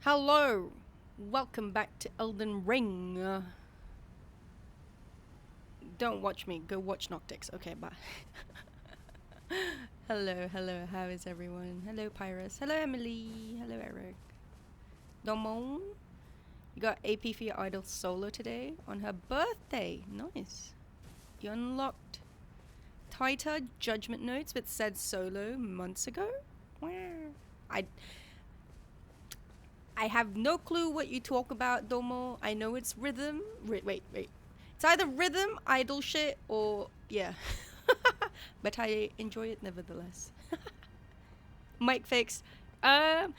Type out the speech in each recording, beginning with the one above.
Hello! Welcome back to Elden Ring. Don't watch me, go watch Noctix. Okay, bye. Hello, how is everyone? Hello, Pyrus. Hello, Emily. Hello, Eric. Domon. You got AP for your idol solo today on her birthday. Nice. You unlocked tighter judgment notes but said solo months ago? I have no clue what you talk about, Domo. I know it's rhythm. Wait. It's either rhythm, idol shit, or yeah. But I enjoy it nevertheless. Mic fixed. I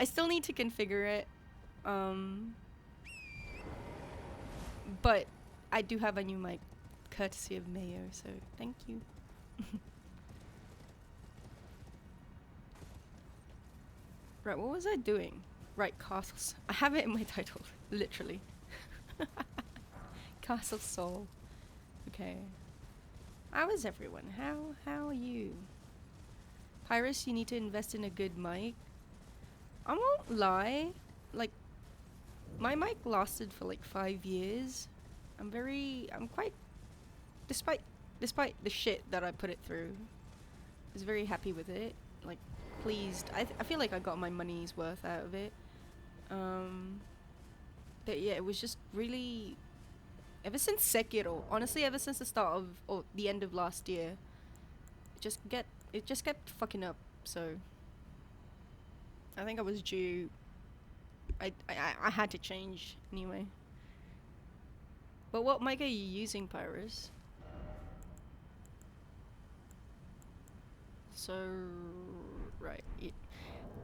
still need to configure it. But I do have a new mic, courtesy of Mayo. So thank you. Right, what was I doing? Right, castles. I have it in my title, literally. Castle Soul. Okay. How is everyone? How are you? Pyrus, you need to invest in a good mic. I won't lie. Like, my mic lasted for like 5 years. I'm quite, despite the shit that I put it through, I was very happy with it. Like, pleased. I feel like I got my money's worth out of it. But yeah, it was just really, ever since Sekiro, honestly, ever since the start of, or the end of last year, it just kept fucking up. So I think I was due. I had to change anyway. But what mic are you using, Pyrus? So right,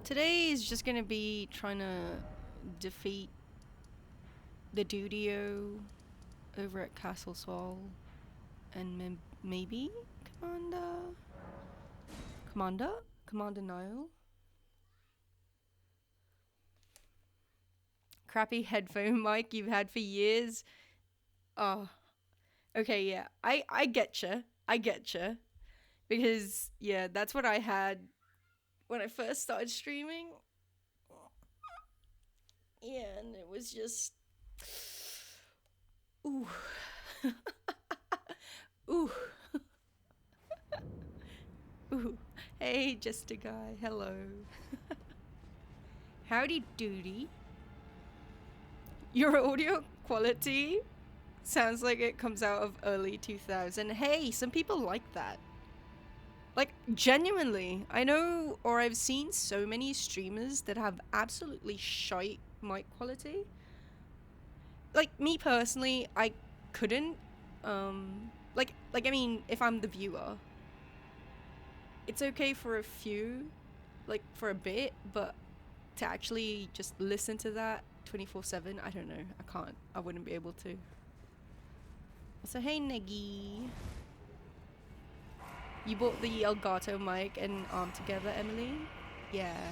today is just gonna be trying to defeat the Dudio over at Castle Sol, and maybe Commander Niall. Crappy headphone mic you've had for years. Oh, okay, yeah. I getcha. Because yeah, that's what I had when I first started streaming. Yeah, and it was just ooh. Ooh. Ooh. Hey, just a guy. Hello. Howdy doody. Your audio quality sounds like it comes out of early 2000. Hey, some people like that. Like, genuinely, I know, or I've seen so many streamers that have absolutely shite mic quality. Like, me personally, I couldn't, like, I mean, if I'm the viewer, it's okay for a few, like, for a bit, but to actually just listen to that 24/7, I don't know, I wouldn't be able to. So, hey, Neggy. You bought the Elgato mic and arm together, Emily? Yeah.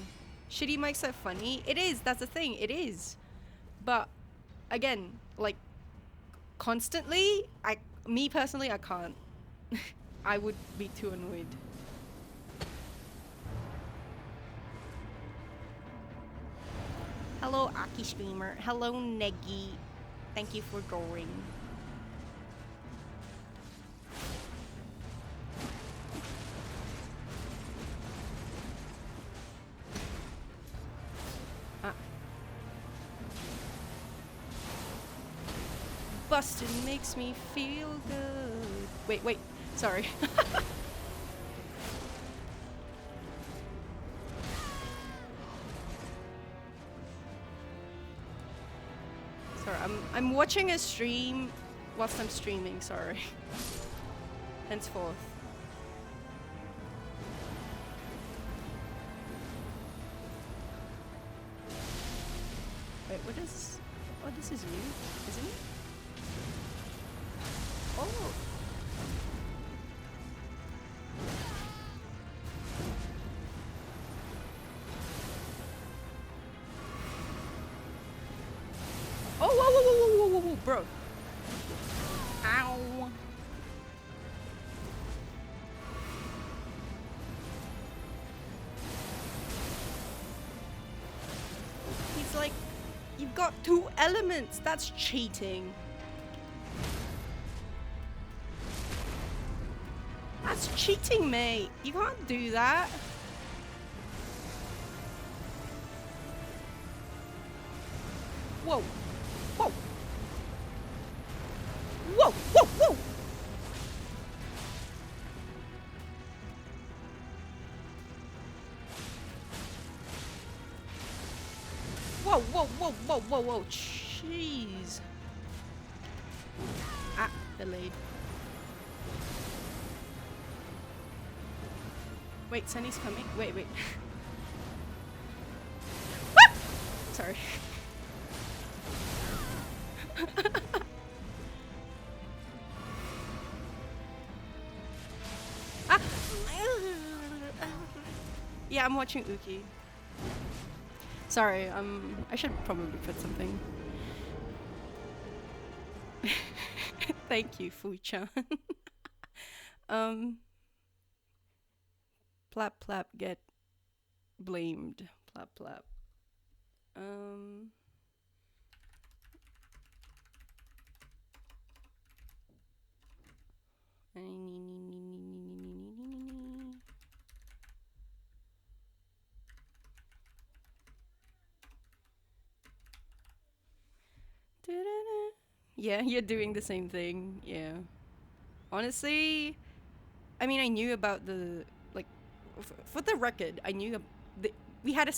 Shitty mics are funny. It is, that's the thing, it is. But, again, like, constantly, me personally, I can't. I would be too annoyed. Hello, Aki Streamer. Hello, Neggy. Thank you for going. Bustin' makes me feel good. Wait. Sorry. Sorry, I'm watching a stream whilst I'm streaming, sorry. Henceforth. Wait, what is... Oh, this is new, isn't it? Oh! Oh, whoa, bro. Ow. He's like got 2 elements. That's cheating. That's cheating, mate. You can't do that. Whoa. Whoa. Whoa, whoa, whoa. Whoa, whoa, whoa, whoa, whoa, whoa. Jeez. Ah, delayed. Wait, Sunny's coming. Wait, wait. Sorry. Ah. Yeah, I'm watching Uki. Sorry, I should probably put something. Thank you, Fu-chan. Plap plap get blamed. Plap plap. Yeah, you're doing the same thing. Yeah. Honestly, I mean, I knew about the like. For the record, I knew we had a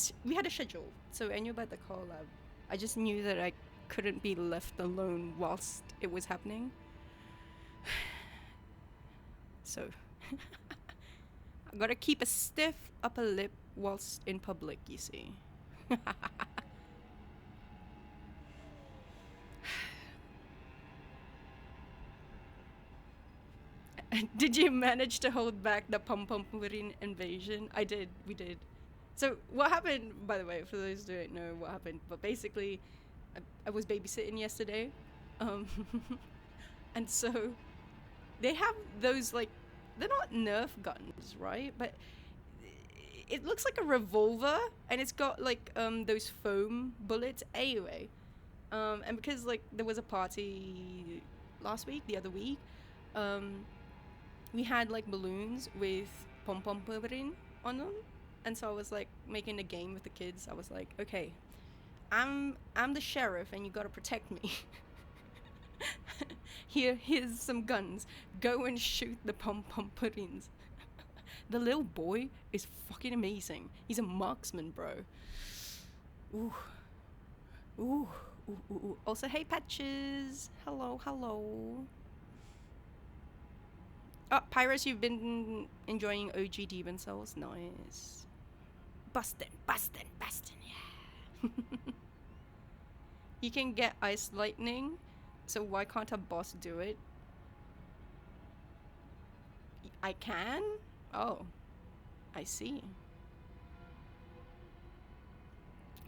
schedule, so I knew about the collab. I just knew that I couldn't be left alone whilst it was happening. So I gotta keep a stiff upper lip whilst in public, you see. Did you manage to hold back the Pom-Pom-Purin invasion? I did. We did. So what happened, by the way, for those who don't know what happened, but basically, I was babysitting yesterday, and so they have those, like, they're not Nerf guns, right? But it looks like a revolver, and it's got like those foam bullets. Anyway, and because like there was a party the other week, we had like balloons with Pom-Pom-Purin on them. And so I was like making a game with the kids. I was like, okay, I'm the sheriff and you gotta protect me. Here's some guns. Go and shoot the Pom-Pom-Purins. The little boy is fucking amazing. He's a marksman, bro. Ooh. Ooh. Ooh, ooh, ooh. Also, hey Patches. Hello, hello. Oh, Pyrus, you've been enjoying OG Demon Souls? Nice. Bustin', yeah. You can get Ice Lightning, so why can't a boss do it? I can? Oh, I see.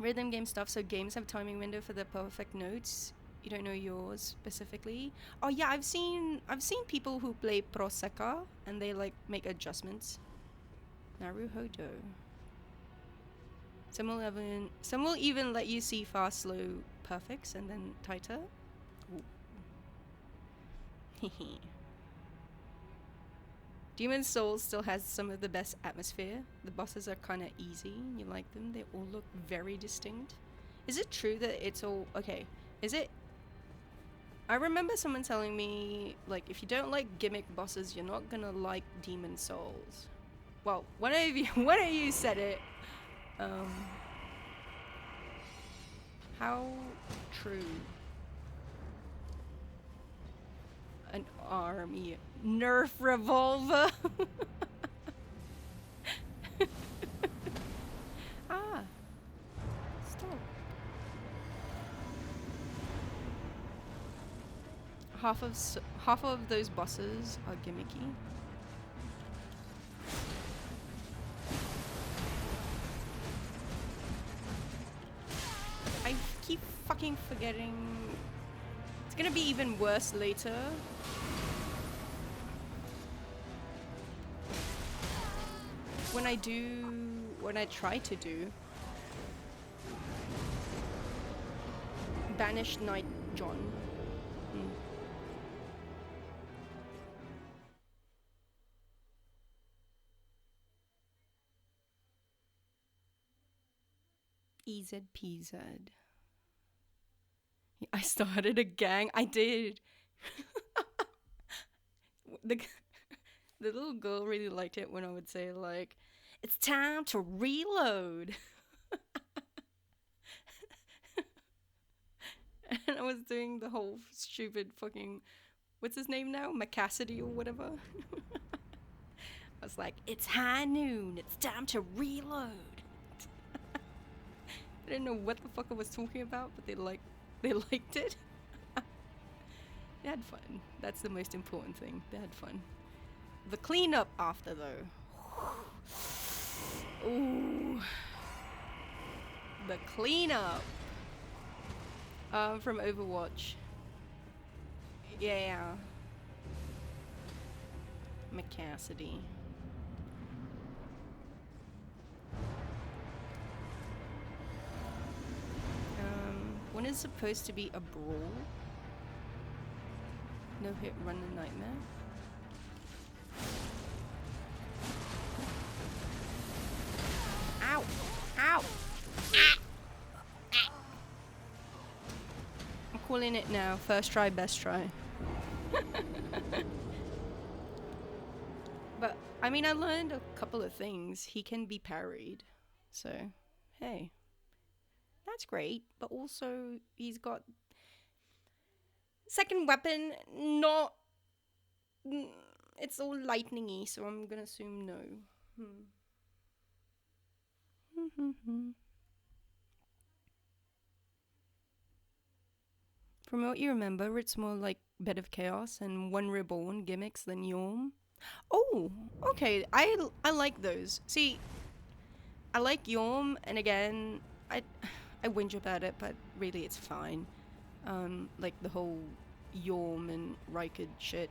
Rhythm game stuff, so games have timing window for the perfect notes. You don't know yours specifically? Oh yeah, I've seen people who play Proseka and they like make adjustments. Naruhodo. Some will even let you see fast, slow perfects and then tighter. Demon Souls still has some of the best atmosphere. The bosses are kind of easy. You like them. They all look very distinct. Is it true that it's all... Okay, is it... I remember someone telling me, like, if you don't like gimmick bosses, you're not gonna like Demon Souls. Well, one of you said it. How true? An army Nerf revolver. Ah, stop. Half of those bosses are gimmicky. I keep fucking forgetting. It's gonna be even worse later. When I try to do. Banished Knight John. Hmm. EZPZ. I started a gang. I did. the the little girl really liked it when I would say like, "It's time to reload." And I was doing the whole stupid fucking, what's his name now? McCassidy or whatever. I was like, "It's high noon. It's time to reload." I didn't know what the fuck I was talking about, but they liked it. They had fun. That's the most important thing. They had fun. The cleanup after though. Ooh. The cleanup. From Overwatch. Yeah. McCassidy. When is supposed to be a brawl? No hit run a nightmare. Ow! Ow! Ah! I'm calling it now. First try, best try. But, I mean, I learned a couple of things. He can be parried. So, hey. That's great. But also, he's got... second weapon, not... It's all lightning-y, so I'm gonna assume no. From what you remember, it's more like Bed of Chaos and One Reborn gimmicks than Yawm. Oh, okay. I like those. See, I like Yawm, and again, I whinge about it, but really it's fine. Like the whole Yawm and Rykard shit.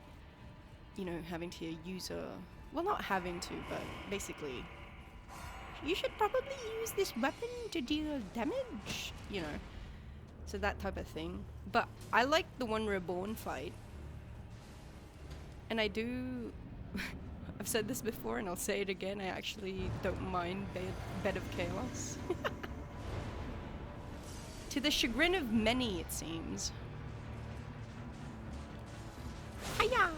You know, having to use a... well, not having to, but basically... you should probably use this weapon to deal damage, you know. So that type of thing. But I like the One Reborn fight. And I do... I've said this before and I'll say it again, I actually don't mind Bed of Chaos. To the chagrin of many, it seems. Hiya!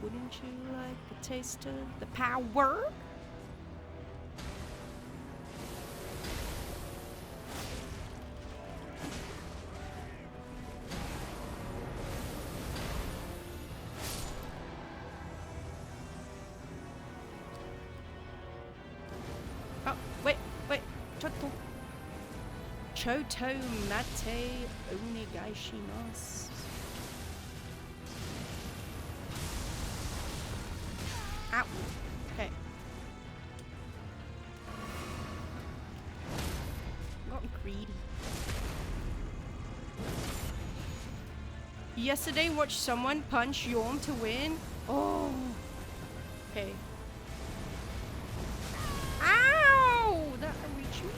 Wouldn't you like a taste of the power? Oh, wait, Choto Mate Onigaishimasu. Ow. Okay. Got greedy. Yesterday watched someone punch Yawm to win. Oh. Okay. Ow! That reached me.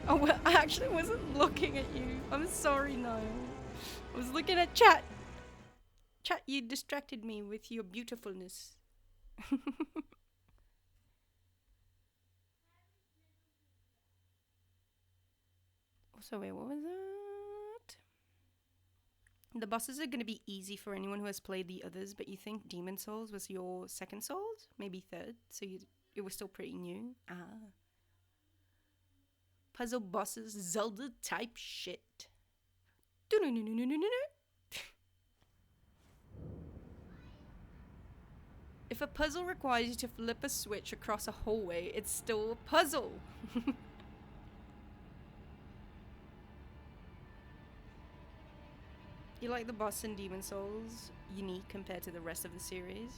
Oh, well, I actually wasn't looking at you. I'm sorry, Niall. I was looking at chat. Chat, you distracted me with your beautifulness. So wait, what was that? The bosses are going to be easy for anyone who has played the others, but you think Demon Souls was your second Souls? Maybe third, so it was still pretty new. Ah. Puzzle bosses, Zelda type shit. If a puzzle requires you to flip a switch across a hallway, it's still a puzzle. You like the boss in Demon Souls unique compared to the rest of the series?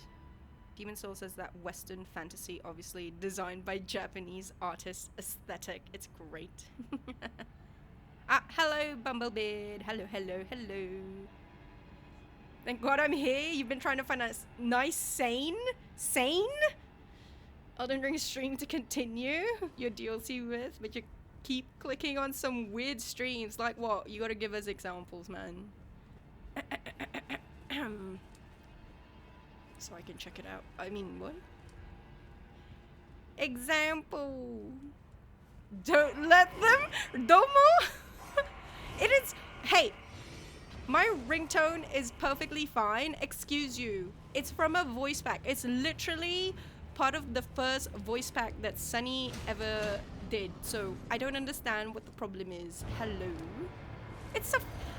Demon Souls has that Western fantasy, obviously designed by Japanese artists aesthetic. It's great. Ah, hello, Bumblebee. Hello, hello, hello. Thank God I'm here. You've been trying to find a nice, sane Elden Ring stream to continue your DLC with, but you keep clicking on some weird streams. Like what? You gotta give us examples, man. So I can check it out. I mean, what? Example. Don't let them. Domo. It is. Hey, my ringtone is perfectly fine. Excuse you. It's from a voice pack. It's literally part of the first voice pack that Sunny ever did. So I don't understand what the problem is. Hello.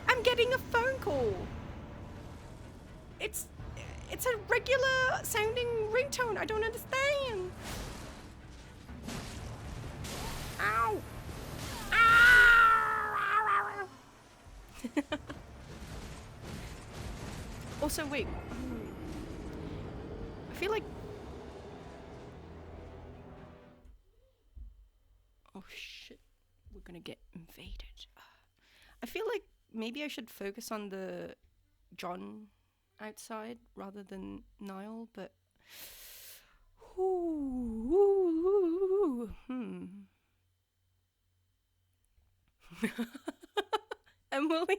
I'm getting a phone call. It's a regular sounding ringtone. I don't understand. Ow. Ow. Also, wait. I feel like... Oh shit. We're gonna get invaded. I feel like maybe I should focus on the John outside rather than Niall, but... Emily?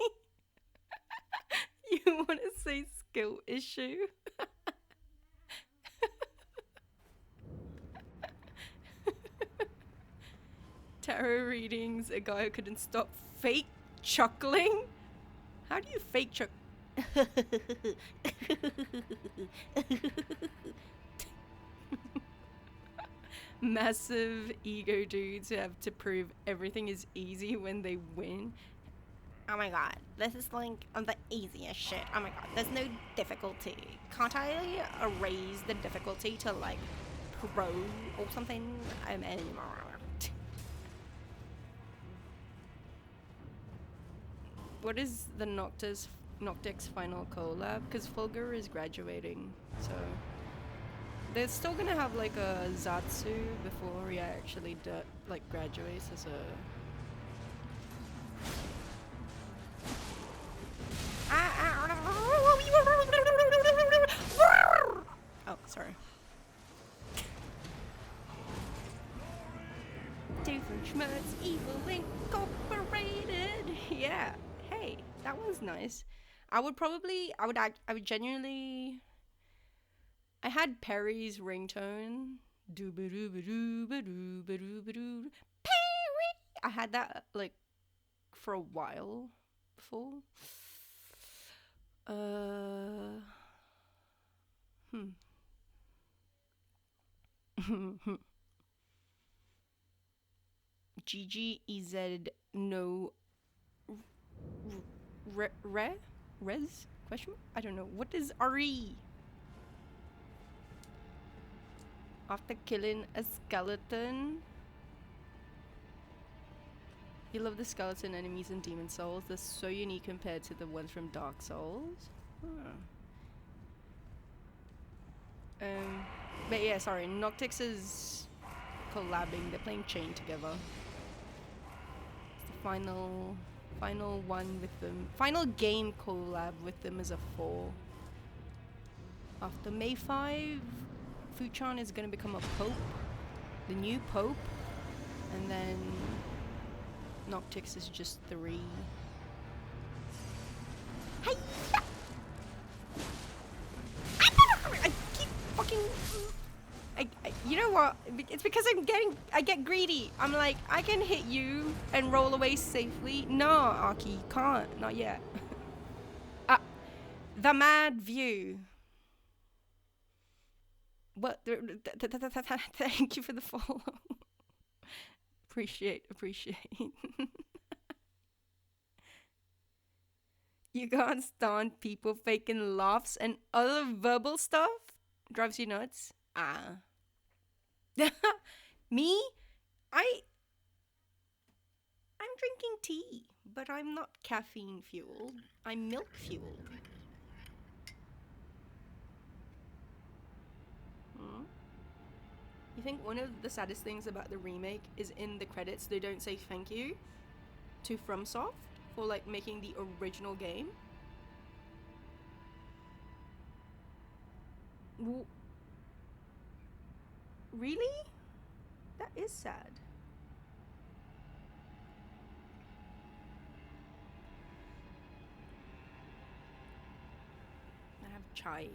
You want to say skill issue? Tarot readings, a guy who couldn't stop fake chuckling? How do you fake chuck? Massive ego dudes who have to prove everything is easy when they win. Oh my god, this is like the easiest shit. Oh my god, there's no difficulty. Can't I raise the difficulty to like pro or something? What is the Noctix final collab? Because Fulgur is graduating, so they're still gonna have like a Zatsu before he actually like graduates as a. Oh, sorry. Doofenshmirtz Evil Incorporated. Yeah. Hey, that was nice. I would genuinely. I had Perry's ringtone. Perry. I had that like for a while before. GGEZ no res question mark? I don't know. What is RE? After killing a skeleton. You love the skeleton enemies in Demon Souls. They're so unique compared to the ones from Dark Souls. But yeah, sorry. Noctix is collabing. They're playing Chain together. It's the final one with them. Final game collab with them is a 4. After May 5, Fuchan is gonna become a pope. The new pope. And then Noctix is just 3. Hey! I keep fucking... you know what? It's because I get greedy. I'm like, I can hit you and roll away safely. No, Aki, can't. Not yet. The Mad View. What? Thank you for the follow. Appreciate. You can't stand people faking laughs and other verbal stuff? Drives you nuts? Me? I'm drinking tea, but I'm not caffeine fueled. I'm milk fueled. You think one of the saddest things about the remake is in the credits they don't say thank you? to FromSoft for like making the original game. Really? That is sad. I have chai.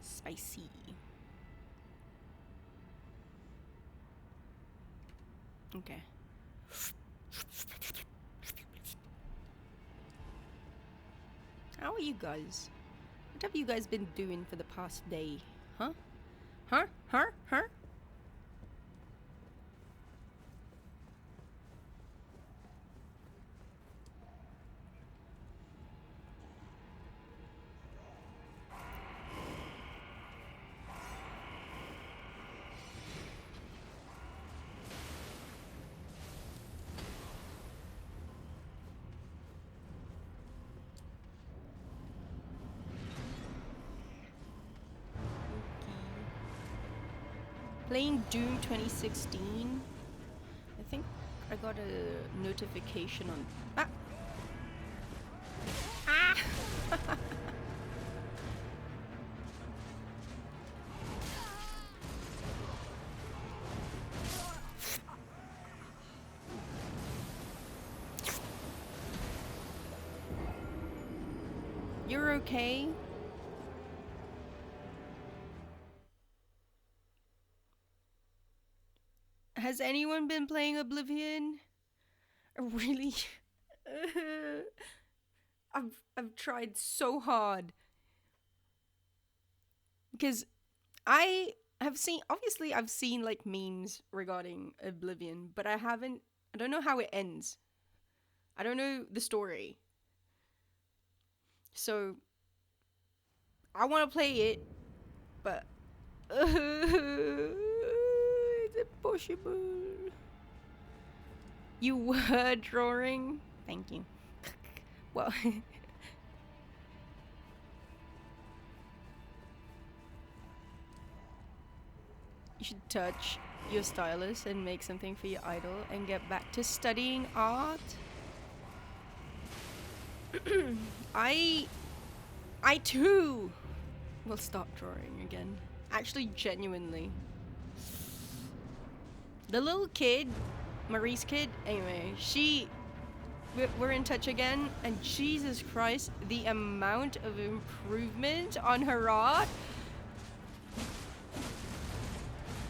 Spicy. Okay. How are you guys? What have you guys been doing for the past day? Huh? Huh? Huh? Huh? Playing Doom 2016. I think I got a notification on. Ah! Ah! You're okay? Has anyone been playing Oblivion? Really? I've tried so hard. Because I have seen, obviously I've seen like memes regarding Oblivion, but I don't know how it ends. I don't know the story. So I want to play it, but is it possible? You were drawing? Thank you. Well, you should touch your stylus and make something for your idol and get back to studying art. I too will stop drawing again. Actually, genuinely. The little kid, Marie's kid, anyway, we're in touch again, and Jesus Christ, the amount of improvement on her art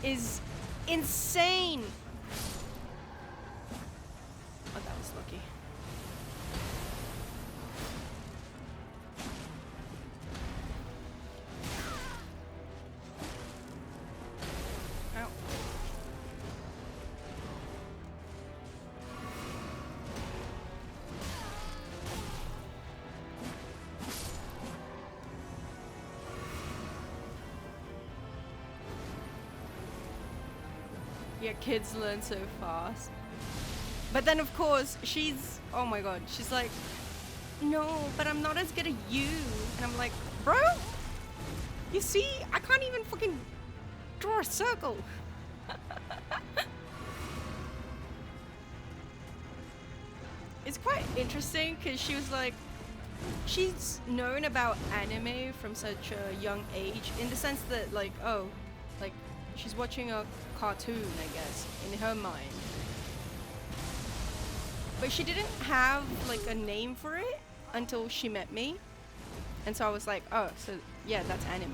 is insane. Oh, that was lucky. Ow. Yeah, kids learn so fast. But then, of course, oh my god, she's like, no, but I'm not as good as you. And I'm like, bro, you see, I can't even fucking draw a circle. It's quite interesting because she was like, she's known about anime from such a young age, in the sense that, like, oh, like, she's watching a cartoon, I guess, in her mind. But she didn't have, like, a name for it until she met me. And so I was like, oh, so, yeah, that's anime.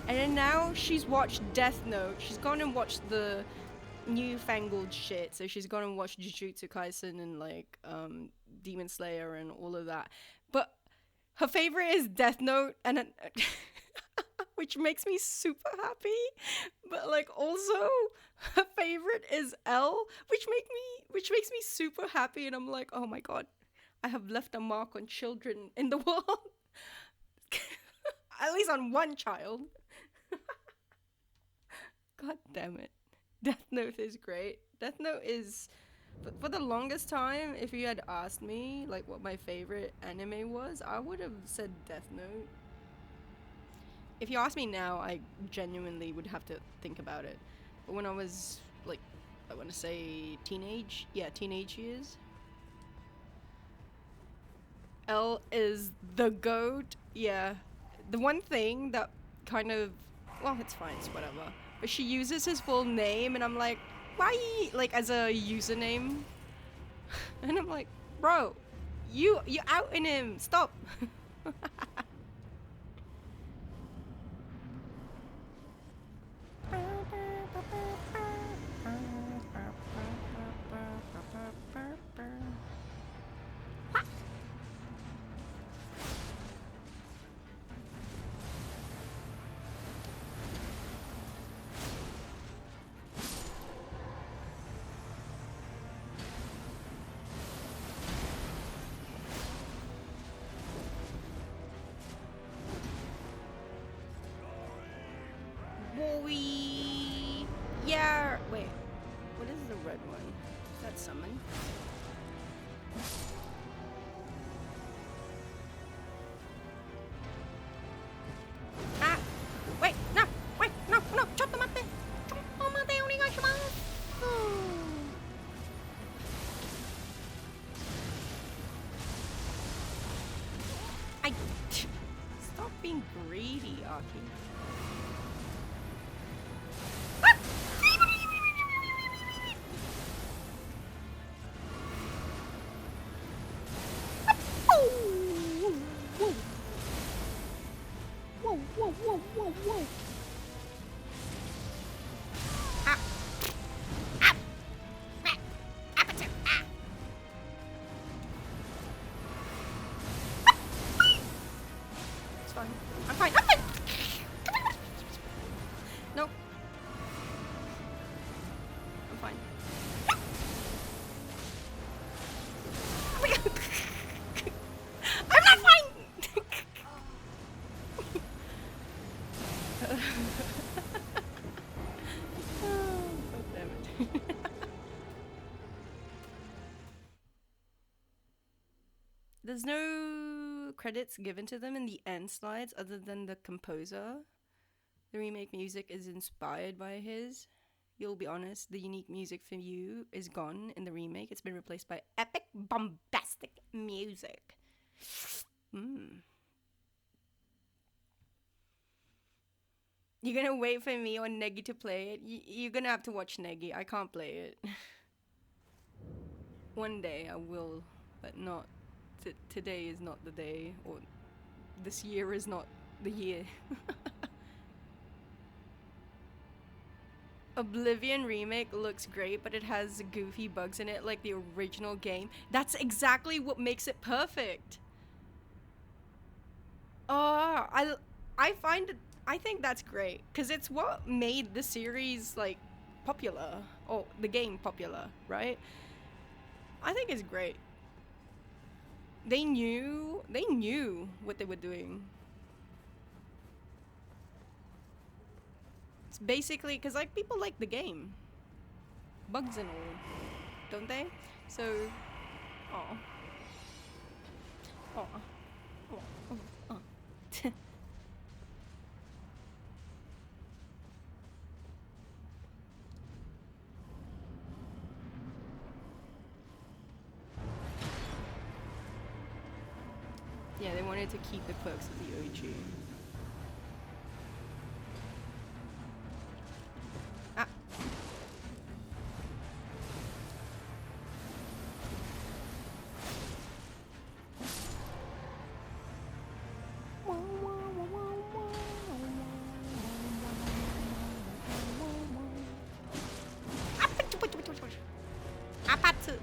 And then now she's watched Death Note. She's gone and watched the newfangled shit. So she's gone and watched Jujutsu Kaisen and, like, Demon Slayer and all of that. But her favorite is Death Note, and which makes me super happy. But, like, also her favorite is L, which makes me super happy. And I'm like, oh my god, I have left a mark on children in the world. At least on one child. God damn it. Death Note is great. Death Note is, for the longest time, if you had asked me like what my favorite anime was, I would have said Death Note. If you ask me now, I genuinely would have to think about it. But when I was, like, I want to say teenage years, Elle is the goat. Yeah. The one thing that kind of, well, it's fine, it's whatever. But she uses his full name, and I'm like, why? Like as a username, and I'm like, bro, you outing him. Stop. Boy. Yeah. Wait. What is the red one? Is that summon? Ah. Wait. No. Wait. No. No. Chop them up there. Chop them up there. I. Stop being greedy, Aki. Whoa. Ah. Ah. Ah. Aperture. Ah. It's fine. I'm fine. I'm fine. No. I'm fine. I'm not fine. Oh, God damn it. There's no credits given to them in the end slides other than the composer. The remake music is inspired by his. You'll be honest, the unique music for you is gone in the remake. It's been replaced by epic, bombastic music. You're gonna wait for me or Negi to play it? You're gonna have to watch Negi. I can't play it. One day I will, but not. Today is not the day, or this year is not the year. Oblivion remake looks great, but it has goofy bugs in it like the original game. That's exactly what makes it perfect. Oh, I think that's great because it's what made the series like popular, or the game popular, right? I think it's great. They knew what they were doing. It's basically because like people like the game, bugs and all, don't they? So, oh, oh, oh, oh, oh. Yeah, they wanted to keep the perks of the OG. Ah. Apatu.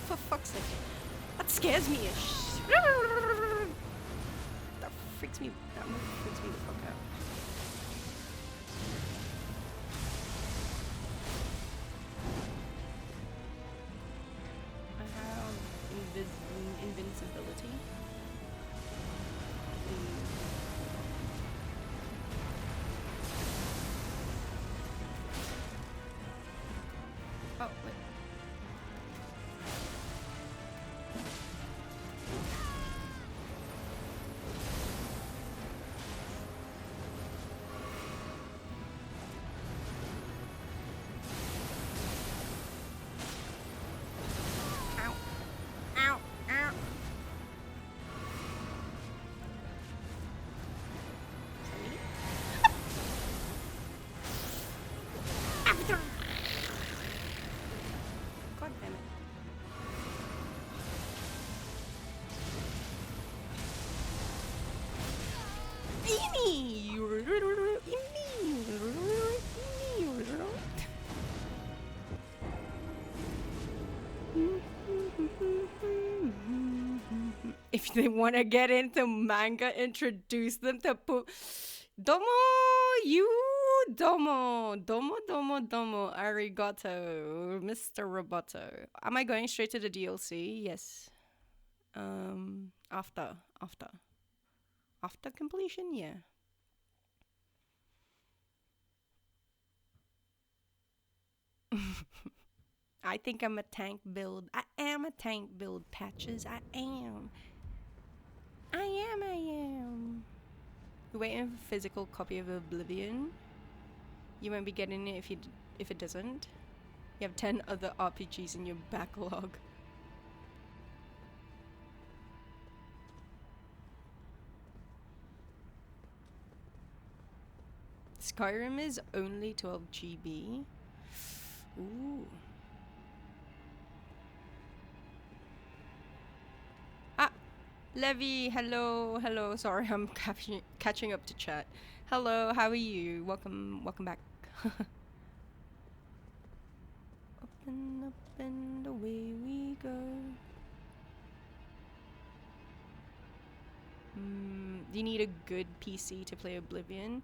For fuck's sake. That scares me. That freaks me. That move freaks me the fuck out. I have invincibility. if they want to get into manga, introduce them to Domo, you domo, arigato, Mr. Roboto. Am I going straight to the DLC? Yes. After completion, yeah. I think I'm a tank build. I am a tank build, Patches. I am. You're waiting for a physical copy of Oblivion. You won't be getting it if it doesn't. You have 10 other RPGs in your backlog. Skyrim is only 12 GB. Ooh. Levy, hello. Sorry, I'm catching up to chat. Hello, how are you? Welcome back. Up and away we go. You need a good PC to play Oblivion.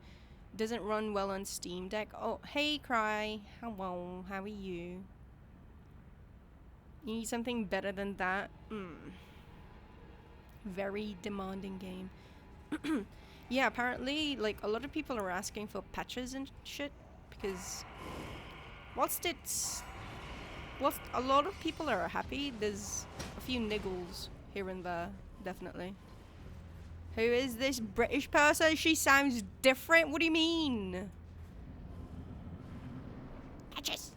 Doesn't run well on Steam Deck. Oh, hey, Cry. Hello, how are you? You need something better than that? Very demanding game. Yeah, apparently, like, a lot of people are asking for patches and shit, because whilst a lot of people are happy, there's a few niggles here and there, definitely. Who is this British person? She sounds different. What do you mean? Patches.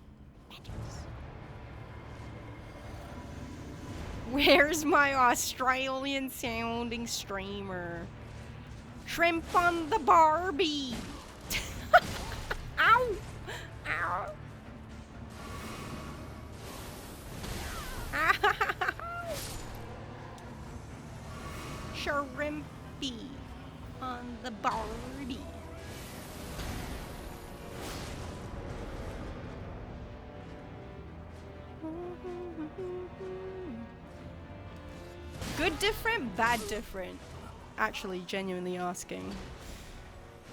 Where's my Australian sounding streamer? Shrimp on the Barbie. Ow. Shrimpy on the Barbie. Good different, bad different. Actually, genuinely asking.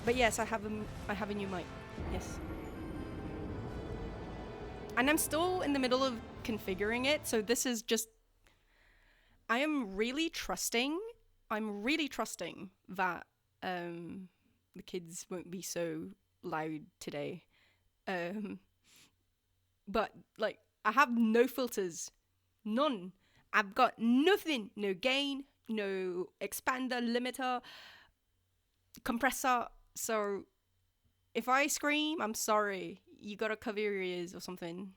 But yes, I have a new mic. Yes. And I'm still in the middle of configuring it, so this is just... I'm really trusting that the kids won't be so loud today. But, like, I have no filters. None. I've got nothing. No gain, no expander, limiter, compressor. So if I scream, I'm sorry. You gotta cover your ears or something.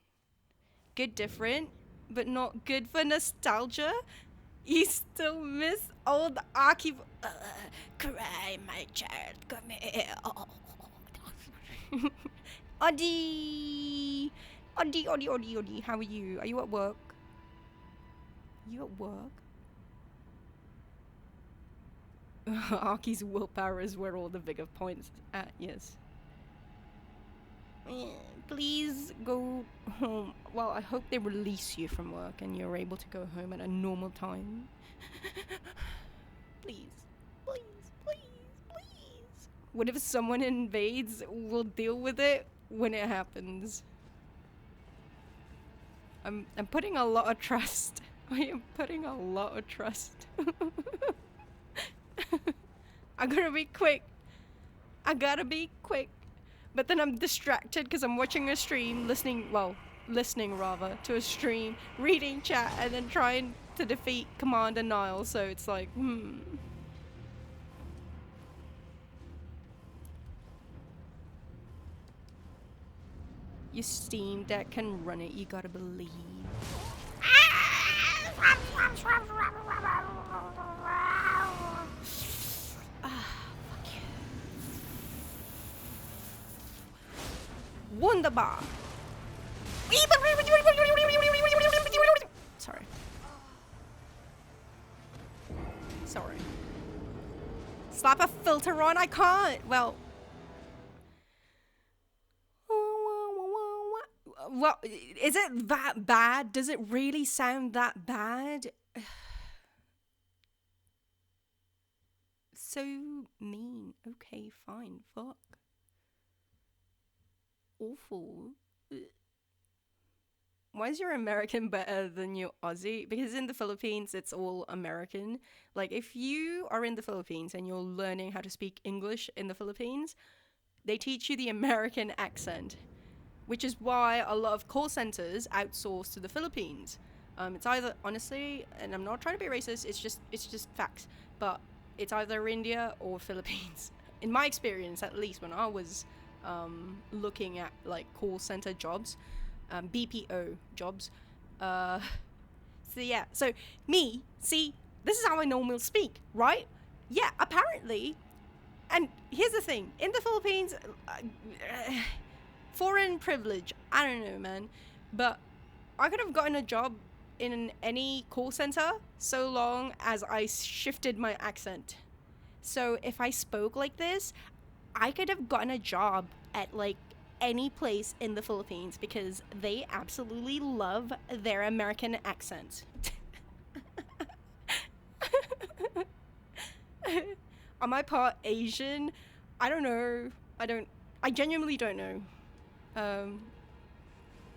Good different, but not good for nostalgia. You still miss old Aki. Cry, my child. Come here. Oddy. How are you? Are you at work? You at work? Aki's willpower is where all the bigger points at, yes. Please go home. Well, I hope they release you from work and you're able to go home at a normal time. Please. What if someone invades? We'll deal with it when it happens. I'm putting a lot of trust. I am putting a lot of trust. I gotta be quick. But then I'm distracted because I'm watching a stream, listening rather, to a stream, reading chat, and then trying to defeat Commander Nile, so it's like, Your Steam Deck can run it, you gotta believe. Wunderbar. Sorry. Slap a filter on? I can't. Well, is it that bad? Does it really sound that bad? so mean. Okay, fine. Fuck. Awful. Why is your American better than your Aussie? Because in the Philippines, it's all American. Like, if you are in the Philippines and you're learning how to speak English in the Philippines, they teach you the American accent, which is why a lot of call centers outsource to the Philippines. It's either, honestly, and I'm not trying to be racist, it's just facts, but it's either India or Philippines. In my experience, at least when I was looking at like call center jobs, BPO jobs. So yeah, so me, see, this is how I normally speak, right? Yeah, apparently. And here's the thing: in the Philippines, foreign privilege. I don't know, man, but I could have gotten a job in any call center so long as I shifted my accent. So if I spoke like this, I could have gotten a job at like any place in the Philippines because they absolutely love their American accent. Am I part Asian? I don't know. I genuinely don't know.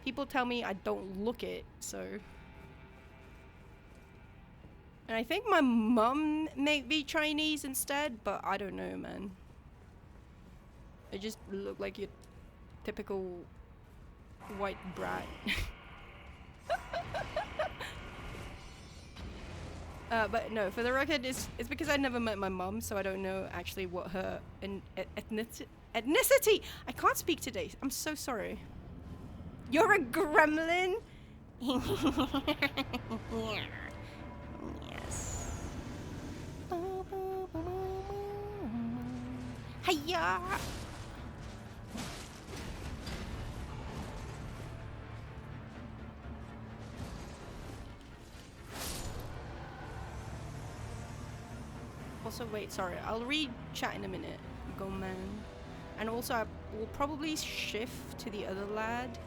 People tell me I don't look it, so. And I think my mum may be Chinese instead, but I don't know, man. I just look like your typical white brat. But no, for the record, it's because I never met my mum, so I don't know actually what her ethnicity. I can't speak today. I'm so sorry. You're a gremlin? Yes. Hiya! Also, wait, sorry. I'll read chat in a minute. Go, man. And also, I will probably shift to the other lad,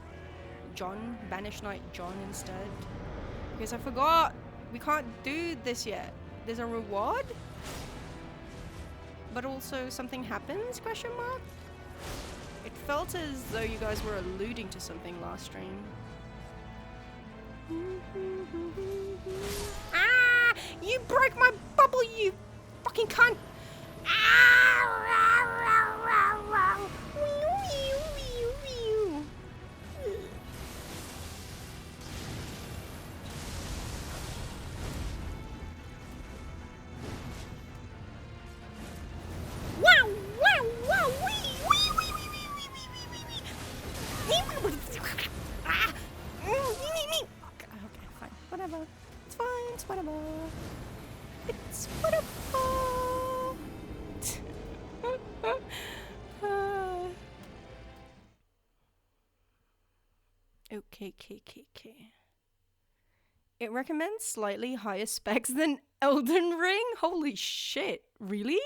John, Banish Knight John instead. Because I forgot, we can't do this yet. There's a reward? But also something happens, question mark? It felt as though you guys were alluding to something last stream. Ah! You broke my bubble, you fucking cunt! Okay, fine. Whatever. It's fine. It's whatever. It's whatever. Okay. It recommends slightly higher specs than Elden Ring? Holy shit. Really?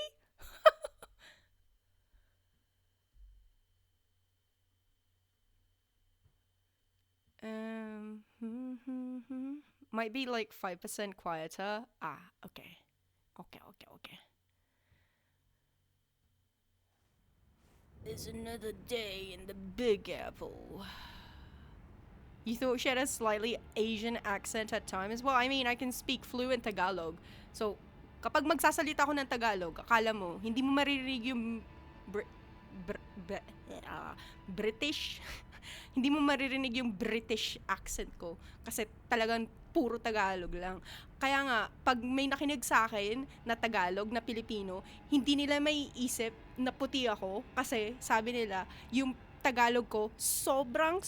Might be like 5% quieter. Ah, okay. Okay. It's another day in the Big Apple. You thought she had a slightly Asian accent at times? Well, I mean, I can speak fluent Tagalog. So, kapag magsasalita ako ng Tagalog, akala mo, hindi mo maririnig yung British. Hindi mo maririnig yung British accent ko. Kasi talagang puro Tagalog lang. Kaya nga, pag may nakinig sa akin na Tagalog, na Pilipino, hindi nila may isip na puti ako. Kasi sabi nila, yung Tagalog ko, sobrang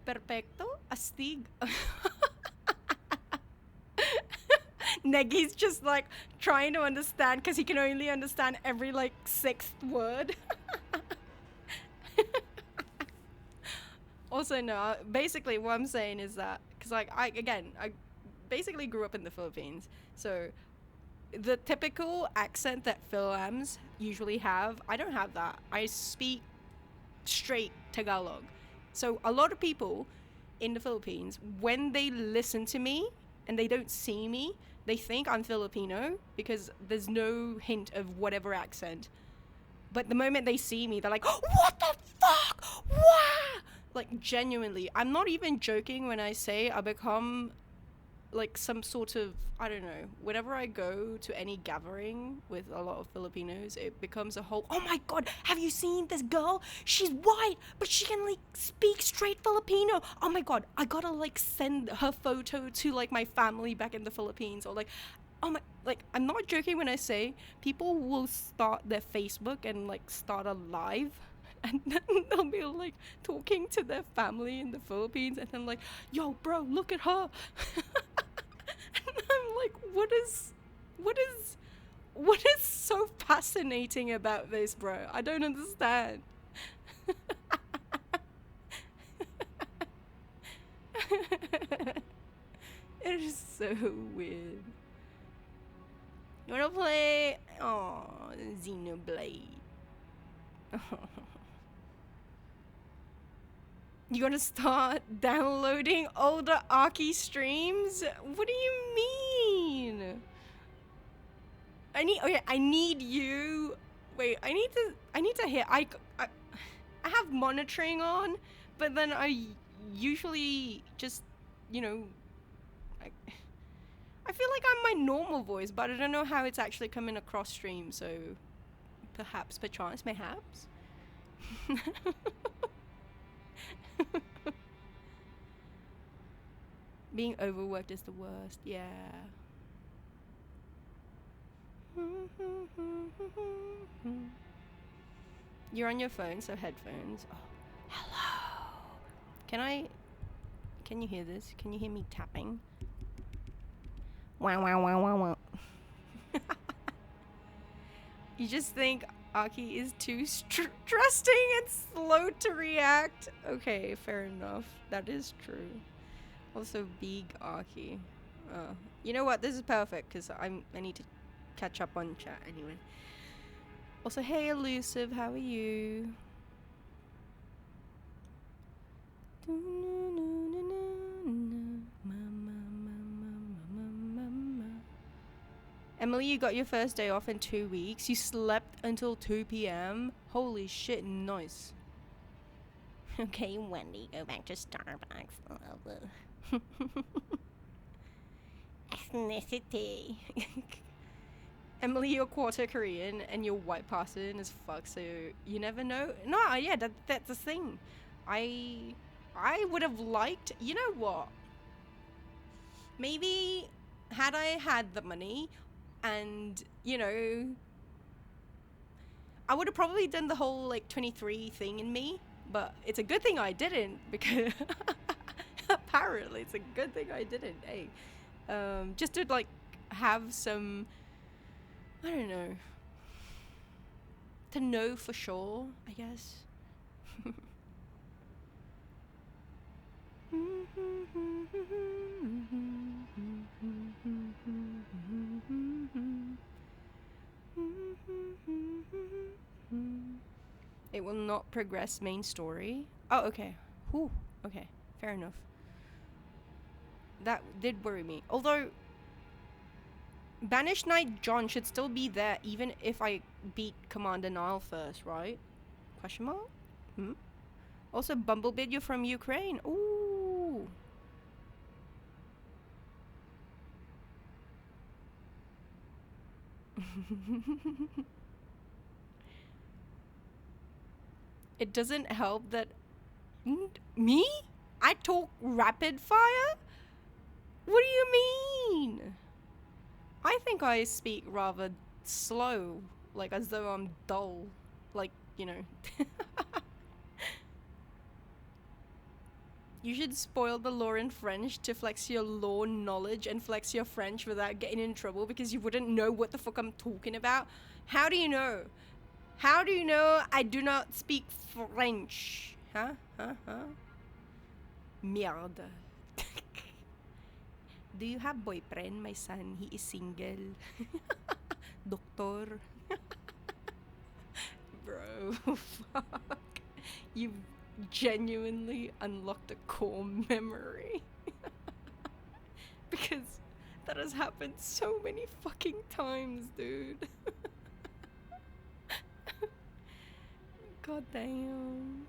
perfecto? Astig? Negi's just like trying to understand because he can only understand every like 6th word. Also, no, basically what I'm saying is that, because like I basically grew up in the Philippines, so the typical accent that Philams usually have, I don't have that. I speak straight Tagalog. So a lot of people in the Philippines, when they listen to me and they don't see me, They think I'm Filipino because there's no hint of whatever accent. But the moment they see me, they're like, what the fuck? Wow! Like, genuinely, I'm not even joking when I say I become like some sort of, I don't know, whenever I go to any gathering with a lot of Filipinos, it becomes a whole, oh my god, have you seen this girl? She's white, but she can like speak straight Filipino. Oh my god, I gotta like send her photo to like my family back in the Philippines. Or like, oh my, like, I'm not joking when I say people will start their Facebook and like start a live, and then they'll be like talking to their family in the Philippines, and then like, yo bro, look at her. And I'm like, what is so fascinating about this, bro? I don't understand. It is so weird. You wanna play? Oh, Xenoblade. You gonna start downloading older Arky streams? What do you mean? I need you. Wait, I need to hear. I have monitoring on, but then I usually just, you know, I feel like I'm my normal voice, but I don't know how it's actually coming across stream, so perhaps, perchance, mayhaps. Being overworked is the worst, yeah. You're on your phone, so headphones. Oh, hello. Can you hear this? Can you hear me tapping? Wow, wow, wow, wow, wow. You just think Aki is too trusting and slow to react. Okay, fair enough. That is true. Also, big Aki. You know what? This is perfect because I need to catch up on chat anyway. Also, hey Elusive, how are you? Emily, you got your first day off in 2 weeks. You slept until 2 p.m. Holy shit, nice. Okay, Wendy, go back to Starbucks. Ethnicity. Emily, you're quarter Korean and you're white passing as fuck, so you never know. No, yeah, that's the thing. I would have liked, you know what? Maybe had I had the money and, you know, I would have probably done the whole like 23 thing in me, but it's a good thing I didn't, because apparently it's a good thing I didn't, hey. Just to like have some, I don't know, to know for sure, I guess. It will not progress main story. Oh, okay. Whew. Okay, fair enough. That did worry me. Although, Banished Knight John should still be there even if I beat Commander Nile first, right? Question mark? Hmm? Also, Bumblebee, you're from Ukraine. Ooh. It doesn't help that... Me? I talk rapid fire? What do you mean? I think I speak rather slow, like as though I'm dull. Like, you know. You should spoil the law in French to flex your law knowledge and flex your French without getting in trouble, because you wouldn't know what the fuck I'm talking about. How do you know? How do you know I do not speak French? Huh? Merde. Do you have boyfriend, my son? He is single. Doctor. Bro, fuck. You've genuinely unlocked a core memory. Because That has happened so many fucking times, dude. God damn.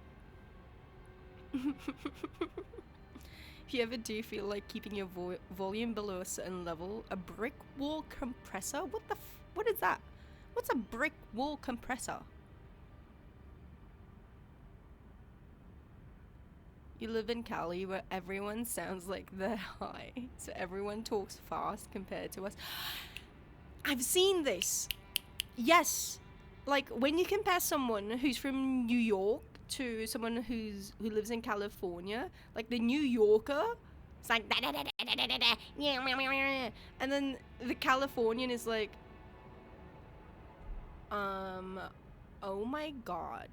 If you ever do feel like keeping your volume below a certain level, a brick wall compressor? What is that? What's a brick wall compressor? You live in Cali where everyone sounds like they're high, so everyone talks fast compared to us. I've seen this. Yes. Like when you compare someone who's from New York to someone who lives in California, like the New Yorker, it's like and then the Californian is like, oh my god,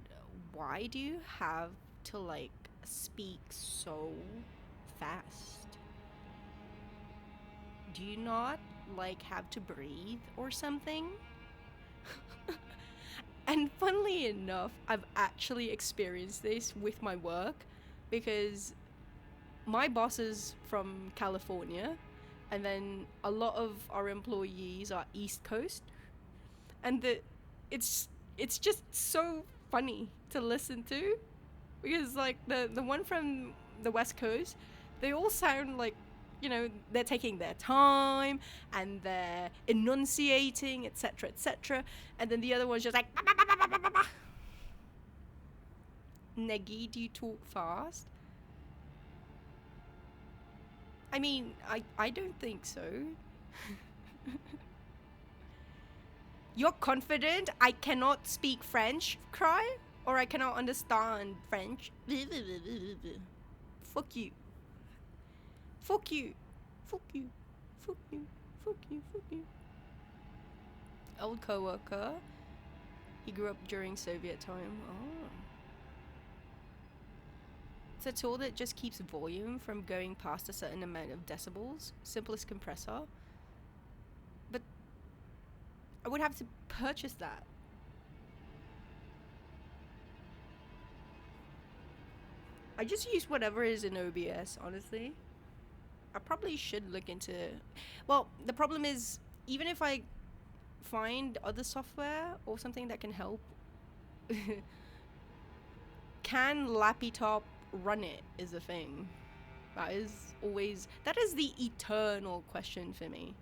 why do you have to like speak so fast? Do you not like have to breathe or something? And funnily enough, I've actually experienced this with my work because my boss is from California and then a lot of our employees are East Coast, and it's just so funny to listen to because like the one from the West Coast, they all sound like, you know, they're taking their time and they're enunciating, etc., etc. And then the other one's just like, Negi, do you talk fast? I mean, I don't think so. You're confident I cannot speak French, cry? Or I cannot understand French? Fuck you. Fuck you. Fuck you. Fuck you. Fuck you. Fuck you. Old coworker. He grew up during Soviet time. Oh. It's a tool that just keeps volume from going past a certain amount of decibels. Simplest compressor. But I would have to purchase that. I just use whatever is in OBS, honestly. I probably should look into... Well, the problem is, even if I find other software or something that can help, can Laptop run it is a thing. That is the eternal question for me.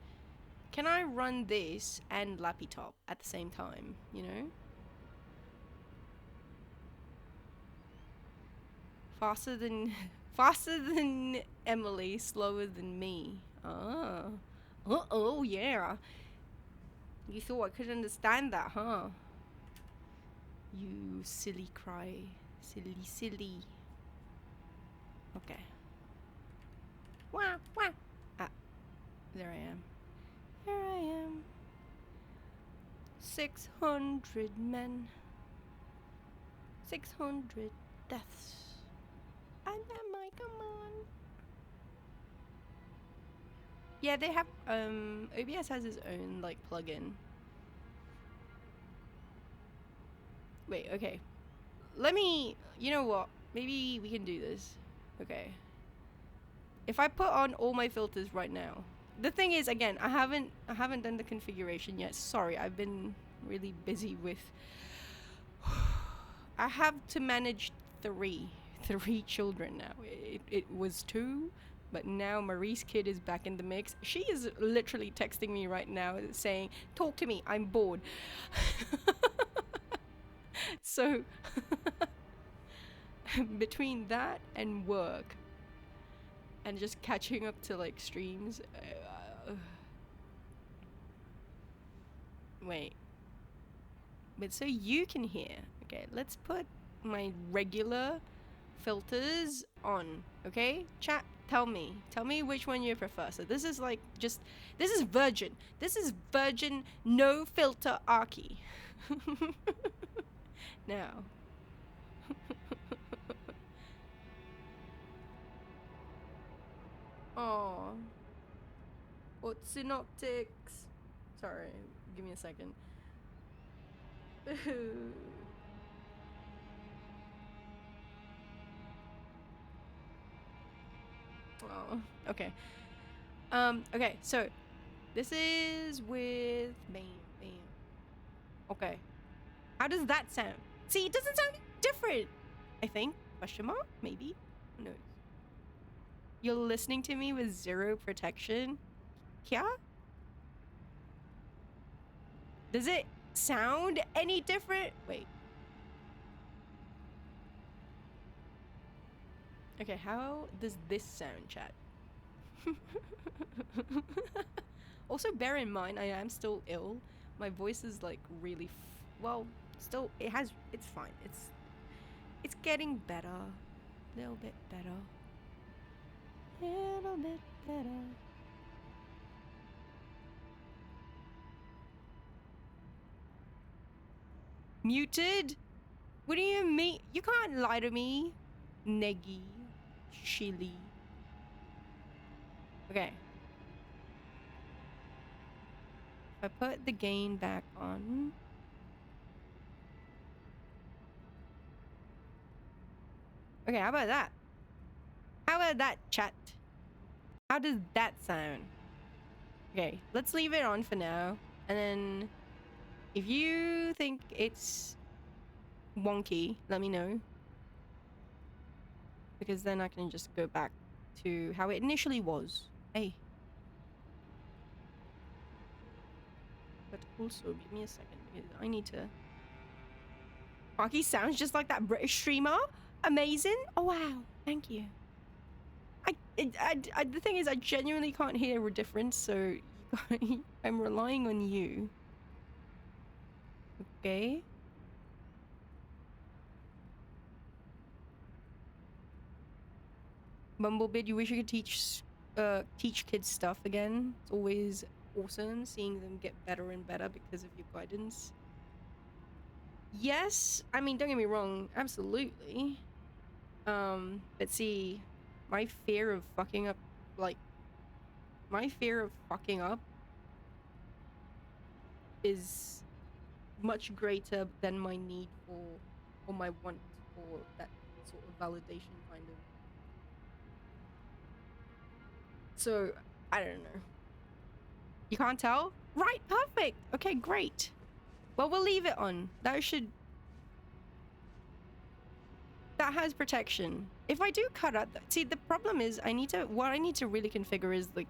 Can I run this and Laptop at the same time, you know? Faster than Emily, slower than me. Ah. Oh yeah. You thought I could understand that, huh? You silly cry. Silly. Okay. Wah. Ah. There I am. Here I am. 600 men. 600 deaths. And am I, come on. Yeah, they have, OBS has its own, like, plugin. Wait, okay. You know what? Maybe we can do this. Okay. If I put on all my filters right now. The thing is, again, I haven't done the configuration yet. Sorry, I've been really busy with... I have to manage three children now. It was 2, but now Marie's kid is back in the mix. She is literally texting me right now saying, talk to me, I'm bored. So between that and work and just catching up to like streams, wait, but so you can hear. Okay, let's put my regular filters on. Okay, chat, tell me which one you prefer. So this is like this is virgin no filter Arky. Now oh, what synoptics? Sorry, give me a second. Oh, okay. Okay, so This is with bam, bam. Okay. How does that sound? See, it doesn't sound different. I think. Question mark? Maybe. Who knows? You're listening to me with zero protection? Yeah? Does it sound any different? Wait. Okay, how does this sound, chat? Also, bear in mind, I am still ill. My voice is like really, well, still, it's fine. It's getting better. A little bit better. Little bit better. Muted? What do you mean? You can't lie to me. Neggy. Chili. Okay. If I put the gain back on. Okay, how about that? How about that, chat? How does that sound? Okay, let's leave it on for now. And then if you think it's wonky, let me know. Because then I can just go back to how it initially was. Hey. But also, give me a second because I need to... Rocky sounds just like that British streamer. Amazing. Oh, wow. Thank you. The thing is, I genuinely can't hear a difference, so I'm relying on you. Okay. Bumblebee, you wish you could teach kids stuff again? It's always awesome seeing them get better and better because of your guidance. Yes, I mean, don't get me wrong, absolutely. But see, my fear of fucking up, is much greater than my need for, or my want for that sort of validation, kind of. So, I don't know. You can't tell? Right, perfect! Okay, great. Well, we'll leave it on. That has protection. If I do cut out... See, the problem is, what I need to really configure is, like,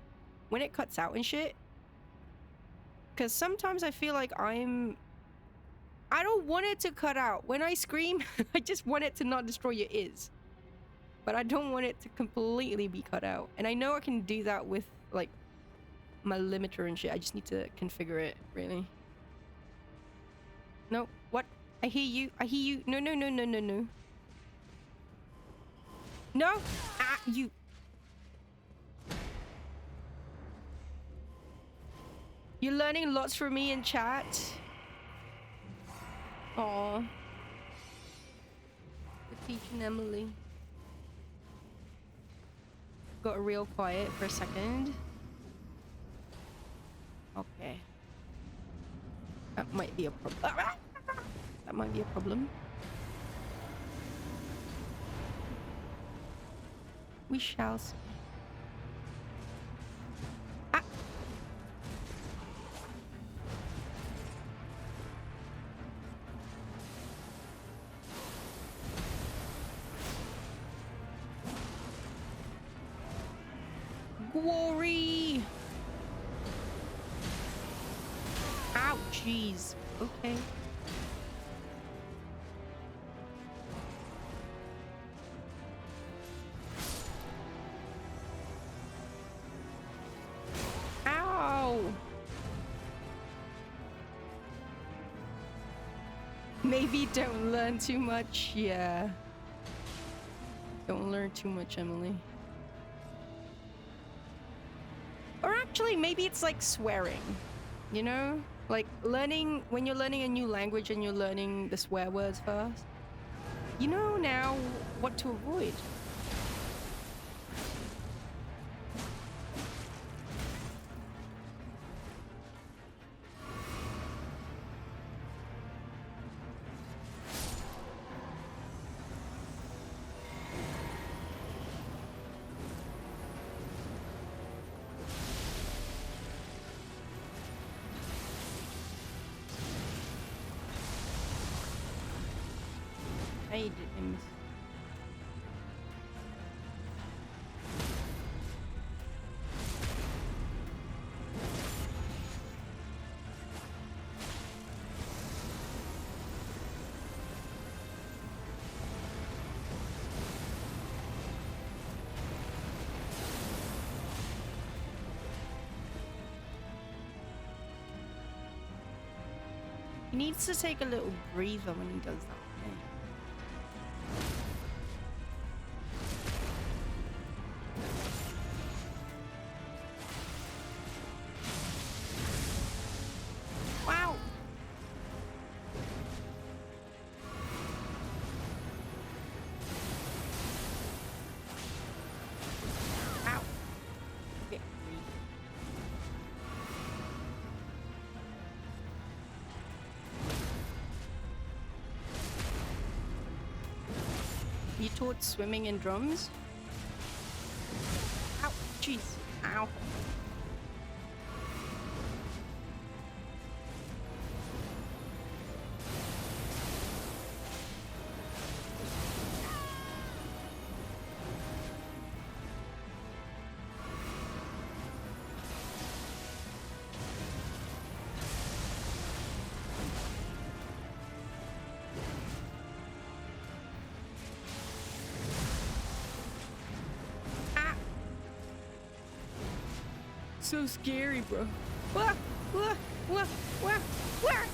when it cuts out and shit. Because sometimes I feel like I don't want it to cut out. When I scream, I just want it to not destroy your ears. But I don't want it to completely be cut out. And I know I can do that with, like, my limiter and shit. I just need to configure it, really. No, what? I hear you. I hear you. No, no, no, no, no, no. No! Ah, you... You're learning lots from me in chat. Aww. Good teaching, Emily. Got real quiet for a second. Okay. That might be a problem. That might be a problem. We shall see. Ah! Glory! Ow, jeez. Okay. Maybe don't learn too much. Yeah. Don't learn too much, Emily. Or actually, maybe it's like swearing. You know? Like learning, when you're learning a new language and you're learning the swear words first. You know now what to avoid. I did him. He needs to take a little breather when he does that. Wow! Ow! Okay. You taught swimming in drums? Ow! Jeez! Ow! So scary, bro. Wah, wah, wah, wah, wah.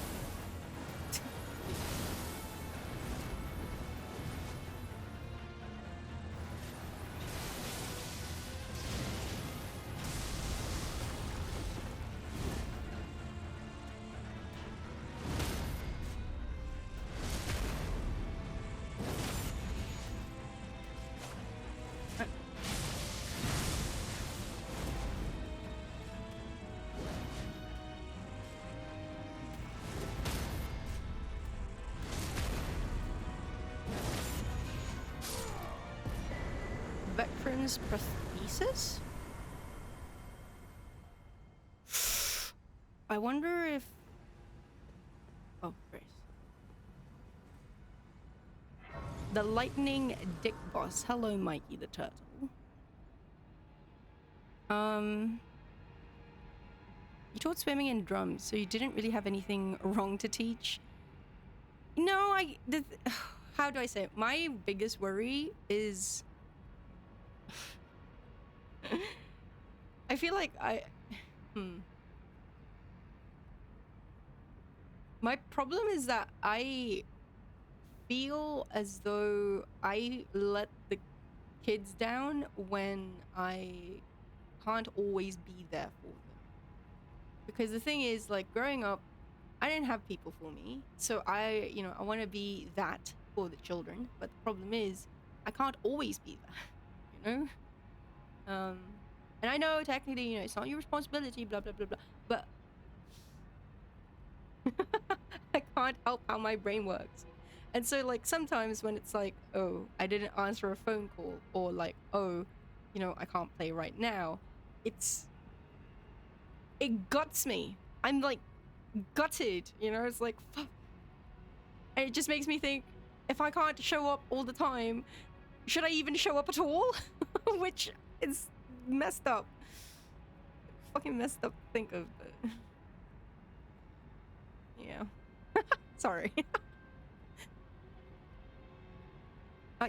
Veteran's prosthesis? I wonder if... Oh, great. The Lightning Dick Boss. Hello, Mikey the Turtle. You taught swimming and drums, so you didn't really have anything wrong to teach. No, how do I say it? My biggest worry is... I feel like My problem is that I feel as though I let the kids down when I can't always be there for them. Because the thing is, like, growing up, I didn't have people for me. So I want to be that for the children. But the problem is, I can't always be there, you know? And I know technically, it's not your responsibility, blah, blah, blah, blah. But I can't help how my brain works. And so, like, sometimes when it's like, oh, I didn't answer a phone call, or like, oh, I can't play right now, it guts me. I'm like gutted, it's like, fuck. And it just makes me think, if I can't show up all the time, should I even show up at all? Which is messed up. Fucking messed up to think of, but yeah. Sorry.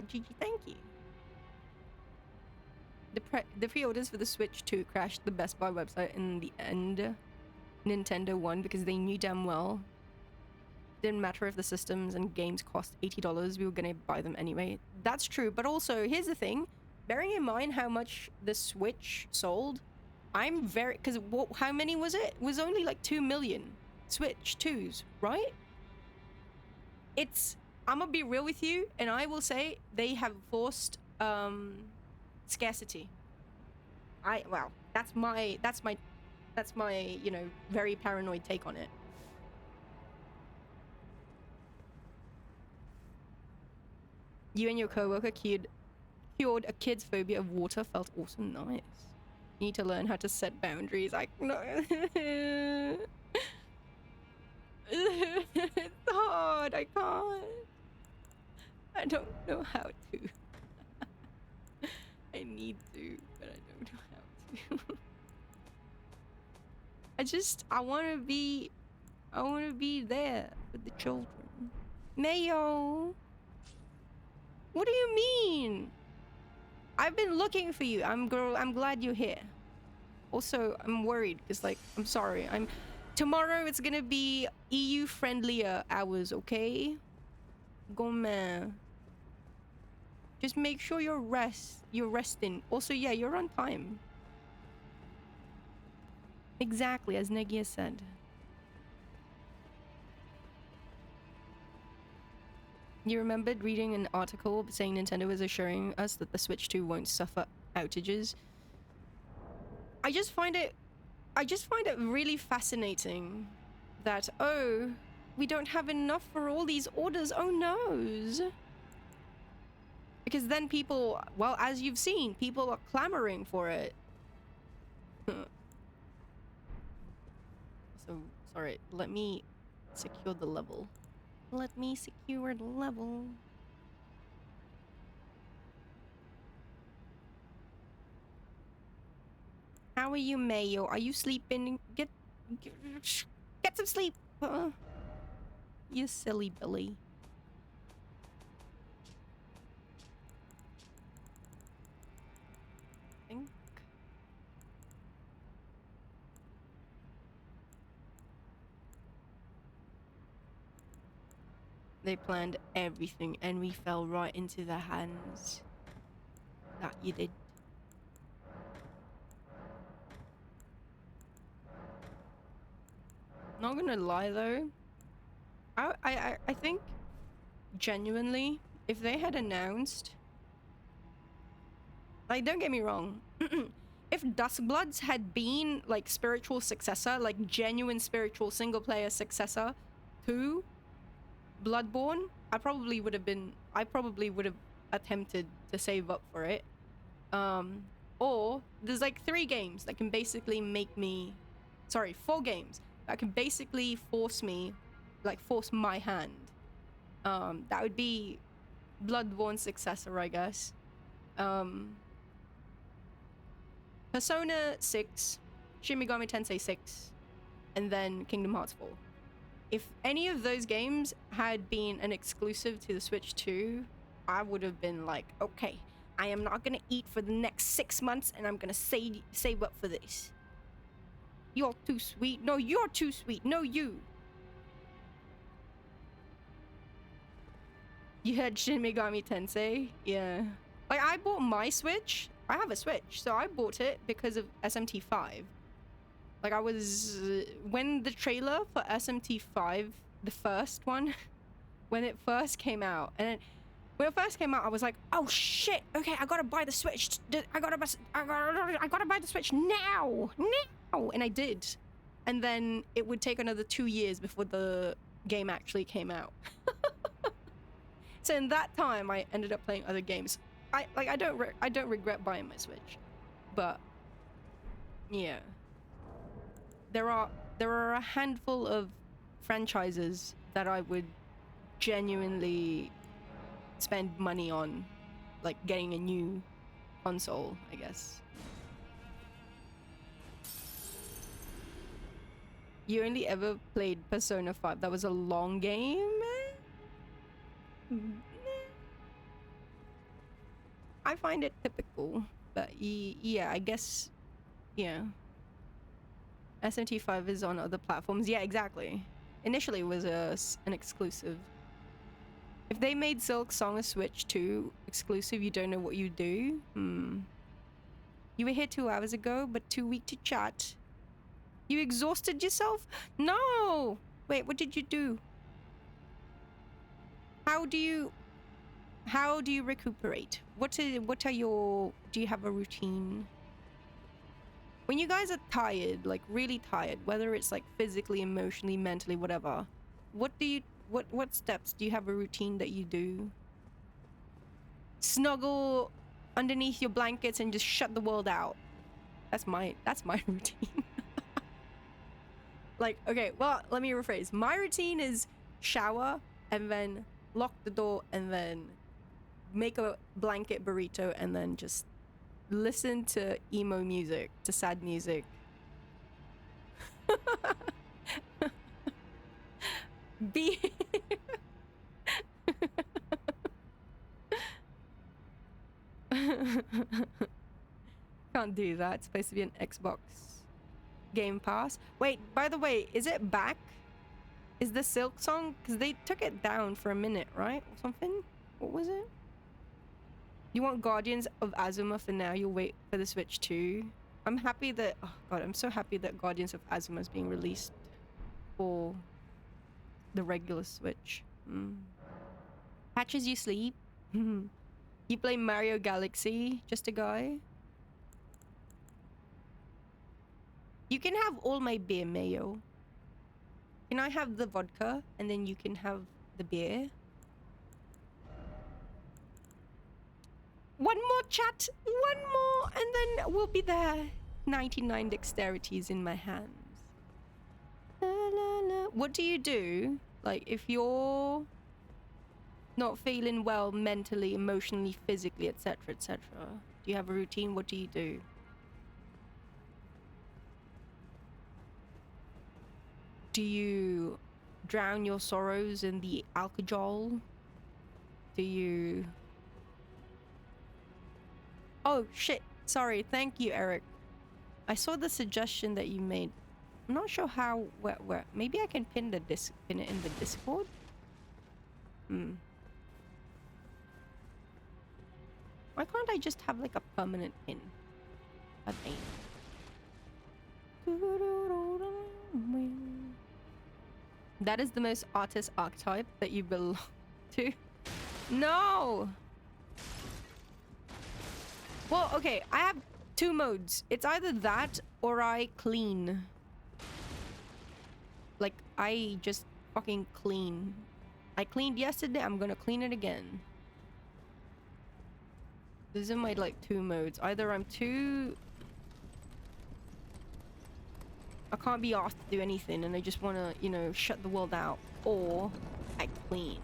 Gigi, thank you. The pre-orders for the Switch 2 crashed the Best Buy website in the end. Nintendo won because they knew damn well. Didn't matter if the systems and games cost $80, we were gonna buy them anyway. That's true, but also, here's the thing. Bearing in mind how much the Switch sold, I'm very... Because how many was it? It was only like 2 million Switch 2s, right? I'm gonna be real with you, and I will say they have forced scarcity. Well, that's my very paranoid take on it. You and your coworker cured a kid's phobia of water. Felt awesome. Nice. You need to learn how to set boundaries. No. It's hard. I can't. I don't know how to. I need to, but I don't know how to. I want to be there with the children. Mayo, what do you mean? I've been looking for you. I'm glad you're here. Also, I'm worried because, like, I'm sorry. Tomorrow it's gonna be EU friendlier hours, okay? Gomme. Just make sure you're resting. Also, yeah, you're on time. Exactly, as Negia said. You remembered reading an article saying Nintendo was assuring us that the Switch 2 won't suffer outages. I just find it really fascinating that, oh, we don't have enough for all these orders. Oh noes. Because then people, well, as you've seen, people are clamoring for it. So, sorry, let me secure the level. Let me secure the level. How are you, Mayo? Are you sleeping? Get some sleep. You silly Billy. Think. They planned everything and we fell right into their hands. That you did. Not gonna lie though, I think genuinely, if they had announced, like, don't get me wrong, if Duskbloods had been like spiritual successor, like genuine spiritual single player successor to Bloodborne, I probably would have attempted to save up for it. Or there's like 3 games that can basically make me, sorry, 4 games that can basically force my hand. That would be Bloodborne successor, I guess. Persona 6, Shin Megami Tensei 6, and then Kingdom Hearts 4. If any of those games had been an exclusive to the Switch 2, I would have been like, okay, I am not gonna eat for the next 6 months and I'm gonna save up for this. You're too sweet. No, you're too sweet. No, you. You had Shin Megami Tensei? Yeah. Like, I bought my Switch. I have a Switch, so I bought it because of SMT5. Like, when the trailer for SMT5, the first one, when it first came out, I was like, oh shit, okay, I gotta buy the Switch. I gotta buy the Switch now. And I did. And then it would take another 2 years before the game actually came out. So in that time, I ended up playing other games. I don't regret buying my Switch, but yeah, there are a handful of franchises that I would genuinely spend money on, like getting a new console, I guess. You only ever played Persona 5. That was a long game. I find it typical, but yeah, I guess, yeah. SMT5 is on other platforms. Yeah, exactly. Initially it was an exclusive. If they made Silk Song a Switch 2 exclusive, you don't know what you do? You were here 2 hours ago, but too weak to chat. You exhausted yourself? No! Wait, what did you do? How do you recuperate? What are your, do you have a routine? When you guys are tired, like really tired, whether it's like physically, emotionally, mentally, whatever, what steps do you have a routine that you do? Snuggle underneath your blankets and just shut the world out. That's my routine. Like, okay, well, let me rephrase. My routine is shower and then lock the door and then make a blanket burrito and then just listen to emo music, to sad music. Be Can't do that. It's supposed to be an Xbox Game Pass. Wait, by the way, is it back? Is the Silk Song? Because they took it down for a minute, right? Or something? What was it? You want Guardians of Azuma for now? You'll wait for the Switch 2. I'm happy that... Oh god, I'm so happy that Guardians of Azuma is being released for the regular Switch. Patches you sleep. You play Mario Galaxy, just a guy. You can have all my beer, Mayo. Can I have the vodka and then you can have the beer? One more chat, one more, and then we'll be there. 99 dexterities in my hands. La, la, la. What do you do? Like, if you're not feeling well mentally, emotionally, physically, etc., etc., do you have a routine? What do you do? Do you drown your sorrows in the alcohol? Do you... Oh, shit. Sorry. Thank you, Eric. I saw the suggestion that you made. I'm not sure how... Where. Maybe I can pin it in the Discord? Why can't I just have, like, a permanent pin? A thing. That is the most artist archetype that you belong to. No! Well, okay, I have two modes. It's either that or I clean. Like, I just fucking clean. I cleaned yesterday, I'm gonna clean it again. These are my, like, two modes. Either I'm too... I can't be asked to do anything and I just want to, you know, shut the world out. Or I clean.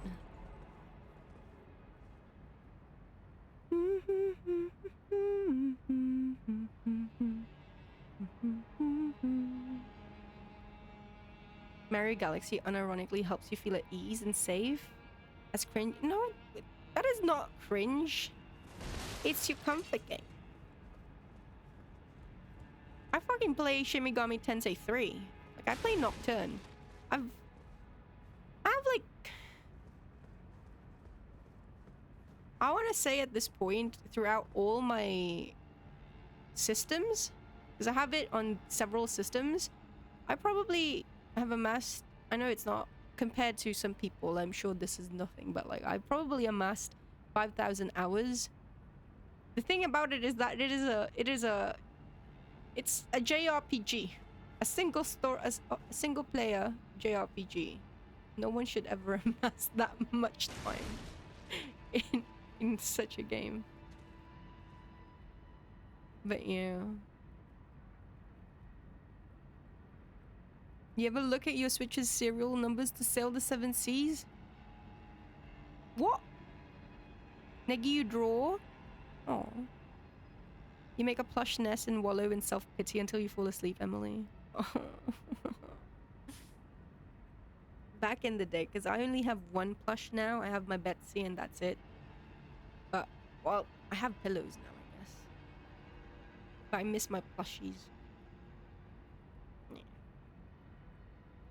Mario Galaxy unironically helps you feel at ease and safe. As cringe... No, that is not cringe. It's your comfort game. I fucking play Shin Megami Tensei 3. Like, I play Nocturne. I have, like... I want to say at this point, throughout all my systems, because I have it on several systems, I probably have amassed... I know it's not... Compared to some people, I'm sure this is nothing, but, like, I probably amassed 5,000 hours. The thing about it is that it's a JRPG, a single player JRPG. No one should ever amass that much time in such a game. But yeah. You ever look at your Switch's serial numbers to sail the 7 seas? What? Negi, you draw? Oh. You make a plush nest and wallow in self-pity until you fall asleep, Emily. Back in the day, because I only have one plush now. I have my Betsy and that's it. But, well, I have pillows now, I guess. But I miss my plushies. Yeah.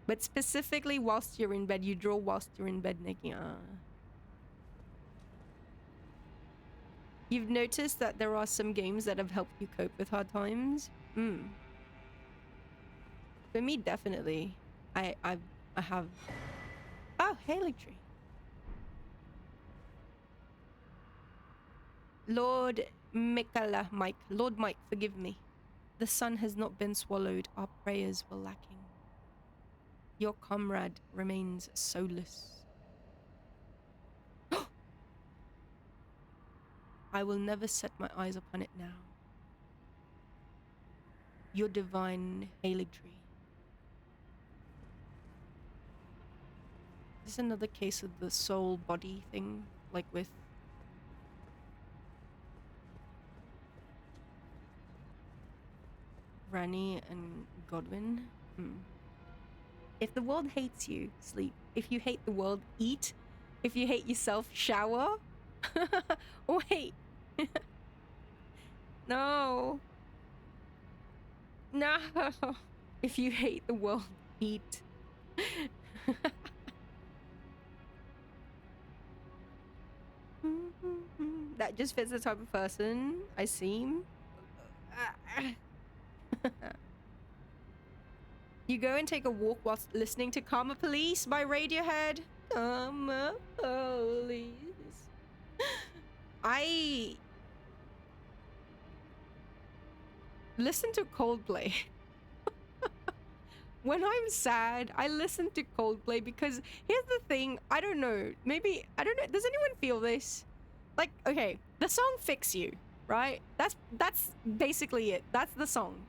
But specifically, whilst you're in bed, you draw whilst you're in bed, Nikki. You've noticed that there are some games that have helped you cope with hard times? For me, definitely. I have... Oh, Halig Tree. Lord Mike. Lord Mike, forgive me. The sun has not been swallowed. Our prayers were lacking. Your comrade remains soulless. I will never set my eyes upon it now. Your divine Halig Tree. Is this another case of the soul body thing? Like with Granny and Godwin. If the world hates you, sleep. If you hate the world, eat. If you hate yourself, shower. Wait. No. No. If you hate the world, eat. That just fits the type of person I seem. You go and take a walk whilst listening to Karma Police by Radiohead. Karma Police. I listen to Coldplay. When I'm sad, I listen to Coldplay because here's the thing. I don't know. Maybe, I don't know. Does anyone feel this? Like, okay, the song Fix You, right? That's basically it. That's the song.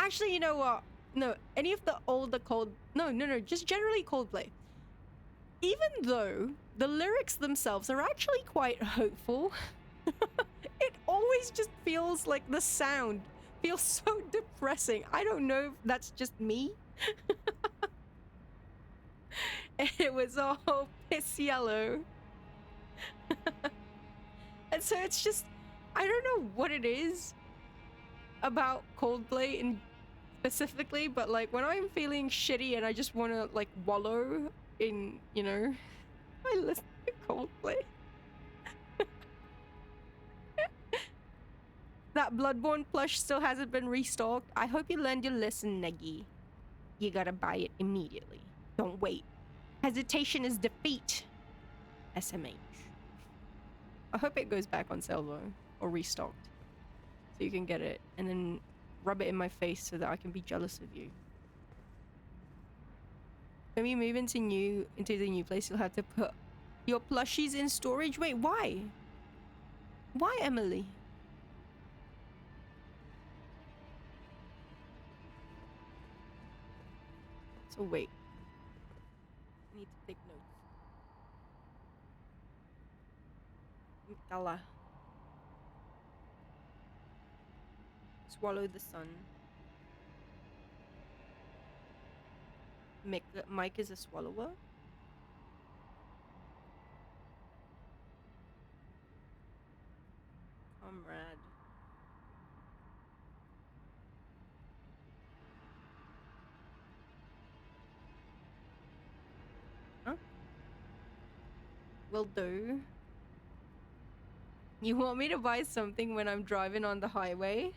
Actually, you know what? No, any of the older No, just generally Coldplay. Even though the lyrics themselves are actually quite hopeful, it always just feels like the sound feels so depressing. I don't know if that's just me. It was all piss yellow. And so it's just, I don't know what it is about Coldplay and specifically, but like when I'm feeling shitty and I just want to like wallow in, you know, I listen to Coldplay. That Bloodborne plush still hasn't been restocked. I hope you learned your lesson, Negi. You gotta buy it immediately. Don't wait. Hesitation is defeat. SMH. I hope it goes back on sale though, or restocked, so you can get it and then rub it in my face so that I can be jealous of you. When you move into the new place, you'll have to put your plushies in storage. Wait, why? Why, Emily? So wait. I need to take notes. Mikala. Swallow the sun. Mike is a swallower. Comrade. Huh? Will do. You want me to buy something when I'm driving on the highway?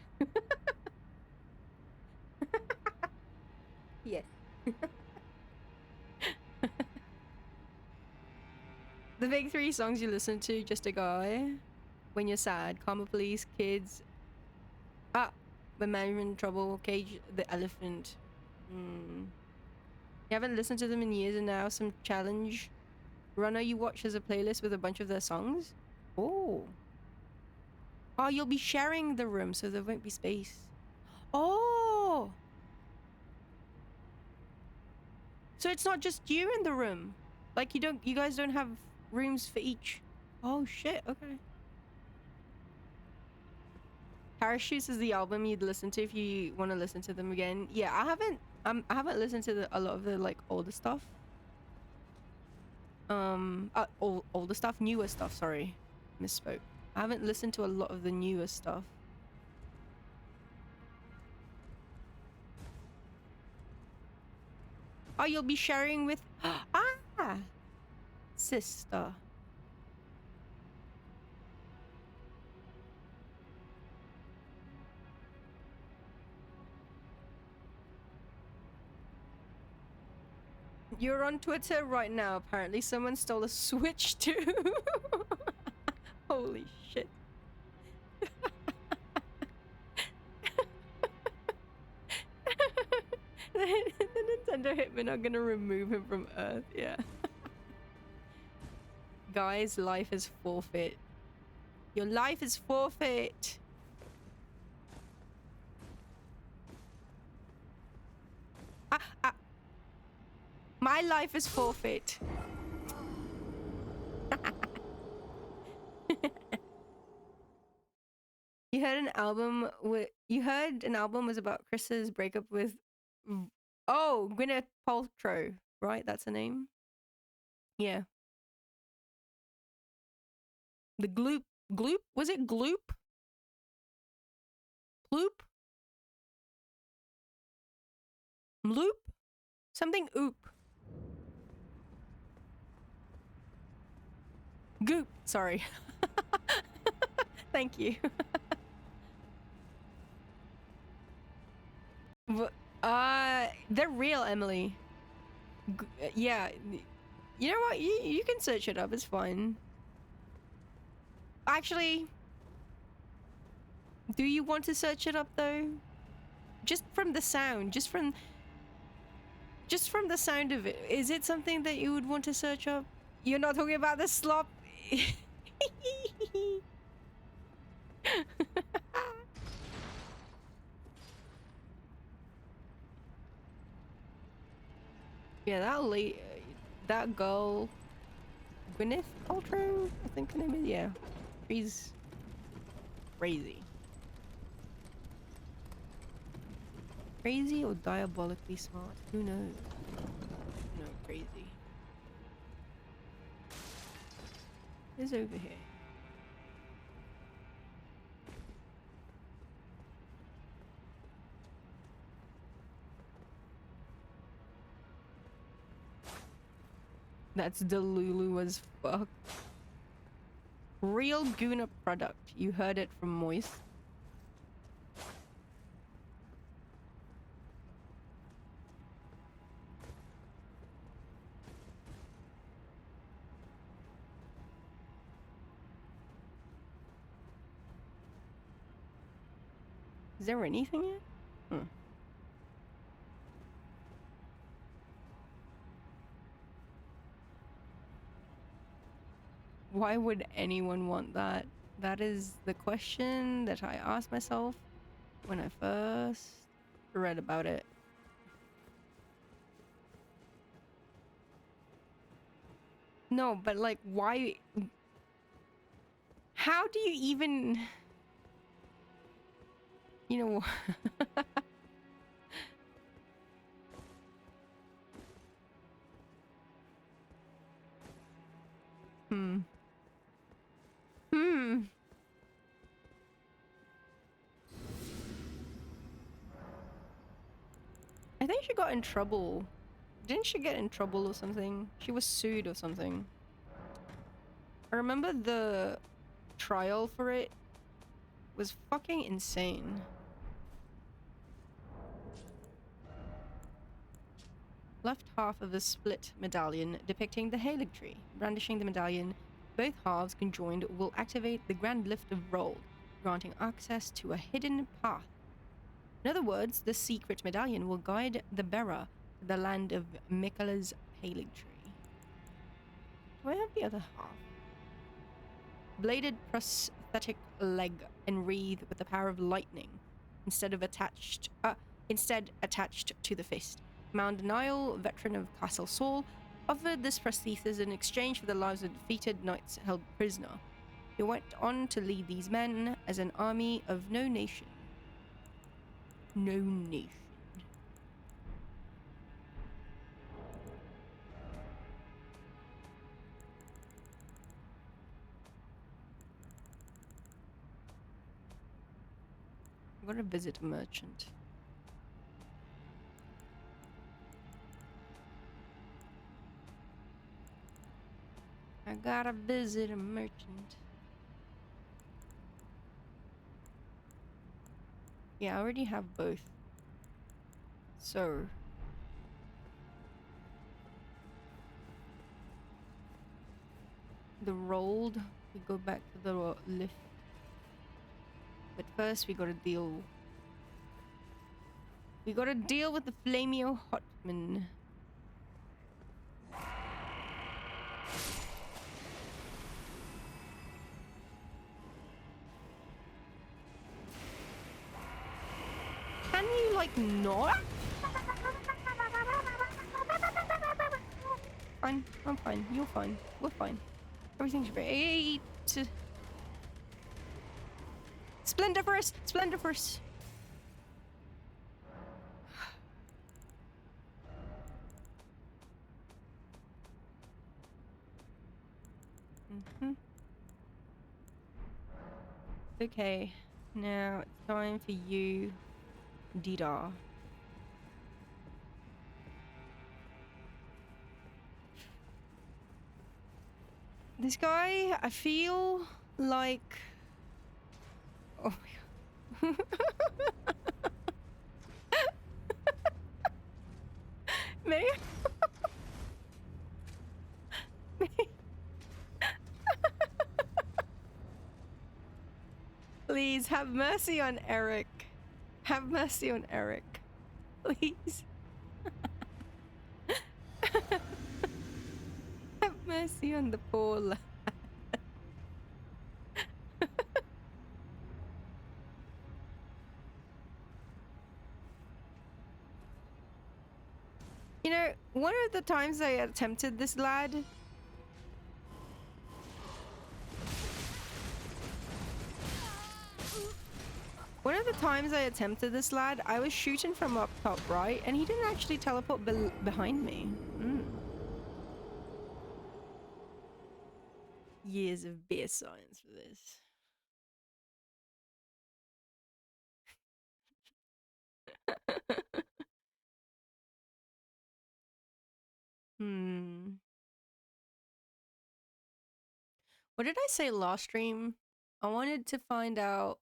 Yes. The big three songs you listen to, Just a Guy, When You're Sad, Karma Police, Kids, When Man in Trouble, Cage the Elephant. You haven't listened to them in years and now some challenge runner you watch as a playlist with a bunch of their songs? Oh, you'll be sharing the room so there won't be space. Oh, so it's not just you in the room. Like you guys don't have rooms for each. Oh shit, okay. Parachutes is the album you'd listen to if you want to listen to them again. Yeah, I haven't listened to a lot of the like older stuff. Older stuff, newer stuff, sorry. Misspoke. I haven't listened to a lot of the newer stuff. Oh, you'll be sharing with sister. You're on Twitter right now, apparently. Someone stole a Switch too. Holy shit. The Nintendo Hitmen are gonna remove him from Earth, yeah. Guys, life is forfeit. Your life is forfeit. My life is forfeit. You You heard an album was about Chris's breakup with Gwyneth Paltrow, right? That's her name. Yeah. The Gloop? Was it Gloop? Bloop? Mloop? Something oop. Goop. Sorry. Thank you. They're real, Emily. Yeah. You know what? You can search it up. It's fine. Actually, do you want to search it up though? Just from the sound, just from the sound of it. Is it something that you would want to search up? You're not talking about the slop. Yeah, that girl, Gwyneth Paltrow, I think her name is. Yeah, she's crazy. Crazy or diabolically smart? Who knows? No, crazy. It's over here. That's Delulu as fuck. Real Guna product. You heard it from Moist. Is there anything yet? Hmm. Why would anyone want that? That is the question that I asked myself when I first read about it. No, but like, why? How do you even... You know... I think she got in trouble. Didn't she get in trouble or something? She was sued or something. I remember the trial for it was fucking insane. Left half of the split medallion depicting the Halig tree. Brandishing the medallion, both halves conjoined will activate the Grand Lift of Rold, granting access to a hidden path. In other words, the secret medallion will guide the bearer to the land of Miquella's Halig tree. Do I have the other half? Bladed prosthetic leg enwreathed with the power of lightning, instead attached to the fist. Mount Nile, veteran of Castle Saul, offered this prosthesis in exchange for the lives of defeated knights held prisoner. He went on to lead these men as an army of no nation. No nation. I'm gonna visit a merchant. I gotta visit a merchant. Yeah, I already have both. So... the Rold, we go back to the lift. But first we gotta deal... We gotta deal with the Flamio Hotman. Can you, like, not? Fine, I'm fine, you're fine, we're fine. Everything's great. Splendiferous! Splendiferous! Okay, now it's time for you, Dida. This guy, I feel like... Oh my god. May May Please have mercy on Eric. Have mercy on Eric. Please. Have mercy on the poor lad. You know, one of the times I attempted this lad, I was shooting from up top right, and he didn't actually teleport behind me. Years of beer science for this. What did I say last stream? I wanted to find out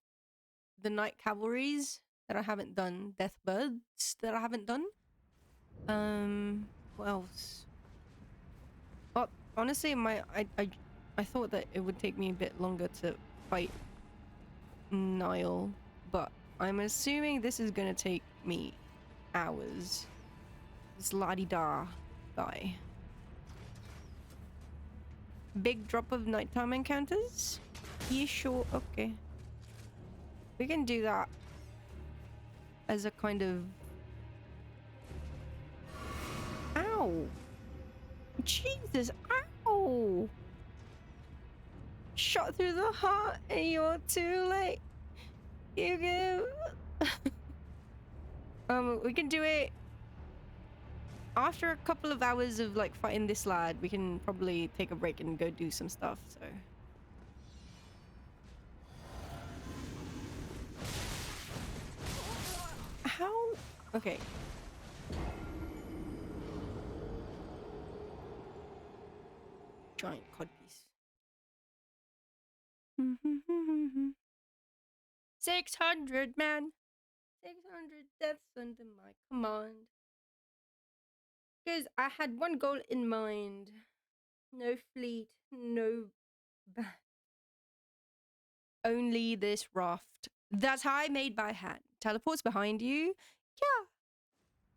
the Night Cavalries that I haven't done. Deathbirds that I haven't done. What else? Well, honestly, I thought that it would take me a bit longer to fight Nile, but I'm assuming this is gonna take me hours. This la-di-da guy. Big drop of nighttime encounters? Yeah, sure, okay. We can do that as a kind of... Ow! Jesus, ow! Shot through the heart and you're too late. You give... we can do it after a couple of hours of like fighting this lad. We can probably take a break and go do some stuff, so... How? Okay. Giant codpiece. 600 man. 600 deaths under my command. Because I had one goal in mind. No fleet, no... Only this raft. That I made by hand. Teleports behind you? Yeah.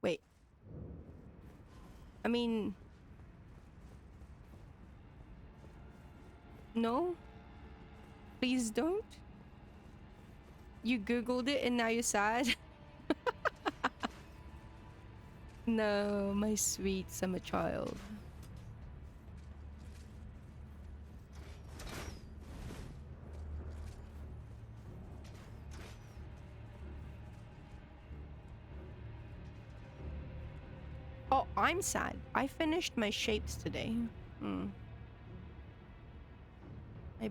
Wait. I mean... No? Please don't? You googled it and now you're sad? No, my sweet summer child. Oh, I'm sad. I finished my shapes today. My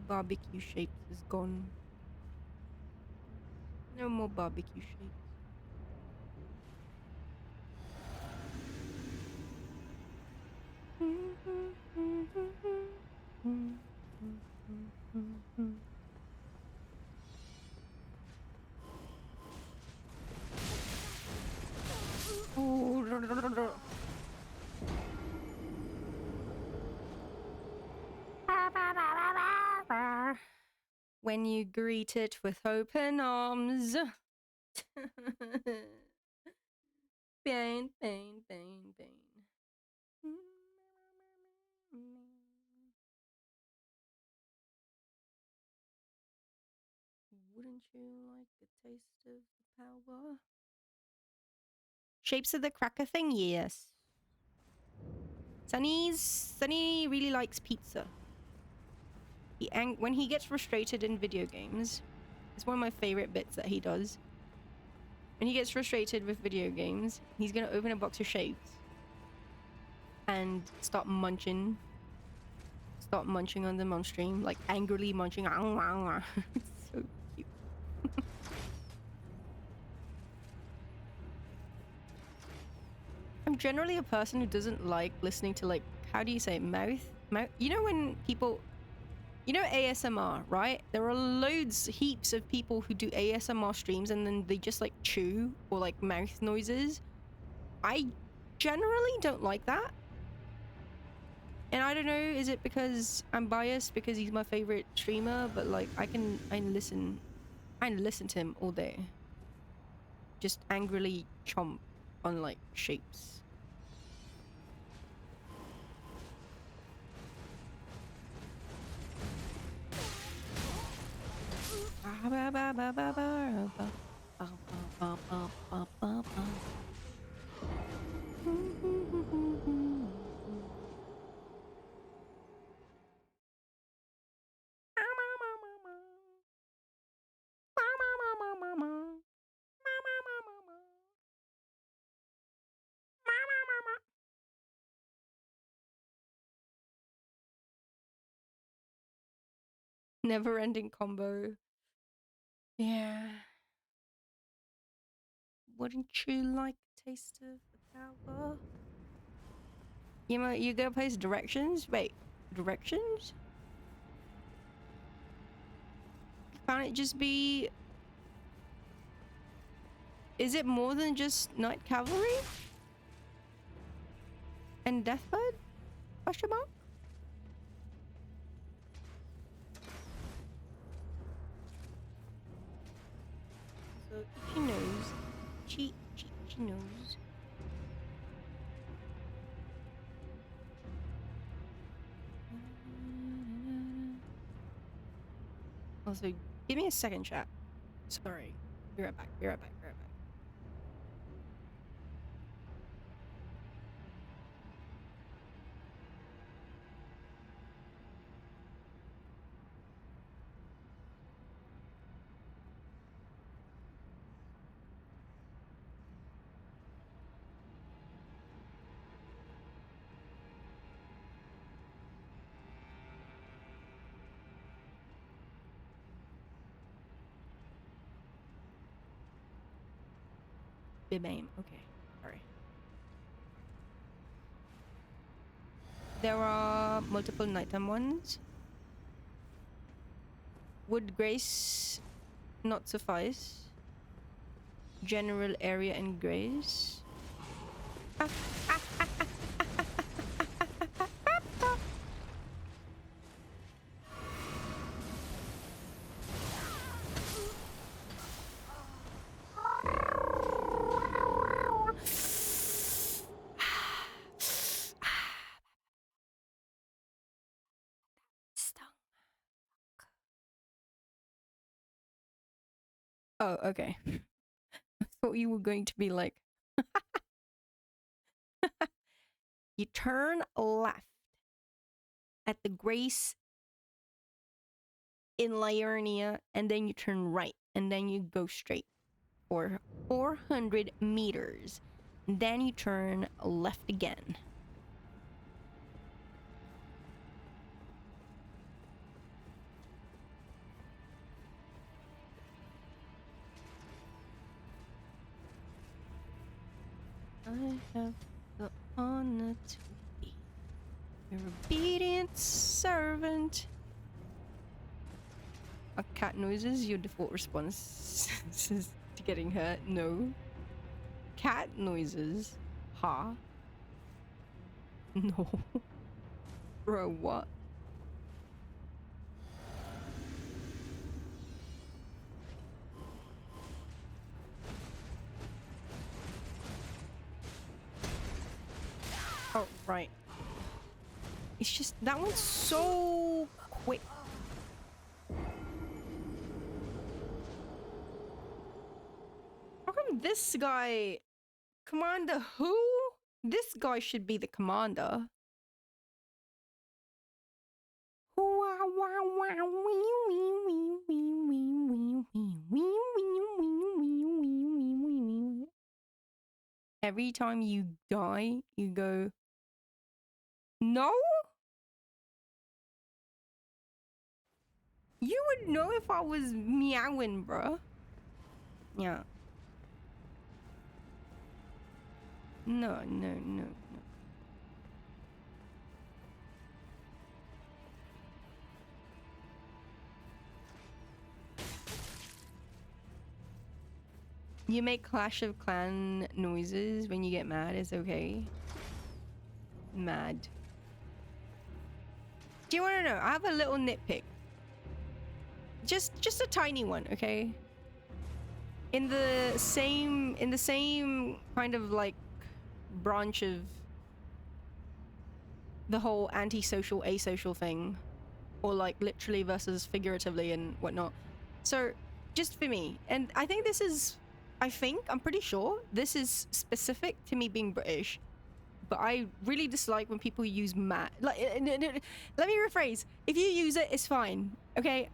barbecue shapes is gone. No more barbecue shapes. When you greet it with open arms. Pain, pain, pain, pain. Wouldn't you like a taste of the power? Shapes of the cracker thing? Yes. Sunny really likes pizza. When he gets frustrated in video games, It's one of my favorite bits that he does. When he gets frustrated with video games, he's gonna open a box of shapes and start munching on them on stream, like angrily munching. It's so cute. I'm generally a person who doesn't like listening to, like, how do you say it? Mouth? You know when people, you know ASMR, right? There are loads, heaps of people who do ASMR streams and then they just like chew or like mouth noises. I generally don't like that. And I don't know, is it because I'm biased because he's my favorite streamer, but like I listen to him all day. Just angrily chomp on like shapes. Never ending combo. Yeah. Wouldn't you like a taste of the power? You gotta place directions? Wait, directions? Can't it just be... Is it more than just Night Cavalry? And Deathbird? Question mark? So Itchy Nose. Itchy Nose. Also, give me a second, chat. Sorry. Be right back. Be right back. Be right back. Bib aim. Okay. Sorry. There are multiple nighttime ones. Would grace not suffice? General area and grace. Oh, okay. I thought you were going to be like... You turn left at the Grace in Liurnia, and then you turn right, and then you go straight for 400 meters. And then you turn left again. I have the honor to be your obedient servant. Are cat noises your default response to getting hurt? No. Cat noises? Huh? No. Bro, what? Oh, right. It's just, that one's so quick. How come this guy... Commander who? This guy should be the commander. Every time you die, you go, no? You would know if I was meowing, bruh. Yeah. No, no, no, no. You make Clash of Clan noises when you get mad, it's okay. Mad. Do you want to know? I have a little nitpick. Just a tiny one, okay? In the same kind of like branch of the whole antisocial asocial thing, or like literally versus figuratively and whatnot. So just for me, and I think this is, I'm pretty sure this is specific to me being British, but I really dislike when people use mad. Like, let me rephrase. If you use it, it's fine. Okay,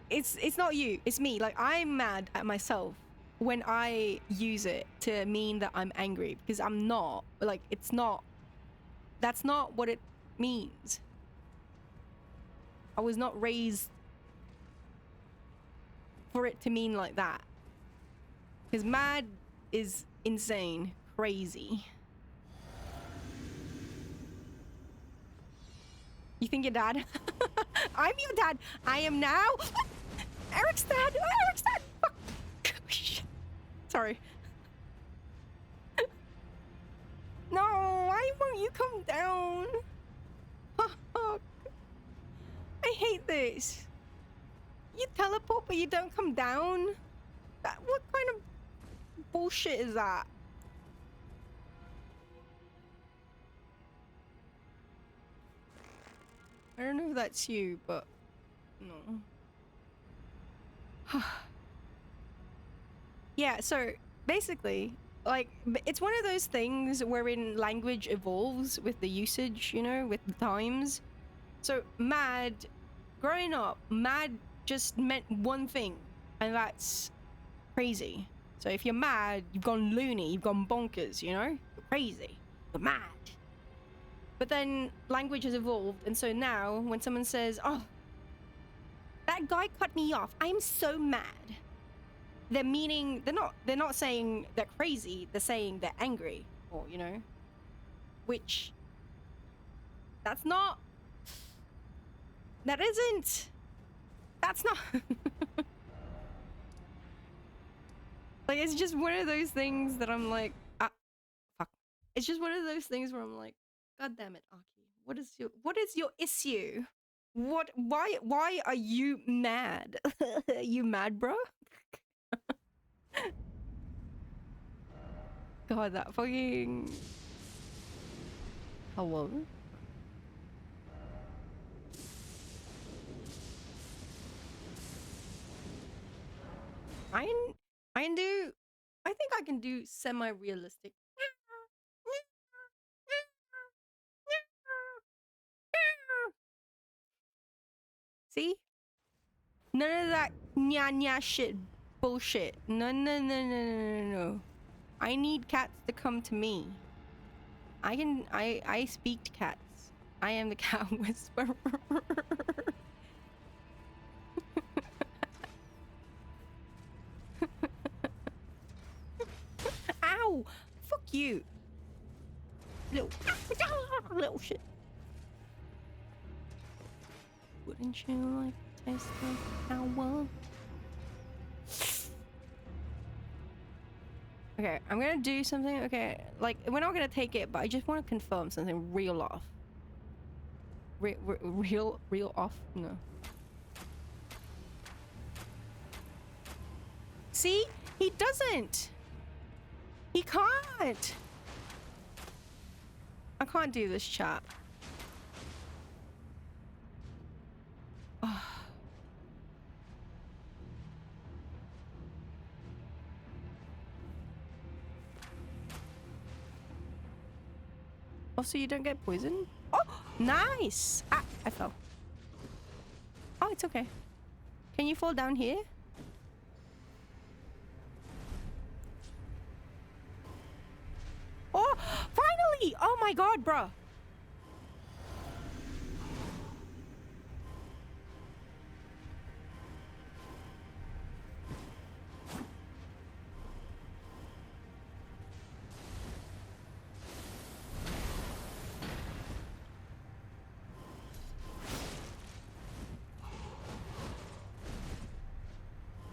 it's not you. It's me. Like, I'm mad at myself when I use it to mean that I'm angry, because I'm not. Like, it's not. That's not what it means. I was not raised for it to mean like that. Because mad is insane, crazy. You think your dad? I'm your dad. I am now. Eric's dad. Oh, Eric's dad. Fuck. Sorry. No, why won't you come down? Fuck. I hate this. You teleport, but you don't come down? What kind of bullshit is that? I don't know if that's you, but no. Yeah, so basically, like, it's one of those things wherein language evolves with the usage, you know, with the times. So mad, growing up, mad just meant one thing, and that's crazy. So if you're mad, you've gone loony, you've gone bonkers, you know? You're crazy. You're mad. But then language has evolved, and so now when someone says, oh, that guy cut me off, I'm so mad. They're meaning, they're not saying they're crazy, they're saying they're angry, or, you know, which, that's not, that's not, like, it's just one of those things that I'm like, fuck. It's just one of those things where I'm like, God damn it, Aki, what is your issue? Why are you mad? You mad, bro? God, that fucking... Hello? I think I can do semi-realistic. See? None of that nya shit bullshit. No. I need cats to come to me. I speak to cats. I am the cat whisperer. Ow! Fuck you. Little shit. Wouldn't you like to taste the power? Okay, I'm gonna do something. Okay, like, we're not gonna take it, but I just want to confirm something real off. Real off? No. See? He doesn't! He can't! I can't do this, chat. Oh, so you don't get poisoned? Oh, nice! Ah, I fell. Oh, it's okay. Can you fall down here? my god, bruh.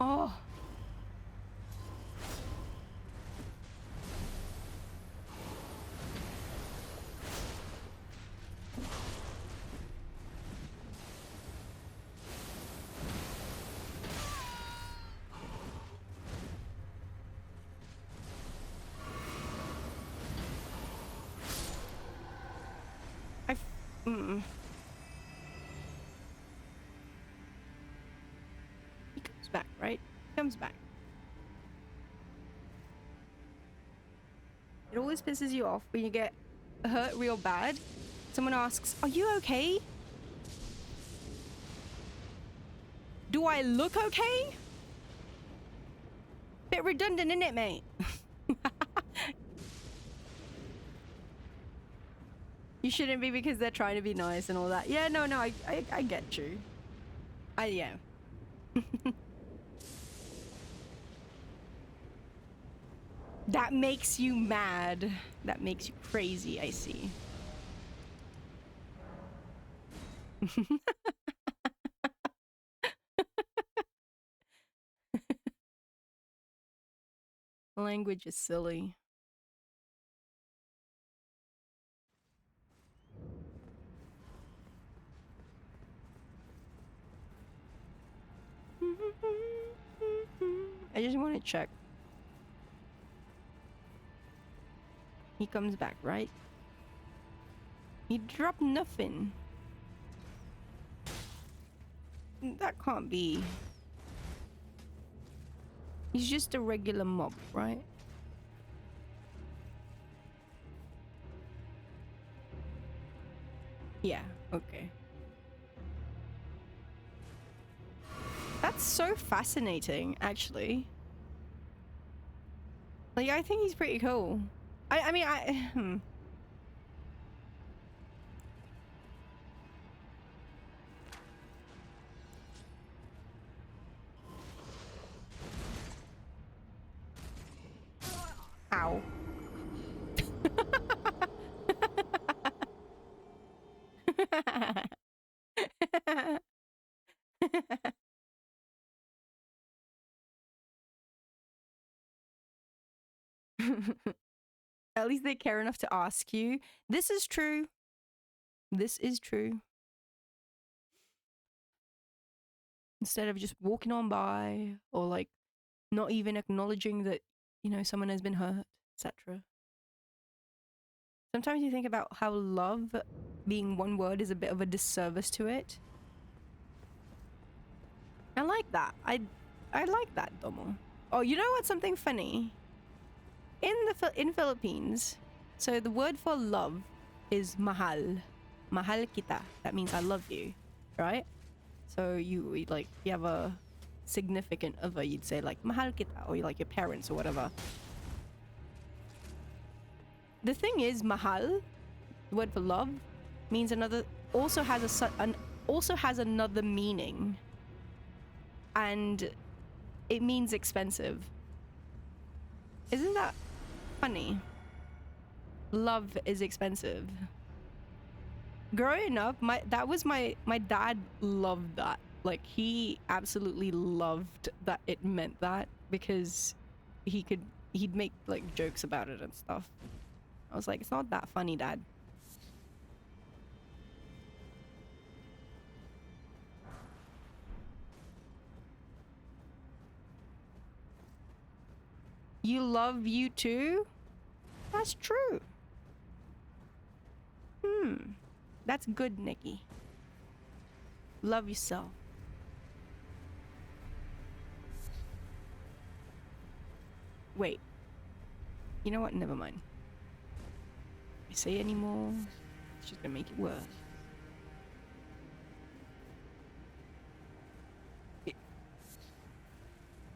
Oh. I. Mm. He comes back, right? He comes back. It always pisses you off when you get hurt real bad. Someone asks, "Are you okay? Do I look okay?" Bit redundant, isn't it, mate? You shouldn't be because they're trying to be nice and all that. Yeah, no, I get you. Yeah. That makes you mad. That makes you crazy, I see. Language is silly. I just want to check. He comes back, right? He dropped nothing. That can't be. He's just a regular mob, right? Yeah, okay. That's so fascinating, actually. Like, I think he's pretty cool. I mean, Ow. At least they care enough to ask you. This is true. This is true. Instead of just walking on by or like not even acknowledging that, you know, someone has been hurt, etc. Sometimes you think about how love being one word is a bit of a disservice to it. I like that. I like that, Domo. Oh, you know what's something funny? In Philippines, so the word for love is mahal. Mahal kita. That means I love you, right? So you like you have a significant other, you'd say like mahal kita, or like your parents or whatever. The thing is, mahal, the word for love, means another also has another meaning, and it means expensive. Isn't that funny? Love is expensive. Growing up, my dad loved that. Like, he absolutely loved that it meant that, because he'd make like jokes about it and stuff. I was like, it's not that funny, Dad. You love you too? That's true. That's good, Nikki. Love yourself. Wait. You know what? Never mind. If I say anymore, it's just gonna make it worse.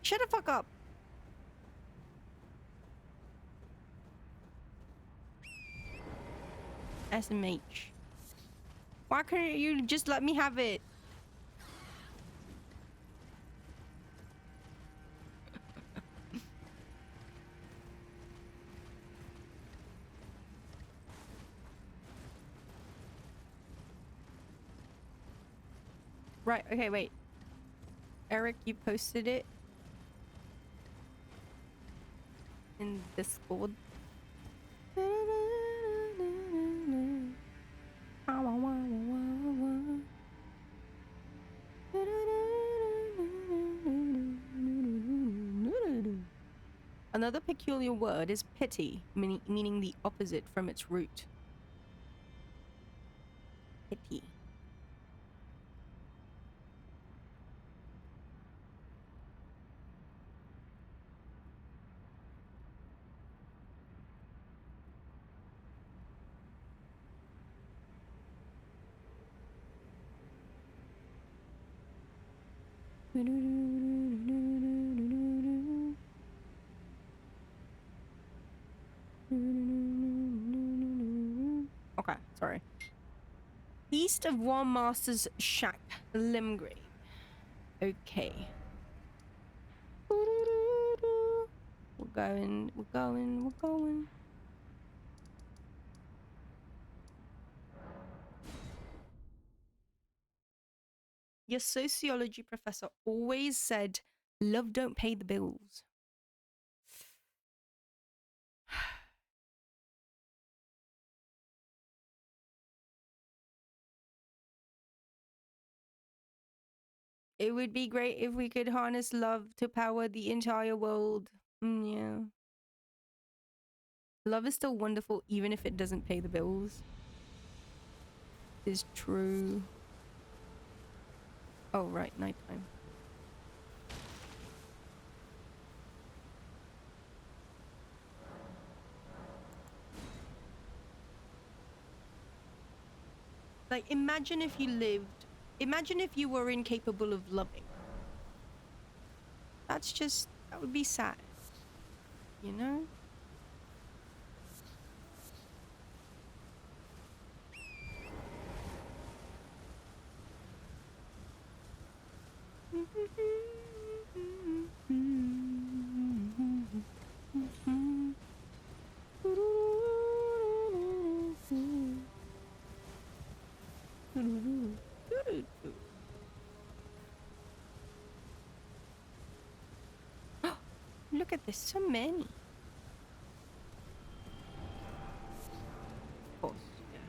Shut the fuck up. SMH. Why couldn't you just let me have it? Right, okay, wait. Eric, you posted it in Discord. Another peculiar word is pity, meaning the opposite from its root. Pity. Okay, sorry. East of War Master's Shack, Limgrave. Okay. We're going. Your sociology professor always said, love don't pay the bills. It would be great if we could harness love to power the entire world. Yeah. Love is still wonderful even if it doesn't pay the bills. Is true. Oh, right, nighttime. Like, imagine if you were incapable of loving. That would be sad. You know? Look at this, so many. Of course, yeah.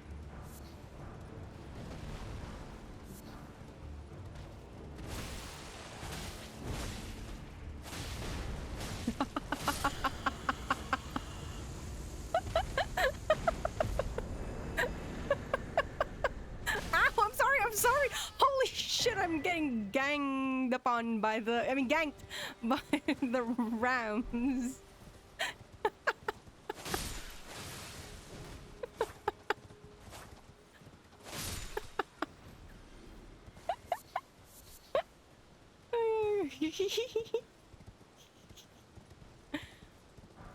Ow, I'm sorry. Holy shit, I'm getting ganged upon by ganked by the rams.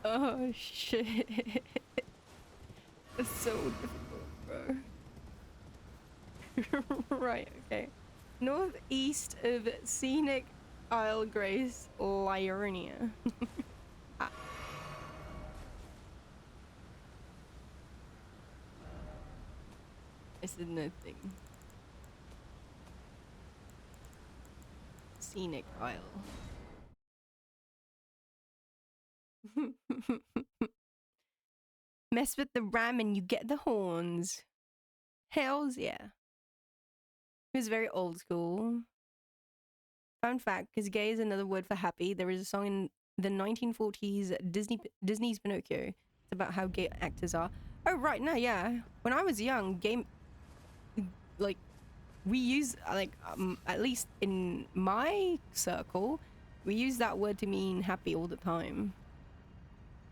Oh shit. It's so difficult, bro. Right, okay. Northeast of Scenic Isle Grace, Liurnia. Ah. This is nothing. Scenic Isle. Mess with the ram and you get the horns. Hells yeah. It was very old school. Fun fact, because gay is another word for happy, there is a song in the 1940s Disney's Pinocchio. It's about how gay actors are. Oh, right, no, yeah. When I was young, gay... Like, we use, at least in my circle, we use that word to mean happy all the time.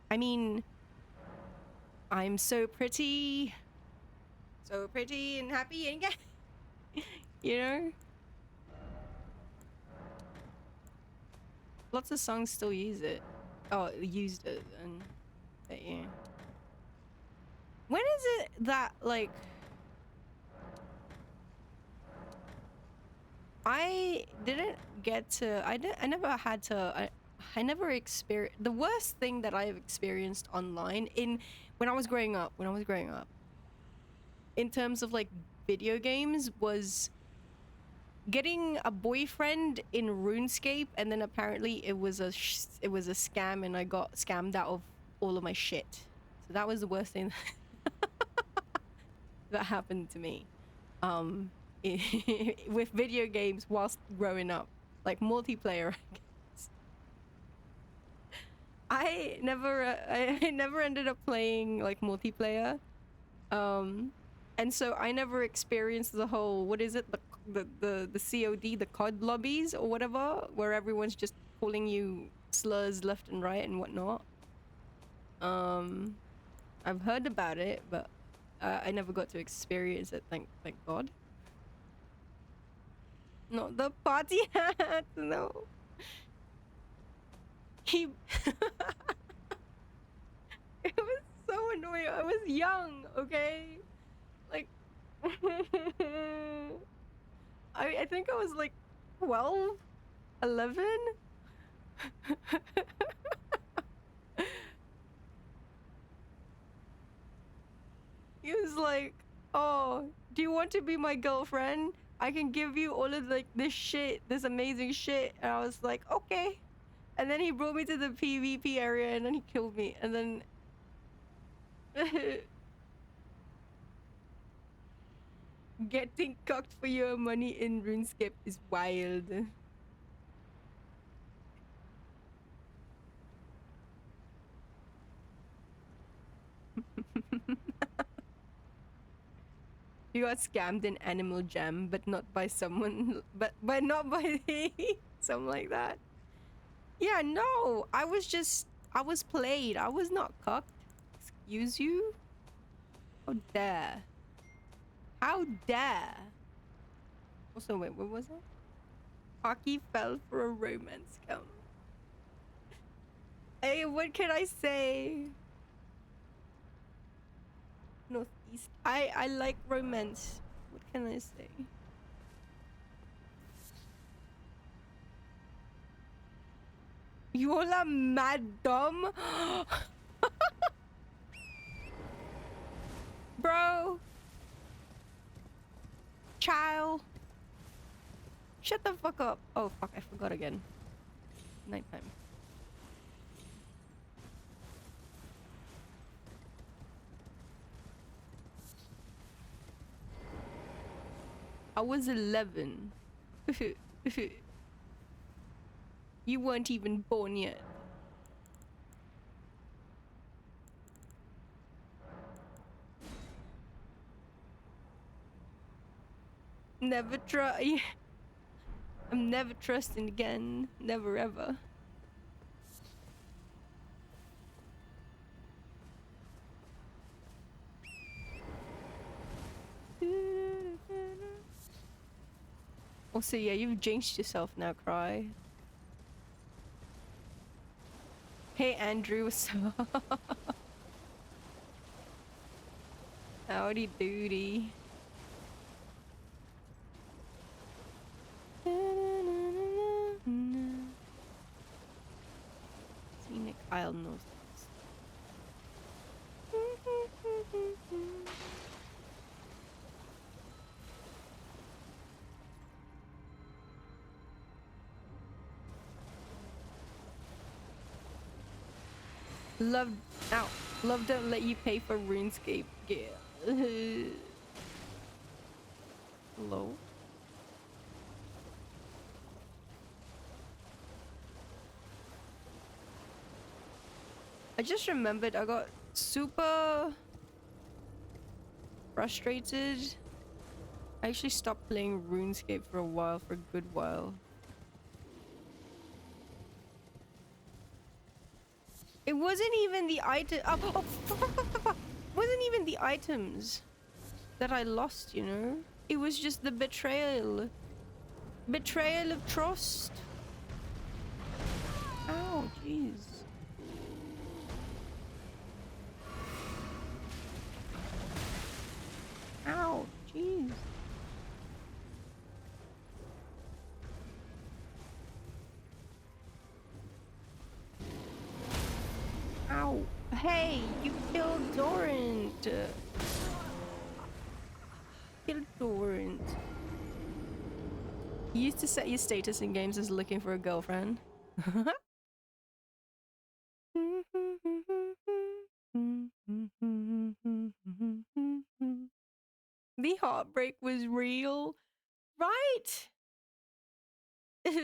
I mean, I'm so pretty and happy and gay. You know? Lots of songs still use it. Oh, used it, and but yeah. When is it that, like, I didn't get to, I never had to, I never experienced, the worst thing that I've experienced online when I was growing up, in terms of, like, video games was getting a boyfriend in RuneScape, and then apparently it was a scam, and I got scammed out of all of my shit. So that was the worst thing that happened to me with video games whilst growing up, like multiplayer. I never ended up playing like multiplayer, and so I never experienced the whole, what is it, the COD, the COD lobbies or whatever, where everyone's just calling you slurs left and right and whatnot. I've heard about it, but I never got to experience it. Thank God. Not the party hat, no. He. It was so annoying. I was young, okay? Like, I think I was like 12, 11. He was like, "Oh, do you want to be my girlfriend? I can give you all of like this shit, this amazing shit." And I was like, "Okay." And then he brought me to the PvP area, and then he killed me, and then getting cucked for your money in RuneScape is wild. You got scammed in Animal Jam, but not by someone, but not by something like that. Yeah, no, I was played. I was not cucked. Excuse you? How dare? How dare? Also, wait, what was it? Hockey fell for a romance count. Hey, what can I say? Northeast. I like romance. What can I say? You're la mad dumb? Bro. Child. Shut the fuck up. Oh, fuck, I forgot again. Nighttime. I was 11. You weren't even born yet. Never try. I'm never trusting again. Never ever. Also, yeah, you've jinxed yourself now, Cry. Hey, Andrew, what's up? Howdy doody. Scenic Isle knows this. Love, ow, love don't let you pay for RuneScape. Yeah. Hello? I just remembered I got super frustrated. I actually stopped playing RuneScape for a while, for a good while. It wasn't even the item. Oh, wasn't even the items that I lost, you know? It was just the betrayal. Betrayal of trust. Ow, jeez. Hey, you killed Dorant. Killed Dorant. You used to set your status in games as looking for a girlfriend. The heartbreak was real, right? Because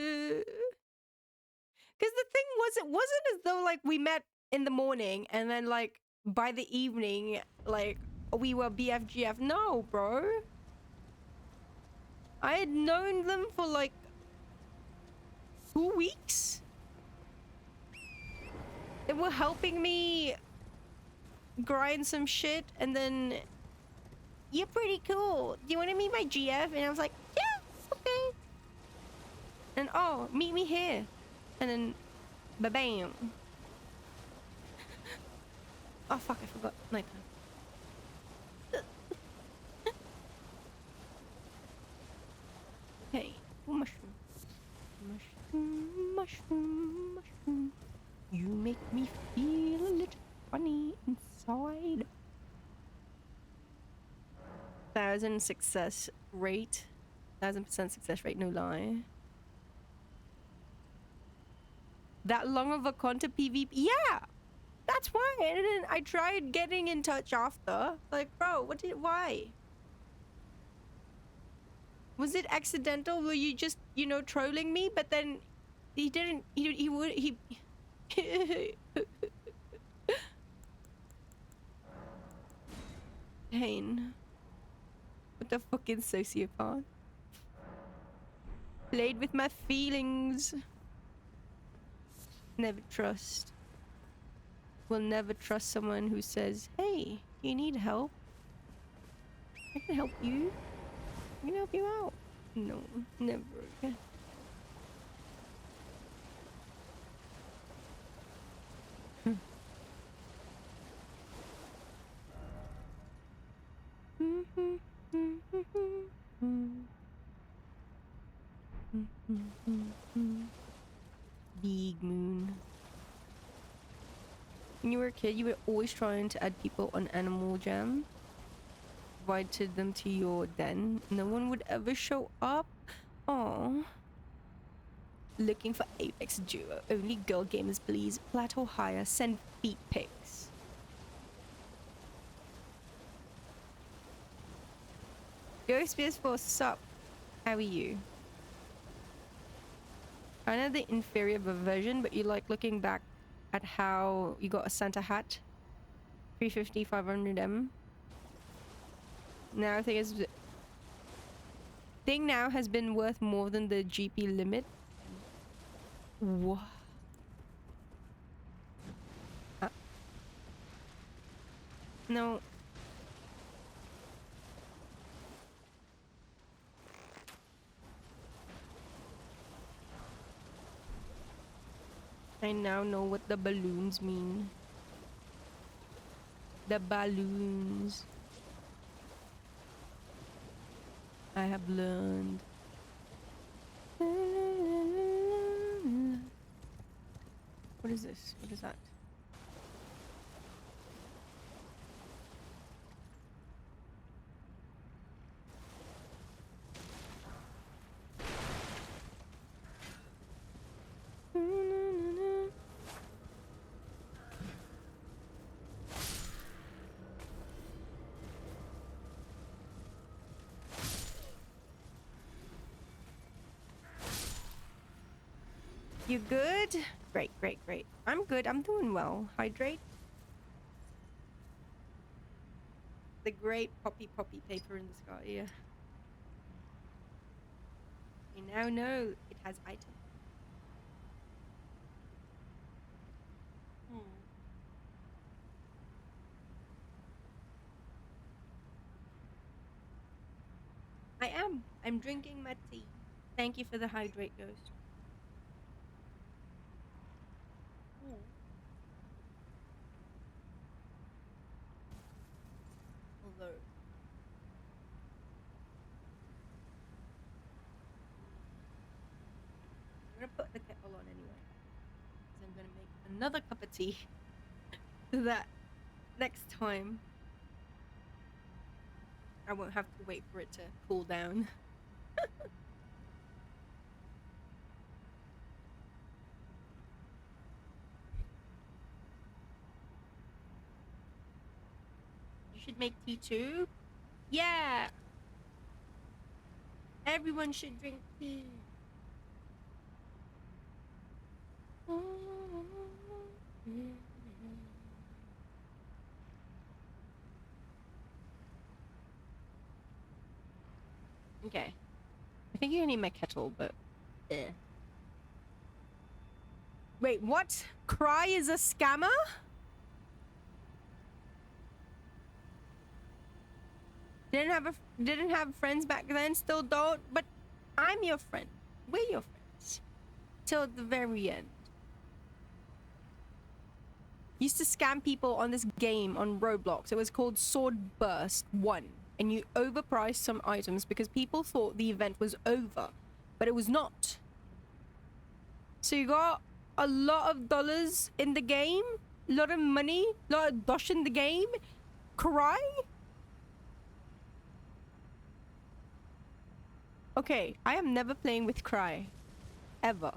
the thing was, it wasn't as though like we met in the morning and then like by the evening, like we were BFGF. No, bro. I had known them for like 2 weeks. They were helping me grind some shit, and then you're pretty cool. Do you want to meet my GF? And I was like, yeah, okay. And oh, meet me here. And then, ba-bam. Oh fuck, I forgot. Nighttime. Hey, mushroom. Mushroom, mushroom, mushroom. You make me feel a little funny inside. 1,000% success rate. 1,000% success rate, no lie. That long of a con to PvP? Yeah! That's why. And then I tried getting in touch after. Like, bro, why? Was it accidental? Were you just, you know, trolling me? But then he didn't, he would, he... Pain. What the fucking sociopath? Played with my feelings. Never trust. Will never trust someone who says, hey, you need help? I can help you. I can help you out. No, never. Big moon. When you were a kid, you were always trying to add people on Animal Jam. Invited them to your den. No one would ever show up. Aww. Looking for Apex Duo. Only girl gamers, please. Plateau higher. Send feet pics. Ghost PS4, sup? How are you? I know the inferior version, but you like looking back at how you got a Santa hat. 350, 500M. Now I think it's... Thing now has been worth more than the GP limit. What? No. I now know what the balloons mean. The balloons. I have learned. What is this? What is that? You good? Great, great, great. I'm good. I'm doing well. Hydrate. The great poppy paper in the sky. Yeah. I now know it has items. I am. I'm drinking my tea. Thank you for the hydrate, Ghost. Although I'm gonna put the kettle on anyway, because I'm gonna make another cup of tea. to that next time. I won't have to wait for it to cool down. You should make tea too? Yeah! Everyone should drink tea. Okay. I think I need my kettle, but... Wait, what? Cry is a scammer? Didn't have friends back then, still don't, but I'm your friend. We're your friends. Till the very end. Used to scam people on this game on Roblox. It was called Sword Burst 1. And you overpriced some items because people thought the event was over. But it was not. So you got a lot of dollars in the game, a lot of money, a lot of dosh in the game. Cry? Okay, I am never playing with Cry. Ever.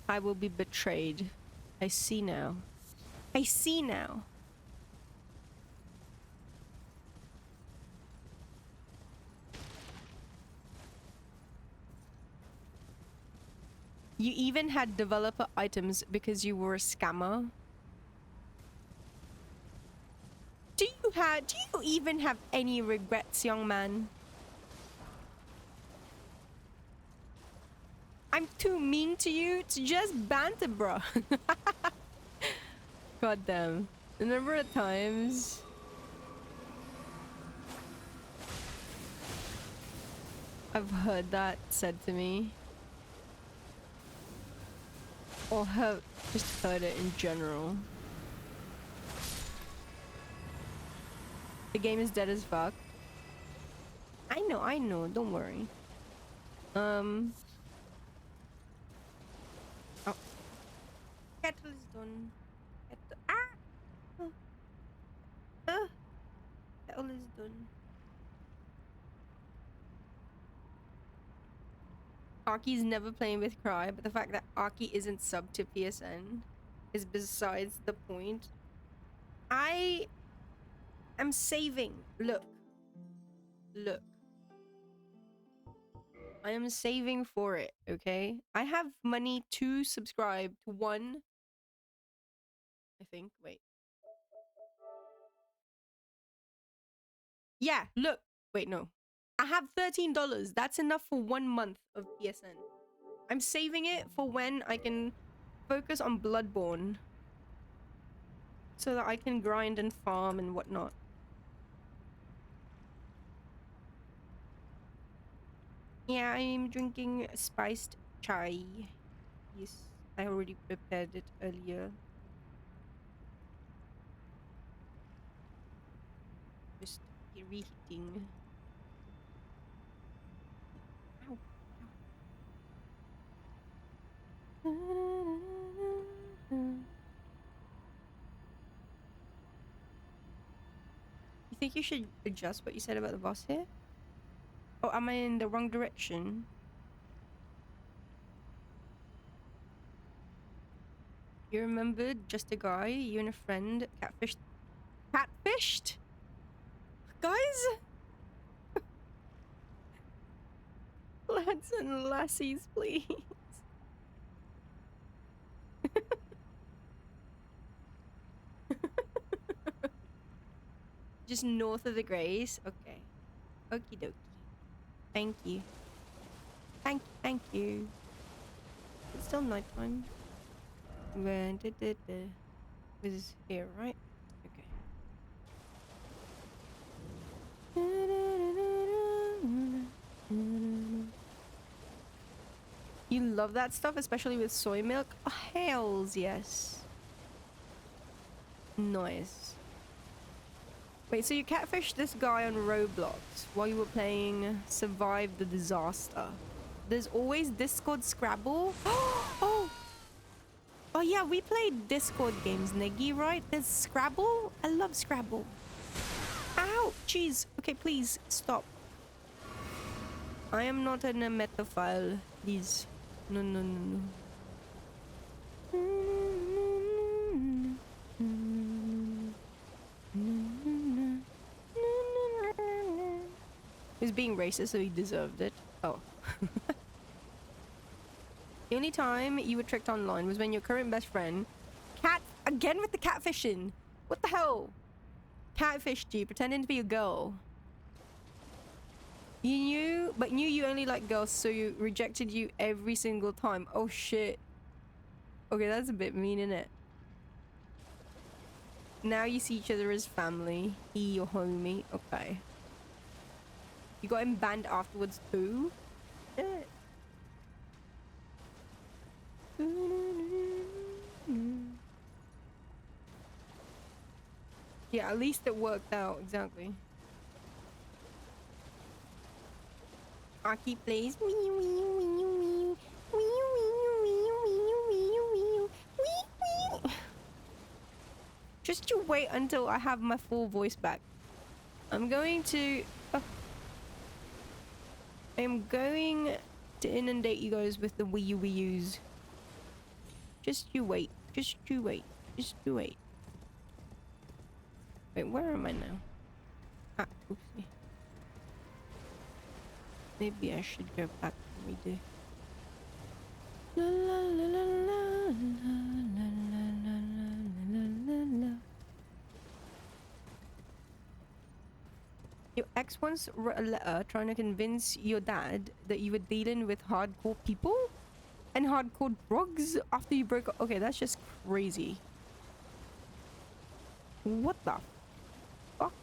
I will be betrayed. I see now. I see now. You even had developer items because you were a scammer. Do you even have any regrets, young man? I'm too mean to you? It's just banter, bro. God damn. The number of times I've heard that said to me. Or have just heard it in general. The game is dead as fuck. I know, don't worry. Oh. Kettle is done. Kettle is done. Aki's never playing with Cry, but the fact that Aki isn't subbed to PSN is besides the point. I am saving. Look. I am saving for it, okay? I have money to subscribe to one. I think. Wait. Yeah, look. Wait, no. I have $13. That's enough for 1 month of PSN. I'm saving it for when I can focus on Bloodborne. So that I can grind and farm and whatnot. Yeah, I'm drinking spiced chai. Yes, I already prepared it earlier. Just reheating. Ow. You think you should adjust what you said about the boss here? Oh, am I in the wrong direction? You remembered just a guy, you and a friend catfished. Catfished? Guys? Lads and lassies, please. Just north of the Grace? Okay. Okie dokie. Thank you. Thank you. It's still nighttime. This is here, right? Okay. You love that stuff, especially with soy milk? Oh, hells yes. Nice. Wait, so you catfished this guy on Roblox while you were playing Survive the Disaster. There's always Discord Scrabble. Oh! Oh yeah, we played Discord games, Niggy, right? There's Scrabble. I love Scrabble. Ow! Jeez. Okay, please stop. I am not an emetophile. Please. No, no, no, no. He was being racist, so he deserved it. Oh. The only time you were tricked online was when your current best friend again with the catfishing. What the hell? Catfished you, pretending to be a girl. You knew you only like girls, so you rejected you every single time. Oh shit. Okay, that's a bit mean, isn't it? Now you see each other as family. He your homie. Okay. You got him banned afterwards too? Shit. Yeah, at least it worked out. Exactly. Aki plays. Just you wait until I have my full voice back. I'm going to inundate you guys with the Wii U's. Just you wait. Just you wait. Just you wait. Wait, where am I now? Ah, oopsie. Maybe I should go back and redo. La la la la la la la la la la la. Your ex once wrote a letter trying to convince your dad that you were dealing with hardcore people and hardcore drugs after you broke up. Okay, that's just crazy. What the fuck?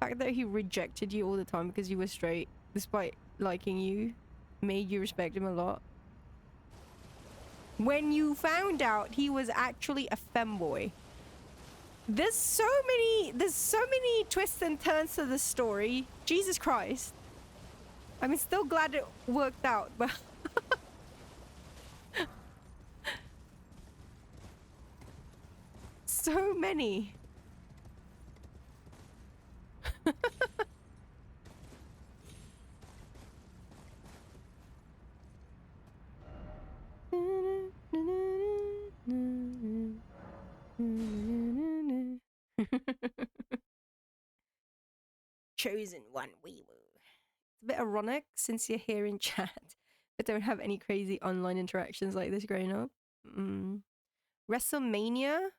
The fact that he rejected you all the time because you were straight, despite liking you, made you respect him a lot. When you found out he was actually a femboy. There's so many twists and turns to the story. Jesus Christ. I'm still glad it worked out, but so many. Chosen one, wee woo. It's a bit ironic since you're here in chat, but don't have any crazy online interactions like this growing up. WrestleMania?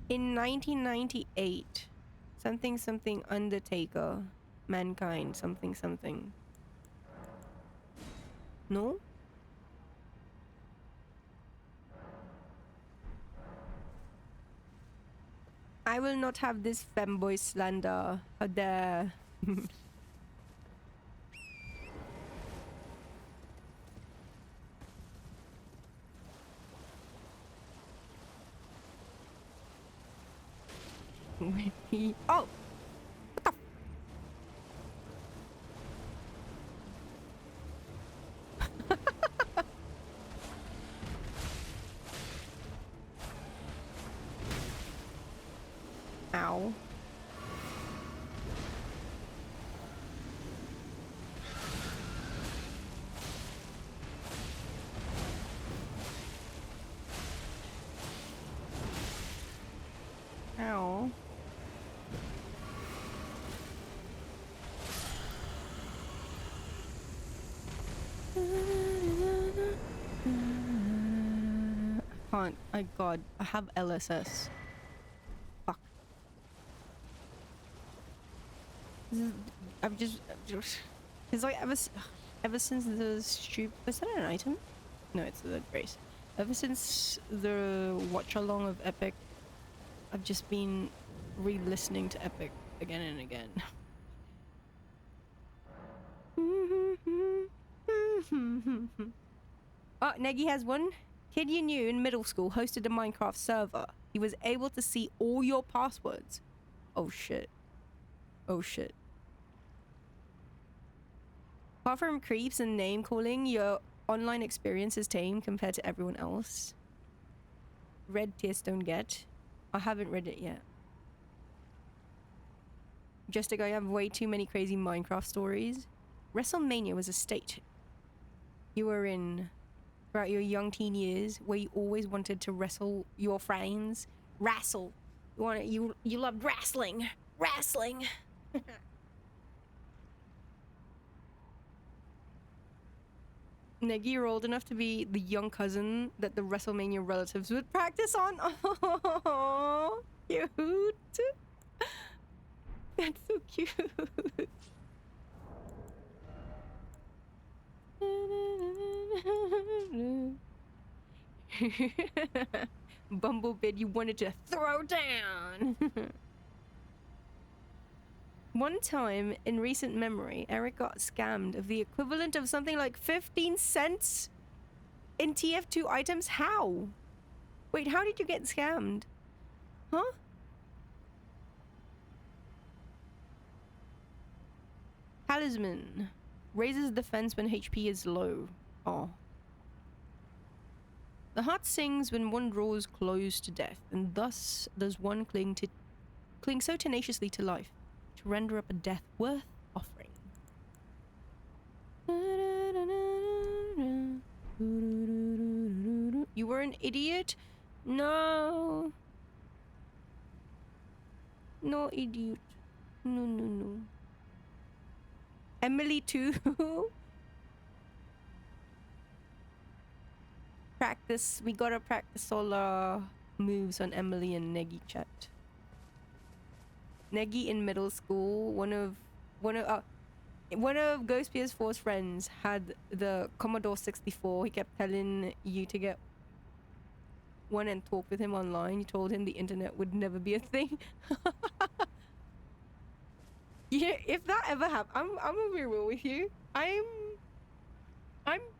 In 1998. Something something Undertaker. Mankind. Something something. No? I will not have this femboy slander. How dare. Oh! What the Ow. Ow. I can't. Oh god, I have LSS. Fuck. I've just it's like ever since the stupid, was that an item? No, it's the grace. Ever since the watch along of Epic, I've just been re-listening to Epic again and again. Oh, Negi has one. Kid you knew in middle school hosted a Minecraft server. He was able to see all your passwords. Oh shit. Oh shit. Apart from creeps and name calling, your online experience is tame compared to everyone else. Read Tearstone Get. I haven't read it yet. Just a guy, I have way too many crazy Minecraft stories. WrestleMania was a state you were in throughout your young teen years where you always wanted to wrestle your friends. Wrestle. You loved wrestling. Wrestling. Neggy, you're old enough to be the young cousin that the WrestleMania relatives would practice on. Oh, cute. That's so cute. Bumblebee, you wanted to throw down. One time in recent memory, Eric got scammed of the equivalent of something like 15 cents in TF2 items. How? Wait, how did you get scammed? Huh? Talisman. Raises defense when HP is low. Oh. The heart sings when one draws close to death, and thus does one cling so tenaciously to life, to render up a death worth offering. You were an idiot? No. No, idiot. No. Emily too. We gotta practice all our moves on Emily and Neggy chat. Neggy in middle school, one of Ghost PS4's friends had the Commodore 64. He kept telling you to get one and talk with him online. You told him the internet would never be a thing. Yeah, if that ever happened, I'm gonna be real with you. I'm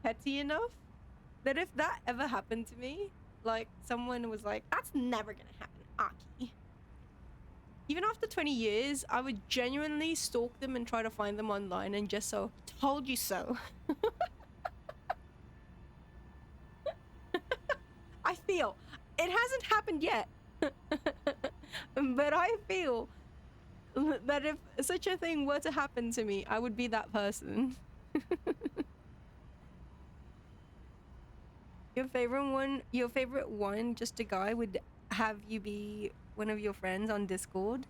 petty enough that if that ever happened to me, like someone was like, "That's never gonna happen, Aki." Even after 20 years, I would genuinely stalk them and try to find them online and just so, told you so. I feel it hasn't happened yet, but I feel that if such a thing were to happen to me, I would be that person. Your favorite one, just a guy, would have you be one of your friends on Discord.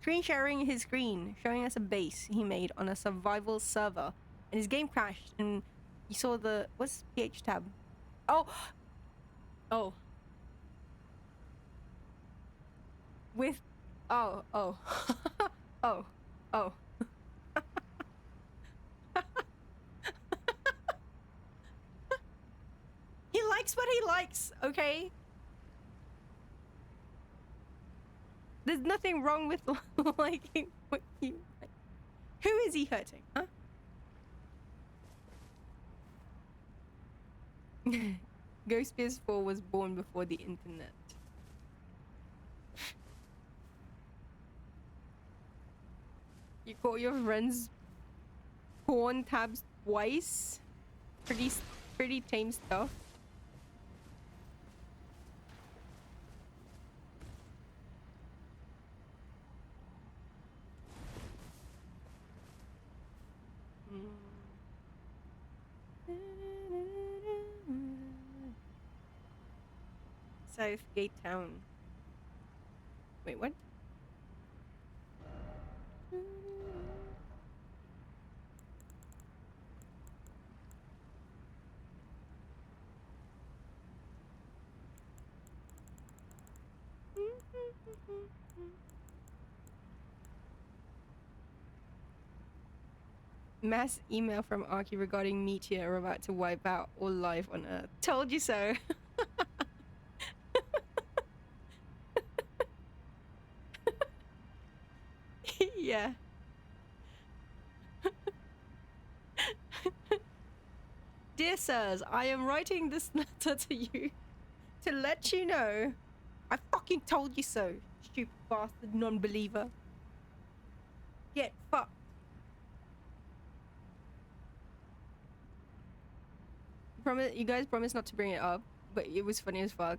Screen sharing his screen, showing us a base he made on a survival server, and his game crashed, and you saw the what's PH tab? Oh. With oh. Oh. He likes what he likes, okay? There's nothing wrong with liking what you like. Who is he hurting, huh? Ghost PS4 was born before the internet. You caught your friend's porn tabs twice? Pretty tame stuff. Southgate Town. Wait, what? Mass email from Arky regarding meteor about to wipe out all life on Earth. Told you so. Yeah. Dear sirs, I am writing this letter to you to let you know. I fucking told you so, stupid bastard non-believer. Get fucked. You guys promised not to bring it up, but it was funny as fuck.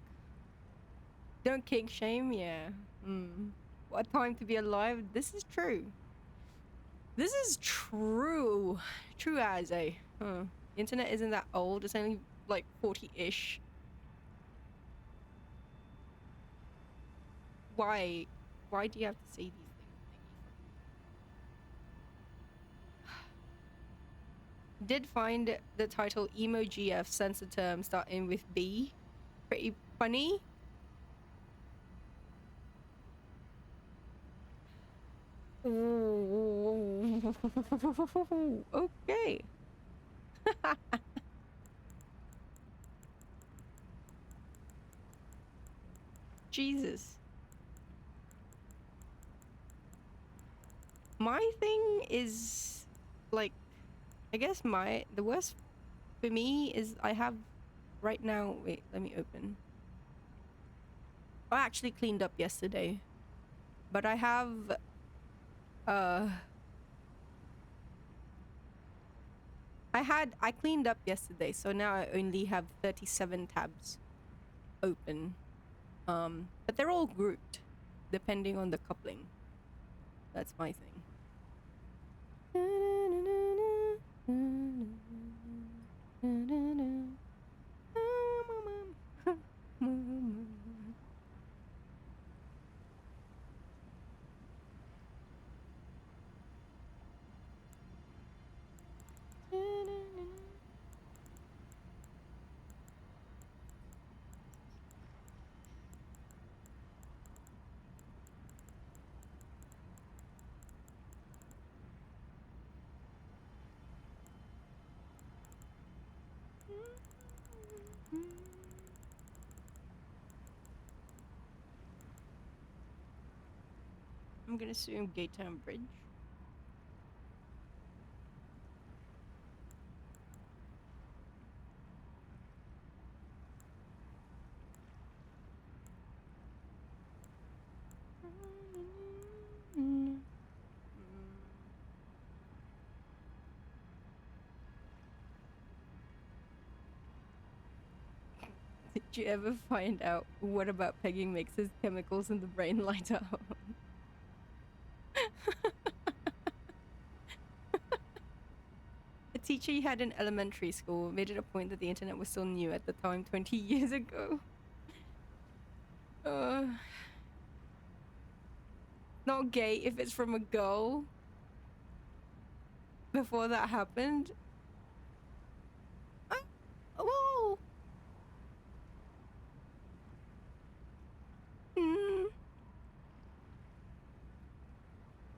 Don't kink shame, yeah. What a time to be alive. This is true. This is true. True as a. The internet isn't that old. It's only like 40-ish. Why? Why do you have to say these things? Did find the title Emo GF censor term starting with B. Pretty funny. Okay. Jesus. My thing is like, I guess the worst for me is I have right now. Wait, let me open. I actually cleaned up yesterday, but I have I cleaned up yesterday, so now I only have 37 tabs open. But they're all grouped depending on the coupling. That's my thing. I'm gonna assume Gaytown Bridge. Did you ever find out what about pegging makes his chemicals in the brain light up? A teacher he had in elementary school made it a point that the internet was still new at the time 20 years ago. Not gay if it's from a girl. Before that happened. Well.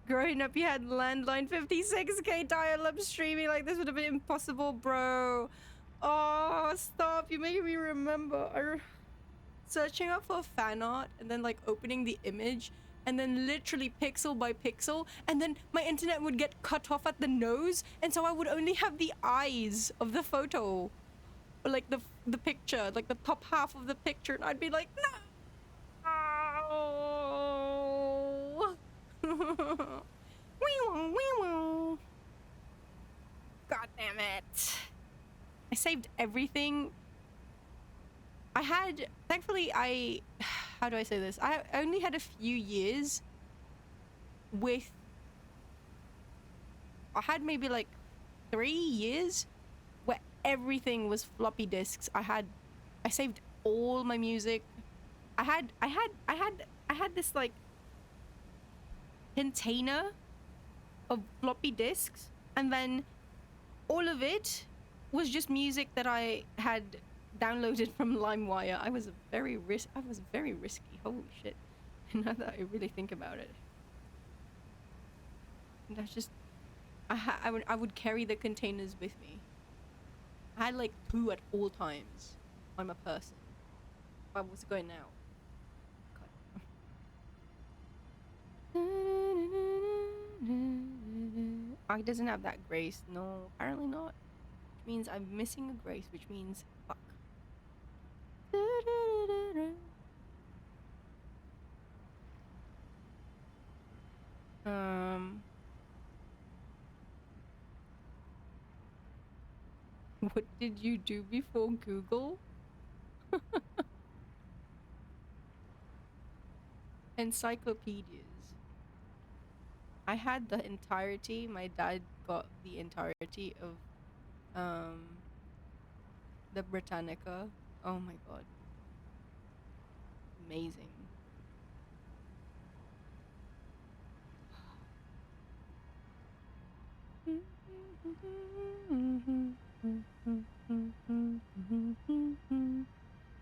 Growing up, you had landline 56k dial-up streaming. Like, this would have been impossible, bro. Oh, stop. You're making me remember. Searching up for fan art and then, like, opening the image and then literally pixel by pixel, and then my internet would get cut off at the nose, and so I would only have the eyes of the photo. Or, like, the picture, like, the top half of the picture, and I'd be like, no! God damn it. I saved everything. Thankfully, how do I say this? I only had a few years with, I had maybe like 3 years where everything was floppy disks. I saved all my music. I had this like container of floppy disks, and then all of it was just music that I had downloaded from LimeWire. I was very risky. Holy shit. Now that I really think about it. And that's just I would carry the containers with me. I had like 2 at all times on my person. What's going now? It doesn't have that grace. No, apparently not. Which means I'm missing a grace, which means fuck. Um, what did you do before Google? Encyclopedias. I had the entirety. My dad got the entirety of um the Britannica. Oh my god. Amazing.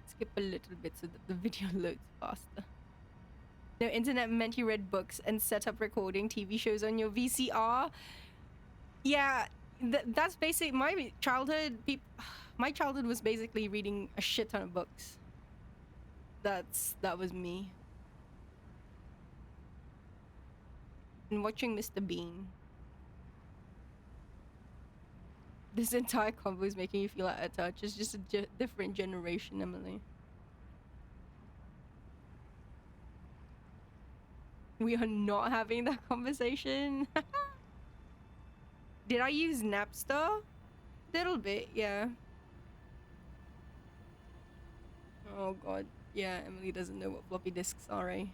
Skip a little bit so that the video loads faster. No internet meant you read books and set up recording TV shows on your VCR. Yeah, that's basically my childhood. My childhood was basically reading a shit ton of books. That was me. And watching Mr. Bean. This entire convo is making you feel out of touch. It's just a different generation, Emily. We are not having that conversation. Did I use Napster? Little bit, yeah. Oh god. Yeah, Emily doesn't know what floppy disks are, eh?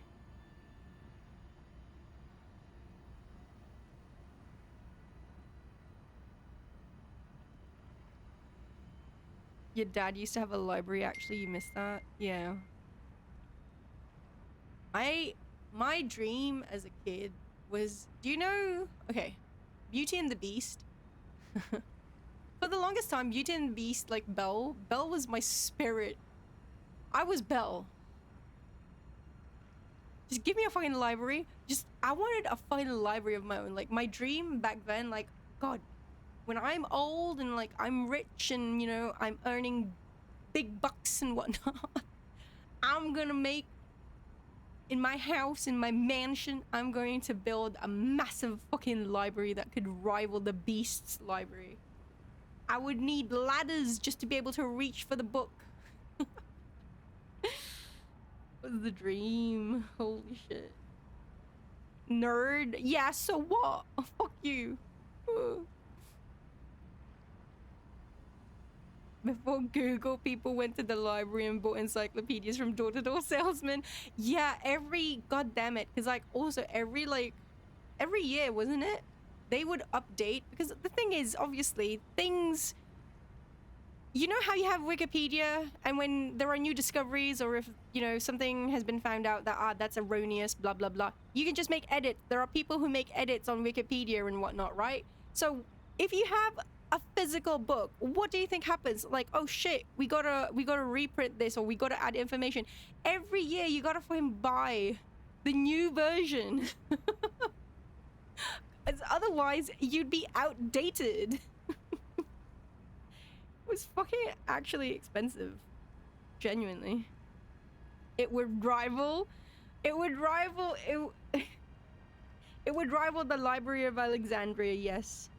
Your dad used to have a library, actually. You missed that? Yeah. My dream as a kid was, do you know, okay, Beauty and the Beast. For the longest time, Beauty and the Beast, like Belle was my spirit. I was Belle. Just give me a fucking library. I wanted a fucking library of my own. Like, my dream back then, like, god, when I'm old and like I'm rich and, you know, I'm earning big bucks and whatnot, I'm gonna make, in my house, in my mansion, I'm going to build a massive fucking library that could rival the Beast's library. I would need ladders just to be able to reach for the book. Was the dream. Holy shit. Nerd. Yeah, so what? Oh, fuck you. Before Google, people went to the library and bought encyclopedias from door-to-door salesmen. Yeah, every goddamn it, because like also every year, wasn't it? They would update, because the thing is, obviously, things. You know how you have Wikipedia, and when there are new discoveries, or if, you know, something has been found out that that's erroneous, blah blah blah, you can just make edits. There are people who make edits on Wikipedia and whatnot, right? So if you have a physical book, what do you think happens? Like, oh shit, we gotta reprint this, or we gotta add information. Every year you gotta fucking buy the new version. Otherwise you'd be outdated. It was fucking actually expensive. Genuinely. It would rival it would rival the Library of Alexandria, yes.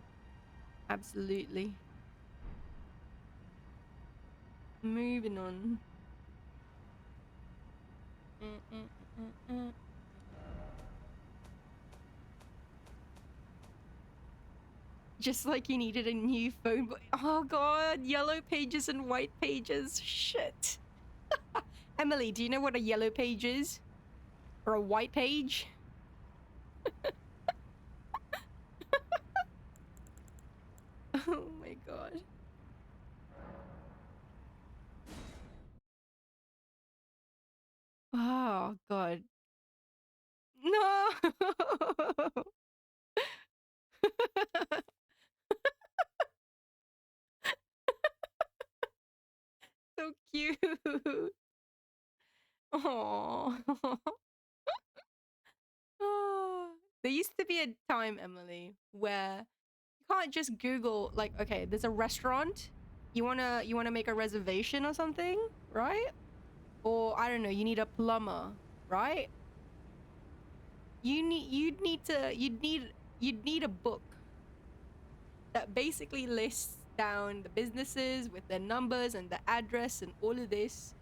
Absolutely. Moving on. Just like you needed a new phone book. Oh god, yellow pages and white pages. Shit. Emily, do you know what a yellow page is? Or a white page? Oh my god. Oh god. No. So cute. Oh. There used to be a time, Emily, where you can't just Google, like, okay, there's a restaurant. You wanna make a reservation or something, right? Or I don't know, you need a plumber, right? You'd need a book that basically lists down the businesses with their numbers and the address and all of this.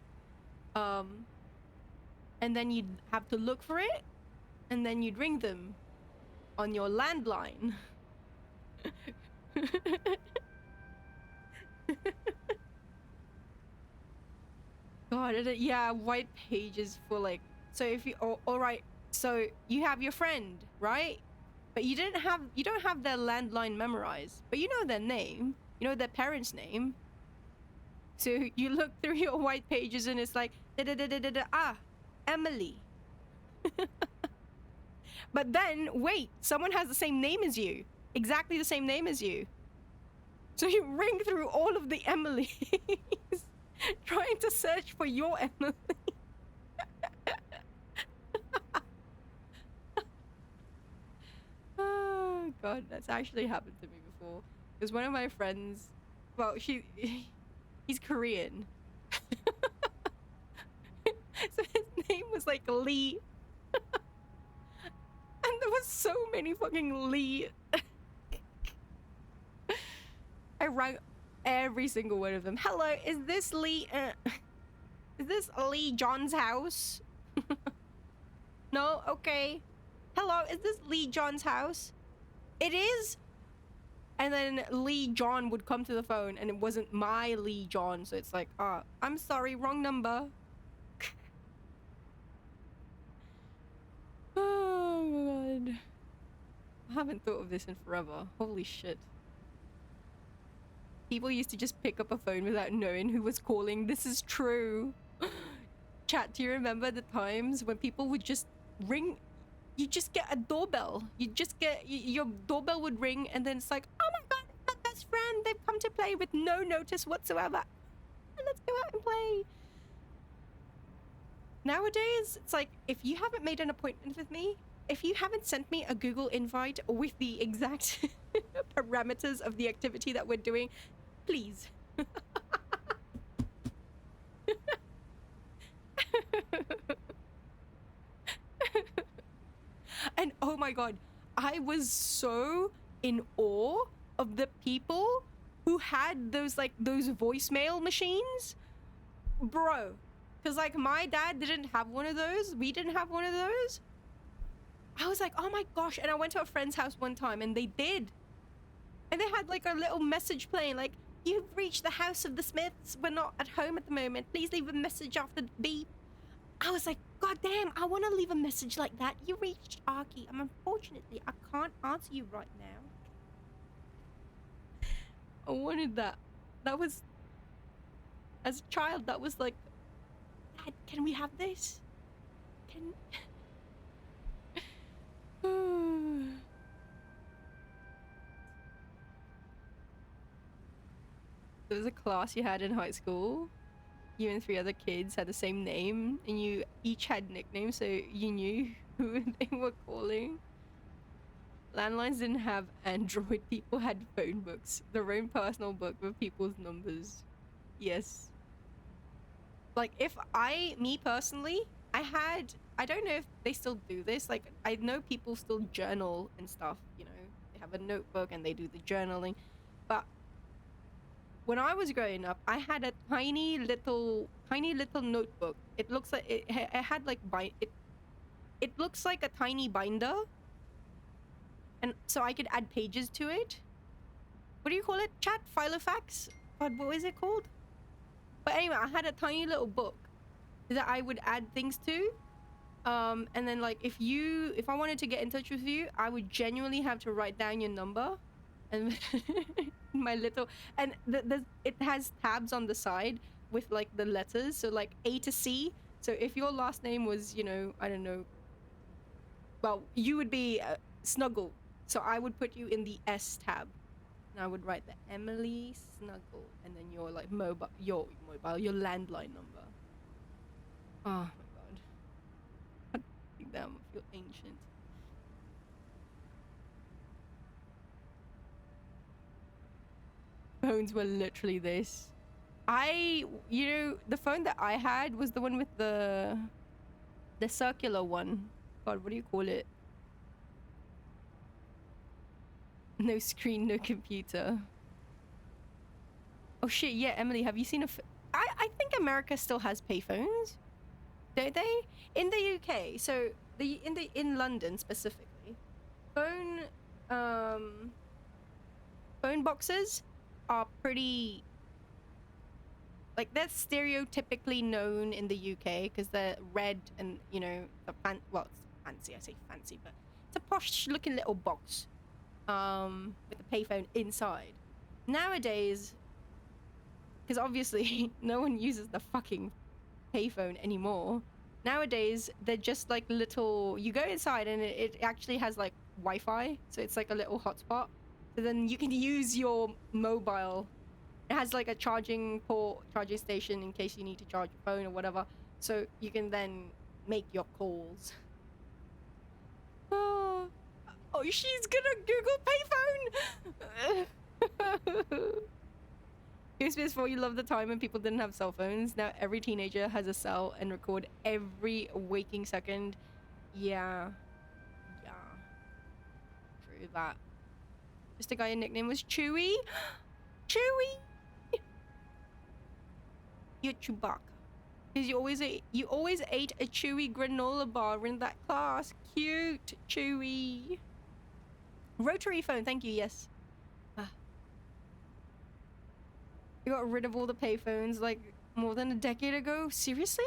Um, and then you'd have to look for it, and then you'd ring them on your landline. God, yeah, white pages for like, so if you, all right, so you have your friend, right? But you don't have their landline memorized, but you know their name, you know their parents' name. So you look through your white pages and it's like, Emily. But then, wait, someone has the same name as you. Exactly the same name as you. So you ring through all of the Emilys, trying to search for your Emily. Oh, God, that's actually happened to me before. Because one of my friends, well, he's Korean. So his name was like Lee. And there was so many fucking Lee. I rang every single one of them. Hello, is this Lee? Is this Lee John's house? No? Okay. Hello, is this Lee John's house? It is? And then Lee John would come to the phone and it wasn't my Lee John. So it's like, I'm sorry, wrong number. Oh, God. I haven't thought of this in forever. Holy shit. People used to just pick up a phone without knowing who was calling. This is true. Chat, do you remember the times when people would just ring? You just get a doorbell. You just get, your doorbell would ring and then it's like, oh my God, it's my best friend. They've come to play with no notice whatsoever. Let's go out and play. Nowadays, it's like, if you haven't made an appointment with me, if you haven't sent me a Google invite with the exact parameters of the activity that we're doing, please. And oh my God, I was so in awe of the people who had those voicemail machines. Bro, because like my dad didn't have one of those. We didn't have one of those. I was like, oh my gosh. And I went to a friend's house one time and they did. And they had like a little message playing like, you've reached the house of the Smiths. We're not at home at the moment. Please leave a message after the beep. I was like, God damn, I want to leave a message like that. You reached Arky. Unfortunately, I can't answer you right now. I wanted that. That was, as a child, that was like, Dad, can we have this? Can... There was a class you had in high school. You and 3 other kids had the same name, and you each had nicknames, so you knew who they were calling. Landlines didn't have Android. People had phone books, their own personal book with people's numbers. Yes. Like, me personally, I don't know if they still do this. Like, I know people still journal and stuff, you know. They have a notebook and they do the journaling. But when I was growing up, I had a tiny little notebook. It looks like it had like it looks like a tiny binder, and so I could add pages to it. What do you call it? Chat? Filofax? God, what is it called? But anyway, I had a tiny little book that I would add things to. And then like if I wanted to get in touch with you, I would genuinely have to write down your number. And my little, and it has tabs on the side with like the letters, so like A to C. So if your last name was, you know, I don't know, well, you would be Snuggle, so I would put you in the S tab, and I would write the Emily Snuggle, and then your like your landline number. Oh my God, damn, I feel ancient. Phones were literally this. You know, the phone that I had was the one with the circular one. God, what do you call it? No screen, no computer. Oh shit, yeah, Emily, have you seen I think America still has payphones. Don't they? In the UK, so in London specifically, phone um phone boxes are pretty, like, they're stereotypically known in the UK because they're red and, you know, well, it's fancy. I say fancy, but it's a posh looking little box with a payphone inside. Nowadays, because obviously no one uses the fucking payphone anymore. Nowadays, they're just like little. You go inside and it actually has like Wi-Fi, so it's like a little hotspot. So then you can use your mobile. It has like a charging port, charging station in case you need to charge your phone or whatever. So you can then make your calls. Oh, she's gonna Google payphone. Here's before you love the time when people didn't have cell phones. Now every teenager has a cell and record every waking second. Yeah. Yeah. True that. Just a guy, your nickname was Chewy? Chewy! You're Chewbacca. Because you always ate a Chewy granola bar in that class. Cute, Chewy. Rotary phone, thank you, yes. You got rid of all the payphones like more than a decade ago? Seriously?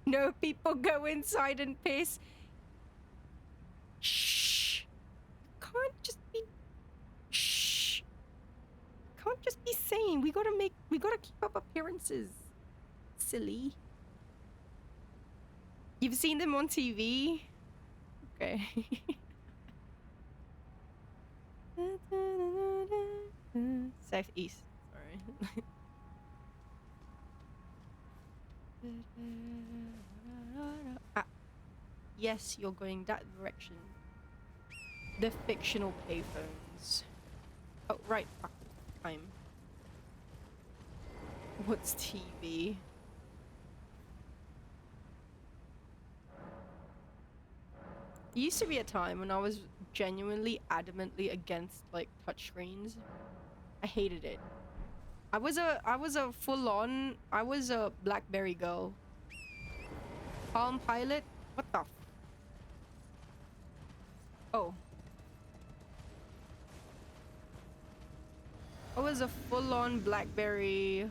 No, people go inside and piss. Shh. Can't just be. Shh. Can't just be saying. We gotta keep up appearances. Silly. You've seen them on TV? Okay. Southeast. Sorry. Ah. Yes, you're going that direction. The fictional payphones. Oh, right. Fuck. Time. What's TV? There used to be a time when I was genuinely adamantly against like touchscreens. I hated it. I was a full-on. I was a BlackBerry girl. Palm Pilot. What the? Oh. I was a full-on BlackBerry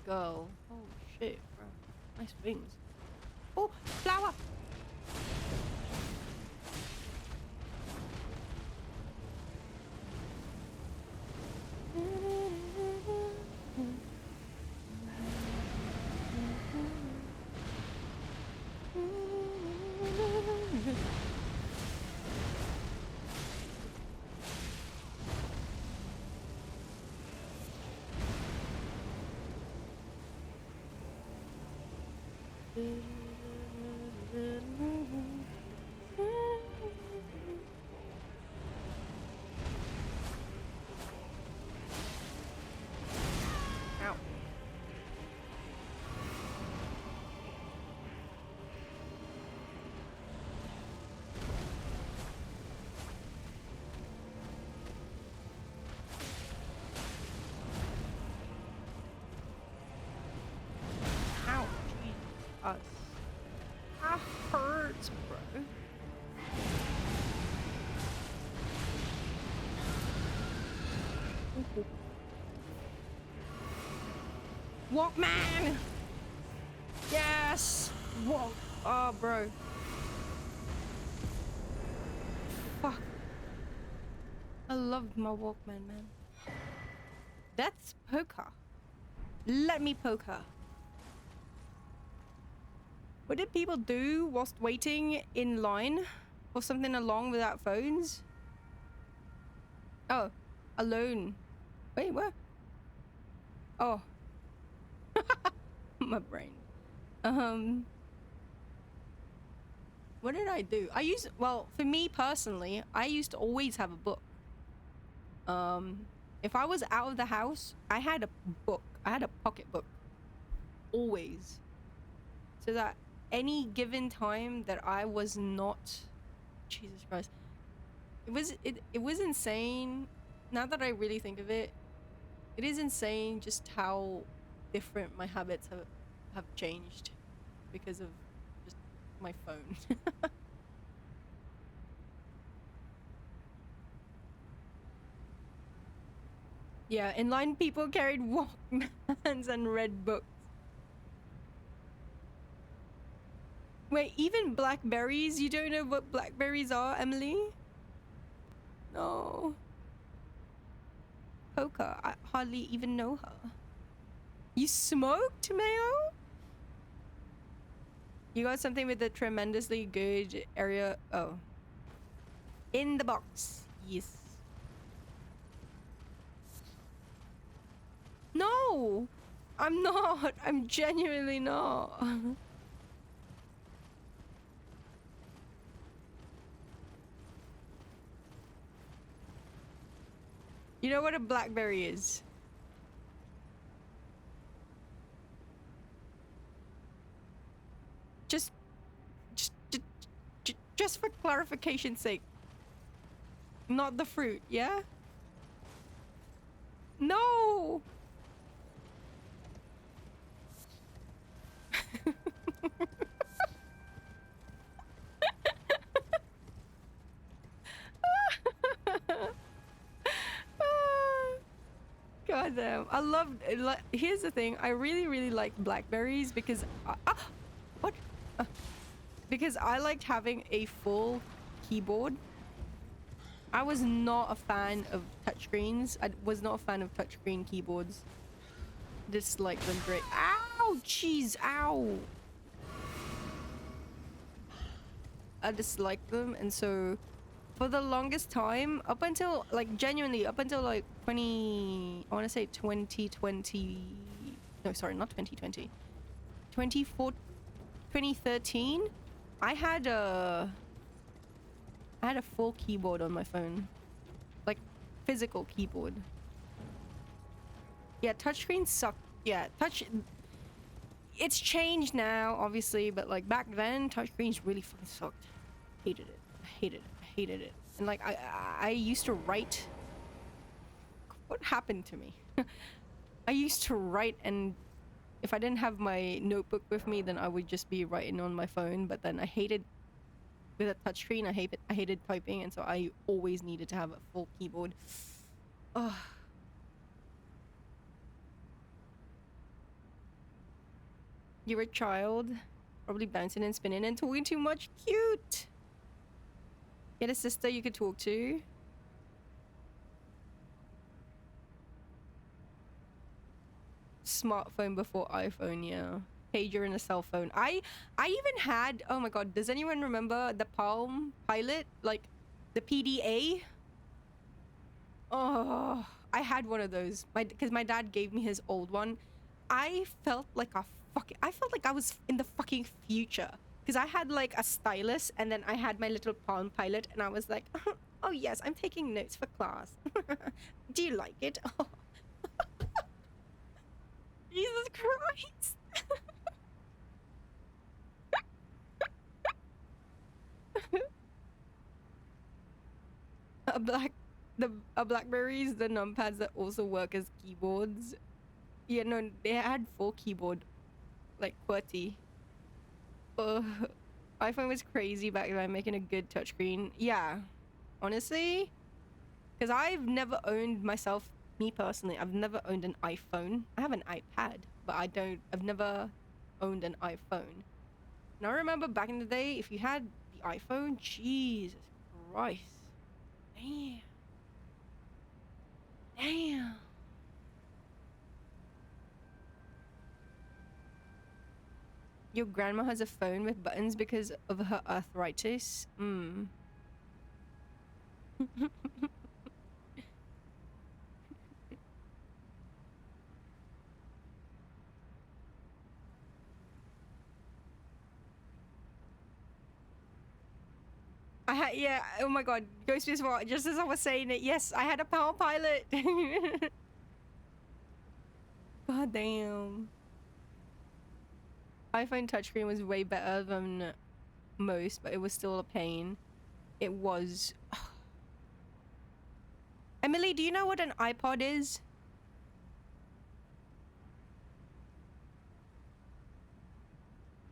girl. Oh shit, bro. Nice wings. Oh, flower. Ow. Ow. Jesus. That hurts, bro. Walkman! Yes! Whoa. Oh, bro. Fuck. I loved my Walkman, man. That's poker. Let me poke her. What did people do whilst waiting in line for something along without phones? Oh, alone. Wait, what? Oh. My brain. What did I do? Well, for me personally, I used to always have a book. If I was out of the house, I had a book. I had a pocket book. Always. So that any given time that I was not... Jesus Christ. It was insane. Now that I really think of it, It is insane just how different my habits have changed because of just my phone. Yeah, inline people carried Walkmans and read books. Wait, even Blackberries? You don't know what Blackberries are, Emily? No. Poker, I hardly even know her. You smoked, Mayo? You got something with a tremendously good area. Oh. In the box. Yes. No! I'm not. I'm genuinely not. You know what a Blackberry is? Just, just for clarification's sake. Not the fruit, yeah? No! God damn. I love. Here's the thing. I really like Blackberries because. What? Because I liked having a full keyboard. I was not a fan of touchscreens. I was not a fan of touchscreen keyboards. Dislike them great. Ow! Jeez, ow! I dislike them, and so for the longest time, up until like genuinely up until like 20, I want to say 2020. No, sorry, not 2020. 2013. I had a full keyboard on my phone, like physical keyboard. Yeah, touchscreens suck. Yeah, it's changed now, obviously, but like back then, touchscreens really fucking sucked. Hated it. I hated it. I hated it. And like I used to write. What happened to me? I used to write, and if I didn't have my notebook with me, then I would just be writing on my phone. But then I hated with a touchscreen. I hated typing, and so I always needed to have a full keyboard. Ugh. You're a child, probably bouncing and spinning and talking too much. Cute. Get a sister you could talk to. Smartphone before iPhone, yeah. Pager and a cell phone. I even had, oh my god, does anyone remember the Palm Pilot? Like the PDA? Oh, I had one of those. Because my dad gave me his old one. I felt like I was in the fucking future. Because I had like a stylus, and then I had my little Palm Pilot, and I was like, oh yes, I'm taking notes for class. Do you like it? Oh. Jesus Christ. Blackberries, the numpads that also work as keyboards. Yeah, no, they had full keyboard, like QWERTY. iPhone was crazy back then, making a good touchscreen. Yeah, honestly, because I've never owned myself, me personally, I've never owned an iPhone. I have an iPad, but I've never owned an iPhone. And I remember back in the day, if you had the iPhone, Jesus Christ. Damn. Damn. Your grandma has a phone with buttons because of her arthritis? Hmm. Yeah, oh my god, Ghost Whisper, just as I was saying it, yes, I had a Palm Pilot. God damn. iPhone touchscreen was way better than most, but it was still a pain. It was. Emily, do you know what an iPod is?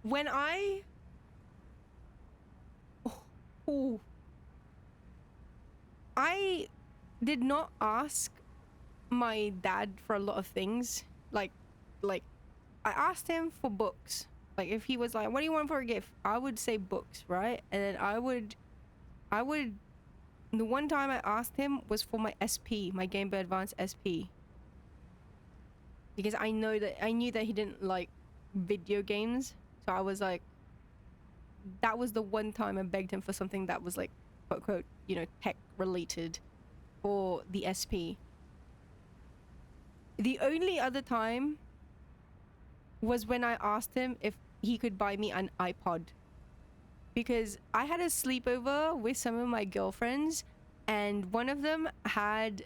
when I oh, I did not ask my dad for a lot of things. Like I asked him for books. Like if he was like, "What do you want for a gift?" I would say books, right? And then I would. The one time I asked him was for my SP, my Game Boy Advance SP, because I knew that he didn't like video games. So I was like, that was the one time I begged him for something that was like, quote quote, tech related for the SP. The only other time was when I asked him if he could buy me an iPod, because I had a sleepover with some of my girlfriends and one of them had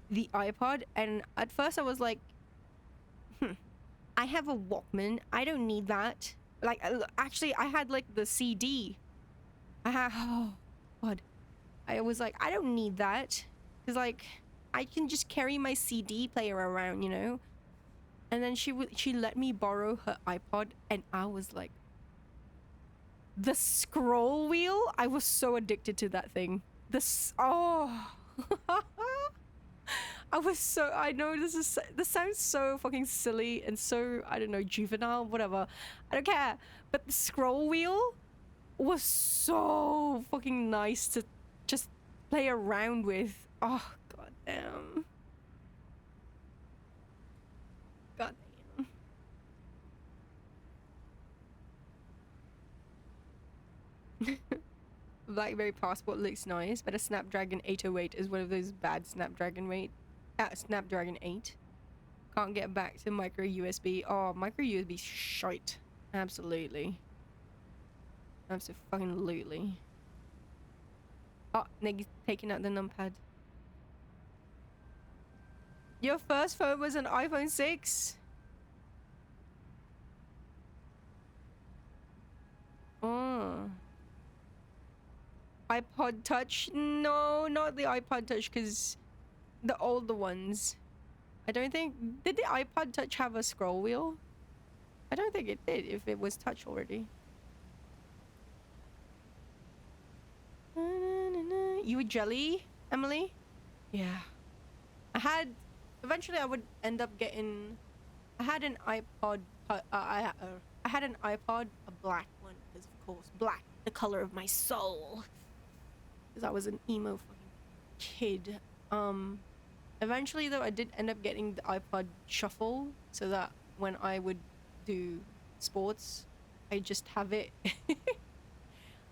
the iPod, and at first I was like, I have a Walkman. I don't need that. Like, actually, I had like the CD. I had, oh, God. I was like, I don't need that. Because, like, I can just carry my CD player around, And then she let me borrow her iPod, and I was like, the scroll wheel? I was so addicted to that thing. Oh. I know this sounds so fucking silly and so, I don't know, juvenile, whatever. I don't care. But the scroll wheel was so fucking nice to just play around with. Oh, god damn. God damn. BlackBerry Passport looks nice, but a Snapdragon 808 is one of those bad Snapdragon 8. Can't get back to micro USB. Oh, micro USB shite. Absolutely. Absolutely. Oh, Niggy's taking out the numpad. Your first phone was an iPhone 6? Oh. iPod Touch? No, not the iPod Touch, because the older ones. I don't think... Did the iPod Touch have a scroll wheel? I don't think it did, if it was touch already. You a jelly, Emily? Yeah. Eventually I would end up getting... I had an iPod... I had an iPod, a black one, because of course, black, the color of my soul. Because I was an emo fucking kid. Eventually though, I did end up getting the iPod Shuffle, so that when I would do sports, I just have it.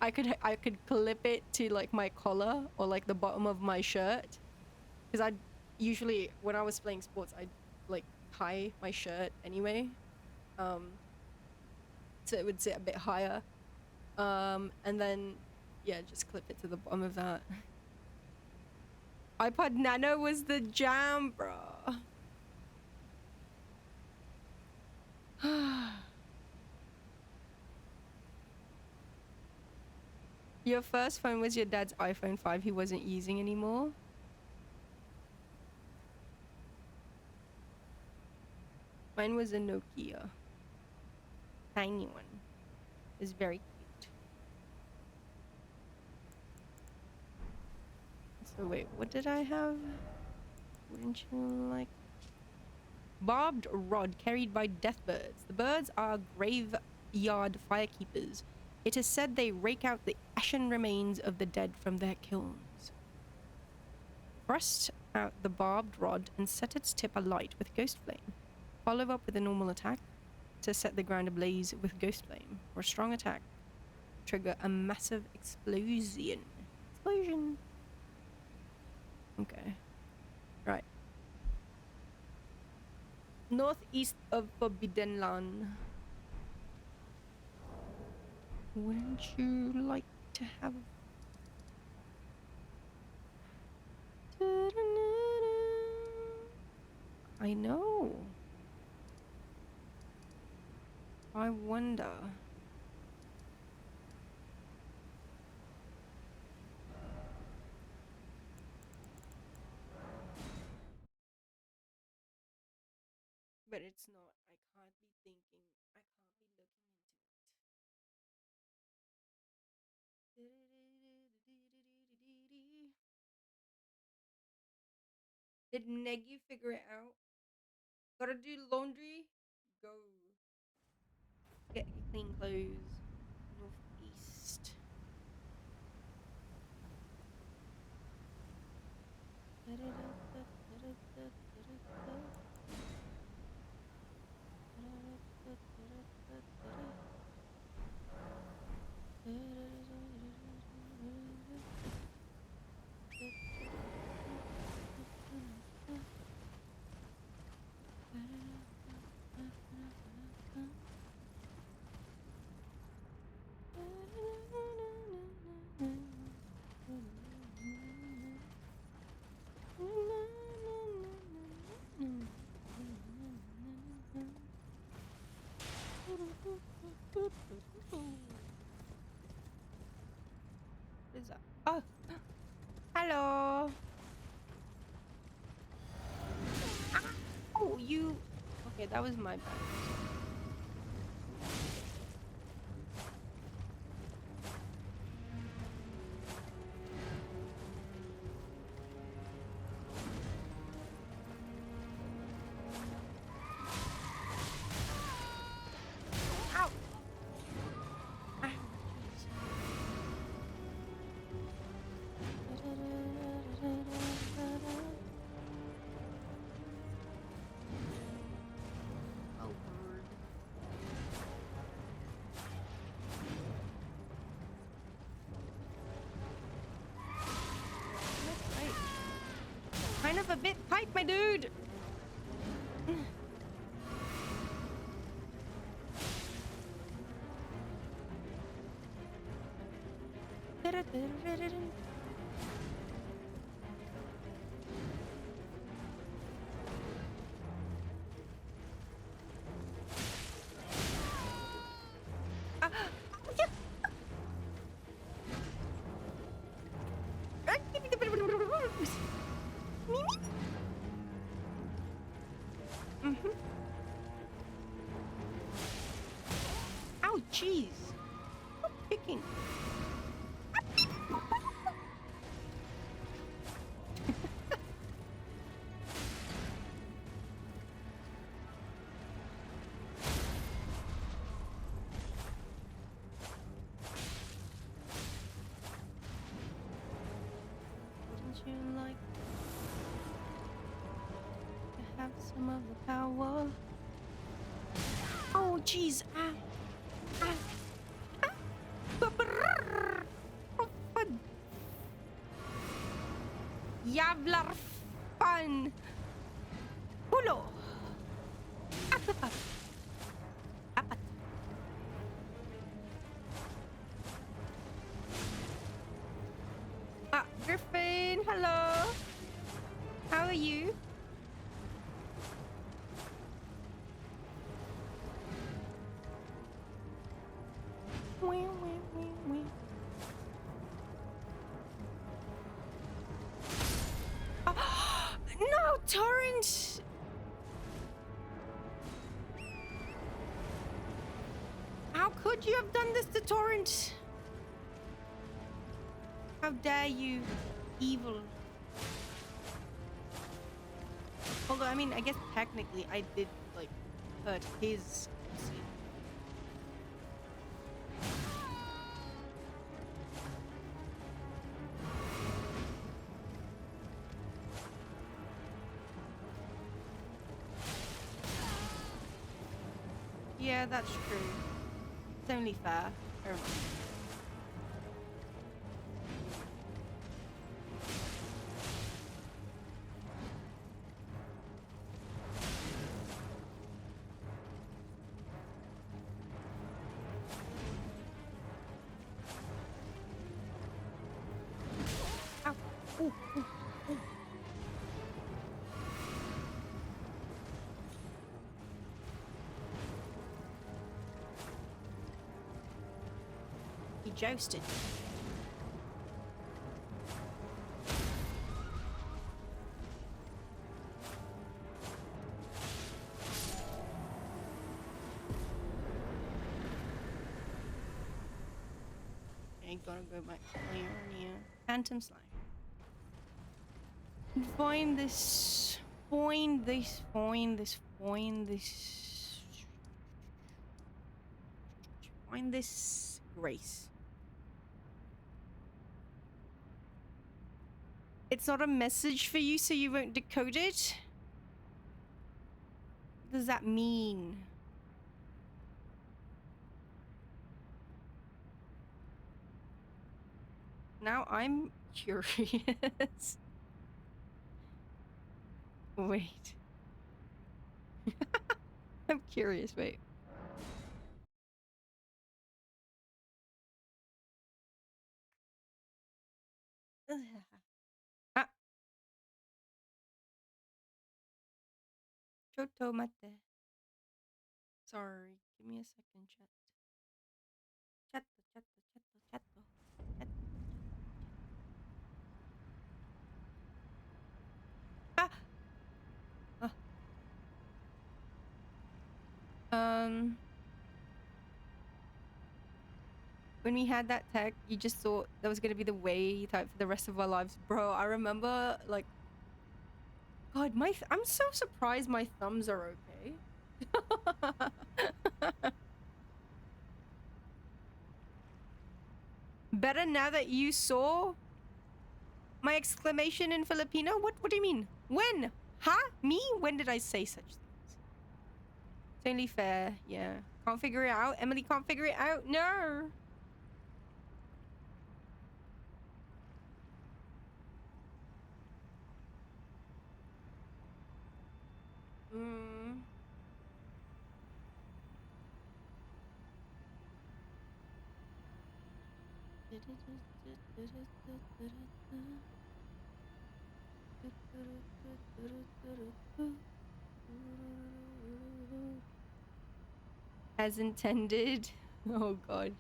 I could clip it to like my collar or like the bottom of my shirt, because I'd usually, when I was playing sports, I'd like tie my shirt anyway, so it would sit a bit higher, and then yeah, just clip it to the bottom of that. iPod Nano was the jam, bro. Your first phone was your dad's iPhone 5 he wasn't using anymore? Mine was a Nokia. Tiny one. It was very cute. So wait, what did I have? Wouldn't you like... Barbed rod carried by death birds. The birds are graveyard firekeepers. It is said they rake out the ashen remains of the dead from their kilns. Thrust out the barbed rod and set its tip alight with ghost flame. Follow up with a normal attack to set the ground ablaze with ghost flame, or a strong attack. Trigger a massive explosion. Explosion. Okay. Right. Northeast of Forbidden Land. Wouldn't you like to have... I know. I wonder. But it's not. I can't be thinking. I can't be looking into it. Did Negi figure it out? Gotta do laundry? Go. Get your clean clothes. Northeast. What is that? Oh, hello. Ah! Oh, you. Okay, that was my bad. Ow! Ah, oh, bird. Right. Kind of a bit tight, my dude. Ah, yeah. Mhm. Ow, jeez. Stop kicking. Wouldn't you like to have some of the power? Oh, jeez. Ah, ah, ah. Ba-brrr. Oh, fun. Jävlar fan. Hulo. Apapat. Apat. Ah, Griffin, hello. How are you? Wee, wee, wee, wee. Ah, no, Torrent! How could you have done this to Torrent? How dare you, evil. Although, I mean, I guess technically I did, like, hurt his... Yeah, that's true. It's only fair. Fair enough. Ow. Ooh, ooh, ooh. He jousted. Okay, gotta go back to Leonia. Phantom Slime. Find this Find this, find this, find this. Find this grace. It's not a message for you, so you won't decode it? What does that mean? Now I'm curious. Wait. I'm curious, wait. Ah, Choto mate. Sorry, give me a second, chat. Chatto, chatto, chatto, chatto. Chatto, chatto. Ah! When we had that tech, you just thought that was gonna be the way you type for the rest of our lives. Bro, I remember, like, God, I'm so surprised my thumbs are okay. Better now that you saw my exclamation in Filipino? What do you mean? When? Huh? Me? When did I say such things? It's only fair, yeah. Can't figure it out? Emily can't figure it out? No! Hmm. As intended. Oh god.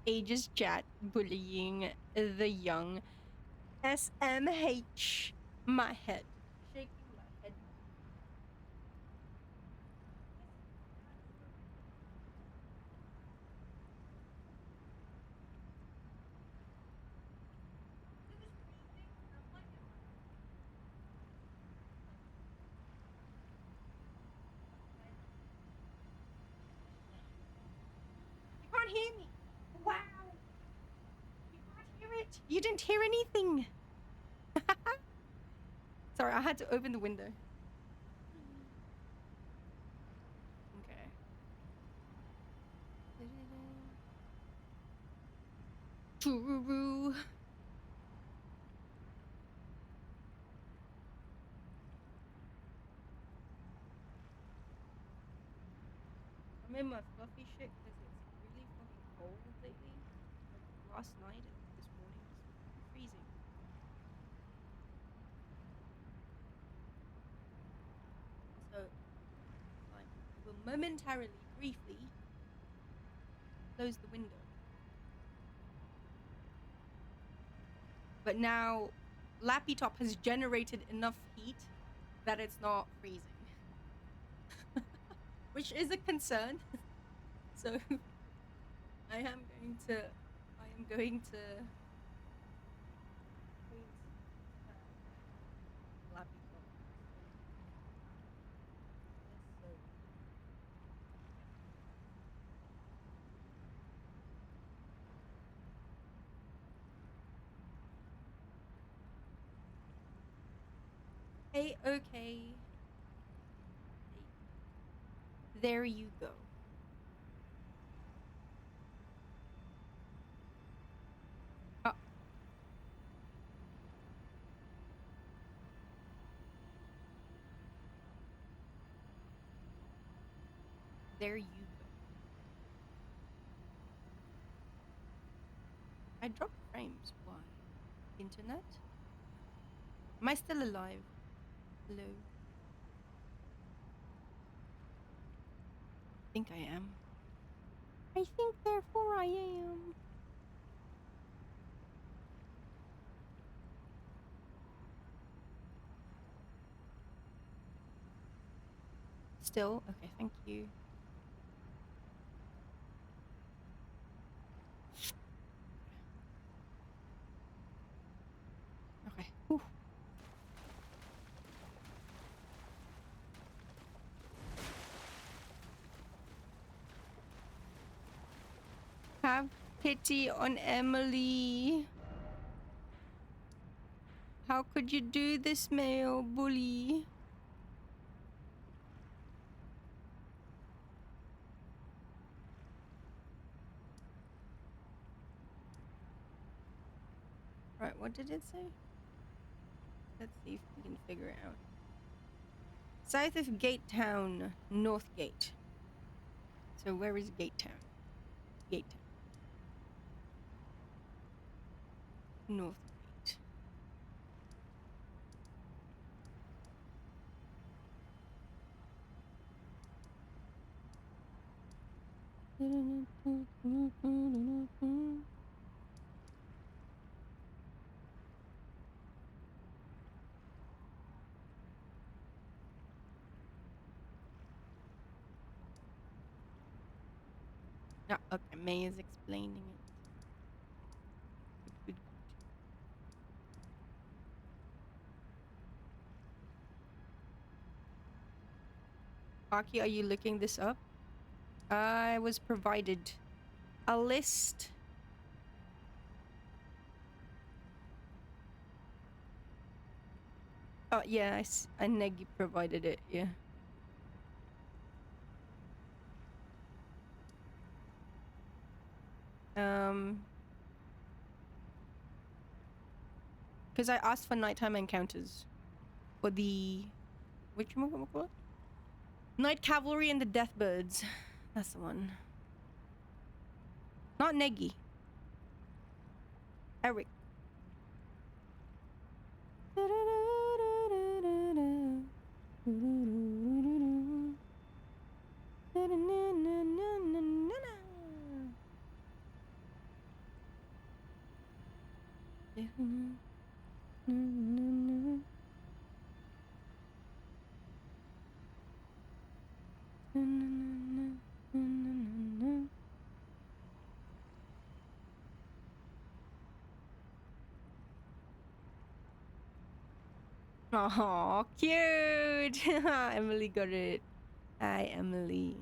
Ages chat bullying the young. SMH. My head. Shaking my head. You can't hear me. Wow. You can't hear it. You didn't hear anything. Sorry, I had to open the window. Okay. Choo-roo. I'm in my fluffy shit because it's really fucking cold lately. Like last night and this morning was freezing. So, like, I will momentarily, briefly, close the window. But now, Lappy Top has generated enough heat that it's not freezing. Which is a concern. So, I am going to Lappy Top. Yes, so. Hey, okay. There you go. Oh. There you go. I dropped frames. Why? internet? Am I still alive? Hello? I think I am. I think therefore I am. Still? Okay, thank you. Okay. Whew. Have pity on Emily. How could you do this, male bully? Right, what did it say? Let's see if we can figure it out. South of Gate Town, North Gate. So where is Gate Town? Gate Town. North Gate. Ah, okay, May is explaining it. Good, good, good. Aki, are you looking this up? I was provided a list. Oh, yeah, Negi provided it, yeah. Because I asked for nighttime encounters. For the... whatchamacallit? Night Cavalry and the Deathbirds. That's the one. Not Negi. Eric. Oh, cute! Emily got it. Hi, Emily.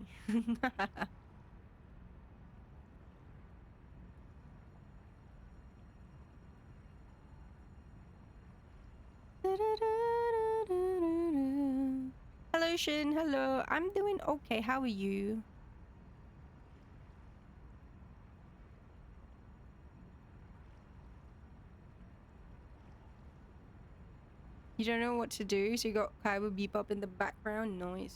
Hello, Shin. Hello. I'm doing okay. How are you? You don't know what to do, so you got Kaiba Bebop in the background. Nice.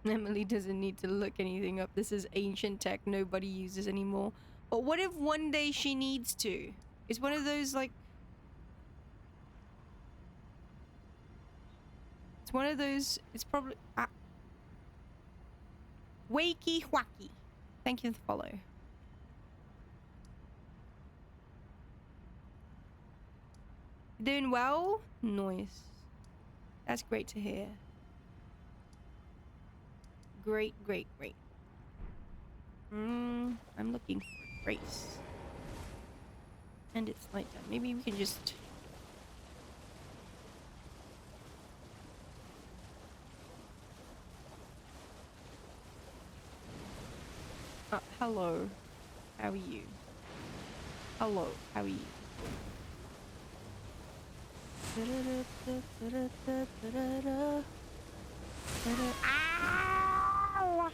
Emily doesn't need to look anything up. This is ancient tech nobody uses anymore. But what if one day she needs to? It's one of those, like... It's one of those... It's probably... Wakey Wacky. Thank you for the follow. Doing well? Nice. That's great to hear. Great, great, great. I'm looking for Grace. And it's nighttime. Maybe we can just... hello. How are you? Hello, how are you? Ow!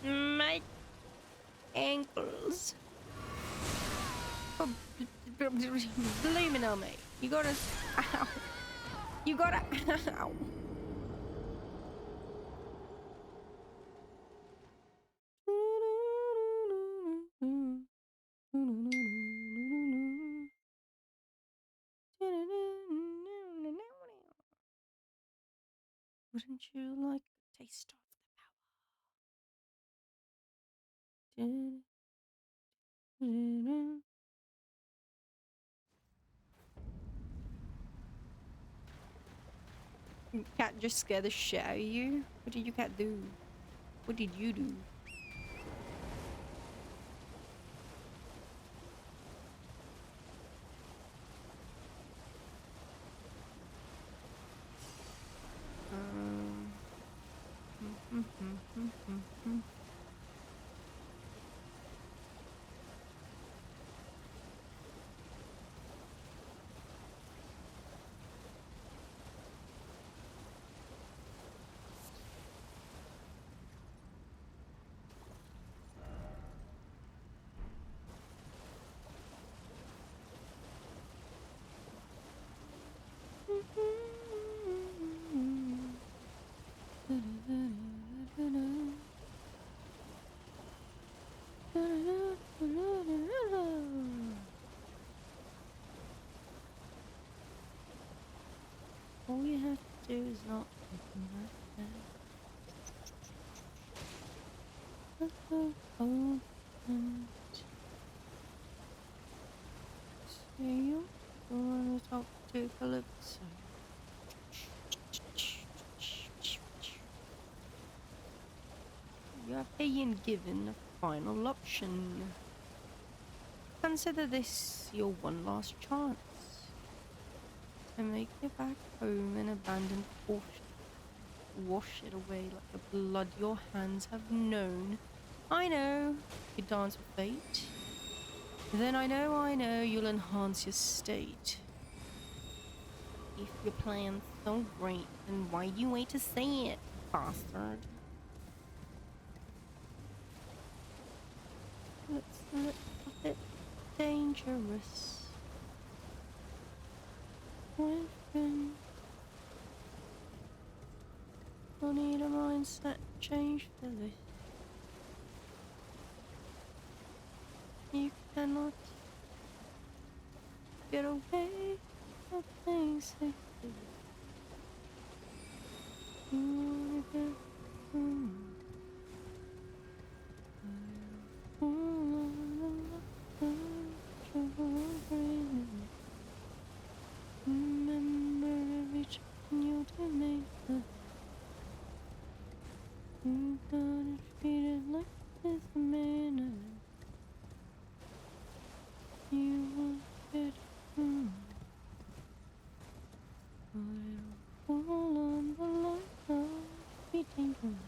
My ankles. Oh, blaming on me. You gotta... Ow. You gotta. Ow. Wouldn't you like a taste of the power? Cat just scared the shit out of you? What did your cat do? What did you do? Um. All you have to do is not open that bag. Open it. So you want to talk to Calypso. You are being given a final option. Consider this your one last chance to make it back home and abandon caution. Wash it away like the blood your hands have known. I know you dance with fate. Then I know you'll enhance your state. If your plan's so great, then why do you wait to say it, bastard? It's a little bit dangerous. My friend, you'll need a mindset change for this. You cannot get away from things they do. You wanna get home. Remember every time you donate the you gotta treat it like this man. You will get home. But it'll fall on the line of beating home.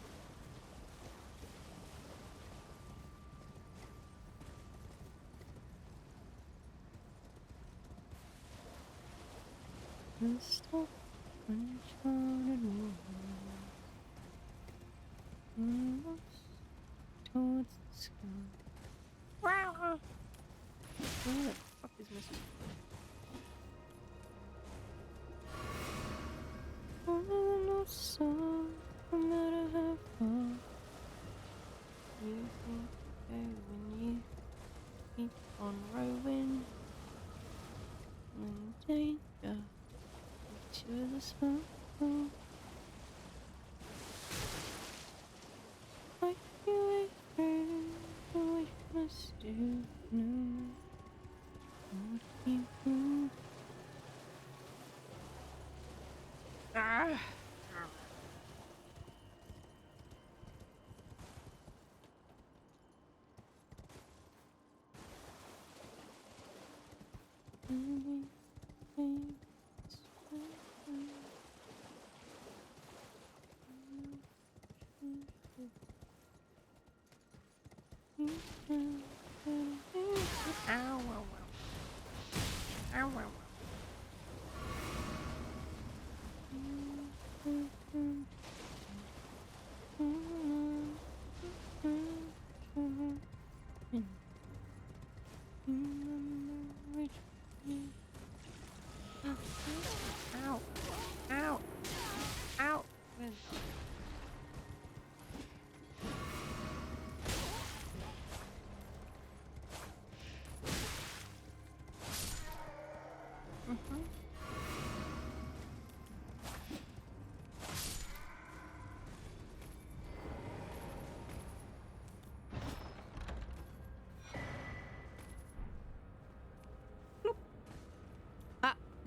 And stop uncharted waters. Lost towards the sky. Wow! What the fuck is missing? Over the North Star, no matter how far you think you go when you keep on rowing. In danger, to the smoke. Like you wait for what you must do. No, what you do. Ah! Everything is fine.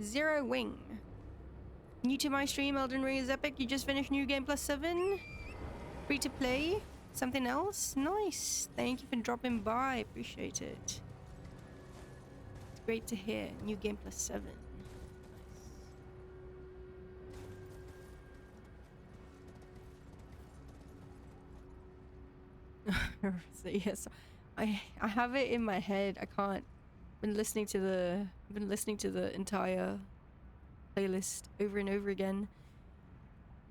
Zero Wing. New to my stream, Elden Ring is epic. You just finished New Game Plus 7. Free to play. Something else? Nice. Thank you for dropping by. Appreciate it. It's great to hear. New Game Plus 7. Nice. So yes, I have it in my head. I can't. Been listening to the entire playlist over and over again.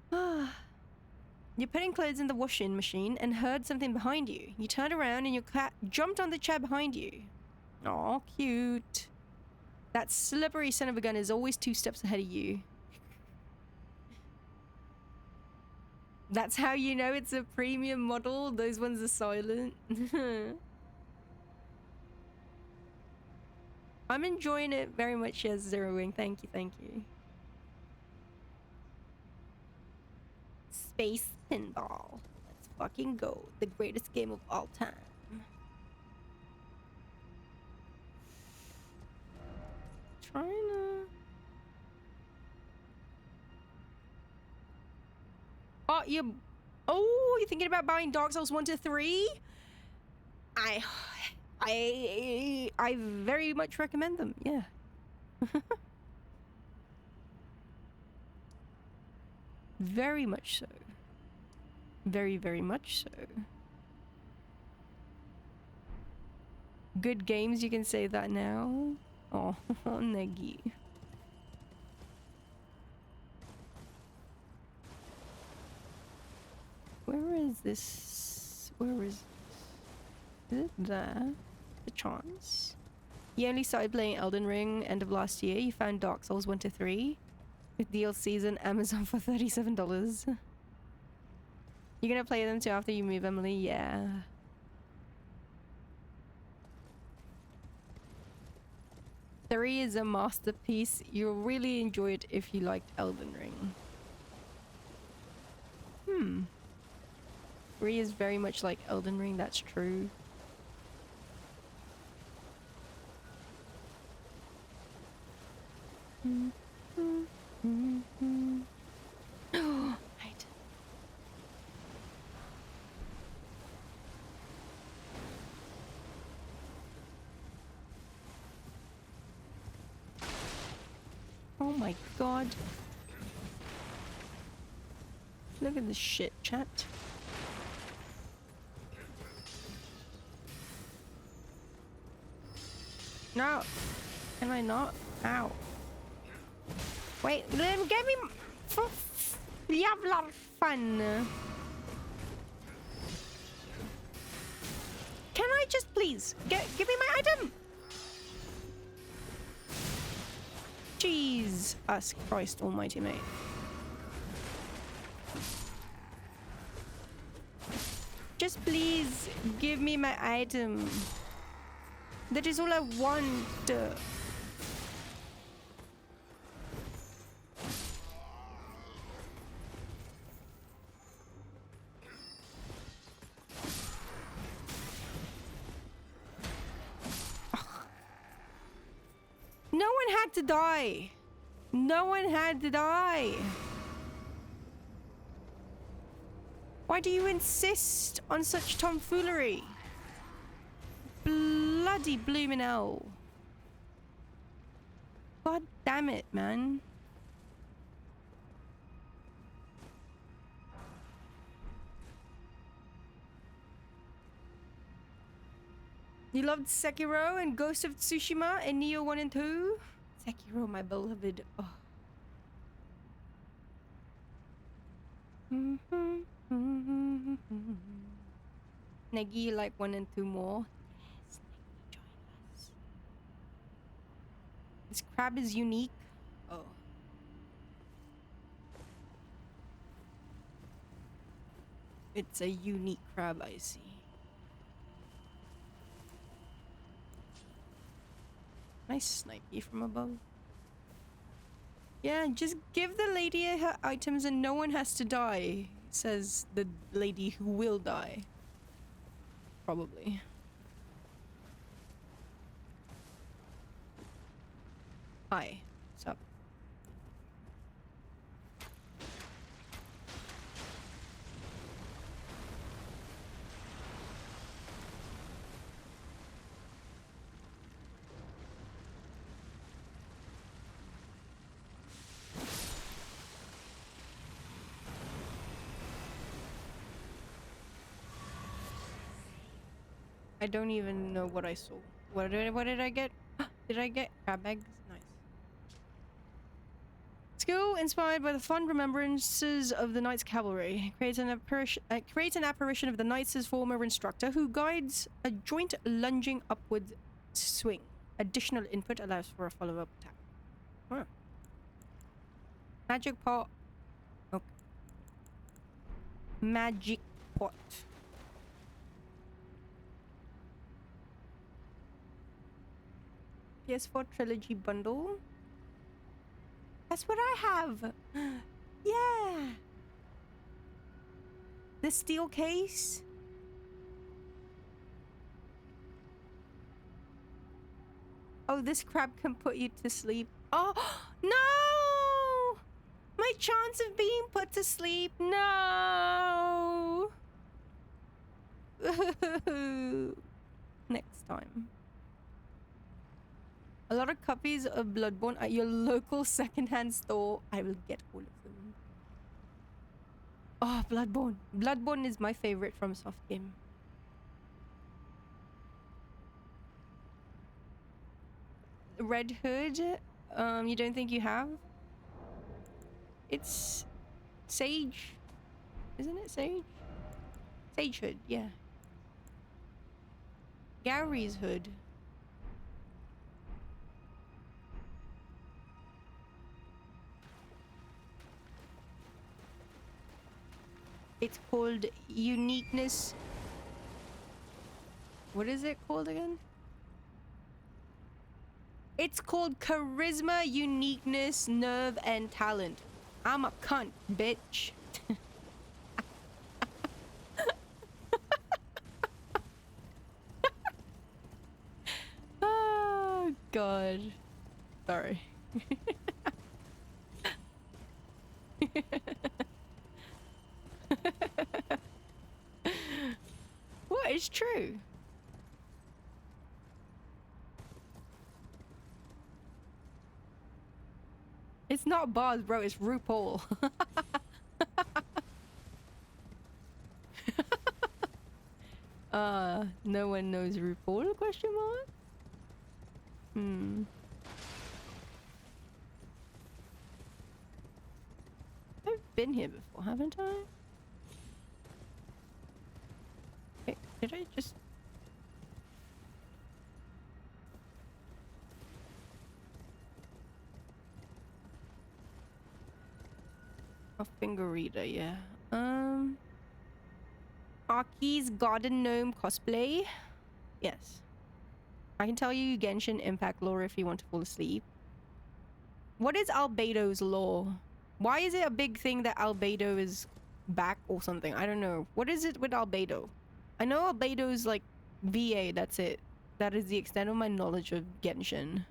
You're putting clothes in the washing machine and heard something behind you. You turned around and your cat jumped on the chair behind you. Aw, cute. That slippery son of a gun is always 2 steps ahead of you. That's how you know it's a premium model. Those ones are silent. I'm enjoying it very much as Zero Wing. Thank you, thank you. Space Pinball. Let's fucking go. The greatest game of all time. Trying to... Oh, you're thinking about buying Dark Souls 1 to 3? I very much recommend them, yeah. Very much so. Very, very much so. Good games, you can say that now. Oh, Negi. Where is this? Where is it? There. The chance. You only started playing Elden Ring end of last year. You found Dark Souls 1 to 3 with DLCs on Amazon for $37. You're gonna play them too after you move, Emily? Yeah. Three is a masterpiece. You'll really enjoy it if you liked Elden Ring. 3 is very much like Elden Ring, that's true. Right. Oh my god. Look at this shit, chat. No. Can I not? Ow. Wait, let him get me for jävla fun. Can I just please give me my item? Jeez, us Christ almighty, mate. Just please give me my item. That is all I want. No one had to die. No one had to die. Why do you insist on such tomfoolery? Bloody bloomin' hell. God damn it, man. You loved Sekiro and Ghost of Tsushima and Nioh 1 and 2? Sekiro, my beloved. Oh. Negi, you like 1 and 2 more? Yes, Negi, join us. This crab is unique. Oh. It's a unique crab, I see. Nice snipey from above. Yeah, just give the lady her items and no one has to die, says the lady who will die. Probably. Hi. What's up? I don't even know what I saw. What did I get? Did I get crab eggs? Nice. Skill inspired by the fond remembrances of the Knights Cavalry. Creates an apparition of the Knights' former instructor who guides a joint lunging upward swing. Additional input allows for a follow-up attack. Huh. Magic pot. Okay. Magic pot. PS4 Trilogy Bundle. That's what I have. Yeah. The steel case. Oh, this crab can put you to sleep. Oh, no! My chance of being put to sleep. No. Next time. A lot of copies of Bloodborne at your local secondhand store. I will get all of them. Oh, Bloodborne. Bloodborne is my favorite from Soft Game. Red Hood. You don't think you have? It's Sage. Isn't it Sage? Sage Hood, yeah. Gary's Hood. It's called Uniqueness. What is it called again? It's called Charisma, Uniqueness, Nerve, and Talent. I'm a cunt, bitch. Oh, God. Sorry. What is true? It's not Bars, bro. It's RuPaul. No one knows RuPaul? Question mark? I've been here before, haven't I? Wait, did I just... A finger reader, yeah. Aki's Garden Gnome cosplay? Yes. I can tell you Genshin Impact lore if you want to fall asleep. What is Albedo's lore? Why is it a big thing that Albedo is back or something? I don't know. What is it with Albedo? I know Albedo's like VA, that's it. That is the extent of my knowledge of Genshin.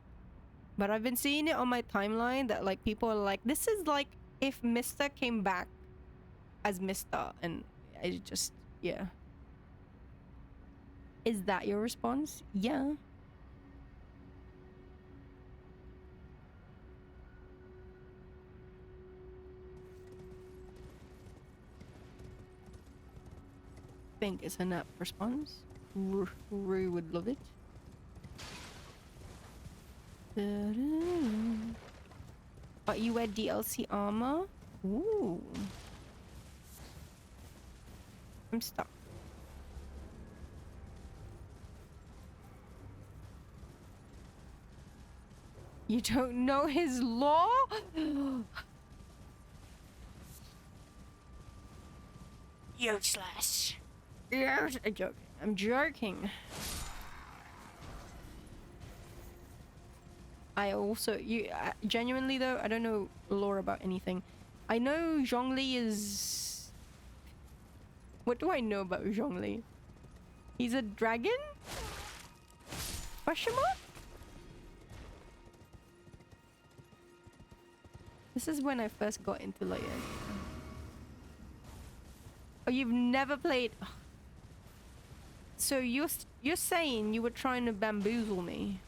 But I've been seeing it on my timeline that like people are like, this is like if Mista came back as Mista, and I just, yeah. Is that your response? Yeah. Think it's an apt response. Rue would love it. But you wear DLC armor? Ooh. I'm stuck. You don't know his law? Useless. Yes, I'm joking. I'm joking. I also, genuinely though, I don't know lore about anything. I know Zhongli is... What do I know about Zhongli? He's a dragon? Question mark? This is when I first got into like... Oh, you've never played... So you're saying you were trying to bamboozle me?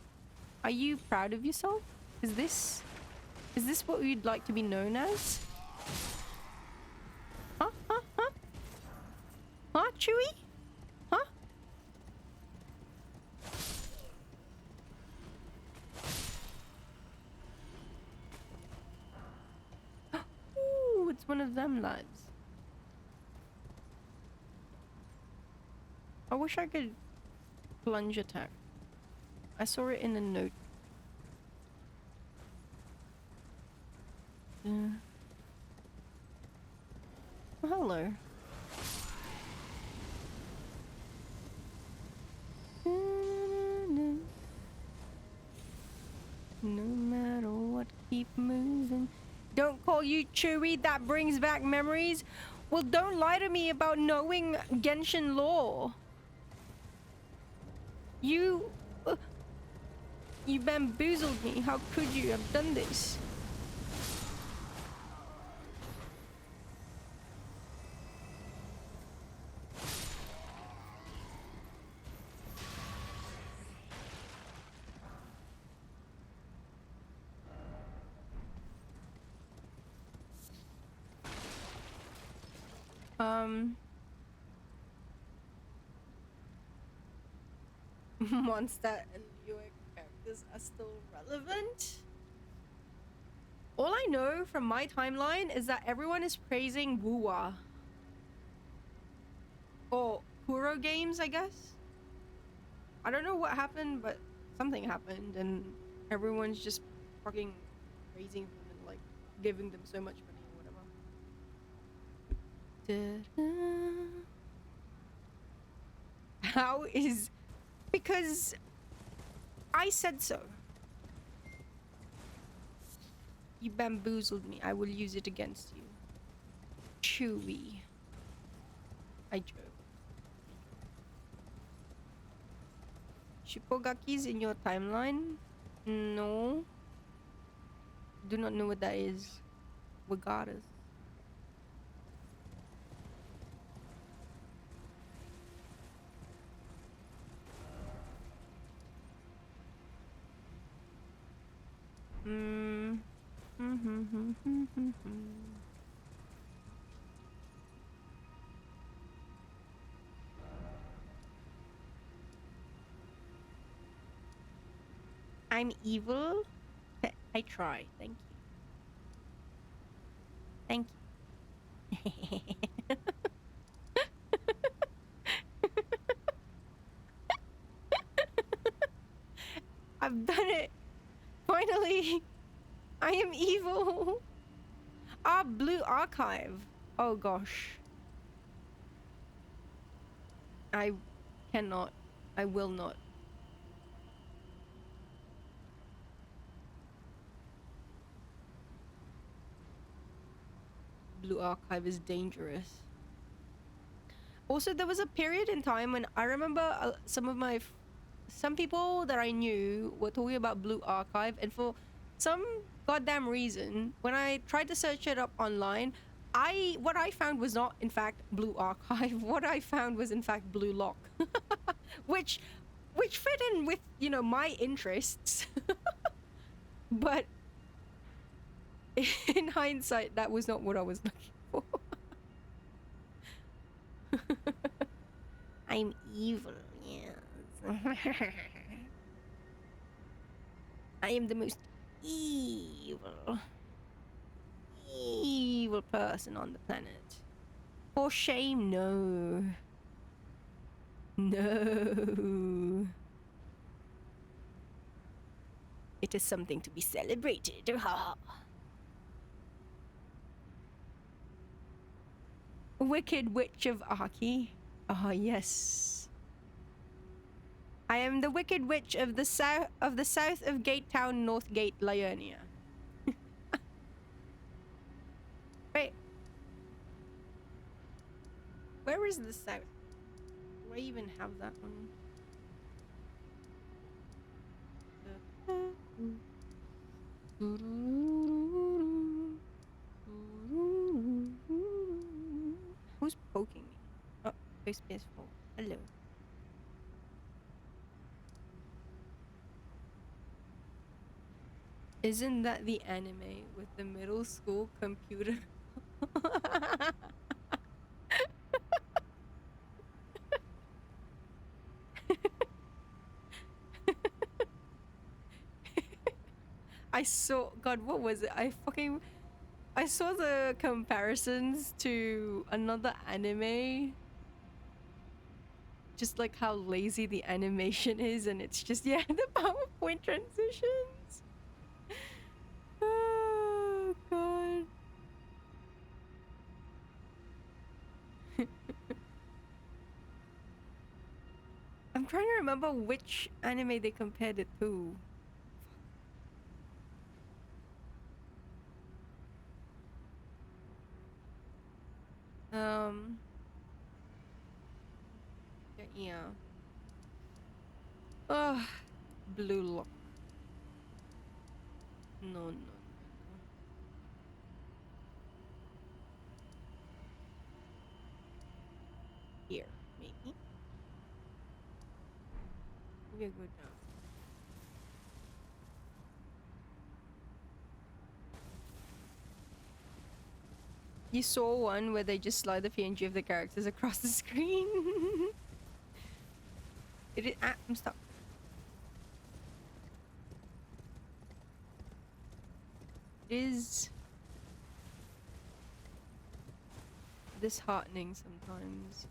Are you proud of yourself? Is this what you'd like to be known as? Huh? Huh? Huh? Huh, Chewie? Huh? one of them lads. I wish I could plunge attack. I saw it in a note. Oh, hello. No matter what, keep moving. Don't call you Chewy, that brings back memories. Well, don't lie to me about knowing Genshin lore. You... you bamboozled me. How could you have done this? Monster and Liyue characters are still relevant? All I know from my timeline is that everyone is praising Wuwa. Or Kuro games, I guess? I don't know what happened, but something happened and everyone's just fucking praising them and like giving them so much money or whatever. How is... because I said so. You bamboozled me. I will use it against you. Chewy. I joke. Shippogaki's in your timeline? No. Do not know what that is. Wagaras. I'm evil? I try. Thank you. Thank you. I've done it. Finally. I am evil. Ah, Blue Archive. Oh gosh. I cannot. I will not. Blue Archive is dangerous. Also, there was a period in time when I remember some people that I knew were talking about Blue Archive, and for some goddamn reason, when I tried to search it up online, what I found was not in fact Blue Archive. What I found was in fact Blue Lock, which fit in with, you know, my interests. But in hindsight, that was not what I was looking for. I'm evil, yes. I am the most evil person on the planet. For shame, no. No. It is something to be celebrated. Wicked Witch of Aki. Ah, yes. I am the Wicked Witch of the south of Gate Town, North Gate, Liurnia. Wait. Where is the south? Do I even have that one? Who's poking me? Oh, there's PS4. Hello. Isn't that the anime with the middle school computer? I saw... God, what was it? I fucking... I saw the comparisons to another anime, just like how lazy the animation is, and it's just, yeah, the PowerPoint transitions. Oh, God. I'm trying to remember which anime they compared it to. Um, yeah. Oh, Blue Lock. No, no, no, no. Here, maybe. Maybe a good job. You saw one where they just slide the PNG of the characters across the screen. It is. Ah, I'm stuck. It is disheartening sometimes.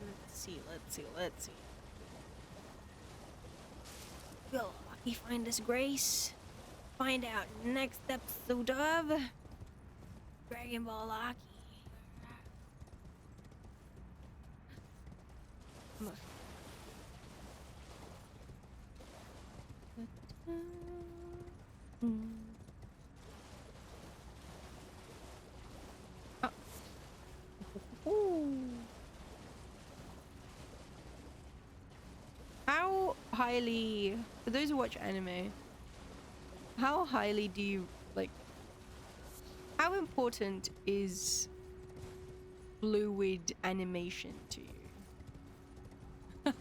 Let's see, let's see, let's see. Will Aki find his grace? Find out next episode of Dragon Ball Aki. Come on. Ah. Ooh. How highly, for those who watch anime, how highly do you, like, how important is fluid animation to you? I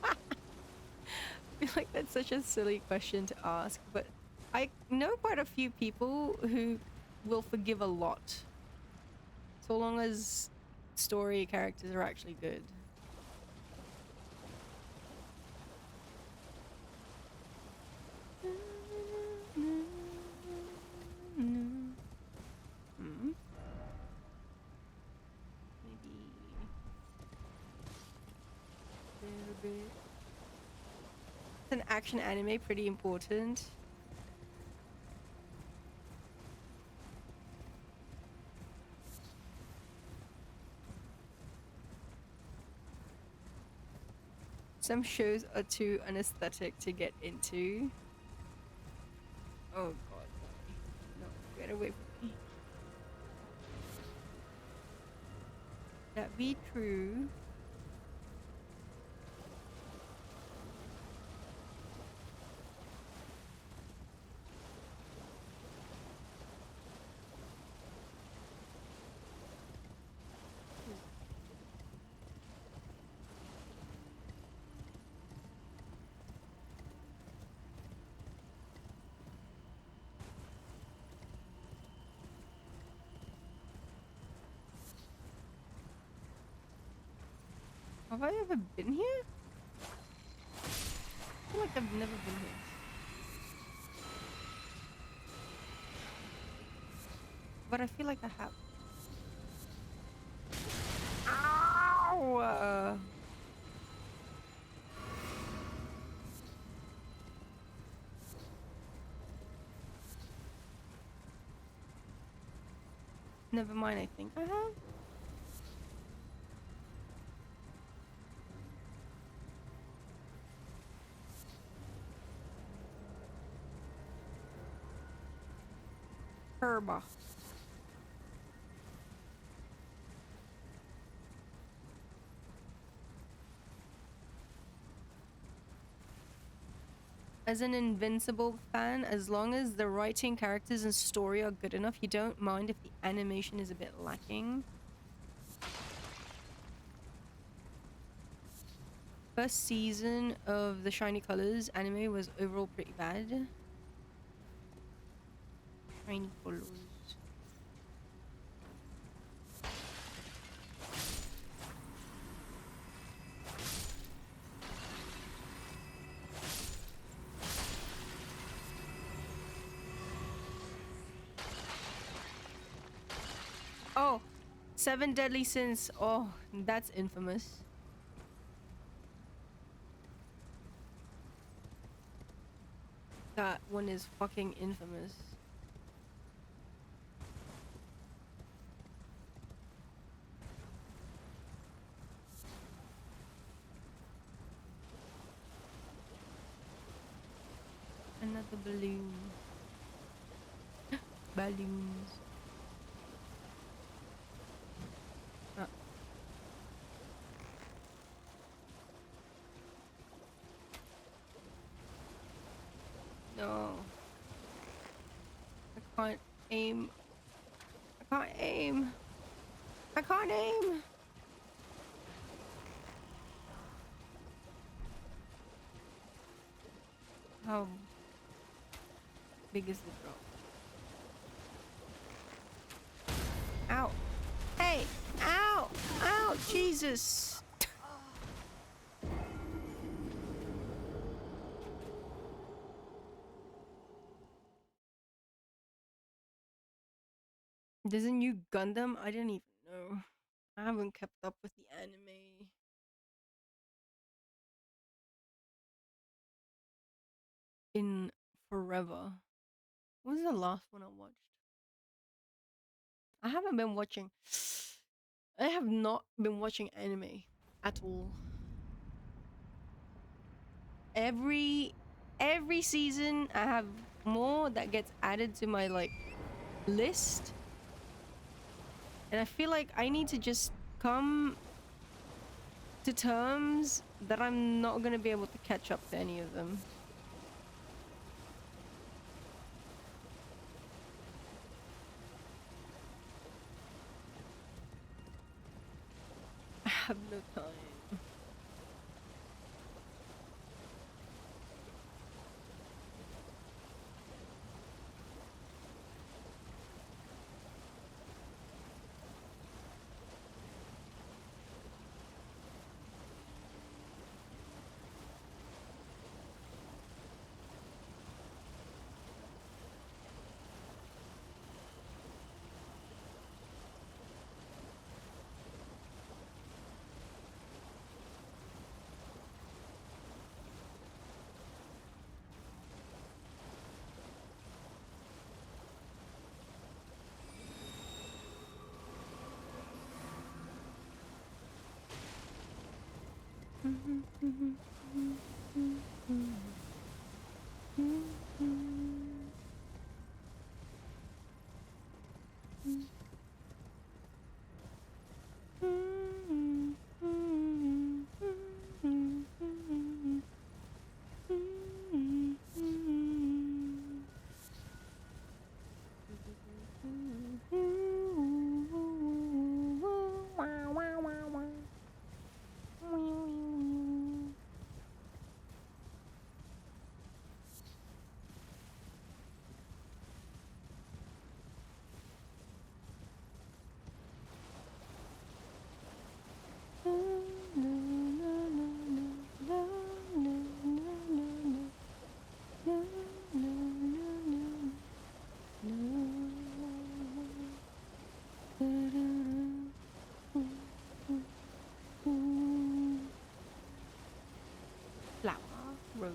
feel like that's such a silly question to ask, but I know quite a few people who will forgive a lot, so long as story characters are actually good. Maybe a little bit. It's an action anime, pretty important. Some shows are too anesthetic to get into. Oh god, no, get away from me. That be true. Have I ever been here? I feel like I've never been here. But I feel like I have. Ow! Never mind, I think I have. Herba. As an Invincible fan, as long as the writing, characters, and story are good enough, you don't mind if the animation is a bit lacking. First season of the Shiny Colors anime was overall pretty bad. Shiny Colors. Seven deadly sins. Oh, that's infamous. That one is fucking infamous. Another balloon. Balloons. Ah. No. I can't aim. I can't aim. I can't aim. How big is the drop? Ow. Hey! Ow! Ow! Jesus! There's a new Gundam? I didn't even know. I haven't kept up with the anime in forever. What was the last one I watched? I haven't been watching. I have not been watching anime at all. Every season I have more that gets added to my like list, and I feel like I need to just come to terms that I'm not gonna be able to catch up to any of them. I have no time. Flower, rose.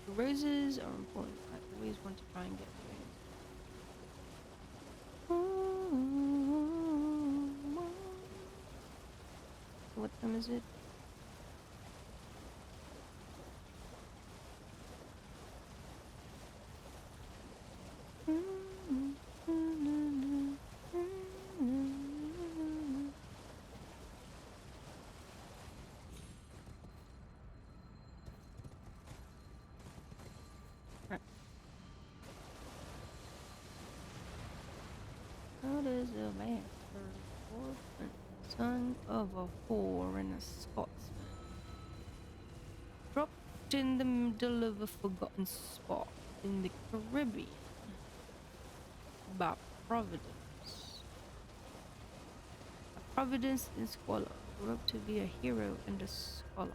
The roses are important. I always want to try and get roses. What time is it? How does a master, orphan, son of a whore and a Scotsman, dropped in the middle of a forgotten spot in the Caribbean by Providence? A Providence in squalor grew up to be a hero and a scholar.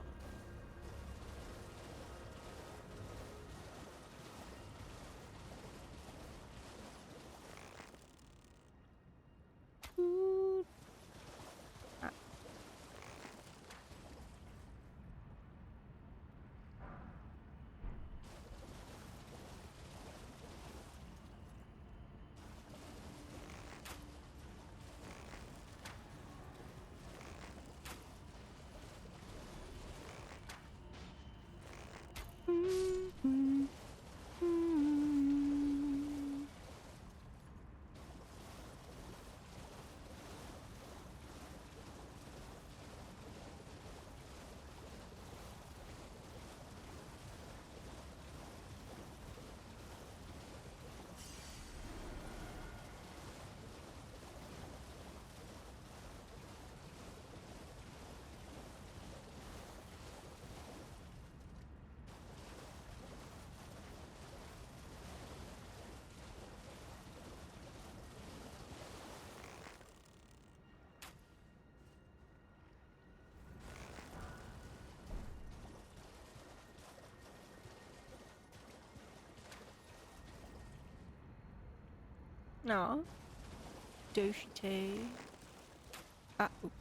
No. Doshite. Ah, oops.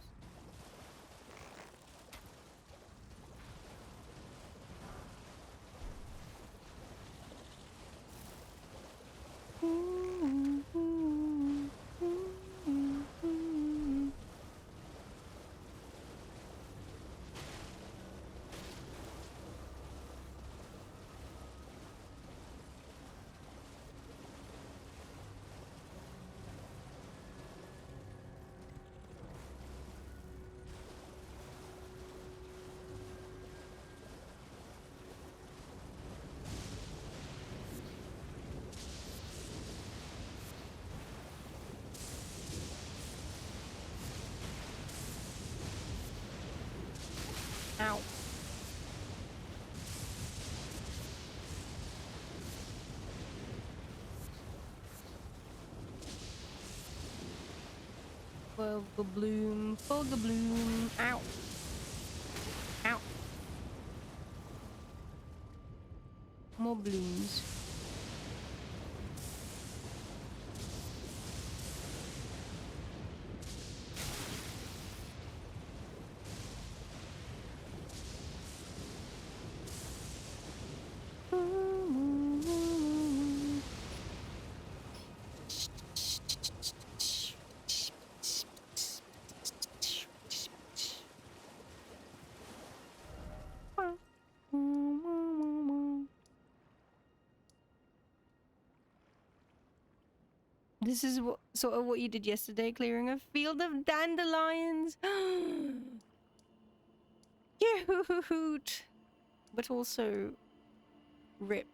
Ow. Fulga bloom. Ow. Ow. More blooms. This is what sort of what you did yesterday, clearing a field of dandelions. Cute, but also rip.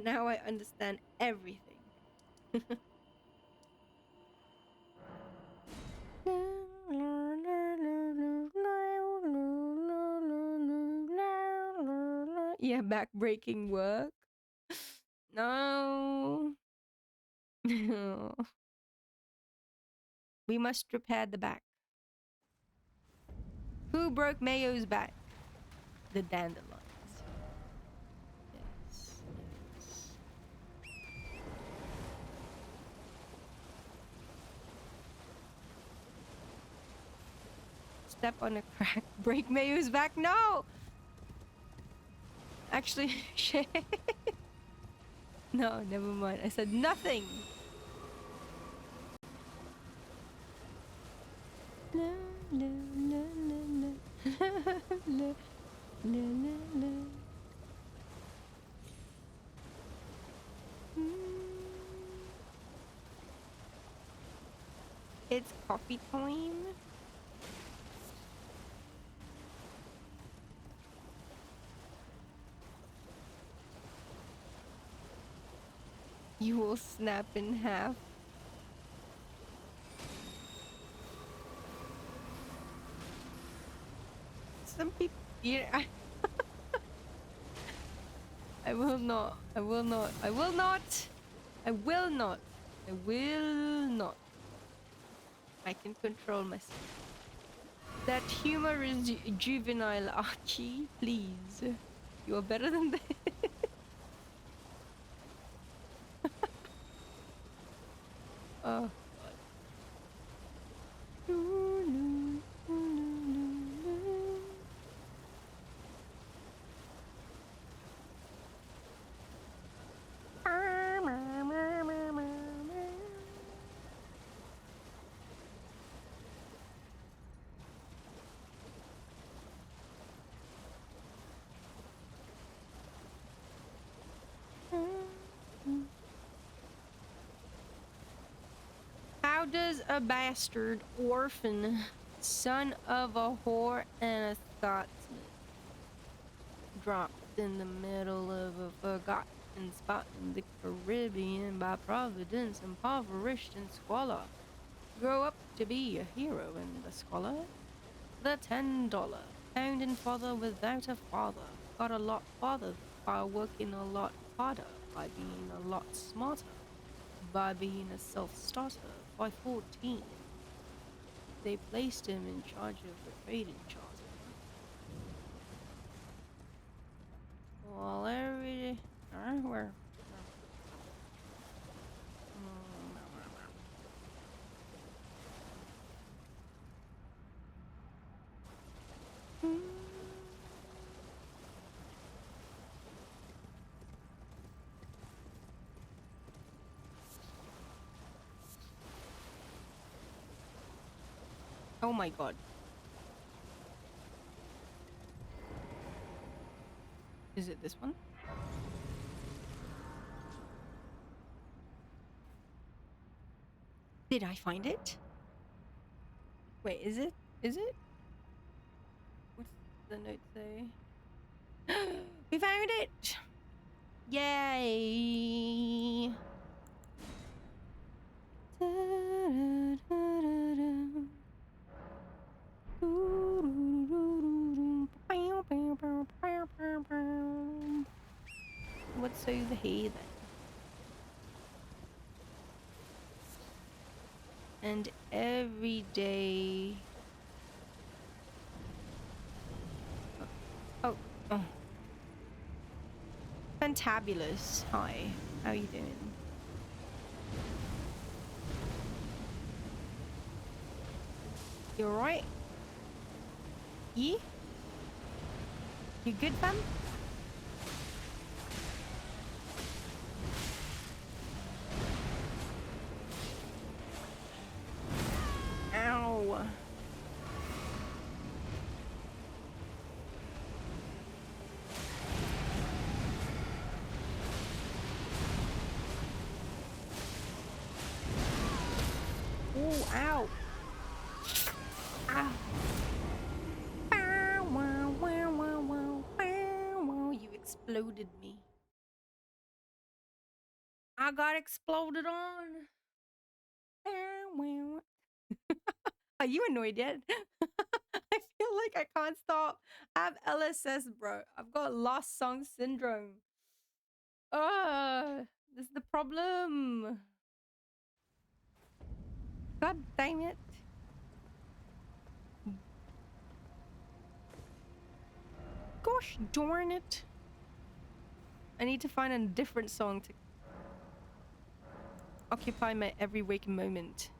Now I understand everything. Yeah, back-breaking work. No. We must repair the back. Who broke Mayo's back? The dandelions. Yes, yes. Step on a crack, break Mayo's back. No! Actually, shit. No, never mind. I said nothing. La, la, la, la, la. La, la, la, la. It's coffee time. You will snap in half. Some people. Yeah, I will not. I will not. I will not. I will not. I will not. I can control myself. That humor is juvenile, Archie. Please. You are better than that. Oh. How does a bastard orphan, son of a whore and a Scotsman, dropped in the middle of a forgotten spot in the Caribbean by providence, impoverished and squalor, grow up to be a hero in the scholar? The $10 founding father without a father got a lot farther by working a lot harder, by being a lot smarter, by being a self-starter. By 14, they placed him in charge of the trading charter. Well, where? Oh my god. Is it this one? Did I find it? Wait, is it? Is it? What's the note say? We found it! Yay! What's over here then? And every day. Oh, oh. Fantabulous. Hi, how are you doing? You alright? Yeah? You good, fam? Ow. Oh, ow. Ow. Bow, wow, wow, wow, wow, bow, wow. You exploded me. I got exploded on. Bow, wow. Are you annoyed yet? I feel like I can't stop. I have LSS, bro. I've got lost song syndrome. This is the problem. God damn it. Gosh darn it. I need to find a different song to occupy my every waking moment.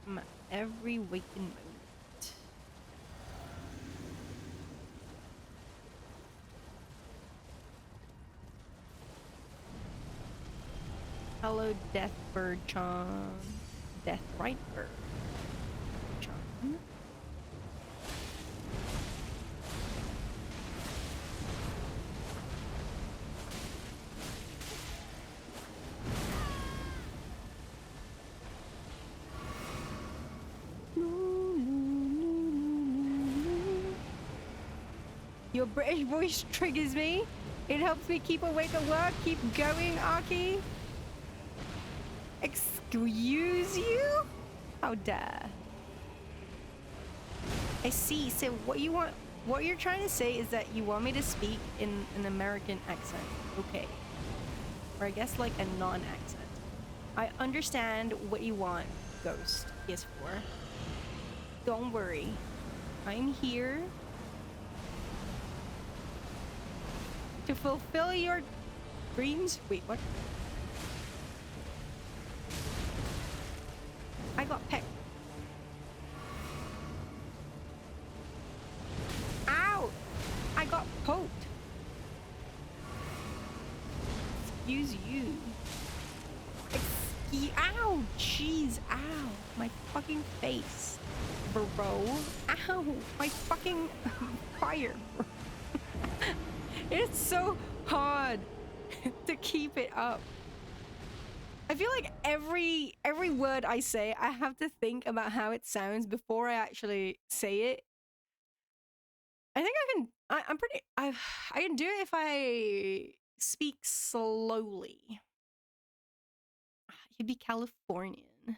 My every waking moment. Hello, Deathbird Chan. Death Right Bird Chan. Your British voice triggers me. It helps me keep awake at work. Keep going, Aki. Excuse you? How dare. I see. So what you're trying to say is that you want me to speak in an American accent. Okay. Or I guess like a non-accent. I understand what you want, Ghost. PS4. Don't worry. I'm here to fulfill your dreams. Wait, what? I got pecked. Ow! I got poked. Excuse you. Ow! Jeez, ow. My fucking face. Bro. Ow! My fucking fire. It's so hard to keep it up. I feel like every word I say, I have to think about how it sounds before I actually say it. I think I can. I can do it if I speak slowly. You'd be Californian.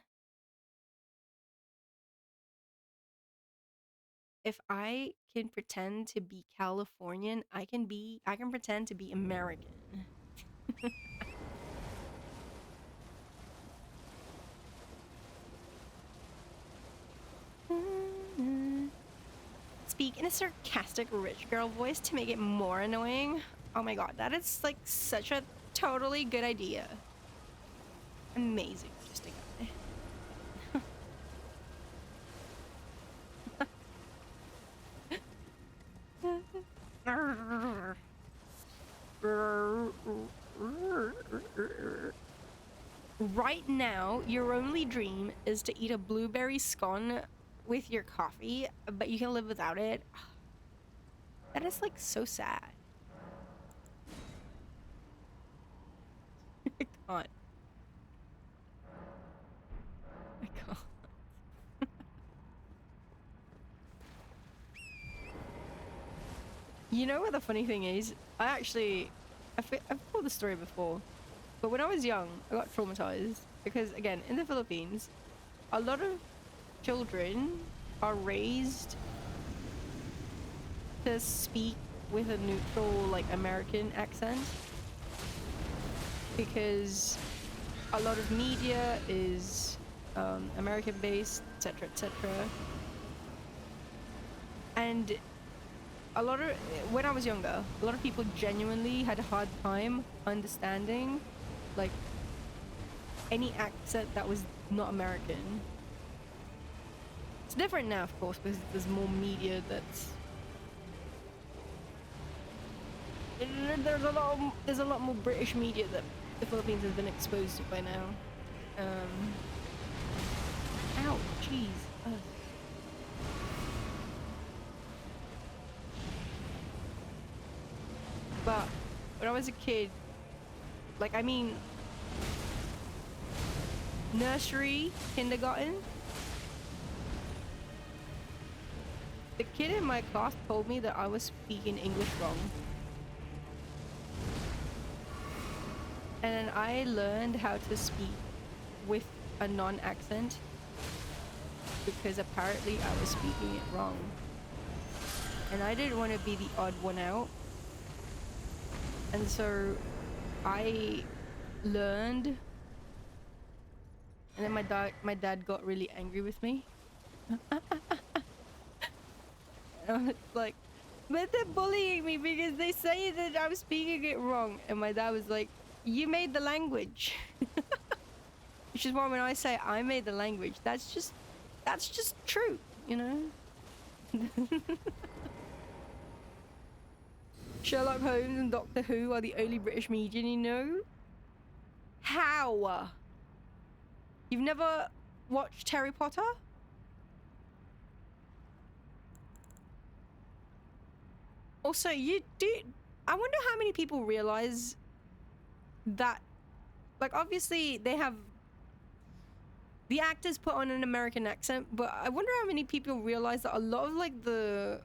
If I can pretend to be Californian, I can pretend to be American. Speak in a sarcastic rich girl voice to make it more annoying. Oh my god, that is like such a totally good idea. Amazing, just a guy. Right now, your only dream is to eat a blueberry scone with your coffee, but you can live without it. That is like so sad. I can't. I can't. You know what the funny thing is? I've told the story before, but when I was young, I got traumatized because, again, in the Philippines, a lot of children are raised to speak with a neutral, like, American accent because a lot of media is American based, etc., etc. And when I was younger, a lot of people genuinely had a hard time understanding, like, any accent that was not American. It's different now, of course, because there's more media that's... There's a lot more British media that the Philippines has been exposed to by now. Ow, jeez. Ugh. But when I was a kid, like, I mean, nursery, kindergarten, the kid in my class told me that I was speaking English wrong. And then I learned how to speak with a non-accent because apparently I was speaking it wrong. And I didn't want to be the odd one out. And so I learned, and then my dad got really angry with me. Like, but they're bullying me because they say that I'm speaking it wrong. And my dad was like, you made the language. Which is why when I say I made the language, that's just true, you know? Sherlock Holmes and Doctor Who are the only British media you know? How? You've never watched Harry Potter? Also, I wonder how many people realize that, like, obviously they have the actors put on an American accent, but I wonder how many people realize that a lot of, like, the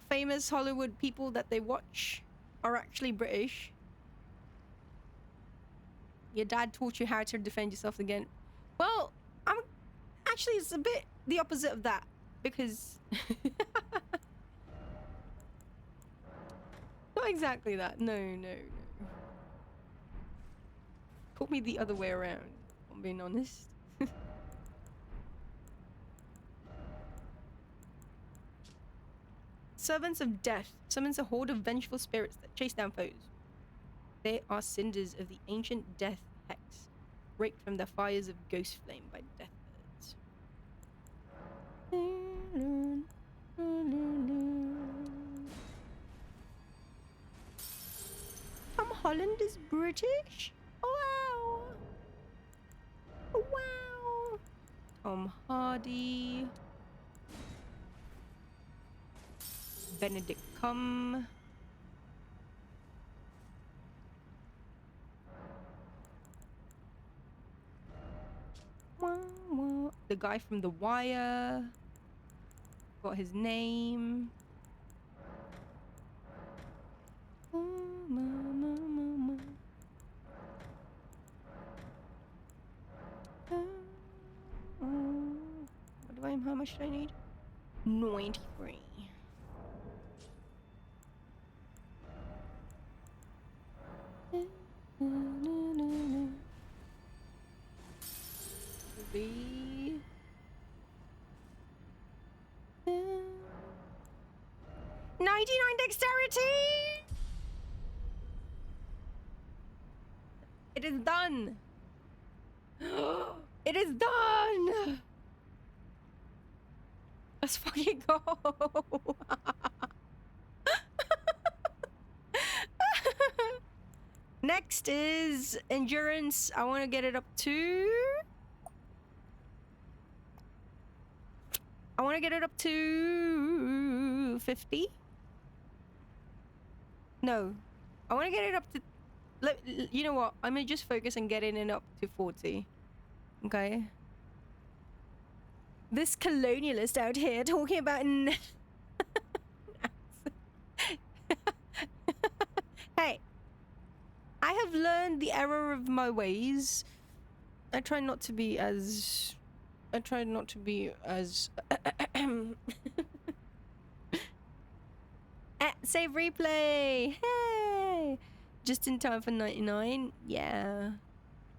famous Hollywood people that they watch are actually British. Your dad taught you how to defend yourself again. Well, actually, it's a bit the opposite of that, because not exactly that. No. Taught me the other way around, if I'm being honest. Servants of Death summons a horde of vengeful spirits that chase down foes. They are cinders of the ancient death hex, raked from the fires of ghost flame by death birds. Tom Holland is British? Wow! Wow! Tom Hardy. Benedict Cum. The guy from The Wire. Got his name. How much do I need? 93. Be 99 dexterity. It is done. It is done. Let's fucking go. Next is endurance. I want to get it up to... I want to get it up to 50. No, I want to get it up to... You know what? I'm gonna just focus on getting it up to 40. Okay. This colonialist out here talking about... Hey, I have learned the error of my ways. I try not to be as... Save replay! Hey! Just in time for 99? Yeah.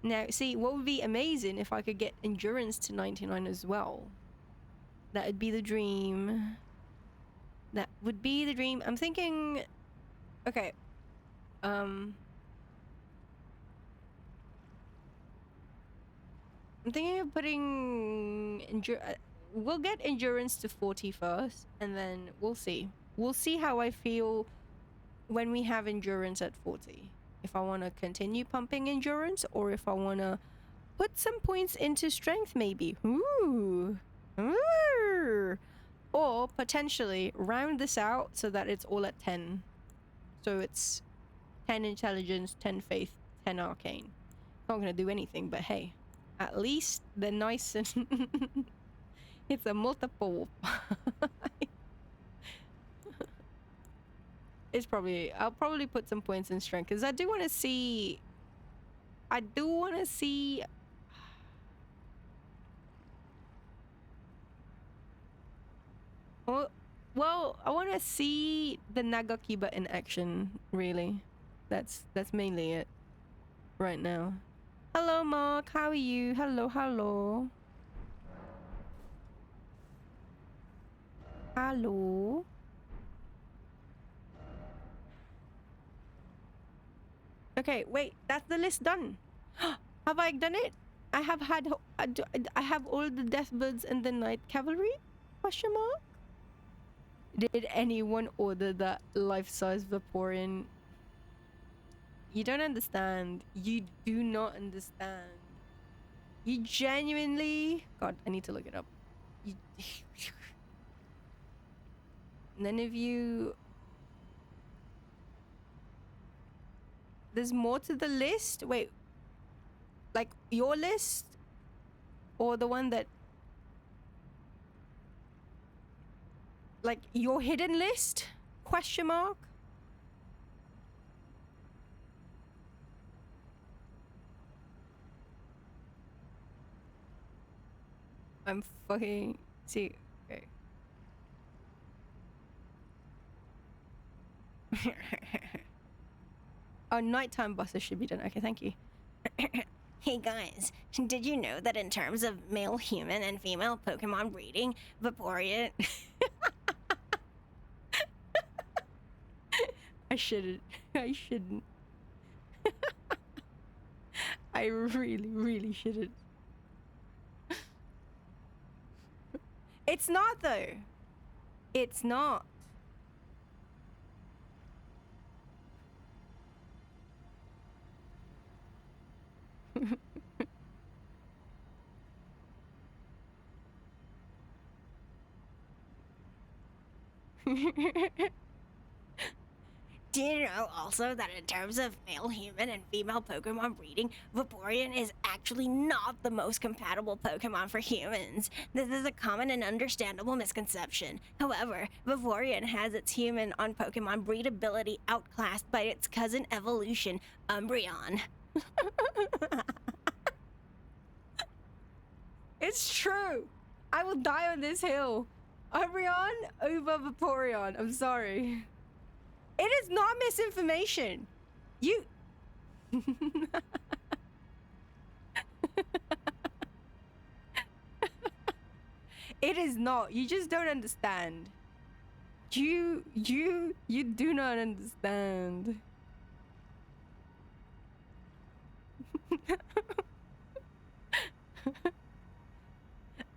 Now, see, what would be amazing if I could get endurance to 99 as well. That would be the dream. That would be the dream. I'm thinking... Okay. I'm thinking of putting... we'll get endurance to 40 first, and then we'll see. We'll see how I feel when we have endurance at 40. If I want to continue pumping endurance, or if I want to put some points into strength, maybe. Ooh. Ooh. Or potentially round this out so that it's all at 10. So it's 10 intelligence, 10 faith, 10 arcane. Not gonna do anything, but hey, at least they're nice and it's a multiple. It's probably... I'll probably put some points in strength because I do want to see... Well, I want to see the Nagakiba in action, really. That's mainly it right now. Hello, Mark. How are you? Hello, hello. Hello. Okay, wait. That's the list done. Have I done it? I have had... I have all the Deathbirds and the Night Cavalry? Question mark? Did anyone order that life-size Vaporeon? You don't understand. You do not understand. You genuinely... God, I need to look it up. You... None of you... There's more to the list? Wait. Like, your list? Or the one that... Like, your hidden list? Question mark? I'm fucking... See, okay. Oh, nighttime buses should be done. Okay, thank you. Hey guys, did you know that in terms of male human and female Pokemon breeding, Vaporeon... I shouldn't. I shouldn't. I really, really shouldn't. It's not, though. It's not. Do you know also that in terms of male human and female Pokemon breeding, Vaporeon is actually not the most compatible Pokemon for humans? This is a common and understandable misconception. However, Vaporeon has its human on Pokemon breedability outclassed by its cousin evolution, Umbreon. It's true. I will die on this hill. Umbreon over Vaporeon. I'm sorry. It is not misinformation. You... It is not. You just don't understand. You do not understand.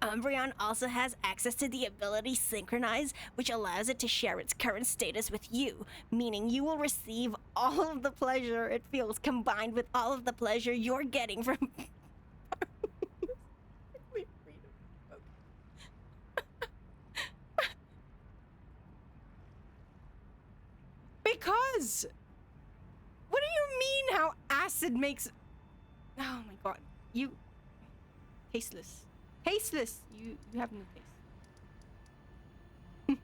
Umbreon also has access to the ability Synchronize, which allows it to share its current status with you, meaning you will receive all of the pleasure it feels combined with all of the pleasure you're getting from. Because what do you mean how acid makes oh my god. You tasteless. Tasteless. You have no taste.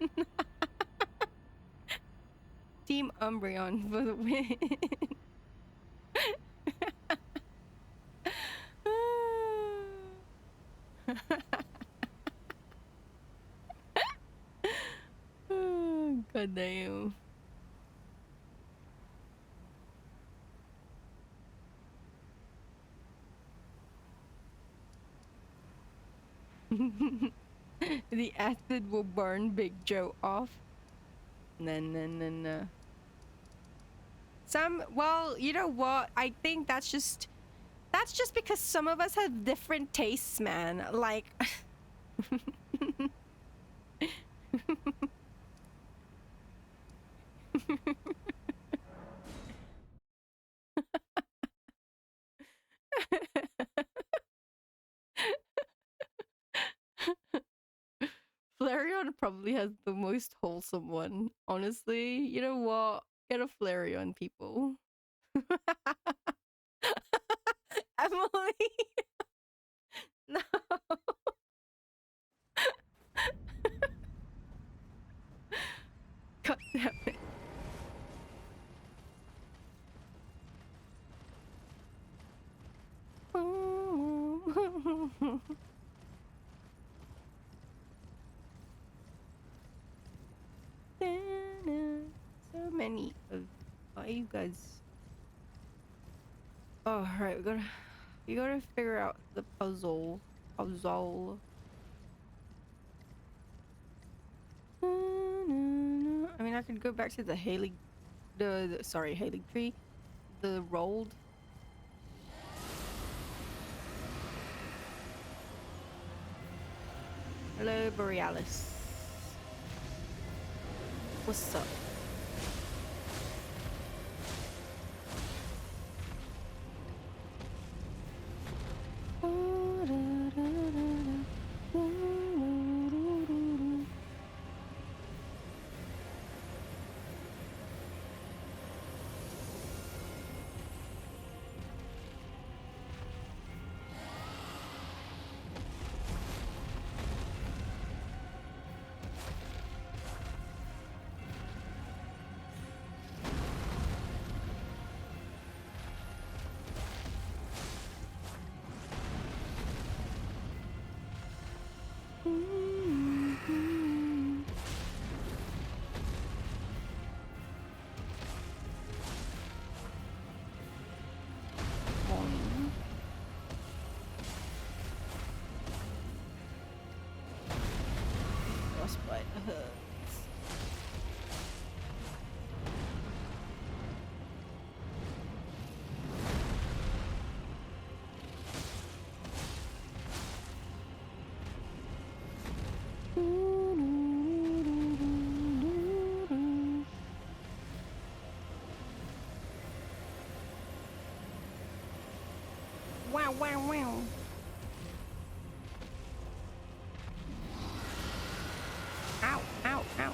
Team Umbreon for the win. God damn. The acid will burn Big Joe off. No. Well, you know what? I think that's just because some of us have different tastes, man. Like Flareon probably has the most wholesome one. Honestly, you know what? Get a Flareon, people. Emily! No. God damn it. So many of you guys. Oh, right, we gotta figure out the puzzle. I mean, I could go back to the Haley, sorry, Haley tree, the rolled. Hello, Borealis. What's up? Frostbite hurts. Wow, wow, wow. Ow, ow, ow.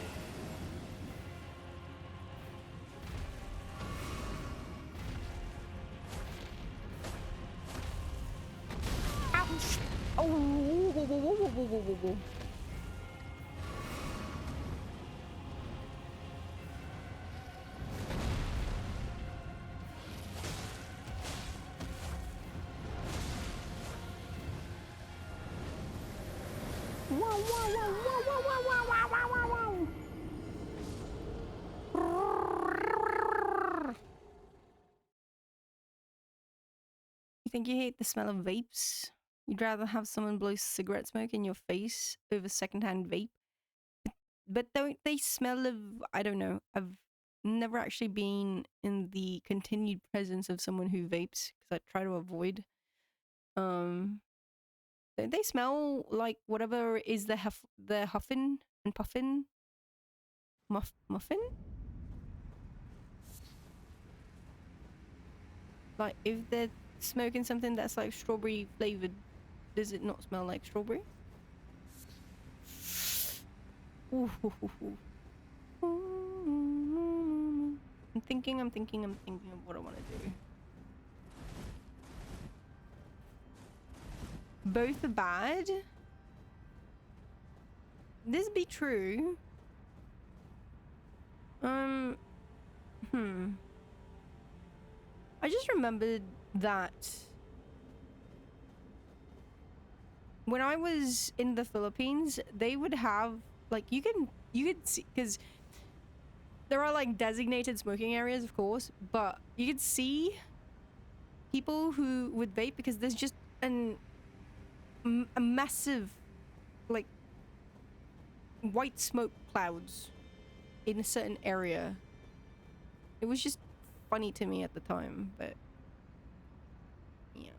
Ouch. Oh, whoa, whoa, whoa, whoa, whoa, whoa, whoa, whoa. Wow, wow, wow, wow, wow, wow, wow, wow, wow, wow. You think you hate the smell of vapes? You'd rather have someone blow cigarette smoke in your face over secondhand vape? But don't they smell of, I don't know, I've never actually been in the continued presence of someone who vapes because I try to avoid. Um, Don't they smell like whatever is the huffin and puffin muffin? Like if they're smoking something that's like strawberry flavored, does it not smell like strawberry? Ooh, hoo, hoo, hoo. I'm thinking of what I want to do. Both are bad. This be true. I just remembered that when I was in the Philippines, they would have like you could see, because there are like designated smoking areas, of course, but you could see people who would vape because there's just a massive like white smoke clouds in a certain area. It was just funny to me at the time, but yeah.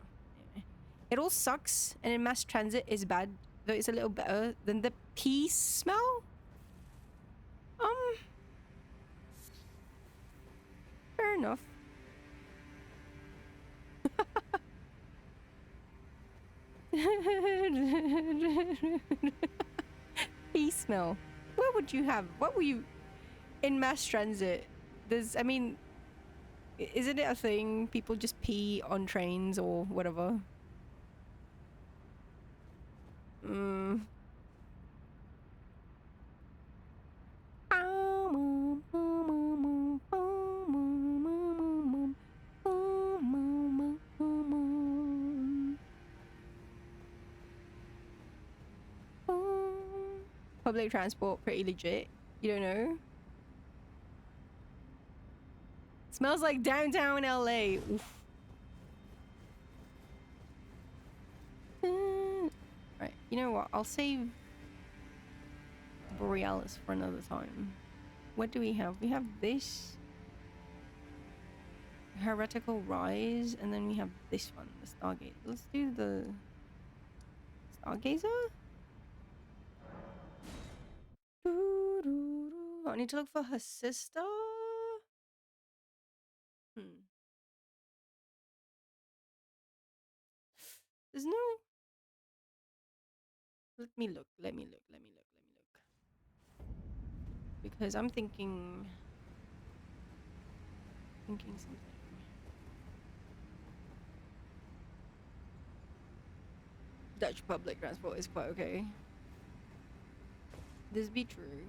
Anyway. It all sucks, and in mass transit is bad, though it's a little better than the pee smell. Fair enough. Pee smell. What would you have? What were you in mass transit? I mean, isn't it a thing? People just pee on trains or whatever. Public transport pretty legit. You don't know? Smells like downtown LA. Oof. Right, you know what? I'll save Borealis for another time. What do we have? We have this Heretical Rise, and then we have this one, the Stargate. Let's do the Stargazer? I need to look for her sister. There's no. Let me look. Because I'm thinking something. Dutch public transport is quite okay. This be true.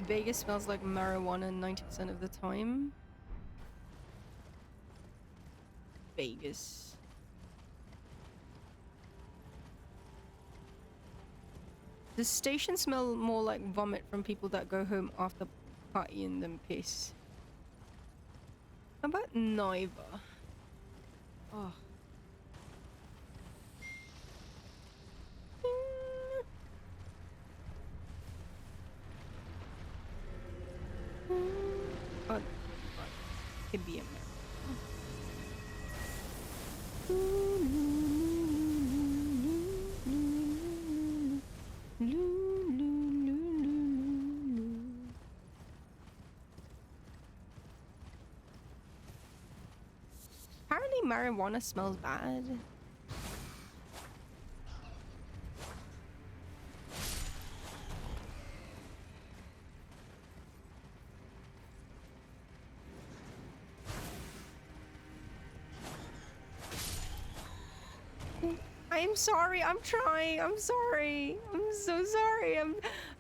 Vegas smells like marijuana 90% of the time. Vegas. The station smell more like vomit from people that go home after partying than piss. How about neither? Oh. Oh, could be a Apparently marijuana smells bad. I'm sorry. I'm trying. I'm sorry. I'm so sorry. I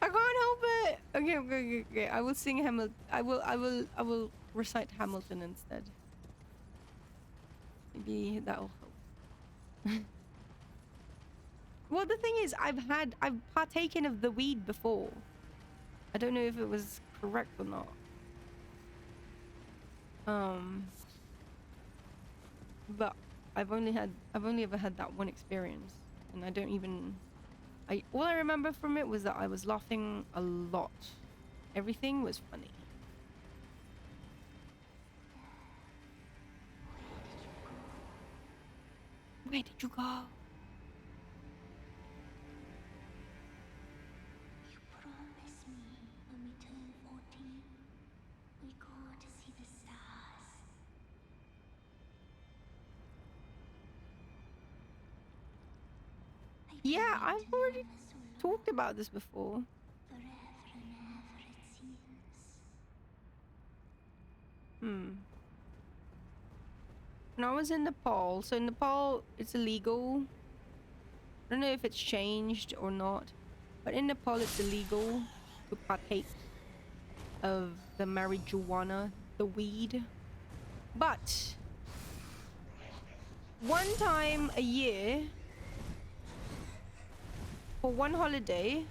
can't help it. Okay. I will sing Hamilton. I will recite Hamilton instead. Maybe that'll help. Well, the thing is, I've partaken of the weed before. I don't know if it was correct or not. But I've only ever had that one experience, and I don't even. All I remember from it was that I was laughing a lot. Everything was funny. Where did you go? You promised me when we turn 14, we go to see the stars. Yeah, I've already talked about this before. Forever and ever it seems. When I was in Nepal, so in Nepal it's illegal. I don't know if it's changed or not, but in Nepal it's illegal to partake of the marijuana, the weed. But one time a year, for one holiday,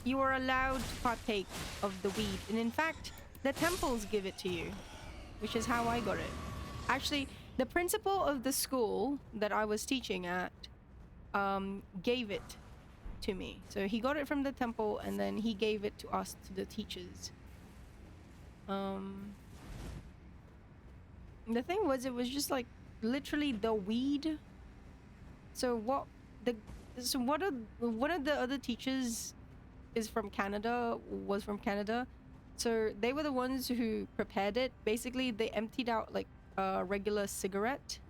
you are allowed to partake of the weed. And in fact, the temples give it to you, which is how I got it. Actually, the principal of the school that I was teaching at gave it to me. So he got it from the temple and then he gave it to us, to the teachers. The thing was, it was just like literally the weed. So one of the other teachers was from Canada. So they were the ones who prepared it. Basically, they emptied out like a regular cigarette.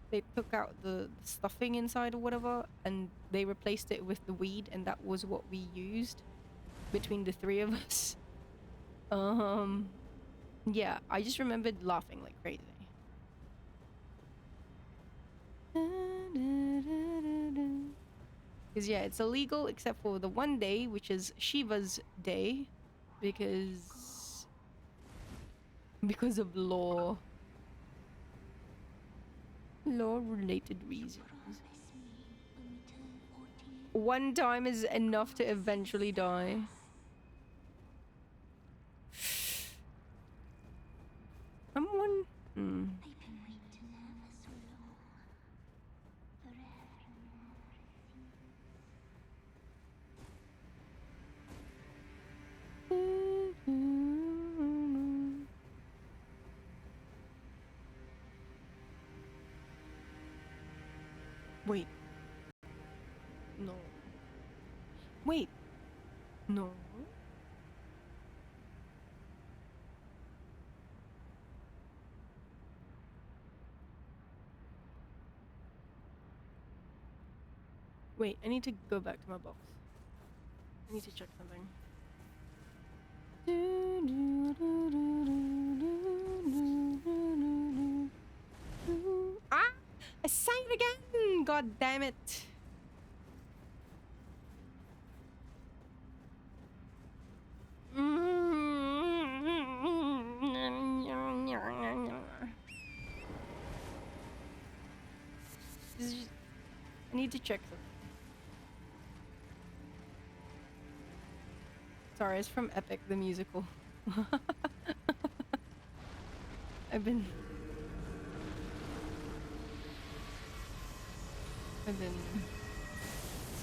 They took out the stuffing inside or whatever, and they replaced it with the weed, and that was what we used between the three of us. Yeah, I just remembered laughing like crazy. Because yeah, it's illegal except for the one day, which is Shiva's day, because of law-related reasons. Promise me when we turn 14. One time is enough to eventually die. I'm one. I've been waiting ever so long. Forever and ever it seems. Wait. No. Wait. No. Wait, I need to go back to my box. I need to check something. Ah! I sang it again! God damn it! I need to check something. Sorry, it's from Epic the musical. I've been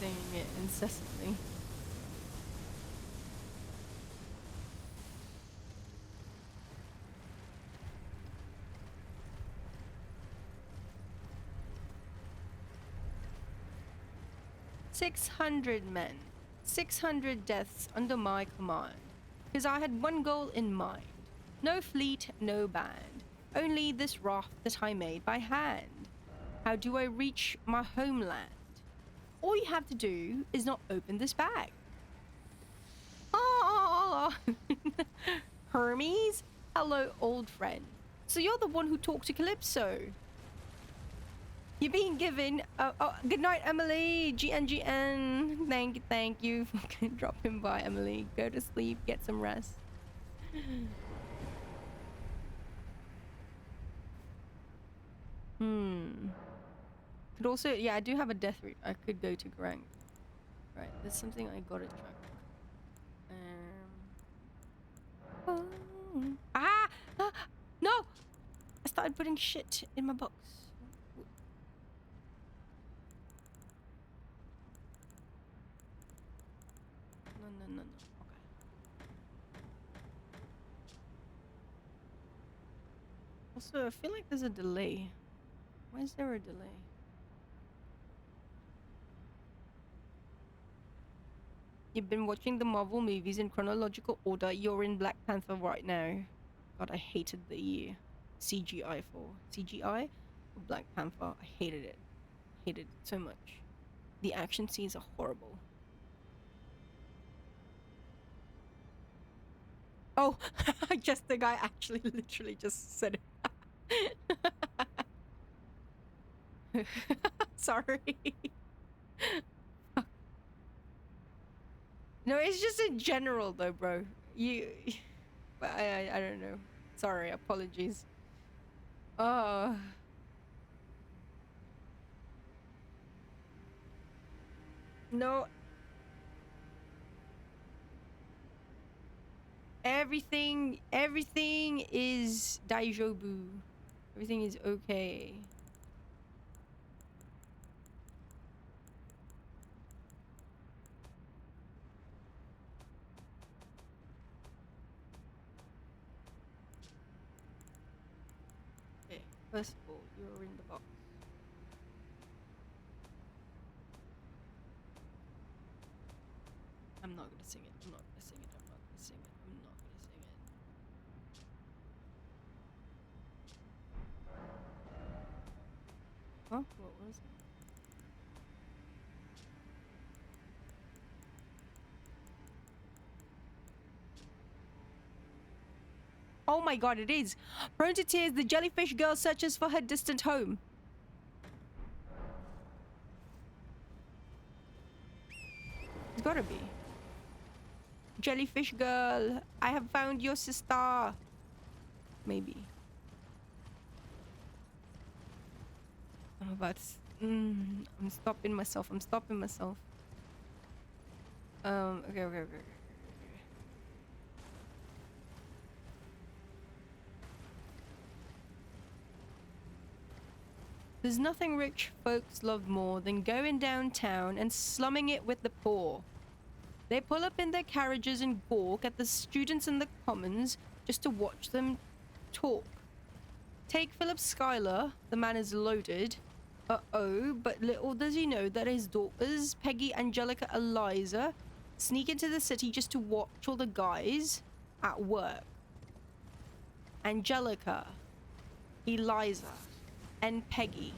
singing it incessantly. "600 men, 600 deaths under my command, because I had one goal in mind. No fleet, no band, only this raft that I made by hand. How do I reach my homeland? All you have to do is not open this bag." Ah! Hermes? Hello, old friend. So you're the one who talked to Calypso. You're being given... good night, Emily. GN. Thank you for dropping by, Emily. Go to sleep, get some rest. Could also... Yeah, I do have a death route. I could go to Garang. Right, there's something I gotta check. No! I started putting shit in my box. No. Okay. Also, I feel like there's a delay. Why is there a delay? You've been watching the Marvel movies in chronological order. You're in Black Panther right now. God, I hated the CGI for CGI for Black Panther. I hated it. Hated it so much. The action scenes are horrible. Oh, just the guy actually literally just said it. Sorry. No, it's just in general though, bro. You but I don't know. Sorry, apologies. Oh. No. Everything is daijobu. Everything is okay. Okay, first of all, you're in the box. I'm not gonna sing it. I'm not gonna sing it. I'm not gonna sing it. I'm not gonna sing it. Huh? What was it? Oh my god, it is! Prone to tears, the jellyfish girl searches for her distant home. It's gotta be. Jellyfish girl, I have found your sister. Maybe. I'm about to... I'm stopping myself. I'm stopping myself. Okay. There's nothing rich folks love more than going downtown and slumming it with the poor. They pull up in their carriages and gawk at the students in the commons just to watch them talk. Take Philip Schuyler, the man is loaded. Uh-oh, but little does he know that his daughters, Peggy, Angelica, Eliza, sneak into the city just to watch all the guys at work. Angelica, Eliza, and Peggy,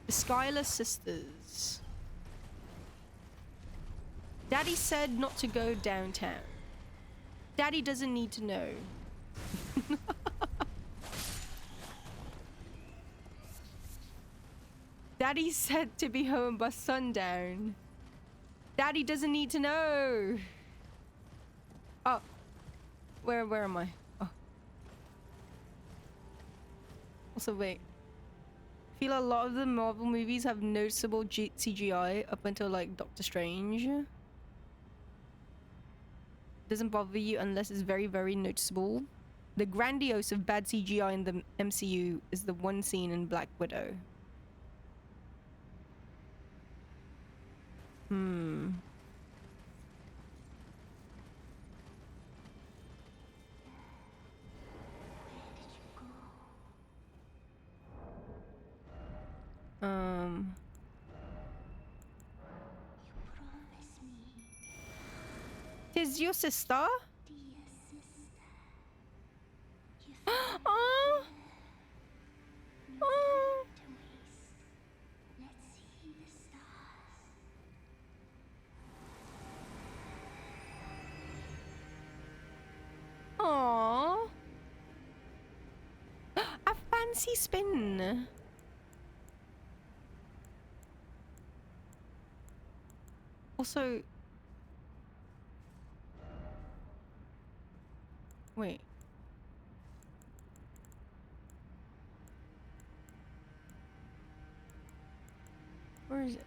the Schuyler sisters. Daddy said not to go downtown. Daddy doesn't need to know. Daddy said to be home by sundown. Daddy doesn't need to know. Oh. Where am I? Oh. Also, wait. I feel a lot of the Marvel movies have noticeable CGI up until, like, Doctor Strange. Doesn't bother you unless it's very, very noticeable. The grandiose of bad CGI in the MCU is the one scene in Black Widow. Promise me, Tis your sister? dear sister. You Oh. Oh. to waste. Let's see the stars. Aww. A fancy spin. Also, wait. Where is it?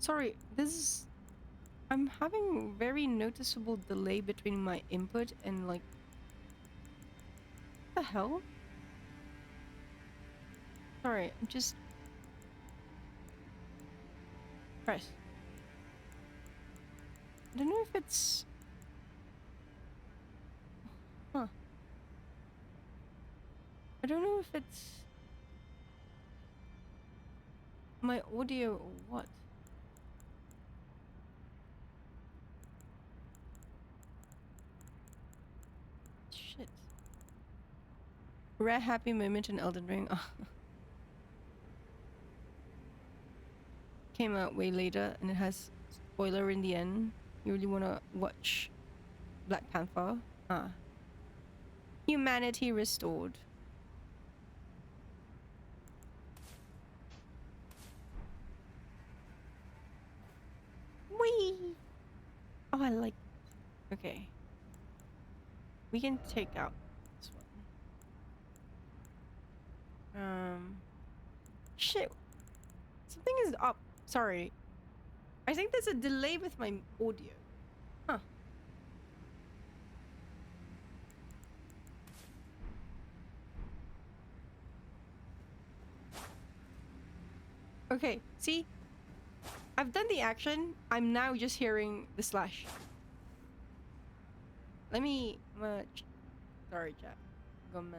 Sorry, this is... I'm having very noticeable delay between my input and, like... What the hell? Sorry, I'm just... Press. I don't know if it's... Huh. I don't know if it's my audio or what. Shit. Rare happy moment in Elden Ring. Oh. Came out way later and it has spoiler in the end. You really wanna watch Black Panther? Ah. Humanity restored. Whee! Oh, I like... Okay. We can take out this one. Shit. Something is up. Sorry. I think there's a delay with my audio. Huh. Okay, see? I've done the action. I'm now just hearing the slash. Let me... sorry, chat. Gomme.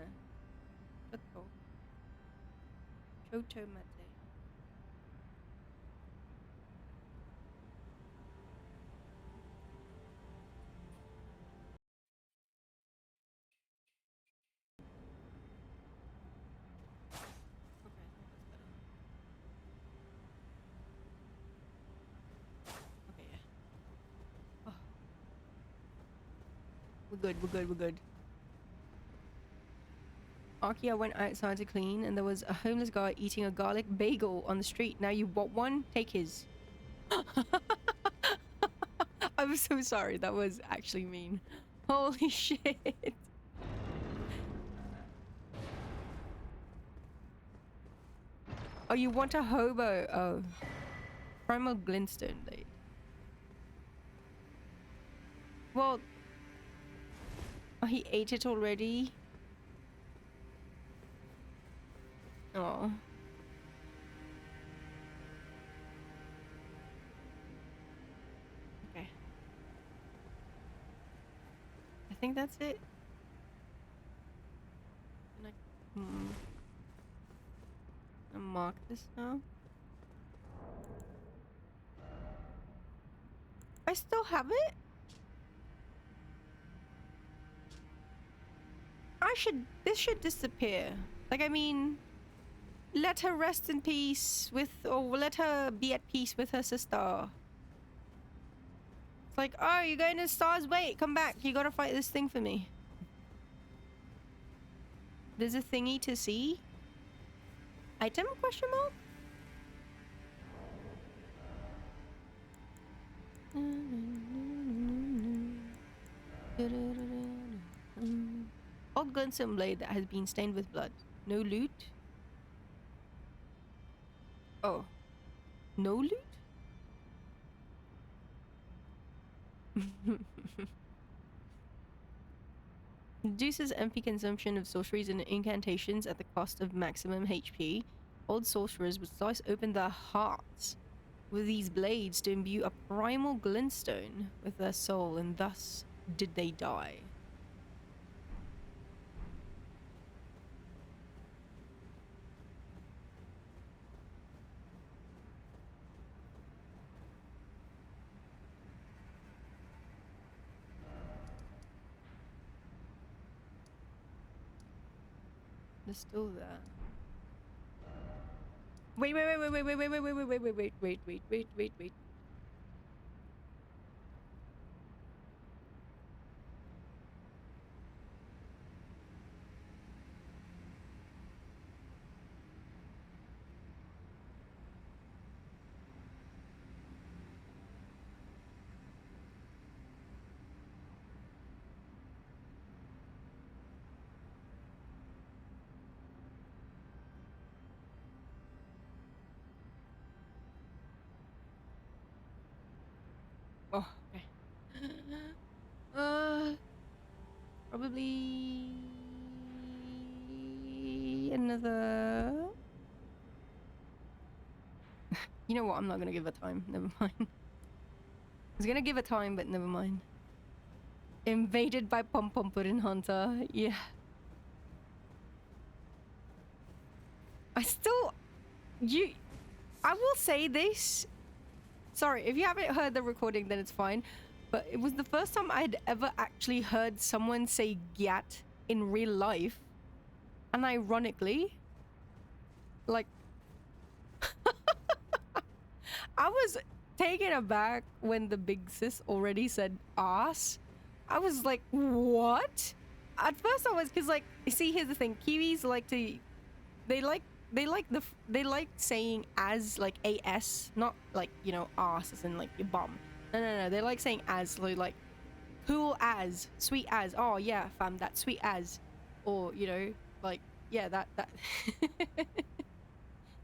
Choto. Choto mate. Okay, yeah. Oh. We're good. Arkia went outside to clean and there was a homeless guy eating a garlic bagel on the street. Now you want one? Take his. I'm so sorry. That was actually mean. Holy shit. Oh, you want a hobo? Oh. Primal Glintstone Blade. Well... Oh, he ate it already? Oh. Okay. I think that's it. I'll mark this now. I still have it? This should disappear. Like, I mean, let her rest in peace with, or let her be at peace with her sister. It's like, oh, you're going to Stars? Wait, come back. You gotta fight this thing for me. There's a thingy to see. Item question mark? Old Glintstone blade that has been stained with blood. No loot? Oh. No loot? Reduces MP consumption of sorceries and incantations at the cost of maximum HP. Old sorcerers would slice open their hearts with these blades to imbue a primal glintstone with their soul, and thus did they die. They're still there. Wait. Oh, okay. Probably another. You know what? I'm not gonna give it time. Never mind. was gonna give a time, but never mind. Invaded by Pom Pompurin Hunter. Yeah. I still... I will say this. Sorry, if you haven't heard the recording, then it's fine. But it was the first time I'd ever actually heard someone say gyat in real life. And ironically, like... I was taken aback when the big sis already said ass. I was like, what? At first I was, cause like, see, here's the thing. Kiwis like to, they like saying as, like as, not like, you know, ass as in like your bum. No. They like saying as, so like, cool as, sweet as. Oh yeah, fam, that's sweet as, or you know, like, yeah, that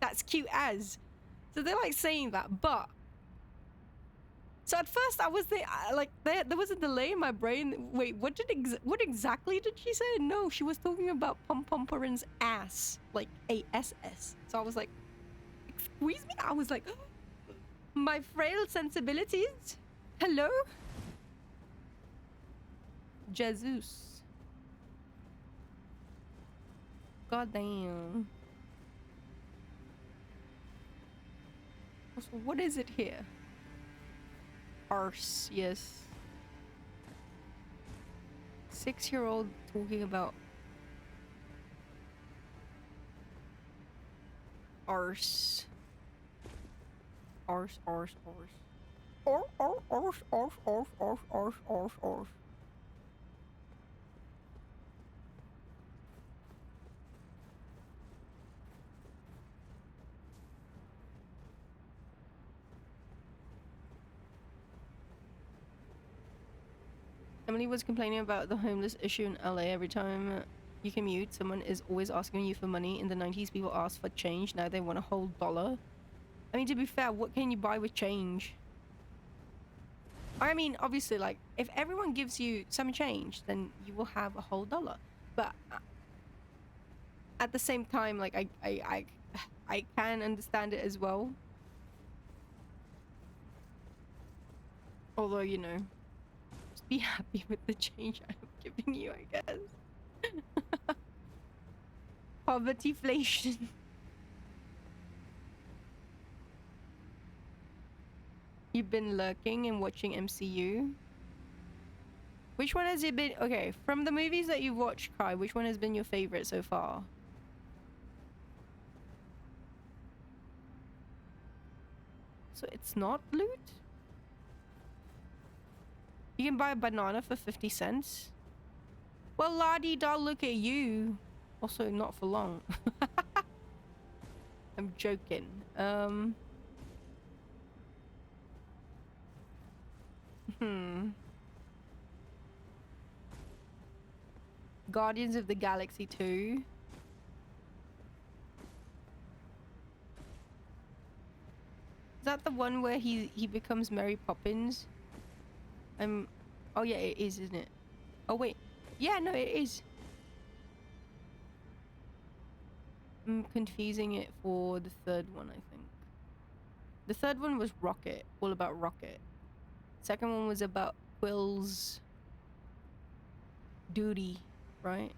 that's cute as. So they like saying that, but. So at first I was there was a delay in my brain. Wait, what exactly did she say? No, she was talking about Pom Pompurin's ass, like ASS. So I was like, excuse me? I was like, my frail sensibilities? Hello? Jesus. God damn. So what is it here? Arse, yes. 6-year-old talking about arse. Arse. Arse. Emily was complaining about the homeless issue in LA. Every time you commute, someone is always asking you for money. In the 90s, people asked for change. Now they want a whole dollar. I mean, to be fair, what can you buy with change? I mean, obviously, like, if everyone gives you some change, then you will have a whole dollar. But at the same time, like, I can understand it as well. Although, you know, just be happy with the change I am giving you, I guess. Povertyflation. You've been lurking and watching MCU. Which one has it been? Okay, from the movies that you've watched, Kai, which one has been your favorite so far? So it's not loot? You can buy a banana for 50 cents? Well, la-di-da, look at you. Also, not for long. I'm joking. Guardians of the Galaxy 2. Is that the one where he becomes Mary Poppins? Oh yeah, it is, isn't it? Oh wait. Yeah, no, it is. I'm confusing it for the third one, I think. The third one was Rocket, all about Rocket. Second one was about Quill's duty, right?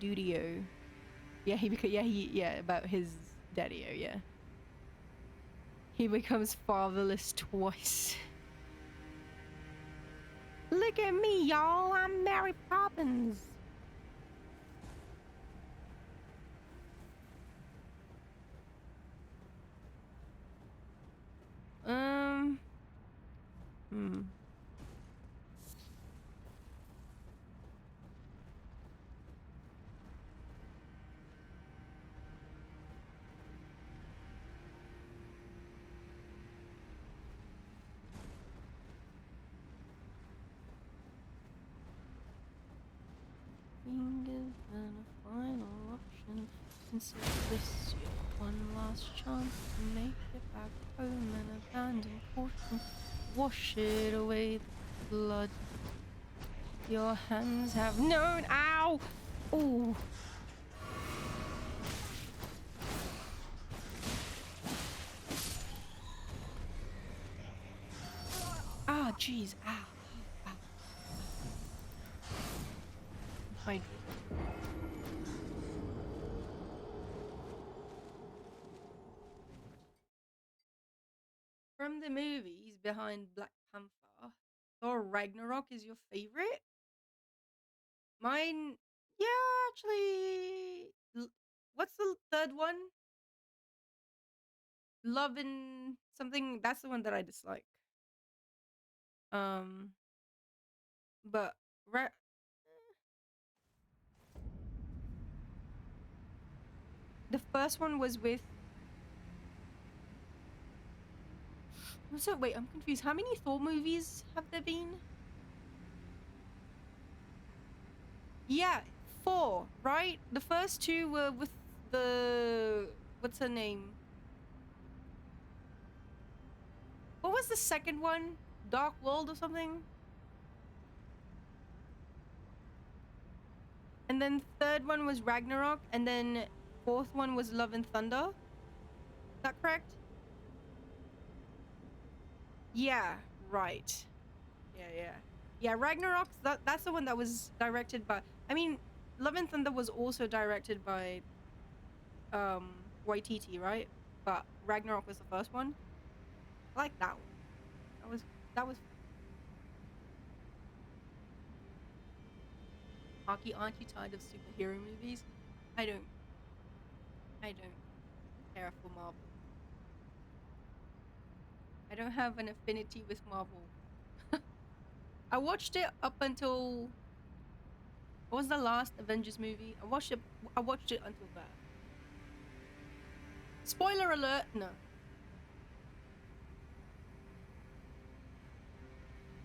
Duty-o. Yeah, about his daddy-o, yeah. He becomes fatherless twice. Look at me, y'all. I'm Mary Poppins. Being given a final option, consider this your one last chance to make it back home and abandon caution. Wash it away, the blood your hands have known. Ow! Ooh. jeez. Ow. Ow. My From the movies behind Black Panther, Thor Ragnarok is your favorite? Mine, yeah, actually. What's the third one? Love and something. That's the one that I dislike. Um, but the first one was with. So wait, I'm confused. How many Thor movies have there been? Yeah, 4, right? The first 2 were with the what's her name? What was the second one? Dark World or something? And then third one was Ragnarok, and then fourth one was Love and Thunder. Is that correct? Yeah, right. Yeah, Ragnarok, that's the one that was directed by, I mean, Love and Thunder was also directed by Waititi, right? But Ragnarok was the first one. I like that one. That was Aki, aren't you tired of superhero movies? I don't care for Marvel. I don't have an affinity with Marvel. I watched it up until, what was the last Avengers movie? I watched it until that. Spoiler alert, no.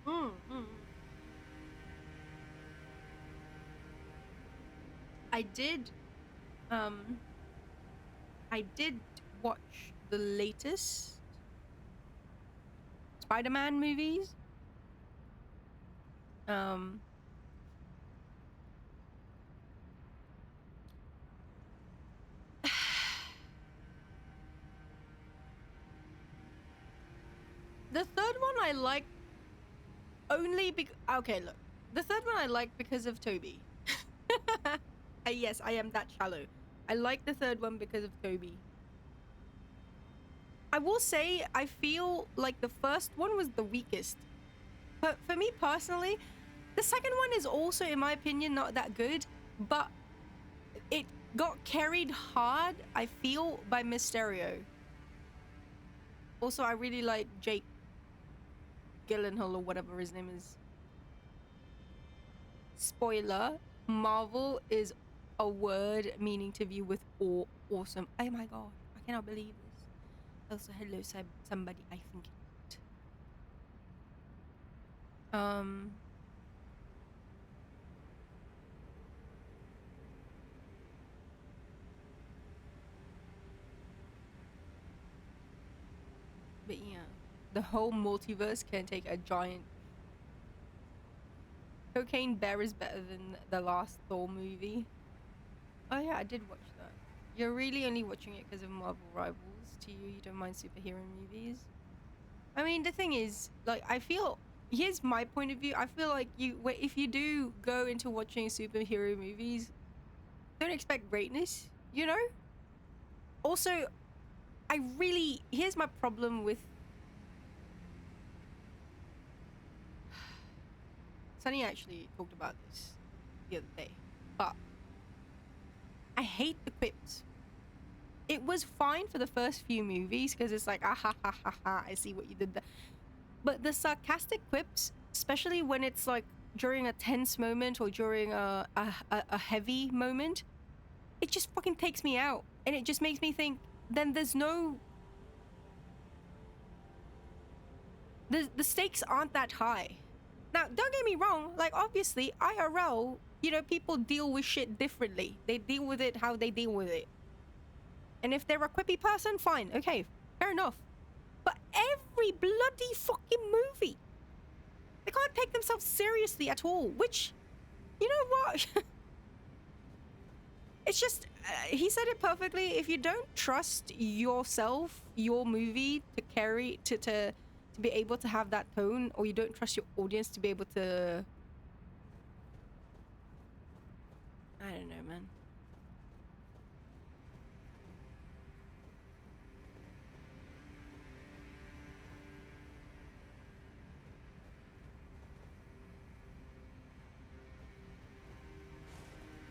Mm, mm. I did watch the latest Spider-Man movies. The third one I like only because, okay, look. The third one I like because of Toby. Yes, I am that shallow. I like the third one because of Toby. I will say I feel like the first one was the weakest. But for me personally, the second one is also, in my opinion, not that good, but it got carried hard, I feel, by Mysterio. Also, I really like Jake Gyllenhaal or whatever his name is. Spoiler, Marvel is a word meaning to view with awe, awesome. Oh my god, I cannot believe this. Also, hello, somebody, I think. But yeah, the whole multiverse can take a giant. Cocaine Bear is better than the last Thor movie. Oh yeah, I did watch that. You're really only watching it because of Marvel Rivals. To you, you don't mind superhero movies. I mean, the thing is, like, I feel, here's my point of view. I feel like if you do go into watching superhero movies, don't expect greatness, you know? Also, here's my problem with, Sunny actually talked about this the other day, but I hate the quips. It was fine for the first few movies because it's like, ah ha ha ha ha, I see what you did there. But the sarcastic quips, especially when it's like during a tense moment or during a heavy moment, it just fucking takes me out. And it just makes me think, then there's no... The stakes aren't that high. Now, don't get me wrong, like, obviously, IRL, you know, people deal with shit differently. They deal with it how they deal with it. And if they're a quippy person, fine, okay, fair enough. But every bloody fucking movie, they can't take themselves seriously at all, which, you know what? It's just, he said it perfectly. If you don't trust yourself, your movie to to be able to have that tone, or you don't trust your audience to be able to... I don't know, man.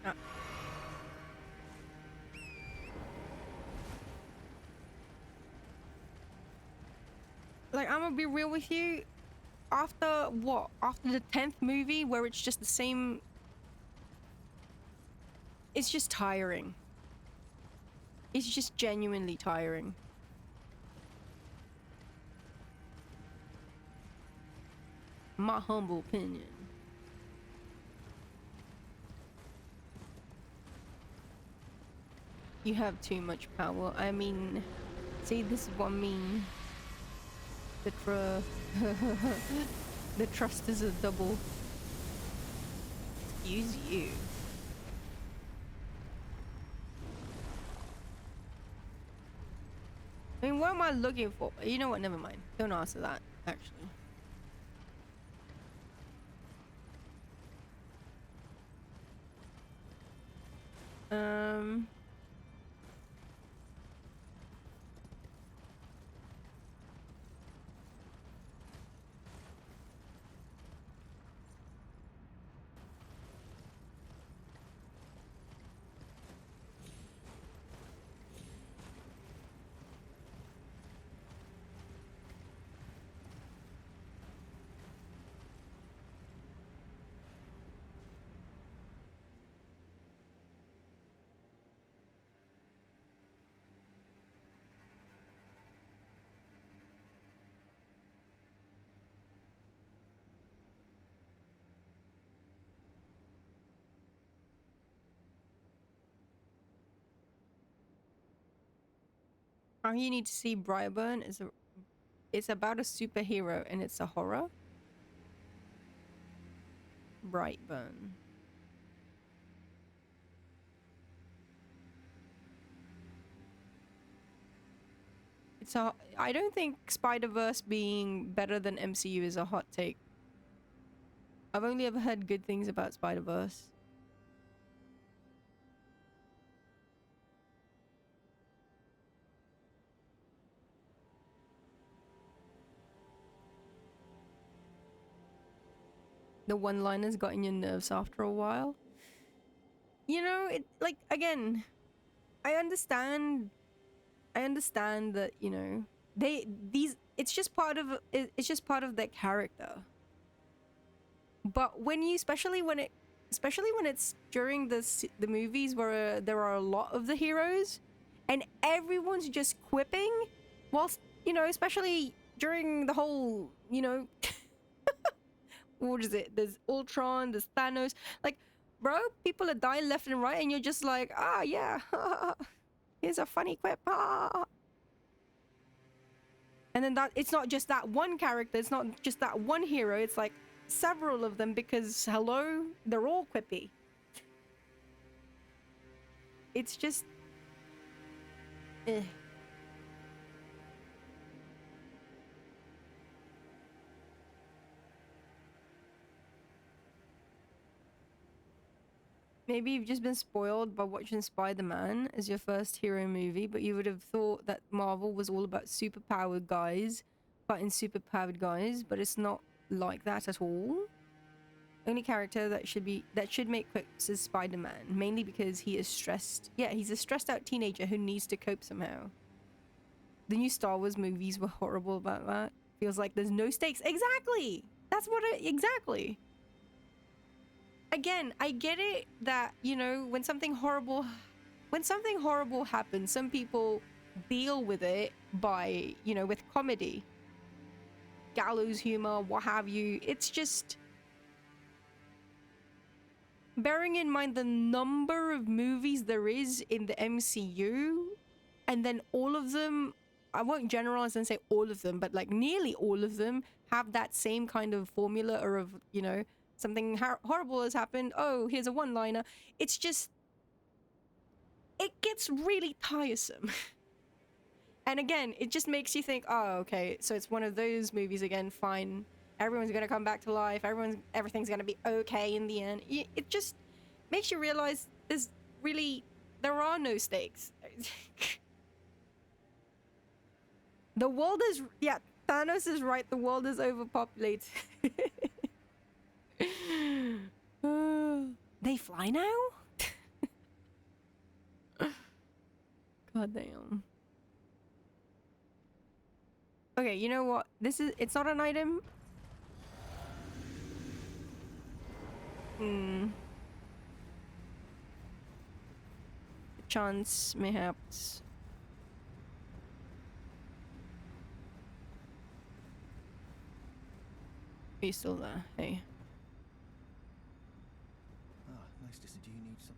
Ah. Like, I'm gonna be real with you. After what? After the 10th movie, where it's just the same... It's just tiring. It's just genuinely tiring. My humble opinion. You have too much power. I mean, see, this is what I mean. The the trust is a double. Excuse you. I mean, what am I looking for? You know what? Never mind. Don't answer that, actually. All you need to see Brightburn is it's about a superhero and it's a horror. Brightburn. It's a... I don't think Spider-Verse being better than MCU is a hot take. I've only ever heard good things about Spider-Verse. The one-liners got in your nerves after a while. You know, it, like, again, I understand that, you know, it's just part of their character. But when you, especially when it's during the movies where there are a lot of the heroes and everyone's just quipping, whilst, you know, especially during the whole, you know, what is it? There's Ultron, there's Thanos. Like, bro, people are dying left and right, and you're just like, ah, yeah, here's a funny quip, ah. And then that it's not just that one character, it's not just that one hero, it's like several of them because, hello, they're all quippy. It's just... Maybe you've just been spoiled by watching Spider-Man as your first hero movie, but you would have thought that Marvel was all about superpowered guys fighting superpowered guys, but it's not like that at all. Only character that should make quips is Spider-Man, mainly because he is stressed. Yeah, he's a stressed out teenager who needs to cope somehow. The new Star Wars movies were horrible about that. Feels like there's no stakes. Exactly! That's what exactly. Again, I get it that, you know, when something horrible happens, some people deal with it by, you know, with comedy, gallows humor, what have you. It's just bearing in mind the number of movies there is in the MCU, and then all of them, I won't generalize and say all of them, but like nearly all of them have that same kind of formula, or of, you know, something horrible has happened, oh, here's a one-liner. It's just... it gets really tiresome. And again, it just makes you think, oh, okay, so it's one of those movies again, fine. Everyone's gonna come back to life, everything's gonna be okay in the end. It just makes you realize there are no stakes. The world is, yeah, Thanos is right, the world is overpopulated. They fly now? God damn. Okay, you know what? It's not an item. Chance, mayhaps. Are you still there? Hey. Ah, nice to see. Do you need some?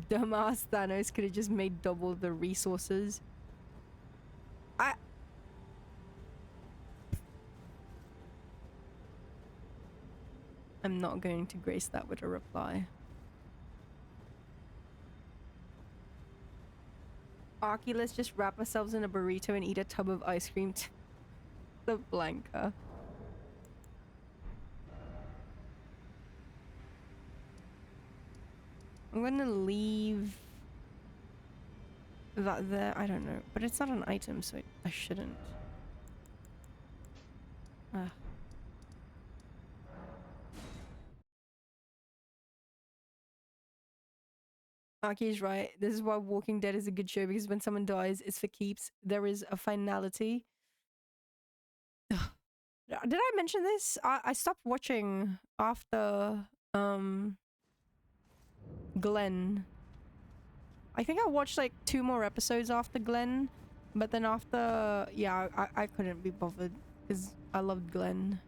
Dumbass Thanos could have just made double the resources. I'm not going to grace that with a reply. Aki, let's just wrap ourselves in a burrito and eat a tub of ice cream. The Blanca. I'm gonna leave that there. I don't know, but it's not an item, so I shouldn't. Aki's right. This is why Walking Dead is a good show, because when someone dies, it's for keeps. There is a finality. Did I mention this? I stopped watching after Glenn. I think I watched like 2 more episodes after Glenn, but then after, yeah, I couldn't be bothered because I loved Glenn.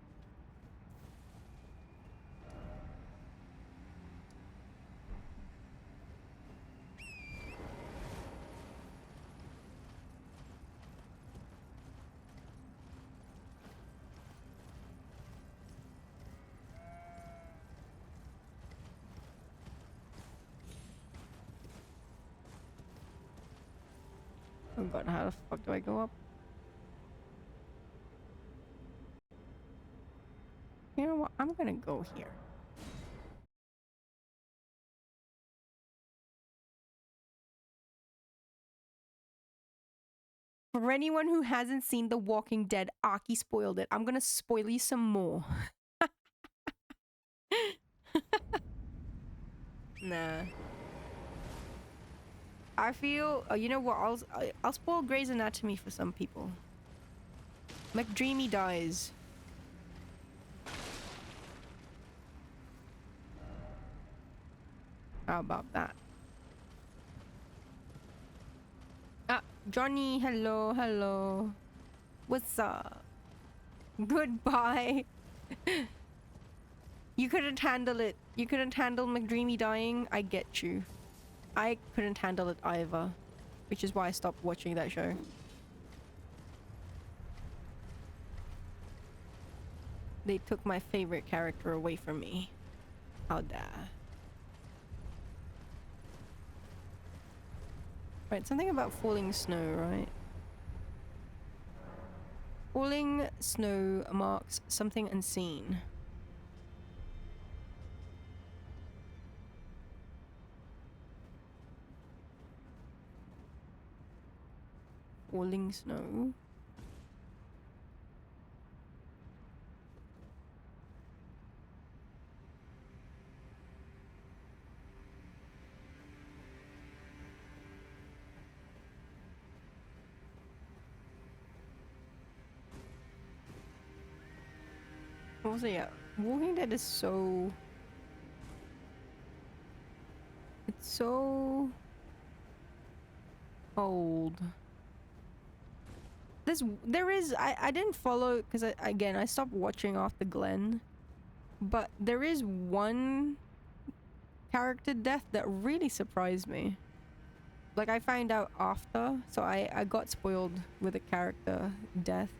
Oh god, how the fuck do I go up? You know what? I'm gonna go here. For anyone who hasn't seen The Walking Dead, Aki spoiled it. I'm gonna spoil you some more. Nah. I feel, you know what? I'll spoil Grey's Anatomy for some people. McDreamy dies. How about that? Ah, Johnny, hello, hello. What's up? Goodbye. You couldn't handle it. You couldn't handle McDreamy dying. I get you. I couldn't handle it either, which is why I stopped watching that show. They took my favorite character away from me. How dare. Right, something about falling snow, right? Falling snow marks something unseen. Falling snow. Also, yeah, Walking Dead is so... It's so... old. I didn't follow, because again, I stopped watching after Glenn. But there is one character death that really surprised me. Like, I found out after, so I got spoiled with a character death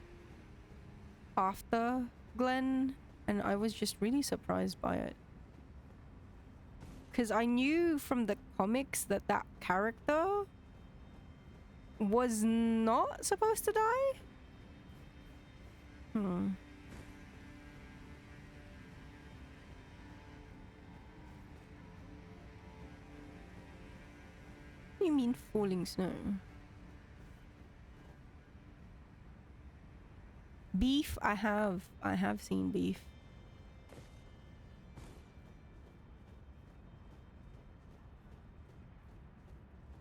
after Glenn, and I was just really surprised by it. because I knew from the comics that that character was not supposed to die. Hmm. What do you mean falling snow? Beef, I have seen Beef.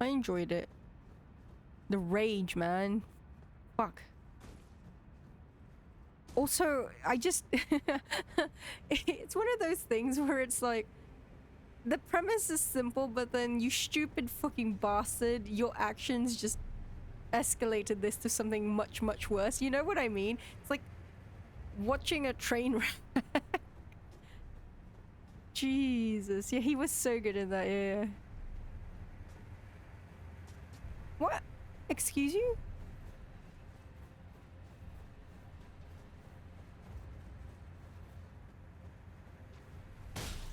I enjoyed it. The rage, man. Fuck. Also, I just it's one of those things where it's like the premise is simple, but then you stupid fucking bastard, your actions just escalated this to something much, much worse. You know what I mean? It's like watching a train wreck. Jesus. Yeah, he was so good in that, yeah. What? Excuse you?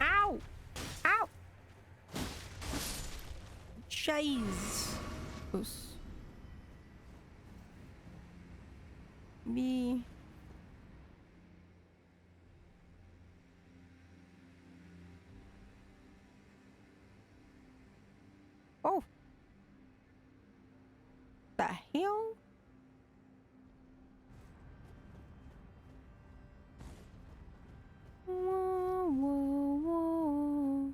Ow! Ow! Jesus. Me. Oh. The hell? Whoa, whoa, whoa.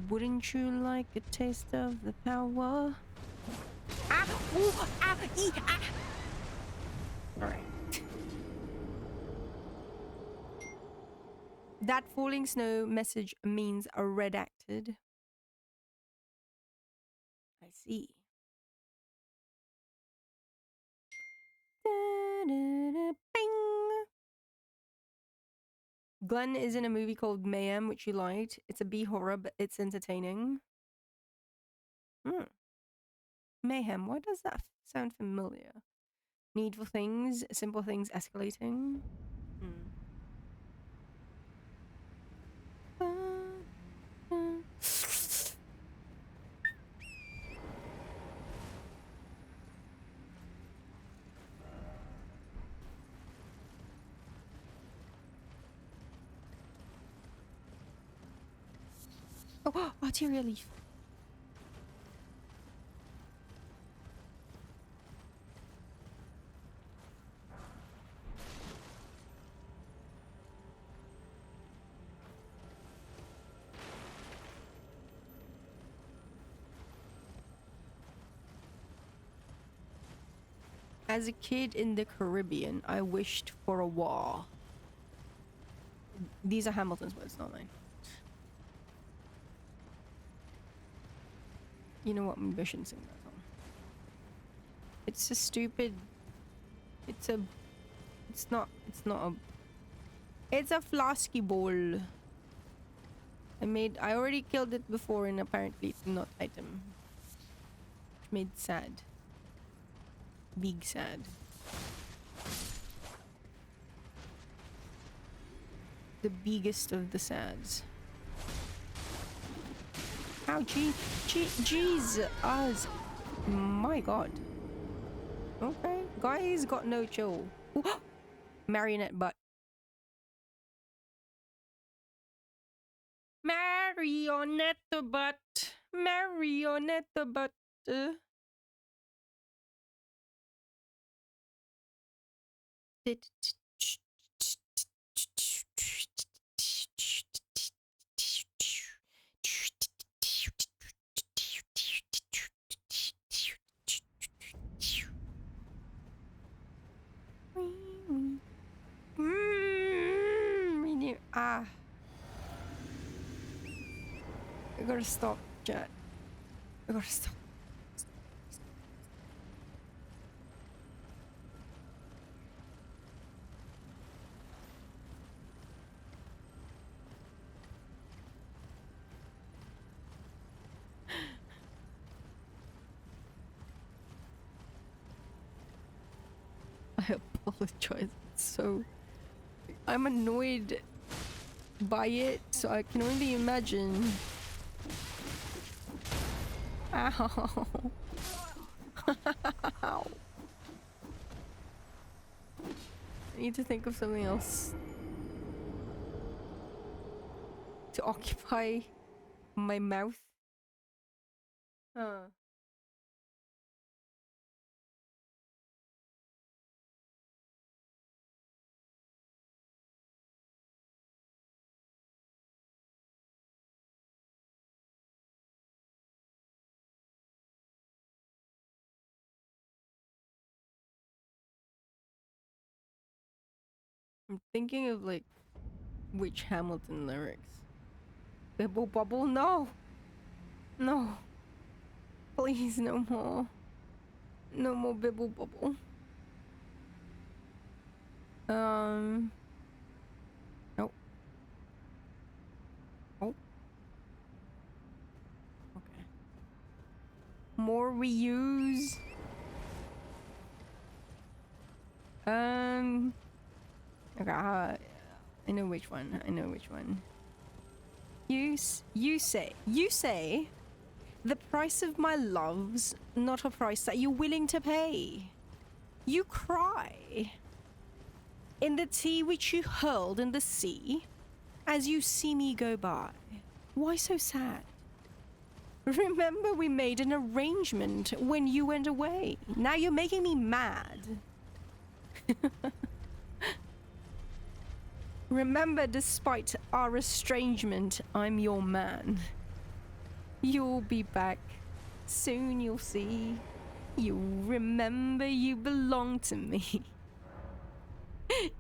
Wouldn't you like a taste of the power? Ah! Ooh! Ah! Ee! Ah! Alright. That falling snow message means redacted. I see. Da-da-da, bing. Glenn is in a movie called Mayhem, which you liked. It's a B horror, but it's entertaining. Hmm. Mayhem. Why does that sound familiar? Needful things, simple things escalating. Hmm. Oh, arterial leaf. As a kid in the Caribbean, I wished for a war. These are Hamilton's words, not mine. You know what? Maybe I shouldn't sing that song. It's a stupid... It's not a... It's a flasky bowl. I already killed it before and apparently it's not item. Which made sad. Big sad. The biggest of the sads. Ow, jeez, us. My god. Okay, guys got no chill. Ooh, marionette butt. Marionette butt. Marionette butt. Ah. I gotta stop, chat. I gotta stop. I apologize. So I'm annoyed by it, so I can only imagine. Ow. Ow. I need to think of something else to occupy my mouth. Huh. I'm thinking of like which Hamilton lyrics. Bibble bubble, no! No. Please, no more. No more bibble bubble. Nope. Oh. Okay. More reuse. Okay, I know which one. I know which one. You say, the price of my love's not a price that you're willing to pay. You cry in the tea which you hurled in the sea as you see me go by. Why so sad? Remember we made an arrangement when you went away. Now you're making me mad. Remember, despite our estrangement, I'm your man. You'll be back. Soon you'll see. You'll remember you belong to me.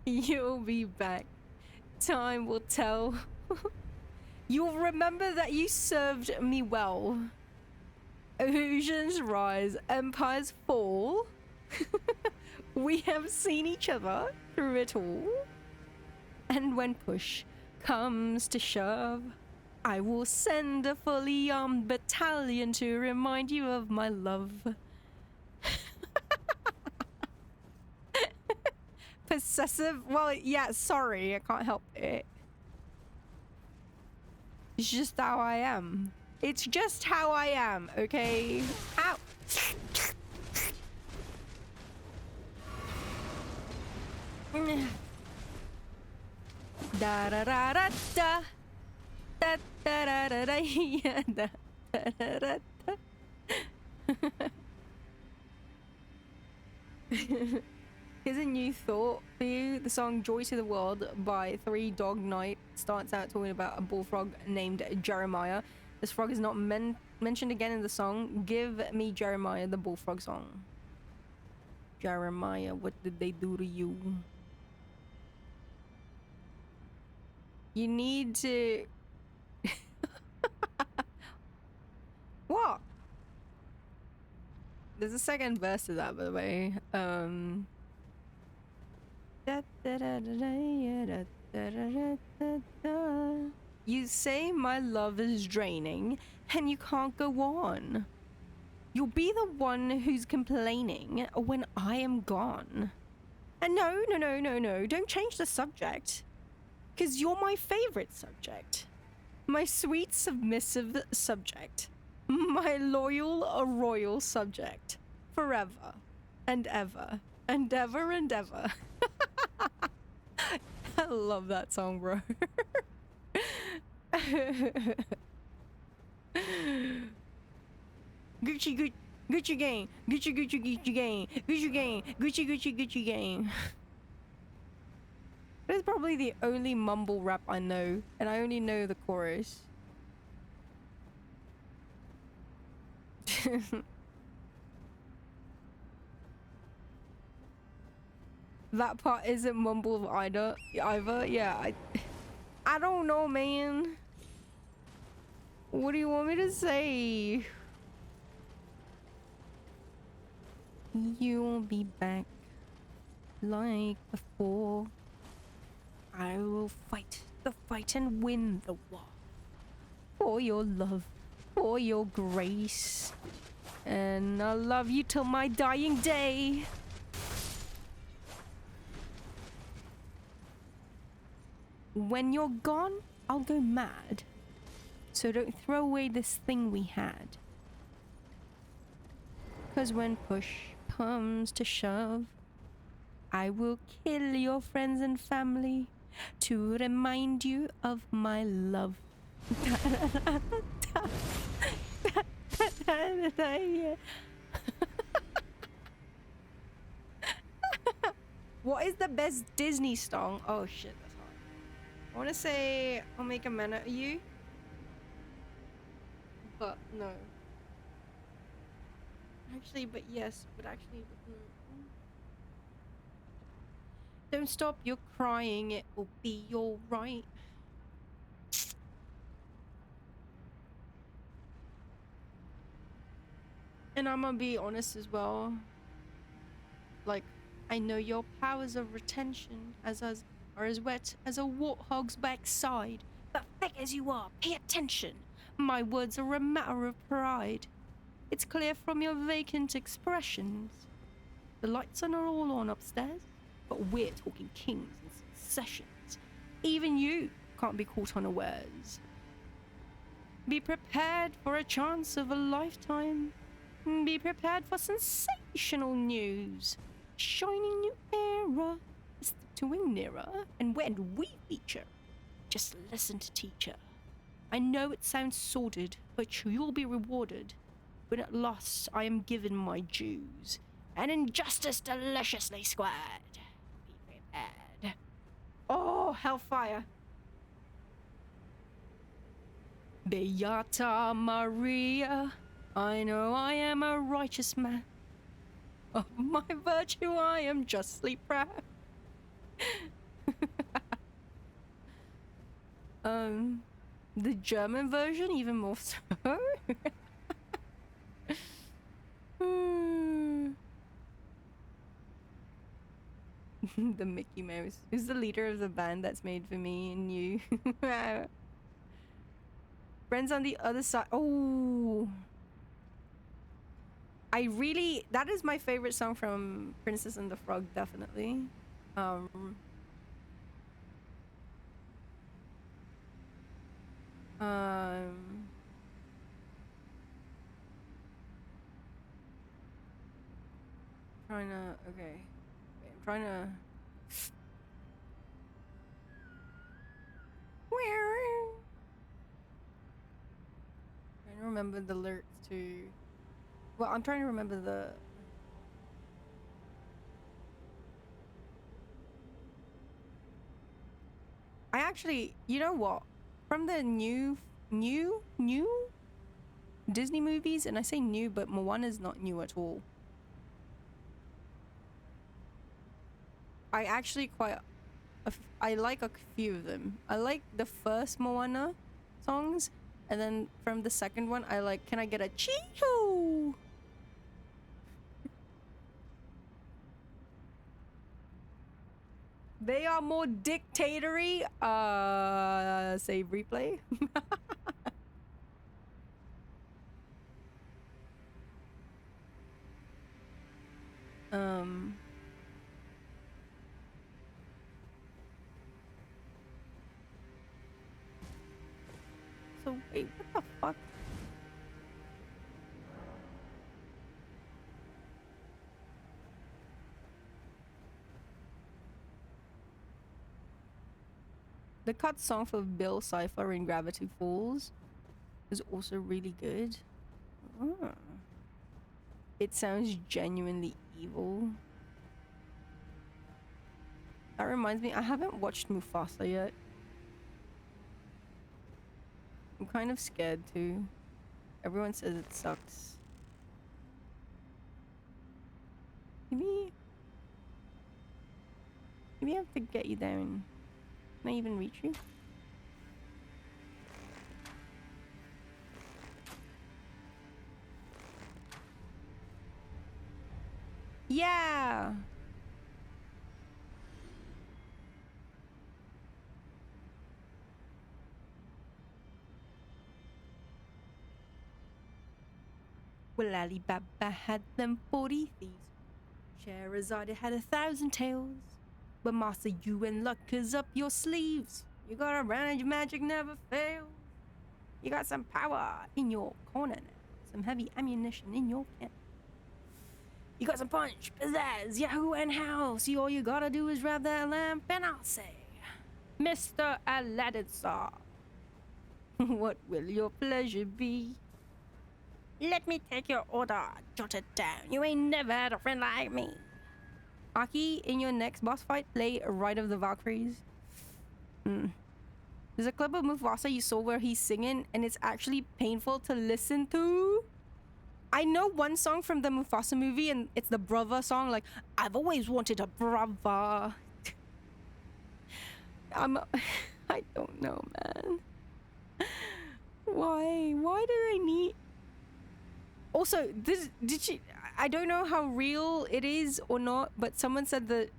You'll be back. Time will tell. You'll remember that you served me well. Oceans rise, empires fall. We have seen each other through it all. And when push comes to shove, I will send a fully armed battalion to remind you of my love. Possessive? Well, yeah, sorry, I can't help it. It's just how I am. It's just how I am, okay? Ow! Da da da da da da da da da da yeah, da da da da da. Here's a new thought for you. The song Joy to the World by Three Dog Night starts out talking about a bullfrog named Jeremiah. This frog is not mentioned again in the song. Give me Jeremiah, the bullfrog song. Jeremiah, what did they do to you? You need to... What? There's a second verse to that, by the way. You say my love is draining and you can't go on. You'll be the one who's complaining when I am gone. And no, don't change the subject. 'Cause you're my favorite subject. My sweet submissive subject. My loyal royal subject. Forever and ever and ever and ever. I love that song, bro. Gucci gang, Gucci gang, Gucci gang, Gucci gang. That is probably the only mumble rap I know, and I only know the chorus. That part isn't mumble either. Yeah, I don't know, man. What do you want me to say? You'll be back like before. I will fight the fight and win the war. For your love, for your grace. And I'll love you till my dying day. when you're gone, I'll go mad. So don't throw away this thing we had. 'Cause when push comes to shove, I will kill your friends and family to remind you of my love. What is the best Disney song? Oh shit, that's hard. I want to say I'll make a man out of you, but no. Actually, but yes, but actually, but no. Don't stop your crying, it will be alright. And I'm gonna be honest as well. Like, I know your powers of retention are as wet as a warthog's backside. But thick as you are, pay attention. My words are a matter of pride. It's clear from your vacant expressions. The lights are not all on upstairs, but we're talking kings and successions. Even you can't be caught unawares. Be prepared for a chance of a lifetime. Be prepared for sensational news. Shining new era is tiptoeing nearer, and when we feature, just listen to teacher. I know it sounds sordid, but you'll be rewarded when at last I am given my dues, and injustice deliciously squared. Be prepared. Oh, hellfire. Beata Maria, I know I am a righteous man. Of my virtue I am justly proud. The German version even more so. The Mickey Mouse. Who's the leader of the band that's made for me and you? Friends on the other side. Oh. That is my favorite song from Princess and the Frog, definitely. Okay. I'm trying to remember the lyrics to. Well, I'm trying to remember the. I actually, you know what? From the new Disney movies, and I say new, but Moana's not new at all. I actually I like a few of them. I like the first Moana songs, and then from the second one, I like Can I Get a Chee-Hoo? They are more dictatory. Save replay. So wait, what the fuck? The cut song for Bill Cipher in Gravity Falls is also really good. Oh. It sounds genuinely evil. That reminds me, I haven't watched Mufasa yet. I'm kind of scared too. Everyone says it sucks. Maybe I have to get you there and can I even reach you? Yeah! Well, Alibaba had them 40 thieves. Scheherazade had 1,000 tales. But Master, you and luck is up your sleeves. You got a range, magic never fails. You got some power in your corner now. Some heavy ammunition in your camp. You got some punch, pizzazz, Yahoo, and house. All you gotta do is rev that lamp, and I'll say, Mr. Aladdin, sir, what will your pleasure be? Let me take your order. Jot it down. You ain't never had a friend like me. Aki, in your next boss fight, play Ride of the Valkyries. There's a clip of Mufasa you saw where he's singing, and it's actually painful to listen to. I know one song from the Mufasa movie, and it's the brother song, like, I've always wanted a brother. I don't know, man. Why do they need... Also, I don't know how real it is or not, but someone said that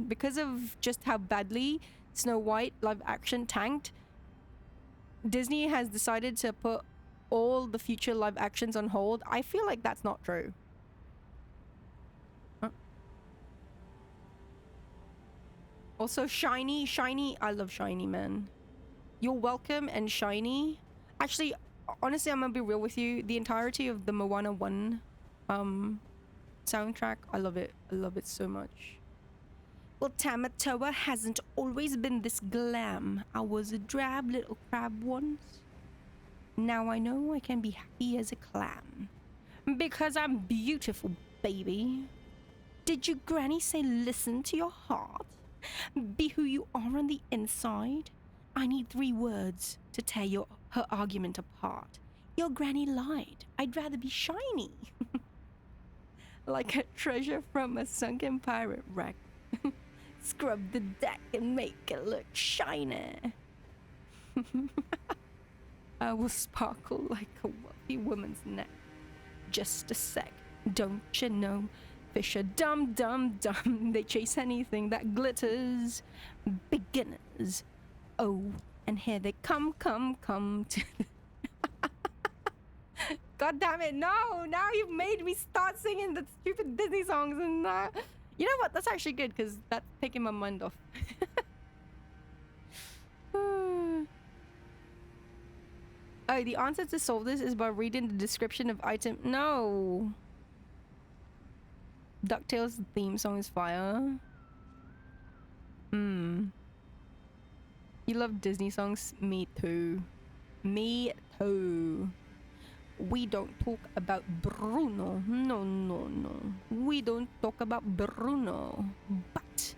because of just how badly Snow White live action tanked, Disney has decided to put all the future live actions on hold. I feel like that's not true. Huh? Also, Shiny, I love Shiny, man. You're welcome and Shiny. Actually, honestly, I'm gonna be real with you. The entirety of the Moana 1 soundtrack, I love it. I love it so much. Well, Tamatoa hasn't always been this glam. I was a drab little crab once. Now I know I can be happy as a clam. Because I'm beautiful, baby. Did your granny say listen to your heart? Be who you are on the inside? I need 3 words to tear her argument apart. Your granny lied. I'd rather be shiny. Like a treasure from a sunken pirate wreck. Scrub the deck and make it look shiny. I will sparkle like a wealthy woman's neck. Just a sec, don't you know? Fish are dumb, dumb, dumb. They chase anything that glitters. Beginners. Oh, and here they come to... God damn it, no! Now you've made me start singing the stupid Disney songs and you know what? That's actually good because that's taking my mind off. Oh, the answer to solve this is by reading the description of item. No! DuckTales theme song is fire. You love Disney songs? Me too. Me too. We don't talk about Bruno. No, no, no. We don't talk about Bruno. But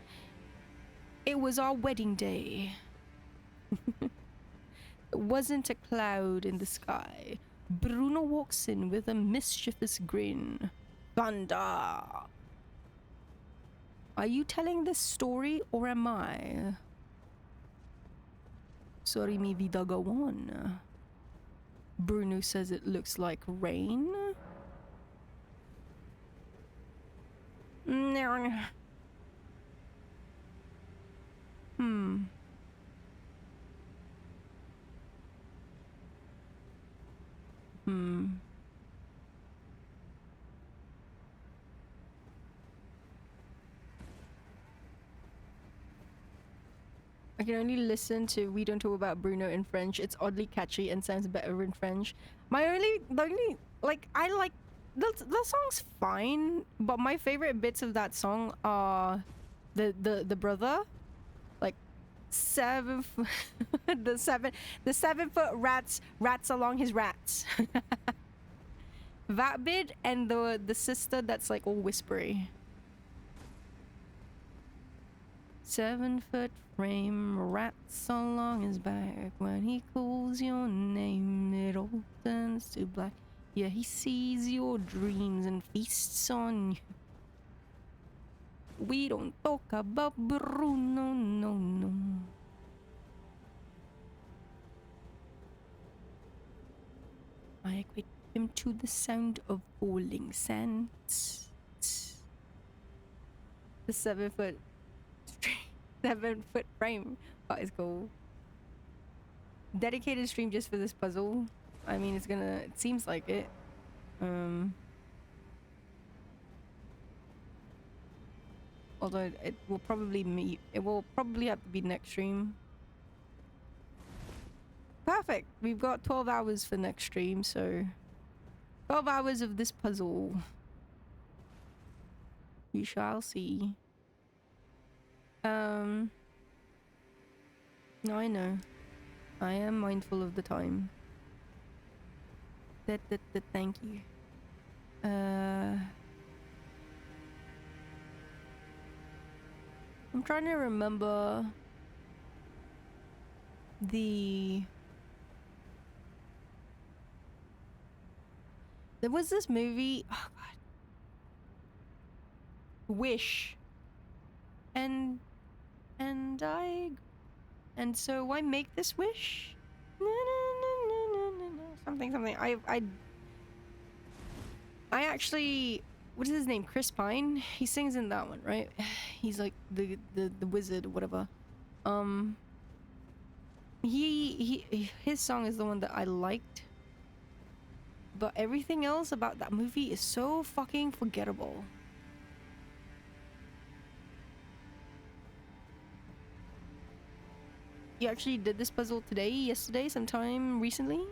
it was our wedding day. It wasn't a cloud in the sky. Bruno walks in with a mischievous grin. Thunder! Are you telling this story or am I? Sorry, mi vida go on. Bruno says it looks like rain. I can only listen to We Don't Talk About Bruno in French. It's oddly catchy and sounds better in French. The only, like, I like, the song's fine, but my favorite bits of that song are the brother, like, the 7 foot rats along his rats. That bit and the sister that's like all whispery. 7 foot frame, rats along his back. When he calls your name, it all turns to black. Yeah, he sees your dreams and feasts on you. We don't talk about Bruno, no, no. I equate him to the sound of falling sand. The 7 foot frame. That is cool. Dedicated stream just for this puzzle. I mean, it seems like it. Although it will probably have to be next stream. Perfect. We've got 12 hours for next stream, so 12 hours of this puzzle. We shall see. No, I know. I am mindful of the time. Thank you. I'm trying to remember the... There was this movie... Oh, God. Wish. And so I make this wish? Something. I actually... What is his name? Chris Pine? He sings in that one, right? He's like the wizard or whatever. His song is the one that I liked. But everything else about that movie is so fucking forgettable. You actually did this puzzle today, yesterday, sometime recently?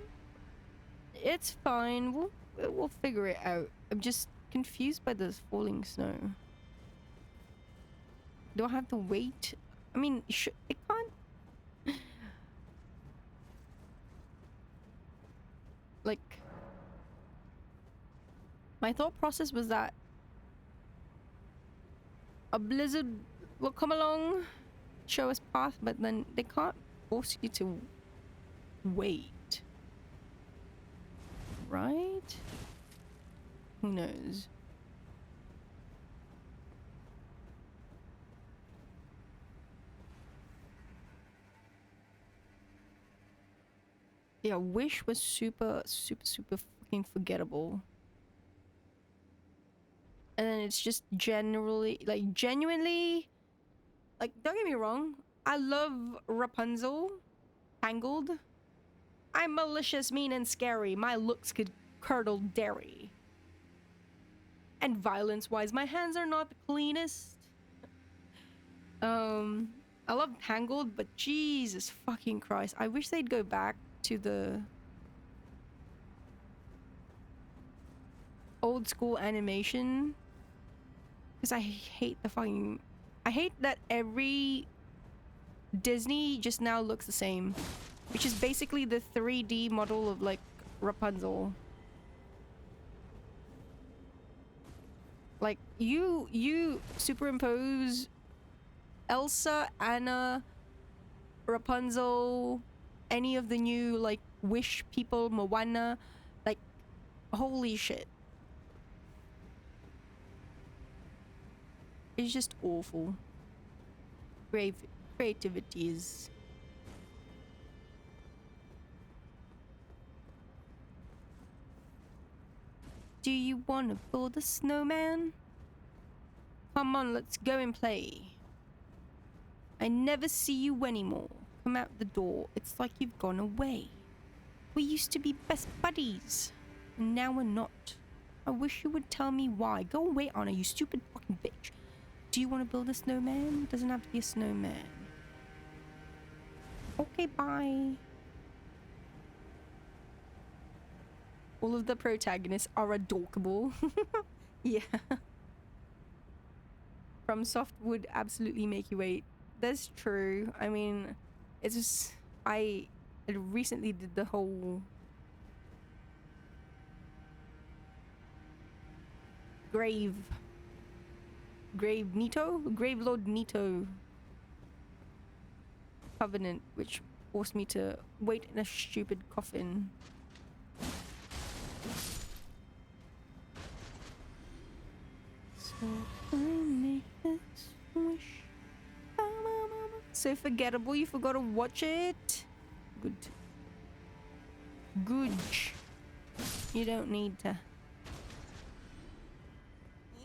It's fine. We'll figure it out. I'm just confused by this falling snow. Do I have to wait? I mean, it can't. Like, my thought process was that a blizzard will come along, show us path, but then they can't force you to wait. Right? Who knows? Yeah, Wish was super fucking forgettable. And then it's just generally, like, genuinely, like, don't get me wrong, I love Rapunzel, Tangled. I'm malicious, mean, and scary. My looks could curdle dairy. And violence-wise, my hands are not the cleanest. I love Tangled, but Jesus fucking Christ. I wish they'd go back to the old school animation. Because I hate the fucking... I hate that every Disney just now looks the same. Which is basically the 3D model of, like, Rapunzel. Like, you superimpose Elsa, Anna, Rapunzel, any of the new, like, Wish people, Moana, like, holy shit. It's just awful. Creativity is... Do you want to build a snowman? Come on, let's go and play. I never see you anymore. Come out the door. It's like you've gone away. We used to be best buddies. And now we're not. I wish you would tell me why. Go away, Anna, you stupid fucking bitch. Do you want to build a snowman? Doesn't have to be a snowman. Okay, bye. All of the protagonists are adorkable. Yeah. FromSoft would absolutely make you wait. That's true. I mean, it's just... I recently did the whole... Gravelord Nito covenant, which forced me to wait in a stupid coffin. So I make this wish. So forgettable, you forgot to watch it? Good. Good. You don't need to.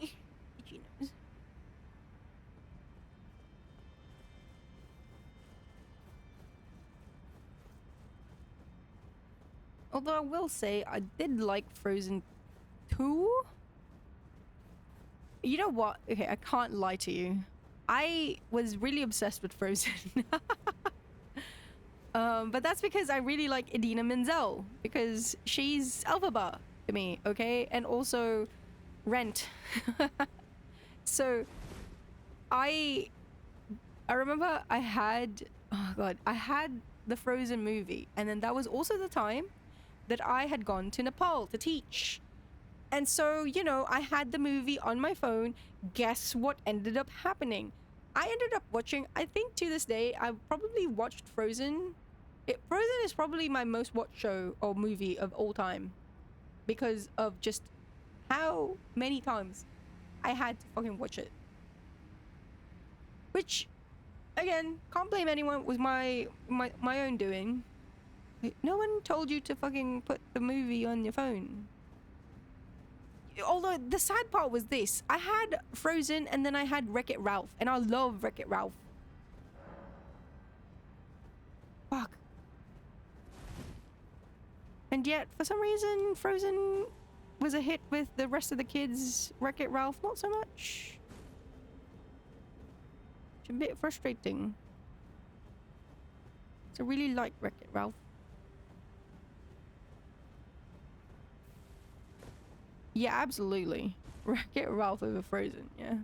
Itchy nose. Although I will say, I did like Frozen 2. You know what? Okay, I can't lie to you. I was really obsessed with Frozen. But that's because I really like Idina Menzel because she's Elphaba to me, okay? And also Rent. So I remember I had the Frozen movie, and then that was also the time that I had gone to Nepal to teach. And so, you know, I had the movie on my phone. Guess what ended up happening? I ended up watching, I think to this day, I've probably watched Frozen. Frozen is probably my most watched show or movie of all time because of just how many times I had to fucking watch it. Which, again, can't blame anyone. It was my own doing. No one told you to fucking put the movie on your phone. Although the sad part was this, I had Frozen and then I had Wreck-It Ralph, and I love Wreck-It Ralph. Fuck. And yet, for some reason, Frozen was a hit with the rest of the kids. Wreck-It Ralph, not so much. It's a bit frustrating. So I really like Wreck-It Ralph. Yeah, absolutely. Wreck-It Ralph over Frozen, yeah.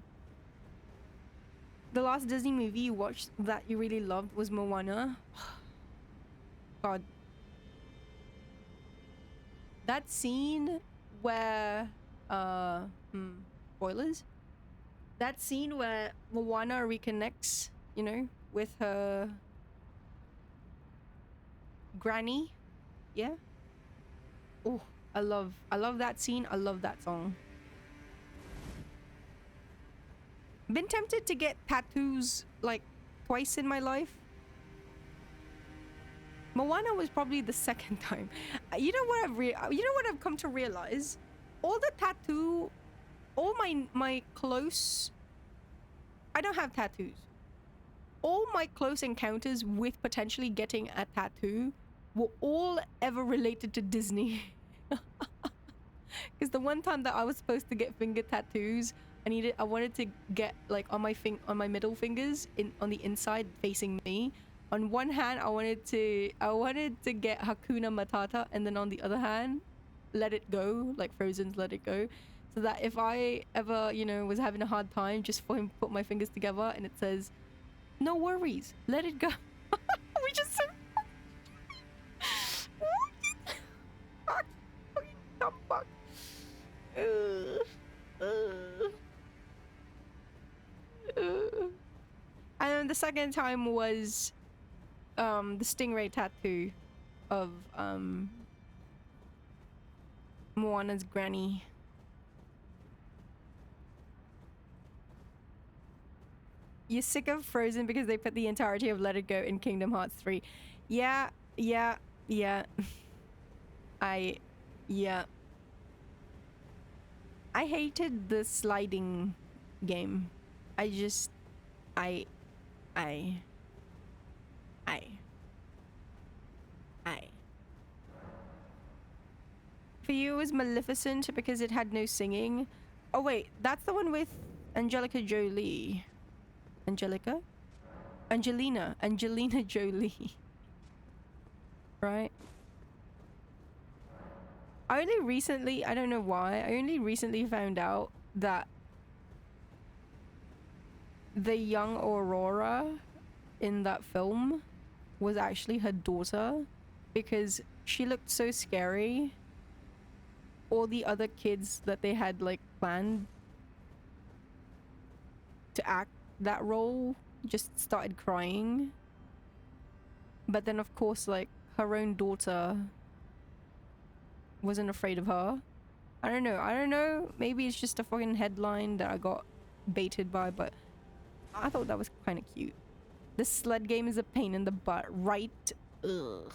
The last Disney movie you watched that you really loved was Moana. God. That scene where spoilers? That scene where Moana reconnects, you know, with her granny. Yeah? Oh, I love that scene. I love that song. Been tempted to get tattoos like twice in my life. Moana was probably the second time. You know what I've come to realize? All my close, I don't have tattoos. All my close encounters with potentially getting a tattoo were all ever related to Disney. Because the one time that I was supposed to get finger tattoos, I wanted to get like on my middle fingers on the inside facing me. On one hand, I wanted to get Hakuna Matata, and then on the other hand, Let It Go, like Frozen's Let It Go, so that if I ever, you know, was having a hard time, just for him to put my fingers together and it says, "No worries, let it go." We just so fuck, fucking dumb fuck. And then the second time was the stingray tattoo of Moana's granny. You're sick of Frozen because they put the entirety of Let It Go in Kingdom Hearts 3. Yeah. I hated the sliding game. For you, it was Maleficent because it had no singing. Oh wait, that's the one with Angelina Jolie. Angelina Jolie. Right? I don't know why, I only recently found out that the young Aurora in that film was actually her daughter because she looked so scary. All the other kids that they had like planned to act that role just started crying. But then of course like her own daughter wasn't afraid of her. I don't know. Maybe it's just a fucking headline that I got baited by, but I thought that was kind of cute. The sled game is a pain in the butt, right? Ugh.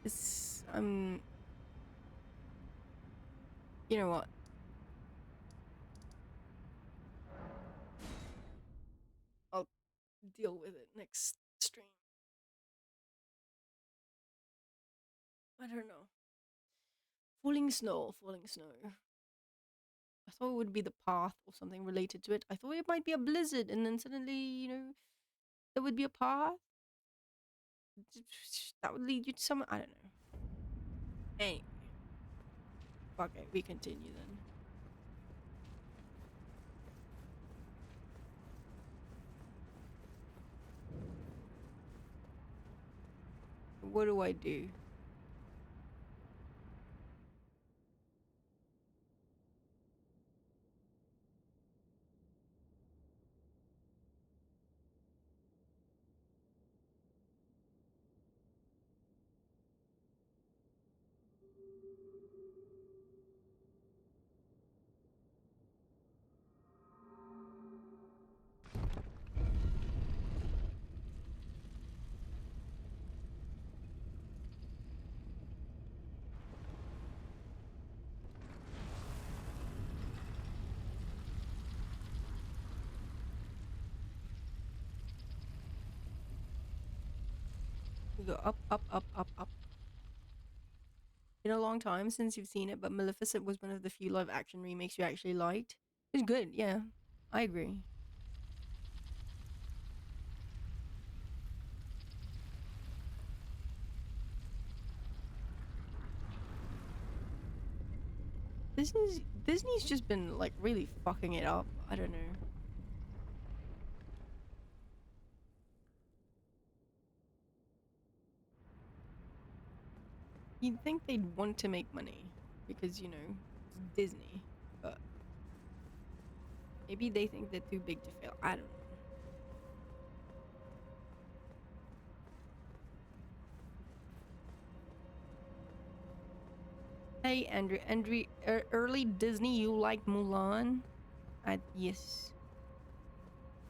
It's you know what? deal with it next stream. I don't know. Falling snow, falling snow. I thought it would be the path or something related to it. I thought it might be a blizzard, and then suddenly, there would be a path that would lead you to some. I don't know. Anyway, okay, we continue then. What do I do? We go up, up, up, up, up. Been a long time since you've seen it, but Maleficent was one of the few live action remakes you actually liked. It's good, yeah. I agree. Disney's just been like really fucking it up. I don't know. You'd think they'd want to make money because, it's Disney, but maybe they think they're too big to fail. I don't know. Hey, Andrew. Early Disney, you liked Mulan? Yes.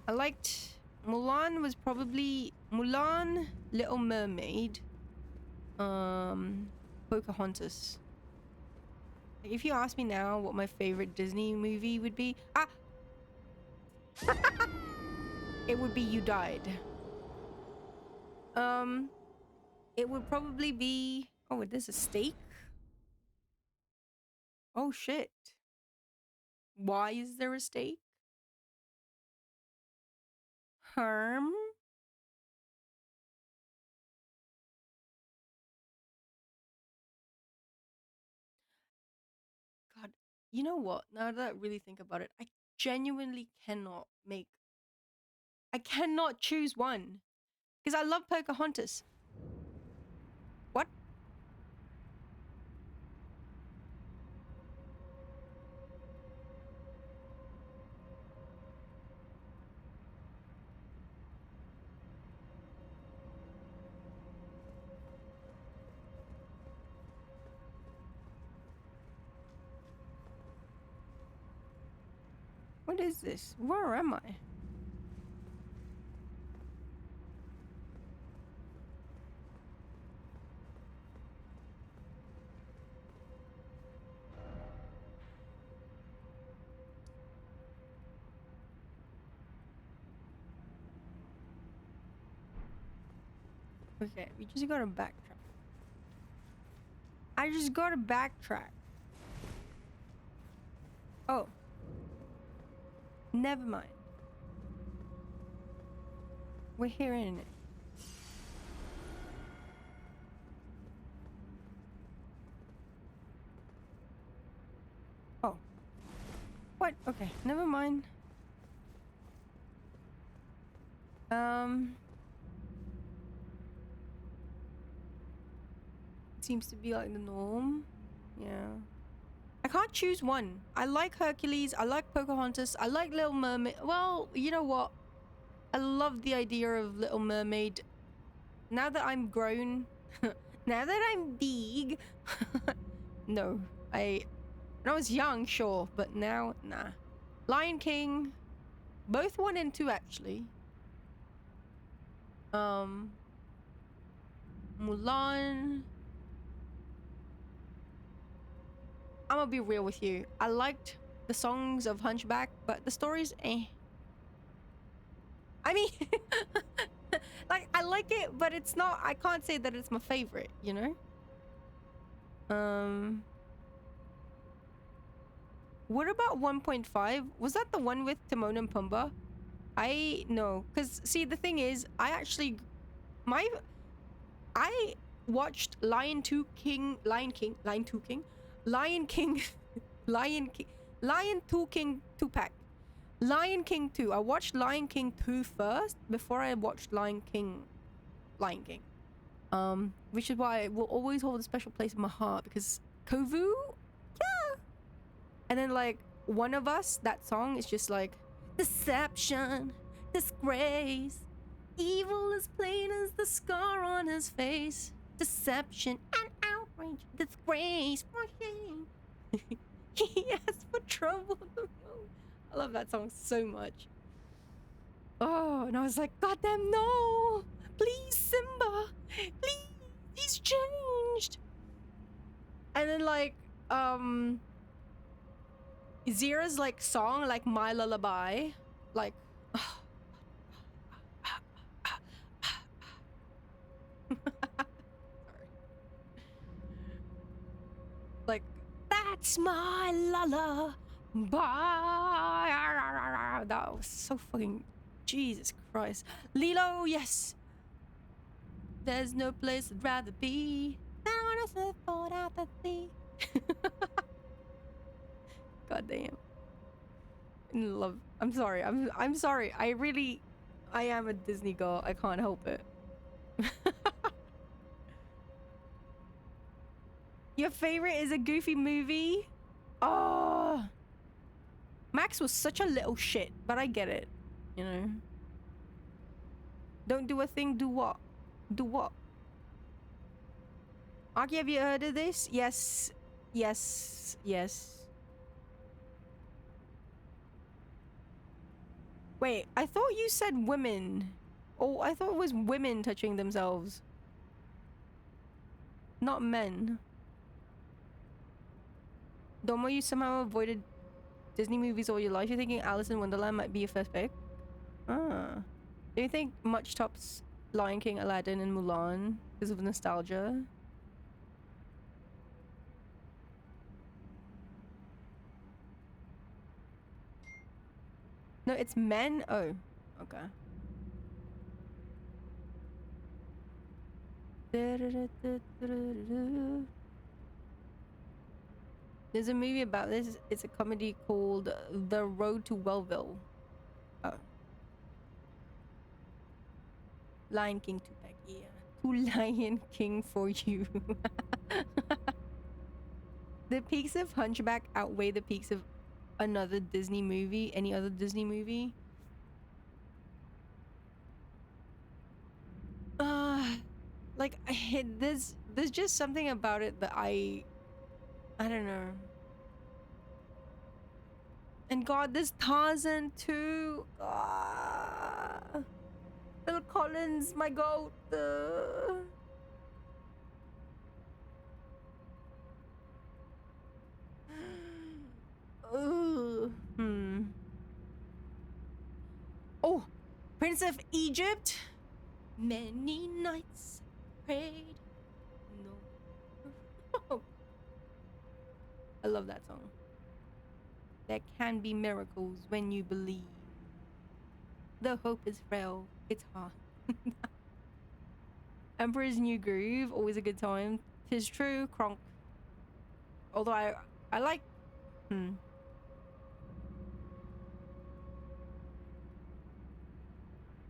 I liked... Mulan was probably... Mulan, Little Mermaid, Pocahontas. Like, if you ask me now what my favorite Disney movie would be... Ah! It would be You Died. It would probably be... Oh, there's a steak? Oh, shit. Why is there a steak? Herm? God, you know what? Now that I really think about it, I genuinely cannot make... I cannot choose one. Because I love Pocahontas. What? What is this? Where am I? Okay, we just gotta backtrack. I just gotta backtrack. Oh. Never mind. We're hearing it. Oh. What? Okay, never mind. Seems to be like the norm. Yeah. I can't choose one. I like Hercules, I like Pocahontas, I like Little Mermaid. Well, you know what? I love the idea of Little Mermaid. Now that I'm grown, now that I'm big, no. When I was young, sure, but now, nah. Lion King, both 1 and 2 actually. Mulan. I'm gonna be real with you. I liked the songs of Hunchback, but the stories, eh. I mean, like I like it, but it's not. I can't say that it's my favorite. You know. What about 1.5? Was that the one with Timon and Pumbaa? I know, cause see the thing is, I watched Lion King, Lion 2 King 2-pack. Lion King 2. I watched Lion King 2 first before I watched Lion King. Which is why it will always hold a special place in my heart because Kovu, yeah. And then like One of Us, that song is just like deception, disgrace, evil as plain as the scar on his face, deception and outrage, disgrace for shame. He asked for trouble the most. I love that song so much. Oh, and I was like, God damn, no! Please, Simba! Please! He's changed! And then, like, Zira's, like, song, like, My Lullaby, like... Sorry. Like, that's my lullaby. That was so fucking... Jesus Christ. Lilo, yes! There's no place I'd rather be than on a surfboard out the sea. God damn. In love. I'm sorry. I'm sorry. I am a Disney girl. I can't help it. Your favorite is a Goofy movie? Oh. Max was such a little shit, but I get it. You know. Don't do a thing, do what? Do what? Aki, have you heard of this? Yes. Yes. Yes. Wait, I thought you said women. Oh, I thought it was women touching themselves. Not men. Domo, you somehow avoided Disney movies all your life. You're thinking Alice in Wonderland might be your first pick? Ah. Do you think much tops Lion King, Aladdin, and Mulan because of nostalgia? No, it's men? Oh, okay. There's a movie about this. It's a comedy called The Road to Wellville. Oh. Lion King 2-pack, yeah. To Lion King for you. The peaks of Hunchback outweigh the peaks of another Disney movie, any other Disney movie. Like there's just something about it that I don't know. And God, there's Tarzan too. Phil Collins, my goat. Oh, Prince of Egypt. Many nights prayed. No. I love that song. There can be miracles when you believe. The hope is frail. It's hard. Emperor's New Groove, always a good time. 'Tis true, Kronk. Although I like...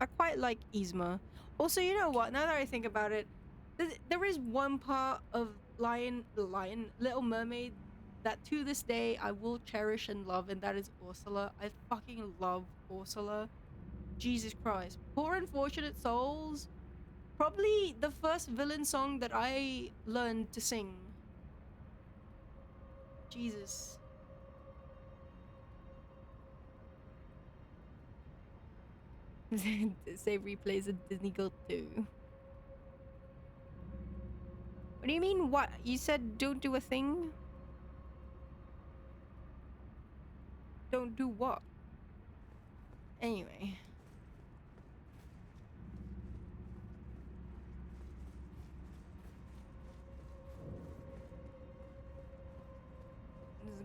I quite like Yzma. Also, you know what? Now that I think about it, there is one part of Little Mermaid that to this day I will cherish and love, and that is Ursula. I fucking love Ursula. Jesus Christ. Poor Unfortunate Souls. Probably the first villain song that I learned to sing. Jesus. Savory plays a Disney girl too. What do you mean? What? You said don't do a thing? Don't do what? Anyway.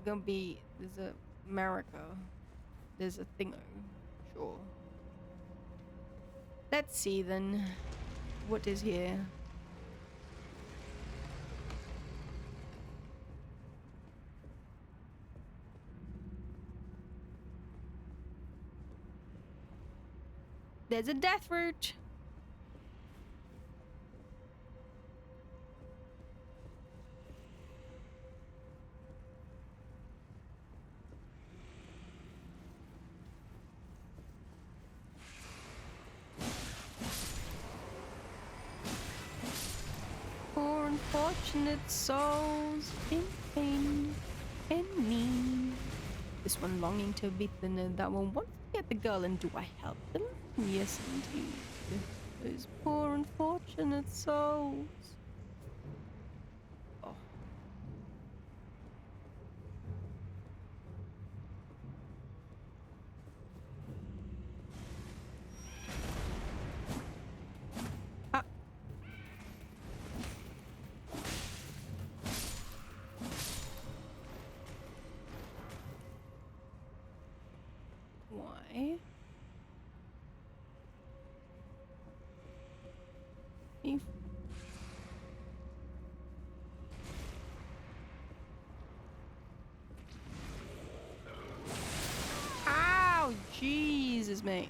gonna be... There's a America. There's a thingo. Sure. Let's see then. What is here? There's a death route. Poor unfortunate souls in pain and need. This one longing to be thinner, that one wants to get the girl, and do I help them? Yes, indeed. Those poor unfortunate souls. Oh. Ah. Why? If Ow! Jesus, mate.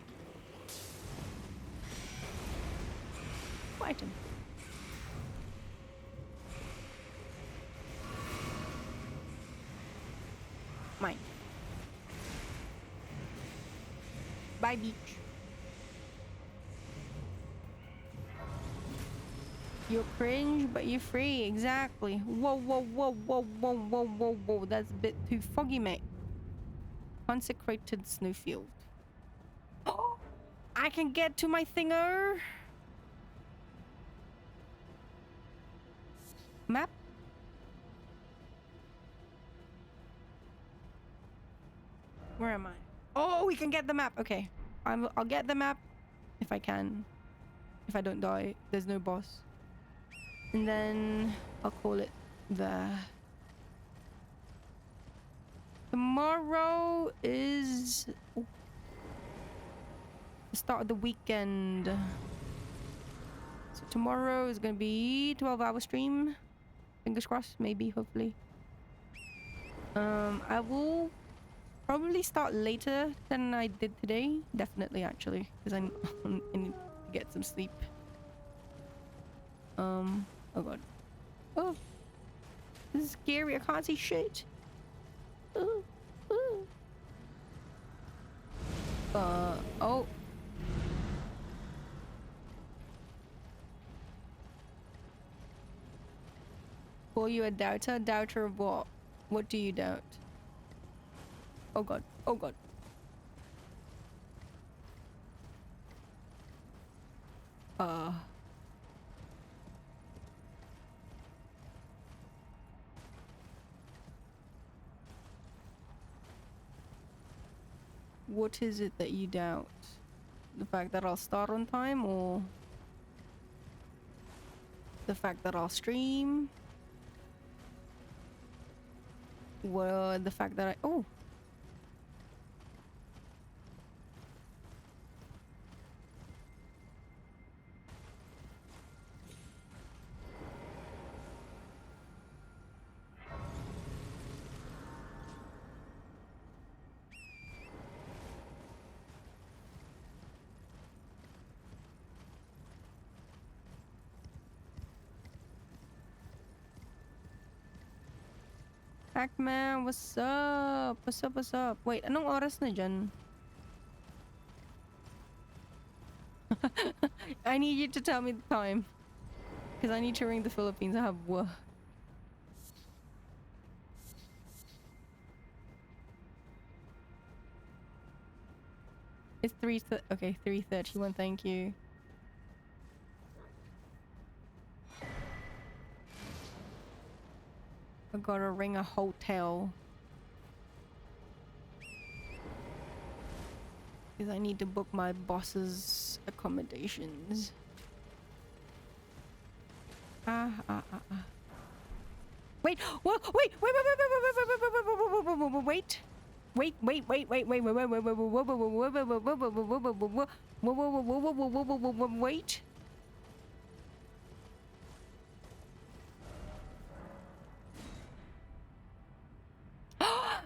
Fight him. Mine. Bye, beach. You're cringe, but you're free. Exactly. Whoa, whoa, whoa, whoa, whoa, whoa, whoa, whoa. That's a bit too foggy, mate. Consecrated snowfield. Oh, I can get to my thinger. Map. Where am I? Oh, we can get the map. Okay. I'll get the map if I can. If I don't die, there's no boss. And then I'll call it there. Tomorrow is the start of the weekend. So tomorrow is going to be 12-hour stream. Fingers crossed, maybe, hopefully. I will probably start later than I did today. Definitely, actually, because I need to get some sleep. Oh god. Oh, this is scary. I can't see shit. Ooh, ooh. Oh. Call you a doubter? Doubter of what? What do you doubt? Oh god. Oh god. What is it that you doubt? The fact that I'll start on time, or the fact that I'll stream? Well, the fact that oh. Pac-Man, what's up? What's up, what's up? Wait, anong oras na dyan? I need you to tell me the time. Because I need to ring the Philippines. I have work. It's 3:31, thank you. I gotta ring a hotel. Because I need to book my boss's accommodations. Wait, wait, wait, wait, wait, wait, wait, wait, wait, wait, wait, wait, wait, wait, wait, wait, wait.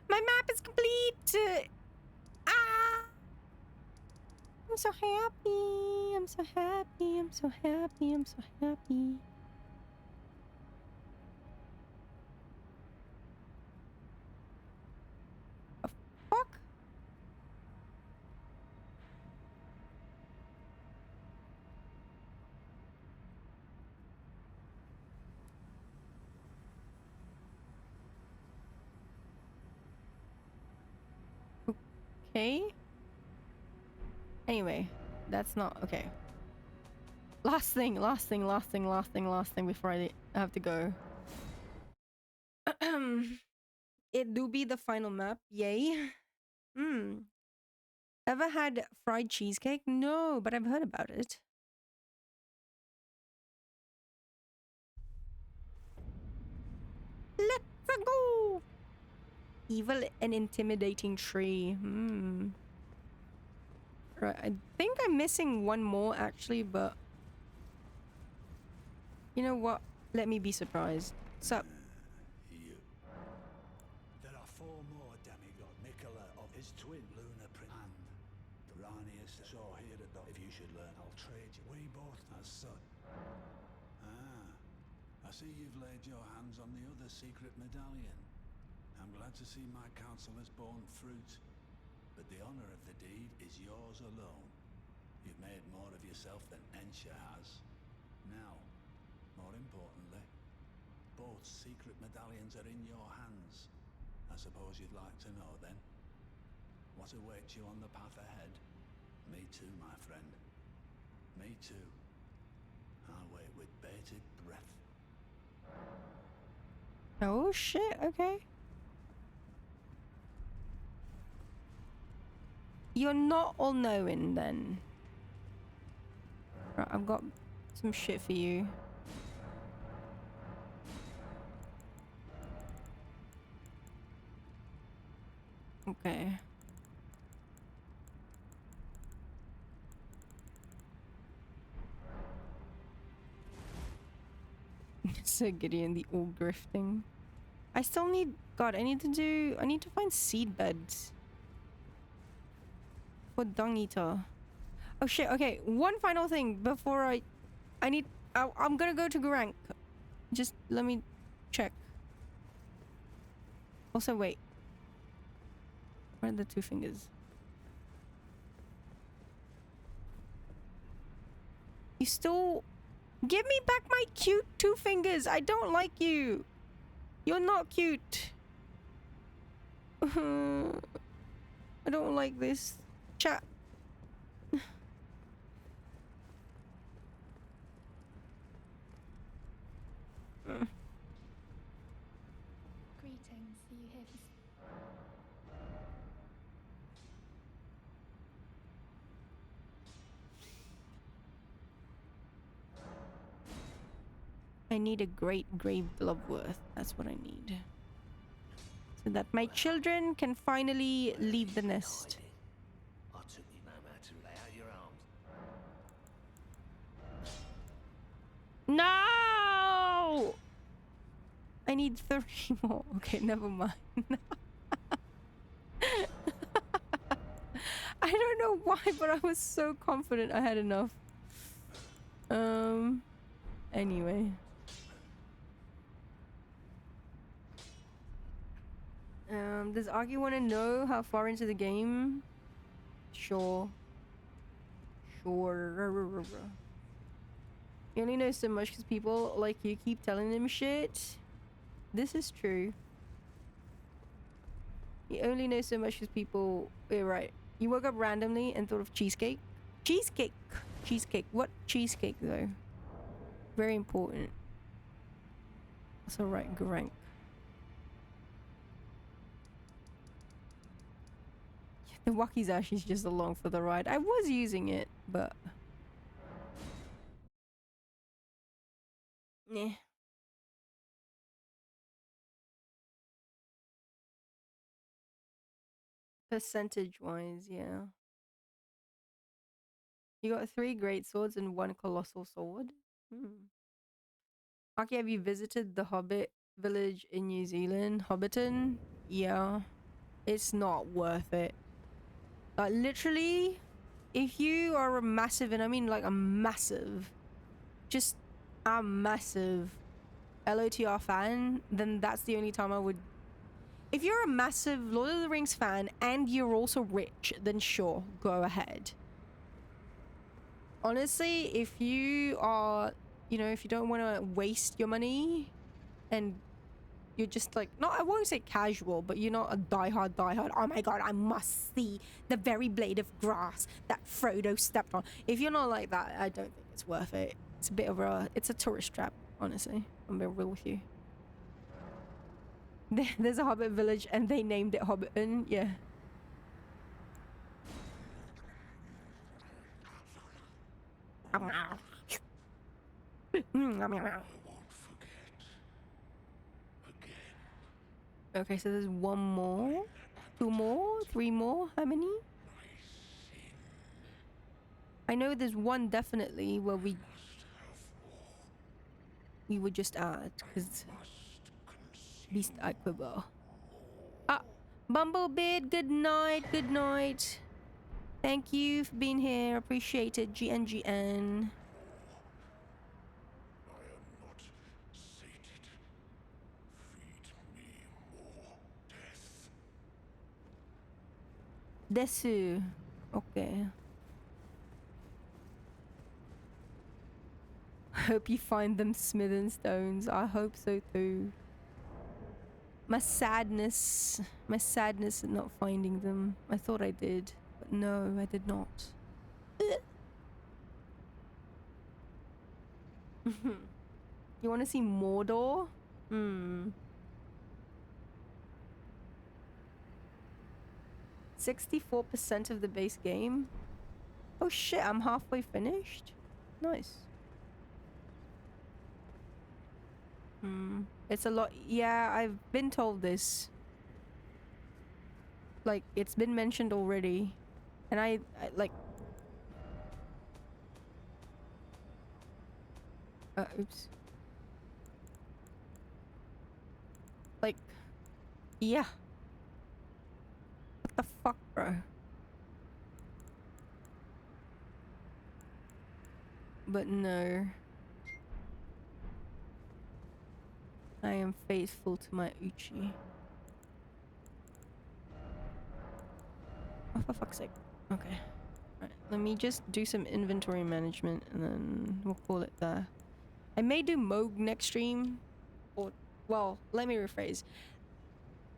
My map is complete. Ah! I'm so happy. I'm so happy. I'm so happy. I'm so happy. Fuck. Okay. Anyway, that's not okay. Last thing before I have to go. It do be the final map. Yay. Ever had fried cheesecake? No, but I've heard about it. Let's go. Evil and intimidating tree. Right, I think I'm missing one more actually, but you know what? Let me be surprised. Sup? You. There are 4 more demigod. Nicola of his twin, Luna and Ranius. So here at the if you should learn, I'll trade you. We both as son. I see you've laid your hands on the other secret medallion. I'm glad to see my counsel has borne fruit. But the honor of the deed is yours alone. You've made more of yourself than Ensha has. Now, more importantly, both secret medallions are in your hands. I suppose you'd like to know then? What awaits you on the path ahead? Me too, my friend. Me too. I wait with bated breath. Oh shit, okay. You're not all-knowing then. Right, I've got some shit for you. Okay. So Gideon, the all grifting. I still need... God, I need to find seed beds. For Dung Eater. Oh shit, okay. One final thing before I'm gonna go to Gurranq. Just let me check. Also, wait. Where are the 2 fingers? You still... Give me back my cute 2 fingers! I don't like you! You're not cute! I don't like this. Chat. Greetings, are you here for... I need a great grave Bloodworth. That's what I need. So that my children can finally leave the nest. I took you no matter to lay out your arms. No! I need 3 more. Okay, never mind. I don't know why, but I was so confident I had enough. Anyway. Does Aki want to know how far into the game? Sure. Sure. He only knows so much because people like you keep telling him shit. This is true. He only knows so much because people... Wait, right. You woke up randomly and thought of cheesecake? Cheesecake! Cheesecake. What cheesecake, though? Very important. That's alright, Gurranq. The wakizashi is just along for the ride. I was using it, but... Yeah. Percentage wise, yeah. You got 3 great swords and 1 colossal sword. Aki, have you visited the Hobbit village in New Zealand? Hobbiton? Yeah. It's not worth it. Literally, if you are a massive, and I mean like a massive, just a massive LOTR fan, then that's the only time I would. If you're a massive Lord of the Rings fan and you're also rich, then sure, go ahead. Honestly, if you are, you know, if you don't want to waste your money and you're just like, no, I won't say casual, but you're not a diehard. Oh my god, I must see the very blade of grass that Frodo stepped on. If you're not like that, I don't think it's worth it. It's a bit of it's a tourist trap, honestly. I'm being real with you. There's a Hobbit village and they named it Hobbiton. Yeah. Okay, so there's 1 more, 2 more, 3 more. How many? I know there's 1 definitely where we would just add because Beast Aquabar. Ah, Bumblebee, good night, good night. Thank you for being here. Appreciate it. GNGN. I am not sated. Feed me more death. Desu. Okay. Hope you find them smithing stones. I hope so too. My sadness at not finding them. I thought I did, but no, I did not. You want to see Mordor? 64% of the base game. Oh shit, I'm halfway finished. Nice. It's a lot. Yeah, I've been told this. Like, it's been mentioned already. And I like... oops. Like, yeah. What the fuck, bro? But no. I am faithful to my Uchi. Oh, for fuck's sake. Okay. Right, let me just do some inventory management and then we'll call it there. I may do Moog next stream. Or, well, let me rephrase.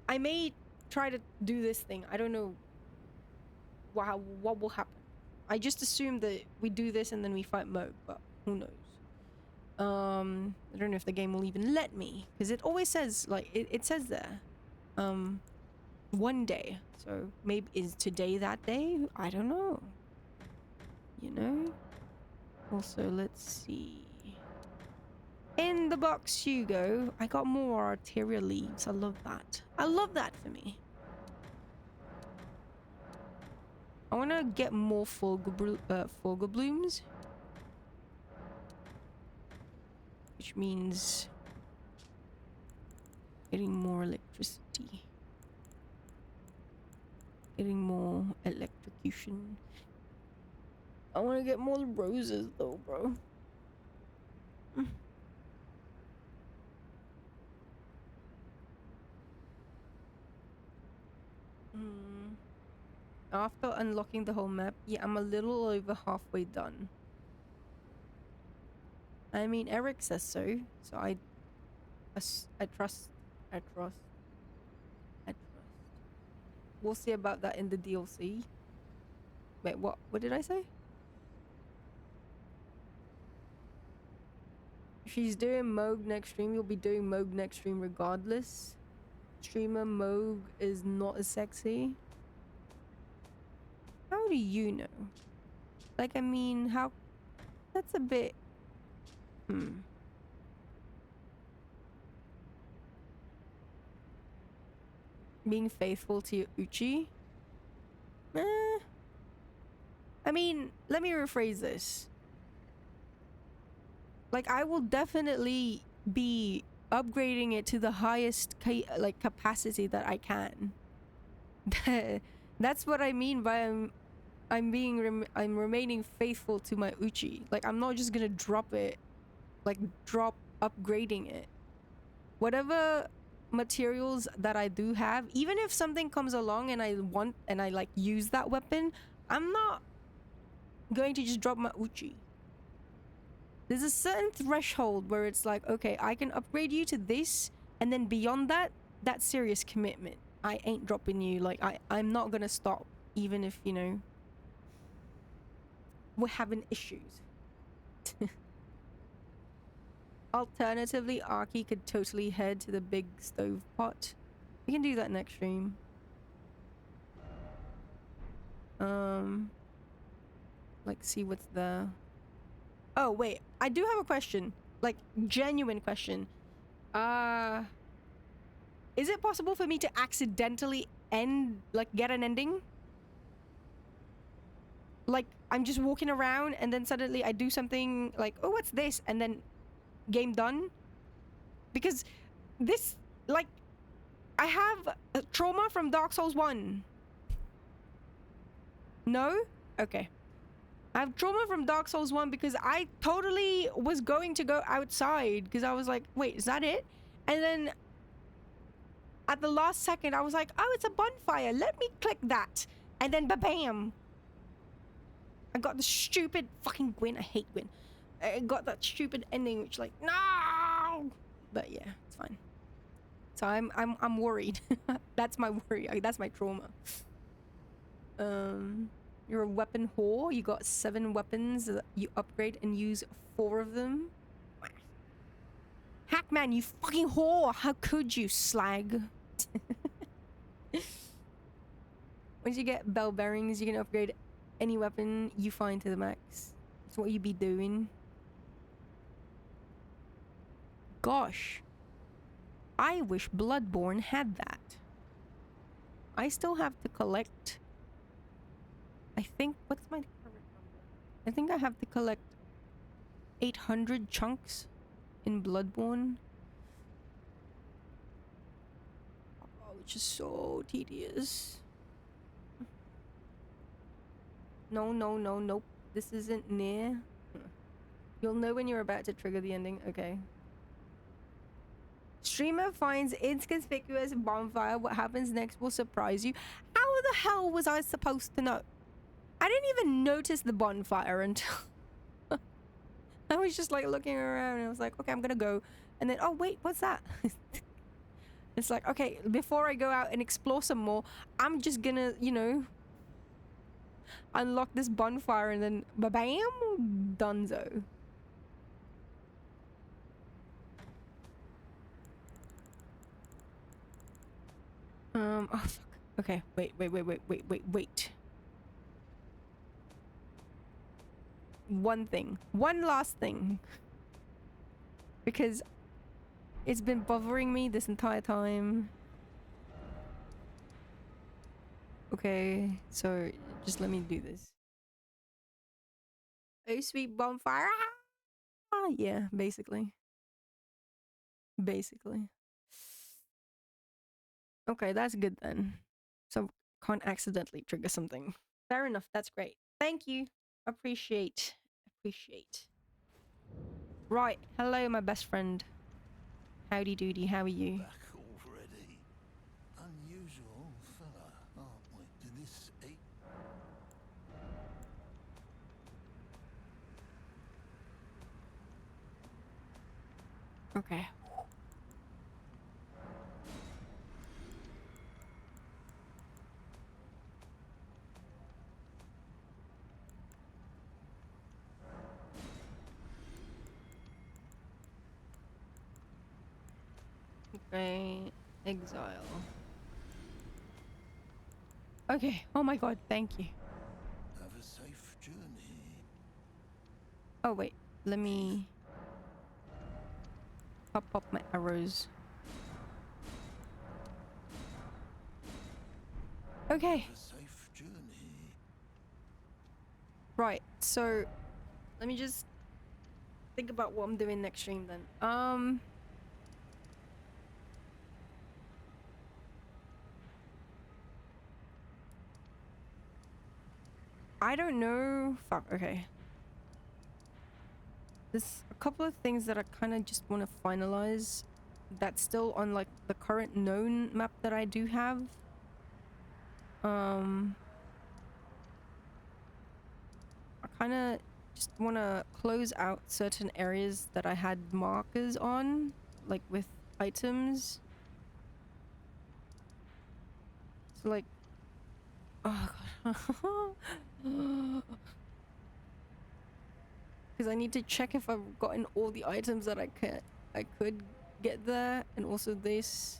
I may try to do this thing. I don't know what will happen. I just assume that we do this and then we fight Moog, but who knows? I don't know if the game will even let me, because it always says, like, it says there, 1 day. So maybe is today that day? I don't know. You know? Also, let's see. In the box you go. I got more arterial leaves. I love that. I love that for me. I want to get more Forgeblooms. Which means getting more electricity. Getting more electrocution. I want to get more roses though, bro. After unlocking the whole map, yeah, I'm a little over halfway done. I mean, Eric says so, so I trust. We'll see about that in the DLC. Wait, what did I say? If she's doing Moog next stream, you'll be doing Moog next stream regardless. Streamer Moog is not as sexy. How do you know? Like, I mean, how... That's a bit... Being faithful to your Uchi? I mean, let me rephrase this. Like, I will definitely be upgrading it to the highest capacity that I can. That's what I mean by I'm remaining faithful to my Uchi. Like, I'm not just gonna drop it, like drop upgrading it. Whatever materials that I do have, even if something comes along and I want and I like use that weapon, I'm not going to just drop my Uchi. There's a certain threshold where it's like, okay, I can upgrade you to this, and then beyond that, that's serious commitment. I ain't dropping you. Like, I'm not gonna stop, even if, you know, we're having issues. Alternatively, Arky could totally head to the big stove pot. We can do that next stream. Like, see what's there. Oh, wait. I do have a question. Like, genuine question. Is it possible for me to accidentally get an ending? Like, I'm just walking around and then suddenly I do something like, oh, what's this? And then game done? Because this, like, I have a trauma from Dark Souls 1. No? Okay. I have trauma from Dark Souls 1 because I totally was going to go outside because I was like, wait, is that it? And then at the last second, I was like, oh, it's a bonfire. Let me click that. And then ba-bam. I got the stupid fucking Gwyn. I hate Gwyn. I got that stupid ending, which like, no! But yeah, it's fine. So I'm worried. That's my worry. That's my trauma. You're a weapon whore. You got 7 weapons that you upgrade and use 4 of them. Hackman, you fucking whore! How could you, slag? Once you get bell bearings, you can upgrade any weapon you find to the max. That's what you be doing. Gosh. I wish Bloodborne had that. I still have to collect... I think... What's my current number? I think I have to collect 800 chunks in Bloodborne. Oh, which is so tedious. No, no, no, nope. This isn't near. You'll know when you're about to trigger the ending. Okay. Streamer finds inconspicuous bonfire. What happens next will surprise you. How the hell was I supposed to know? I didn't even notice the bonfire until... I was just like looking around and I was like, okay, I'm gonna go. And then, oh wait, what's that? It's like, okay, before I go out and explore some more, I'm just gonna, you know, unlock this bonfire and then ba-bam, donezo. Oh fuck. Okay, wait. One last thing. Because it's been bothering me this entire time. Okay, so just let me do this. Oh, sweet bonfire. Ah, yeah, basically. Okay, that's good then. So can't accidentally trigger something. Fair enough, that's great. Thank you. Appreciate. Right, hello my best friend. Howdy doody, how are you? Back already. Unusual fella, aren't we? Did this eat? Okay. Okay, exile. Okay, oh my god, thank you. Have a safe journey. Oh wait, let me pop up my arrows. Okay. Have a safe journey. Right, so let me just think about what I'm doing next stream then. I don't know. Fuck, okay. There's a couple of things that I kind of just want to finalize that's still on like the current known map that I do have. I kind of just want to close out certain areas that I had markers on, like with items. So like, oh god. Because I need to check if I've gotten all the items that I could get there, and also this.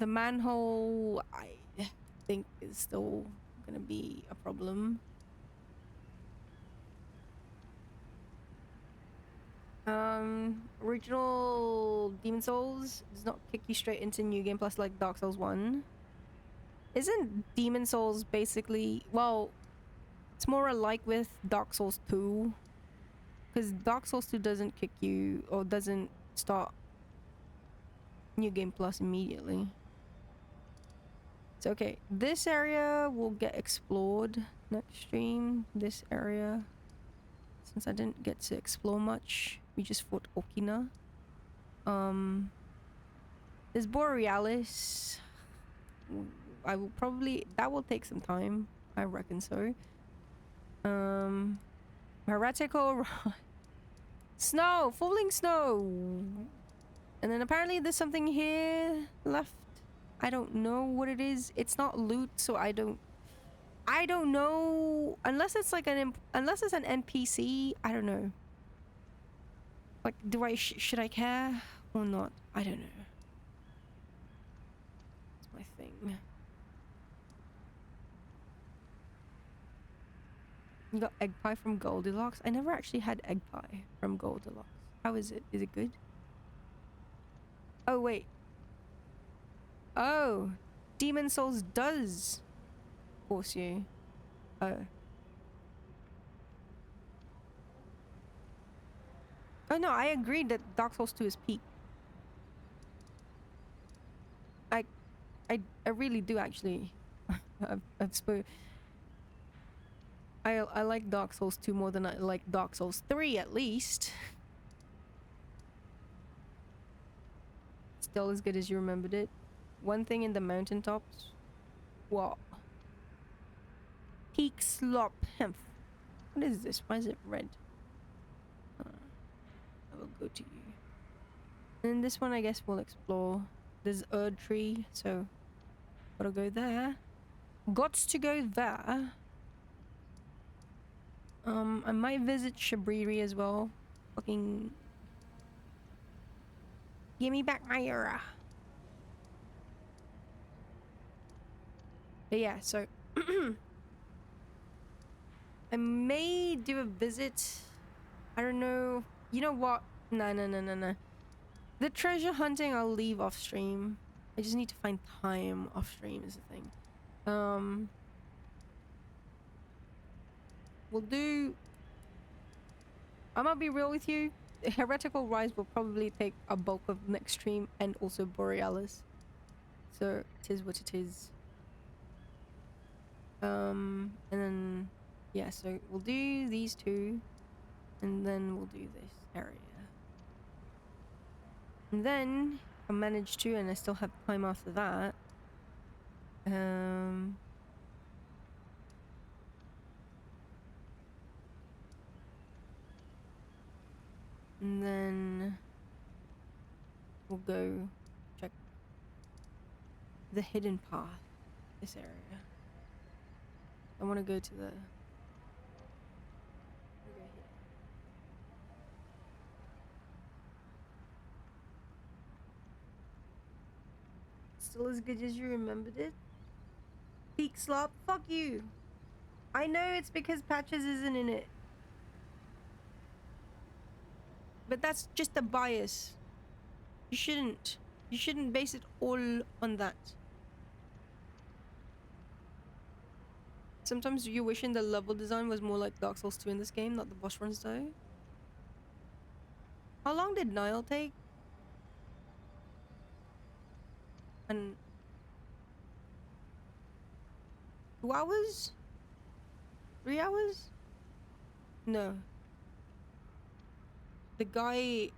The manhole, I think, is still gonna be a problem. Original Demon Souls does not kick you straight into New Game Plus like Dark Souls 1. Isn't Demon Souls basically, well, it's more alike with Dark Souls 2, because Dark Souls 2 doesn't kick you or doesn't start New Game Plus immediately. So okay, this area will get explored next stream. This area, since I didn't get to explore much, we just fought Okina. There's Borealis. I will probably, that will take some time, I reckon so. Heretical snow, falling snow, and then apparently there's something here left. I don't know what it is. It's not loot, so I don't know, unless it's like unless it's an NPC. I don't know. Like, do I should I care or not? I don't know. It's my thing. You got egg pie from Goldilocks? I never actually had egg pie from Goldilocks. How is it? Is it good? Oh, wait. Oh. Demon Souls does force you. Oh. Oh, no, I agreed that Dark Souls 2 is peak. I really do, actually. I've spoken. I like Dark Souls 2 more than I like Dark Souls 3, at least. Still as good as you remembered it. One thing in the mountaintops. What? Peak Slop Hemp. What is this? Why is it red? I will go to you. And this one, I guess we'll explore. There's Erd Tree, so gotta go there. Gots to go there. I might visit Shabriri as well. Fucking give me back my Ura. But yeah, so I may do a visit. I don't know. You know what? No. The treasure hunting I'll leave off stream. I just need to find time off stream is the thing. We'll do... I'm gonna be real with you. Heretical Rise will probably take a bulk of next stream, and also Borealis. So it is what it is. And then yeah, so we'll do these two, and then we'll do this area. And then if I manage to, and I still have time after that, and then we'll go check the hidden path, this area. I want to go to the... Still as good as you remembered it? Peak Slop? Fuck you! I know it's because Patches isn't in it. But that's just a bias. You shouldn't base it all on that. Sometimes you're wishing the level design was more like Dark Souls 2 in this game, not the boss runs though. How long did Nile take? And 2 hours? 3 hours? No. The guy...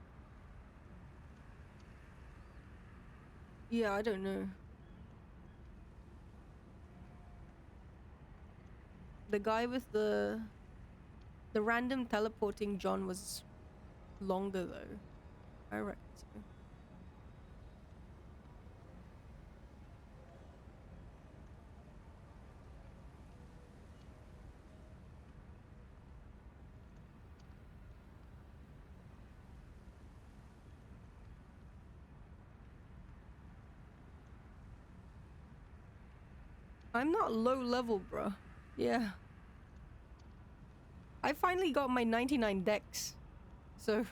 Yeah, I don't know. The guy with the random teleporting John was longer though. I reckon so. I'm not low level, bruh. Yeah. I finally got my 99 dex. So...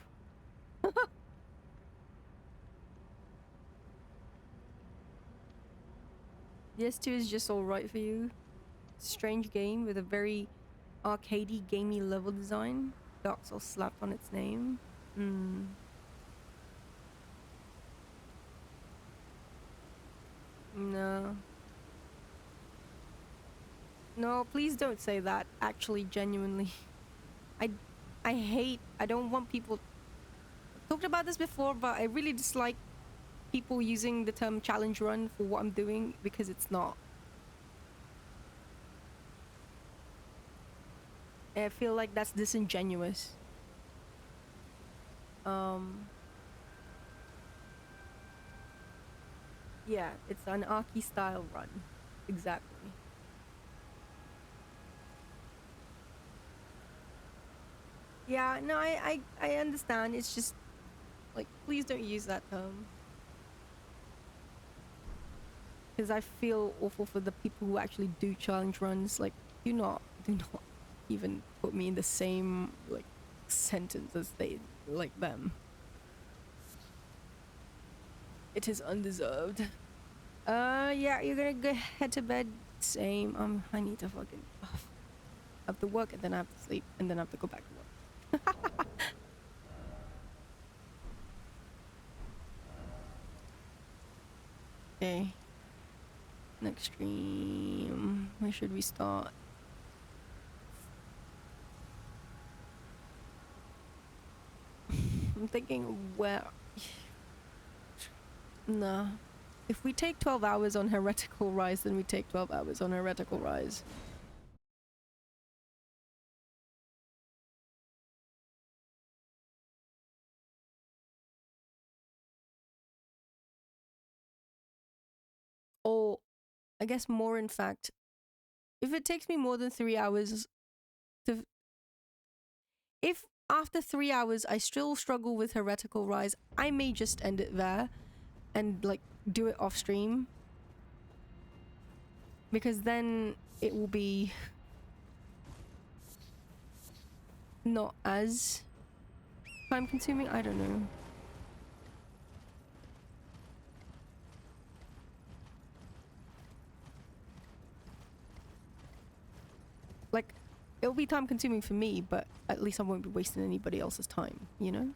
DS2 is just alright for you. Strange game with a very arcadey, gamey level design. Dark Souls slapped on its name. No. No, please don't say that. Actually, genuinely. I don't want people... I've talked about this before, but I really dislike people using the term challenge run for what I'm doing because it's not. I feel like that's disingenuous. Yeah, it's an Arky style run. Exactly. Yeah, no, I understand. It's just like, please don't use that term. Because I feel awful for the people who actually do challenge runs. Like, do not even put me in the same like sentence as they like them. It is undeserved. Yeah, you're gonna go head to bed. Same. I need to fucking I have to work and then I have to sleep and then I have to go back to work. Okay. Next stream. Where should we start? I'm thinking where... Nah. If we take 12 hours on Heretical Rise, then we take 12 hours on Heretical Rise. Or, I guess more in fact, if it takes me more than 3 hours to... If after 3 hours I still struggle with Heretical Rise, I may just end it there and like do it off stream. Because then it will be not as time consuming. I don't know. Like, it'll be time consuming for me, but at least I won't be wasting anybody else's time, you know?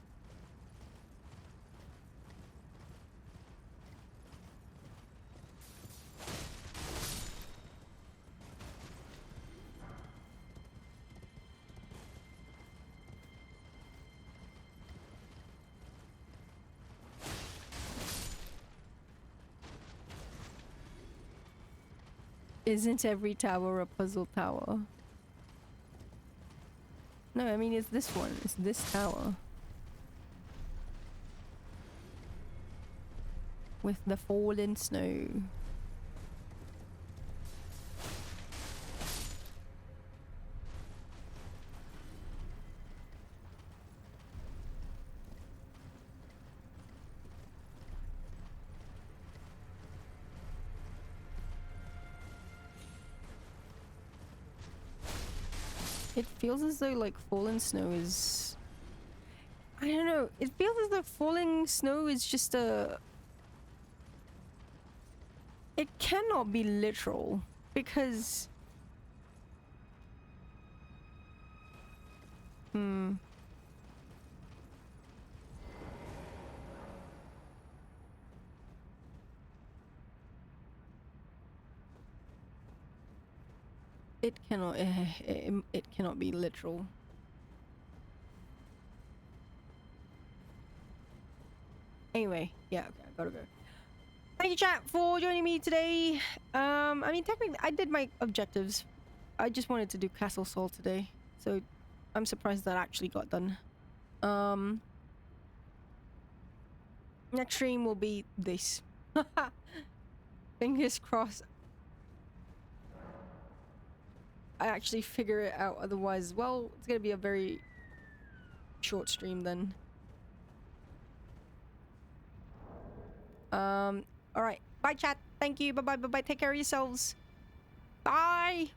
Isn't every tower a puzzle tower? No, I mean, it's this one. It's this tower. With the fallen snow. It feels as though like fallen snow is... I don't know. It feels as though falling snow is just a... It cannot be literal because Hmm. It cannot. It cannot be literal. Anyway, yeah. Okay, I gotta go. Thank you, chat, for joining me today. I mean, technically, I did my objectives. I just wanted to do Castle Sol today, so I'm surprised that actually got done. Next stream will be this. Fingers crossed. I actually figure it out. Otherwise, well, it's gonna be a very short stream then. All right. Bye, chat. Thank you. Bye, bye, bye, bye. Take care of yourselves. Bye.